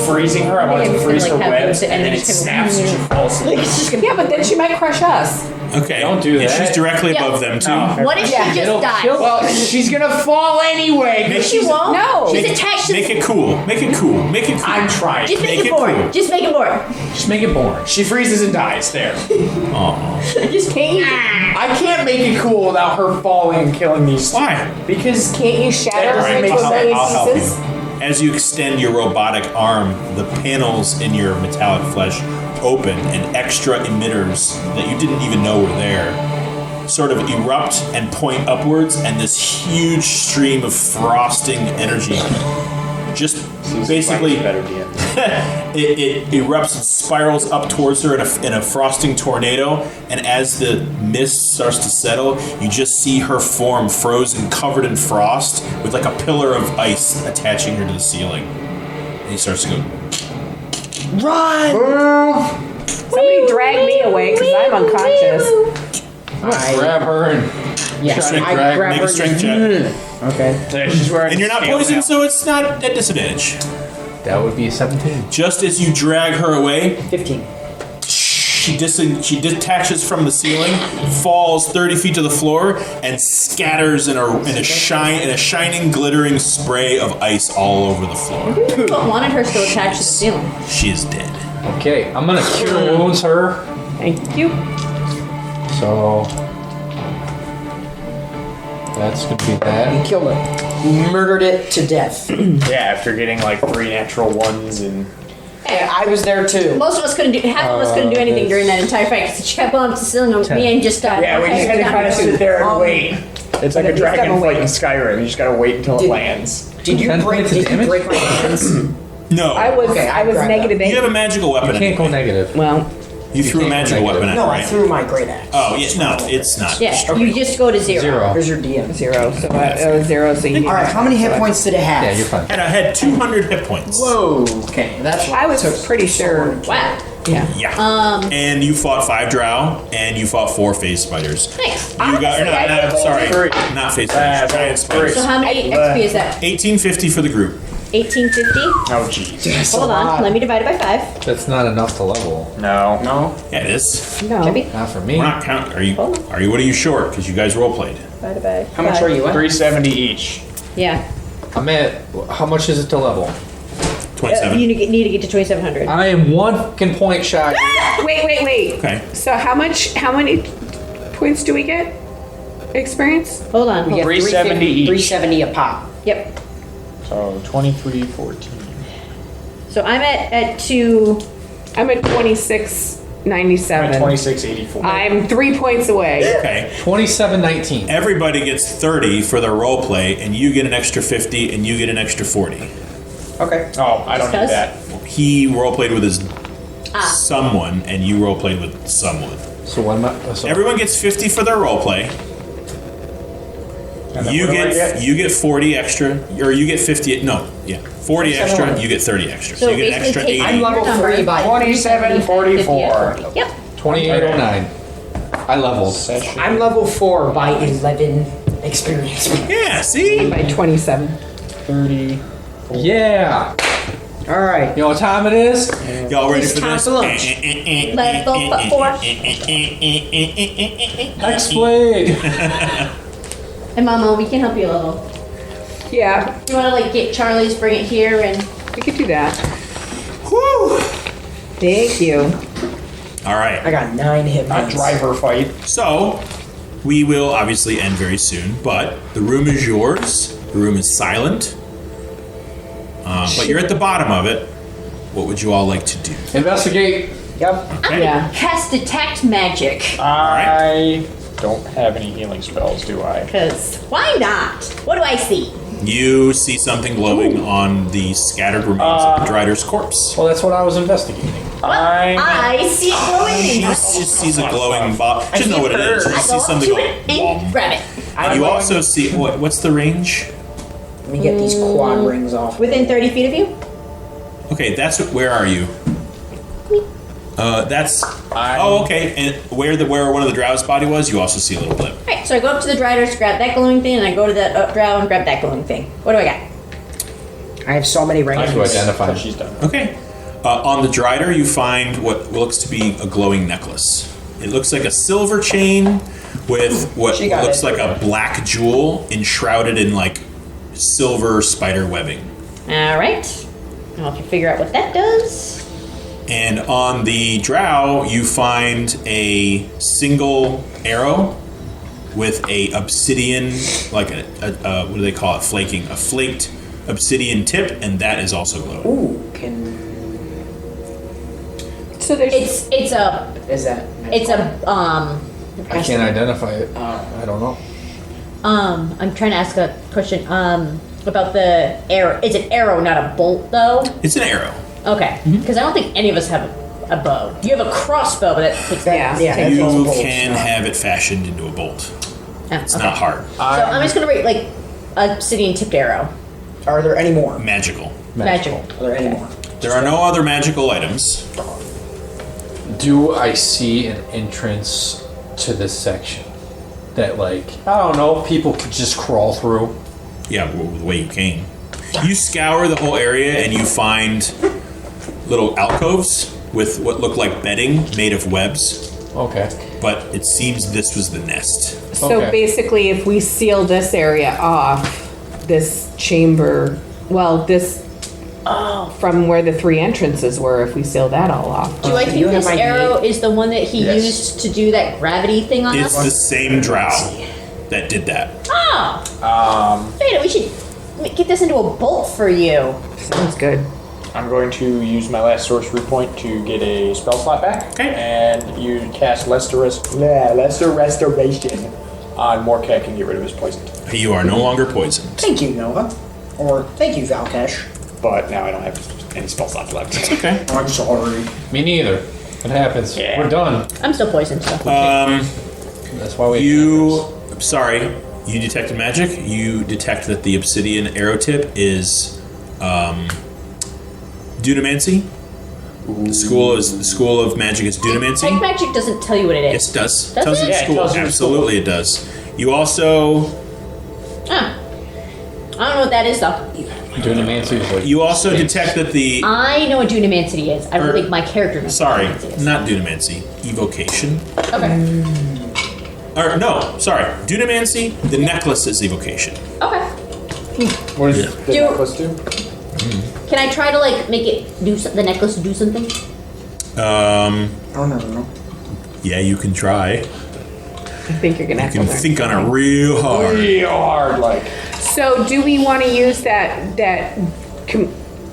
freezing her, I want it to Maybe freeze it's her gonna, like, have webs, the and then it enemies snaps and she falls Like, asleep. it's just gonna Yeah, but then she might crush us. Okay. Don't do Yeah, that. she's directly Yeah. above them too. No. What if she just dies? Well, she's gonna fall anyway. Make- She won't. No. She's Make, attached to make the... it cool. Make it cool. Make it cool. I'm trying. Just make Make it it boring. cool. Just make it boring. Just make it boring. She freezes and dies. There. Aw. Just can't you... I can't make it cool without her falling and killing these. Why? Because Can't you shatter That her doesn't into make a sense. million I'll help pieces? you. As you extend your robotic arm, the panels in your metallic flesh open, and extra emitters that you didn't even know were there sort of erupt and point upwards, and this huge stream of frosting energy just basically better DM. it erupts and spirals up towards her in a frosting tornado, and as the mist starts to settle, you just see her form frozen, covered in frost, with like a pillar of ice attaching her to the ceiling. And he starts to go, Somebody drag me away because I'm unconscious. Grab her and Yes, Strength I drag, grab make her a strength and- check. Okay. she's wearing. And you're not scale poisoned, now. so it's not at disadvantage. That would be 17. Just as you drag her away, 15. she detaches from the ceiling, falls 30 feet to the floor, and scatters in a shining, glittering spray of ice all over the floor. But wanted her still attached to the ceiling. She is dead. Okay, I'm gonna cure wounds her. Thank you. So that's gonna be that. Killed it. Murdered it to death. Yeah, after getting like 3 natural ones and. Hey, I was there too. Most of us couldn't do. Half of us couldn't do anything during that entire fight because she kept going up to the ceiling on me and just died. Yeah, we just had to kind of sit there and wait. It's like a He's gotta dragon wait. fight in Skyrim. You just gotta wait until it Did- lands. Did you 10 break? points of Did you damage? break my hands? No. I was Okay, I was grab negative You have a 8. magical weapon. You can't go anyway. negative. Well, You threw a can't go magical negative. weapon at No, her, I right? threw my great axe. Oh, yeah, no, it's not. Yeah, you just go to zero. Zero. Here's your DM. 0. So it was 0. So you. All right, how many hit points did it have? Yeah, you're fine. And I had 200 hit points. Whoa. Okay, that's. What I was took pretty so sure. long. Wow. Yeah. Yeah. And you fought 5 drow, and you fought 4 phase spiders. Nice. You got, or not, sorry, not phase spiders, giant spiders. So how many XP is that? 1850 for the group. 1850. Oh, jeez. Hold on. Let me divide it by 5. That's not enough to level. No. No. Yeah, it is. No. Not for me. We're not counting. Are you? What are you short? Because you guys role played. Divided by How much are you at? 370 each. Yeah. I'm at. How much is it to level? 27. You need to get to 2700. I am 1 fucking point shy. Wait. Okay. So how many points do we get? Experience? Hold on. We Hold get on. 370 each. 370 a pop. Yep. So 2314. So I'm at 2. I'm at 2697. 2684. I'm 3 points away. Okay. 2719. Everybody gets 30 for their role play, and you get an extra 50, and you get an extra 40. Okay. Oh, I don't need Discuss? that. He role played with his someone, and you role played with someone. So what am I? So Everyone gets 50 for their role play. And then You what do I get 40 extra, or you get 50. No, yeah, 40 extra. You get 30 extra. So you get an extra 80. I'm level 3 by 2744. Yep. 2809. I leveled. Session. I'm level 4 by 11 experience. Yeah, see? By 27. 30. Yeah. All right. You know what time it is? Y'all ready It's for time this? for lunch. Level 4. X-Blade. Hey, Mama, we can help you level. Yeah, You want to like get Charlie's, bring it here, and we could do that. Whew. Thank you. All right. I got 9 hit Not points. driver fight. So, we will obviously end very soon, but the room is yours. The room is silent. But you're at the bottom of it. What would you all like to do? Investigate. Yep. Yeah. cast detect magic. I don't have any healing spells, do I? Because why not? What do I see? You see something glowing on the scattered remains of the Drider's corpse. Well, that's what I was investigating. I see it glowing. She just sees a glowing ball. She doesn't know what it is. She I just go sees something to go it and wom. grab it. You also see what's the range? Let me get these quad rings off. Within 30 feet of you? Okay, that's where are you? That's okay. And where one of the drow's body was, you also see a little blip. Alright, so I go up to the Driders, grab that glowing thing, and I go to the drow and grab that glowing thing. What do I got? I have so many rings. I have to identify. So she's done. Okay. On the Drider, you find what looks to be a glowing necklace. It looks like a silver chain with what She got looks it. like a black jewel enshrouded in like silver spider webbing. Alright. I'll have to figure out what that does. And on the drow, you find a single arrow with a obsidian, like a what do they call it? Flaking, a flaked obsidian tip, and that is also glowing. Ooh, can So there's It's a I can't identify it. I don't know. I'm trying to ask a question about the arrow. It's an arrow, not a bolt, though. It's an arrow. Okay, because I don't think any of us have a bow. You have a crossbow, but that takes Yeah. yeah. You that's all bolts. can have it fashioned into a bolt. It's not hard. So I'm just gonna rate like obsidian tipped arrow. Are there any more? Magical. Magical. Are there any more? There are no other magical items. Do I see an entrance to this section that, like, I don't know, people could just crawl through? Yeah, well, the way you came. You scour the whole area and you find little alcoves with what look like bedding made of webs, Okay. but it seems this was the nest. So Okay. basically, if we seal this area off, this chamber, from where the 3 entrances were, if we seal that all off. Do I think you have this my arrow is the one that he Yes. used to do that gravity thing on It's us? the same drow that did that. Oh, wait, we should get this into a bolt for you. Sounds good. I'm going to use my last sorcery point to get a spell slot back. Okay. And you cast Lesser Restoration on Morkek and get rid of his poison. You are no longer poisoned. Thank you, Noah. Or thank you, Valkesh. But now I don't have any spell slots left. Okay. I'm sorry. Me neither. It happens. Yeah. We're done. I'm still poisoned, so. That's why we. You detected magic. You detect that the obsidian arrow tip is dunamancy. The school of magic is Detect dunamancy. magic doesn't tell you what it Yes, is. it does. Does Tells it? you the Yeah, it school. tells you the Absolutely, it does. You also I don't know what that is, though. Dunamancy is like. you also detect that the I know what dunamancy is. I don't Or- think my character knows sorry, what dunamancy is. not dunamancy, evocation. Okay. Or no, sorry, dunamancy. The necklace is evocation. Okay. What does Yeah. the Do- necklace do? Can I try to like make it do the necklace do something? Oh no. Yeah, you can try. I think you're gonna You have to can learn. think on it real hard. Real hard, like. So, do we want to use that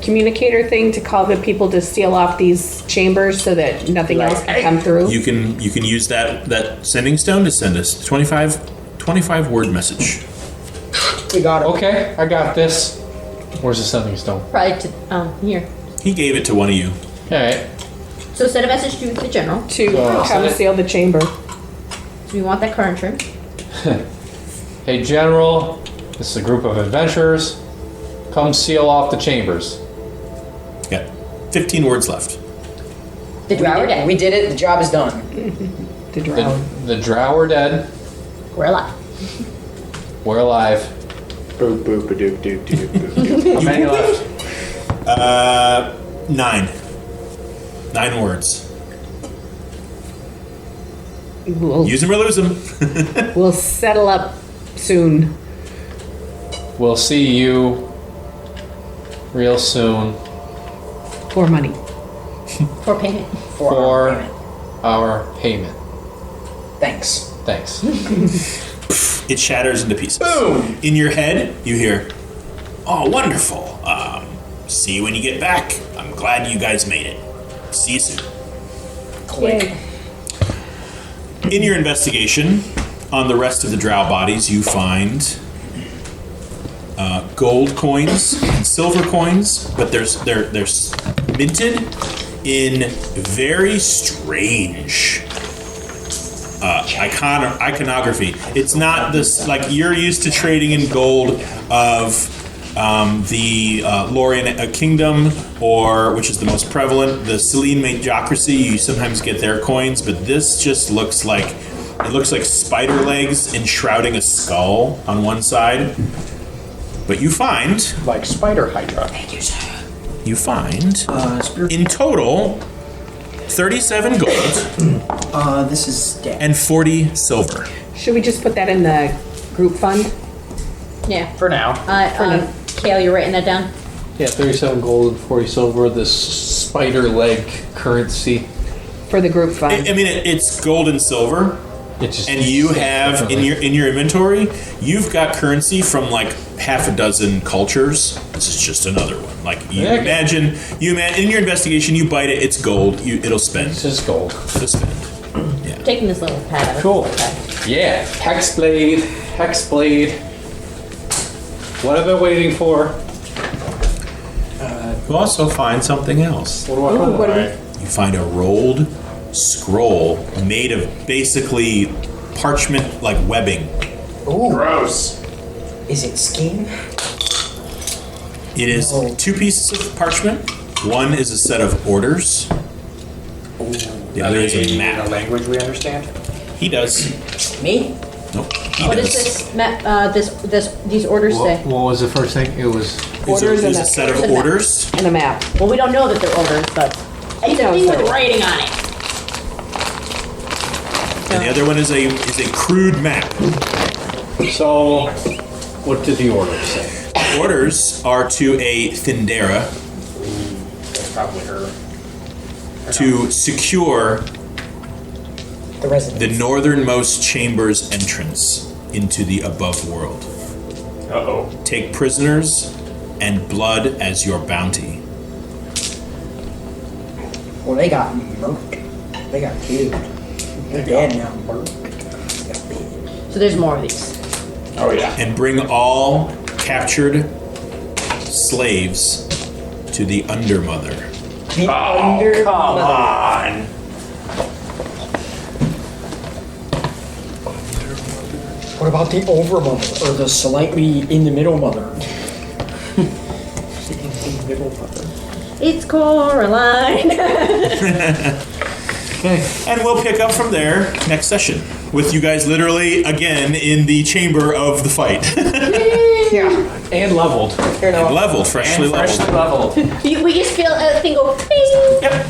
communicator thing to call the people to seal off these chambers so that nothing else can come through? You can use that sending stone to send us 25 word message. We got it. Okay, I got this. Where's the sending stone? Probably to here. He gave it to one of you. Alright. So send a message to the general. To come seal the chamber. So we want that current room. Hey, General, this is a group of adventurers. Come seal off the chambers. Got 15 words left. The drow are dead. We did it. The job is done. The drow. The drow are dead. We're alive. We're alive. Boop, boop, a doop, doop, doop, boop. How many left? 9. 9 words. We'll, Use them or lose them. we'll settle up soon. We'll see you real soon For money. For payment. for our payment. Thanks. Thanks. It shatters into pieces. Boom! In your head, you hear, "Oh, wonderful. See you when you get back. I'm glad you guys made it. See you soon." Click. In your investigation on the rest of the drow bodies, you find gold coins and silver coins, but they're minted in very strange iconography. It's not this like you're used to trading in gold of the Lorien Kingdom, or which is the most prevalent, the Selene Majocracy. You sometimes get their coins, but this just looks like spider legs enshrouding a skull on one side. But you find Like Spider Hydra. you find in total 37 gold This is dead. and 40 silver. Should we just put that in the group fund? Yeah. For now. Kale, you're writing that down? Yeah, 37 gold and 40 silver. This spider leg currency. For the group fund. I mean, it's gold and silver. And you have in your inventory, you've got currency from like half a dozen cultures. This is just another one. Like you imagine in your investigation, you bite it, it's gold. It'll spend. It's just gold. It'll spend. Yeah. Taking this little pad out of Cool. it. Yeah, Hexblade. What I've been waiting for. You also find something else. What do I find? What do we- You find a rolled scroll made of basically parchment like webbing. Ooh. Gross. Is it skin? It is 2 pieces of parchment. One is a set of orders. The other is a In a map. language we understand. He does. Me? Nope. He What does. does this map? These orders say? What was the first thing? It was. Orders There's and a set of and a map. orders. And a map. Well, we don't know that they're orders, but it's a knows thing with they're- writing on it. And the other one is a crude map. So, what did the order say? Orders are to a Thindera That's probably her. to secure The resident. the northernmost chamber's entrance into the above world. Uh-oh. Take prisoners and blood as your bounty. Well, they got murked. They got killed. They're dead now. Murked. They got bit. So there's more of these. Oh, yeah. And bring all captured slaves to the Undermother. The Oh, come on. What about the overmother or the slightly in the middle mother? It's Coraline. And we'll pick up from there next session with you guys literally again in the chamber of the fight. Yeah. And leveled. Here now. Leveled, freshly leveled. Freshly leveled. We just feel a thing go, bing. Yep.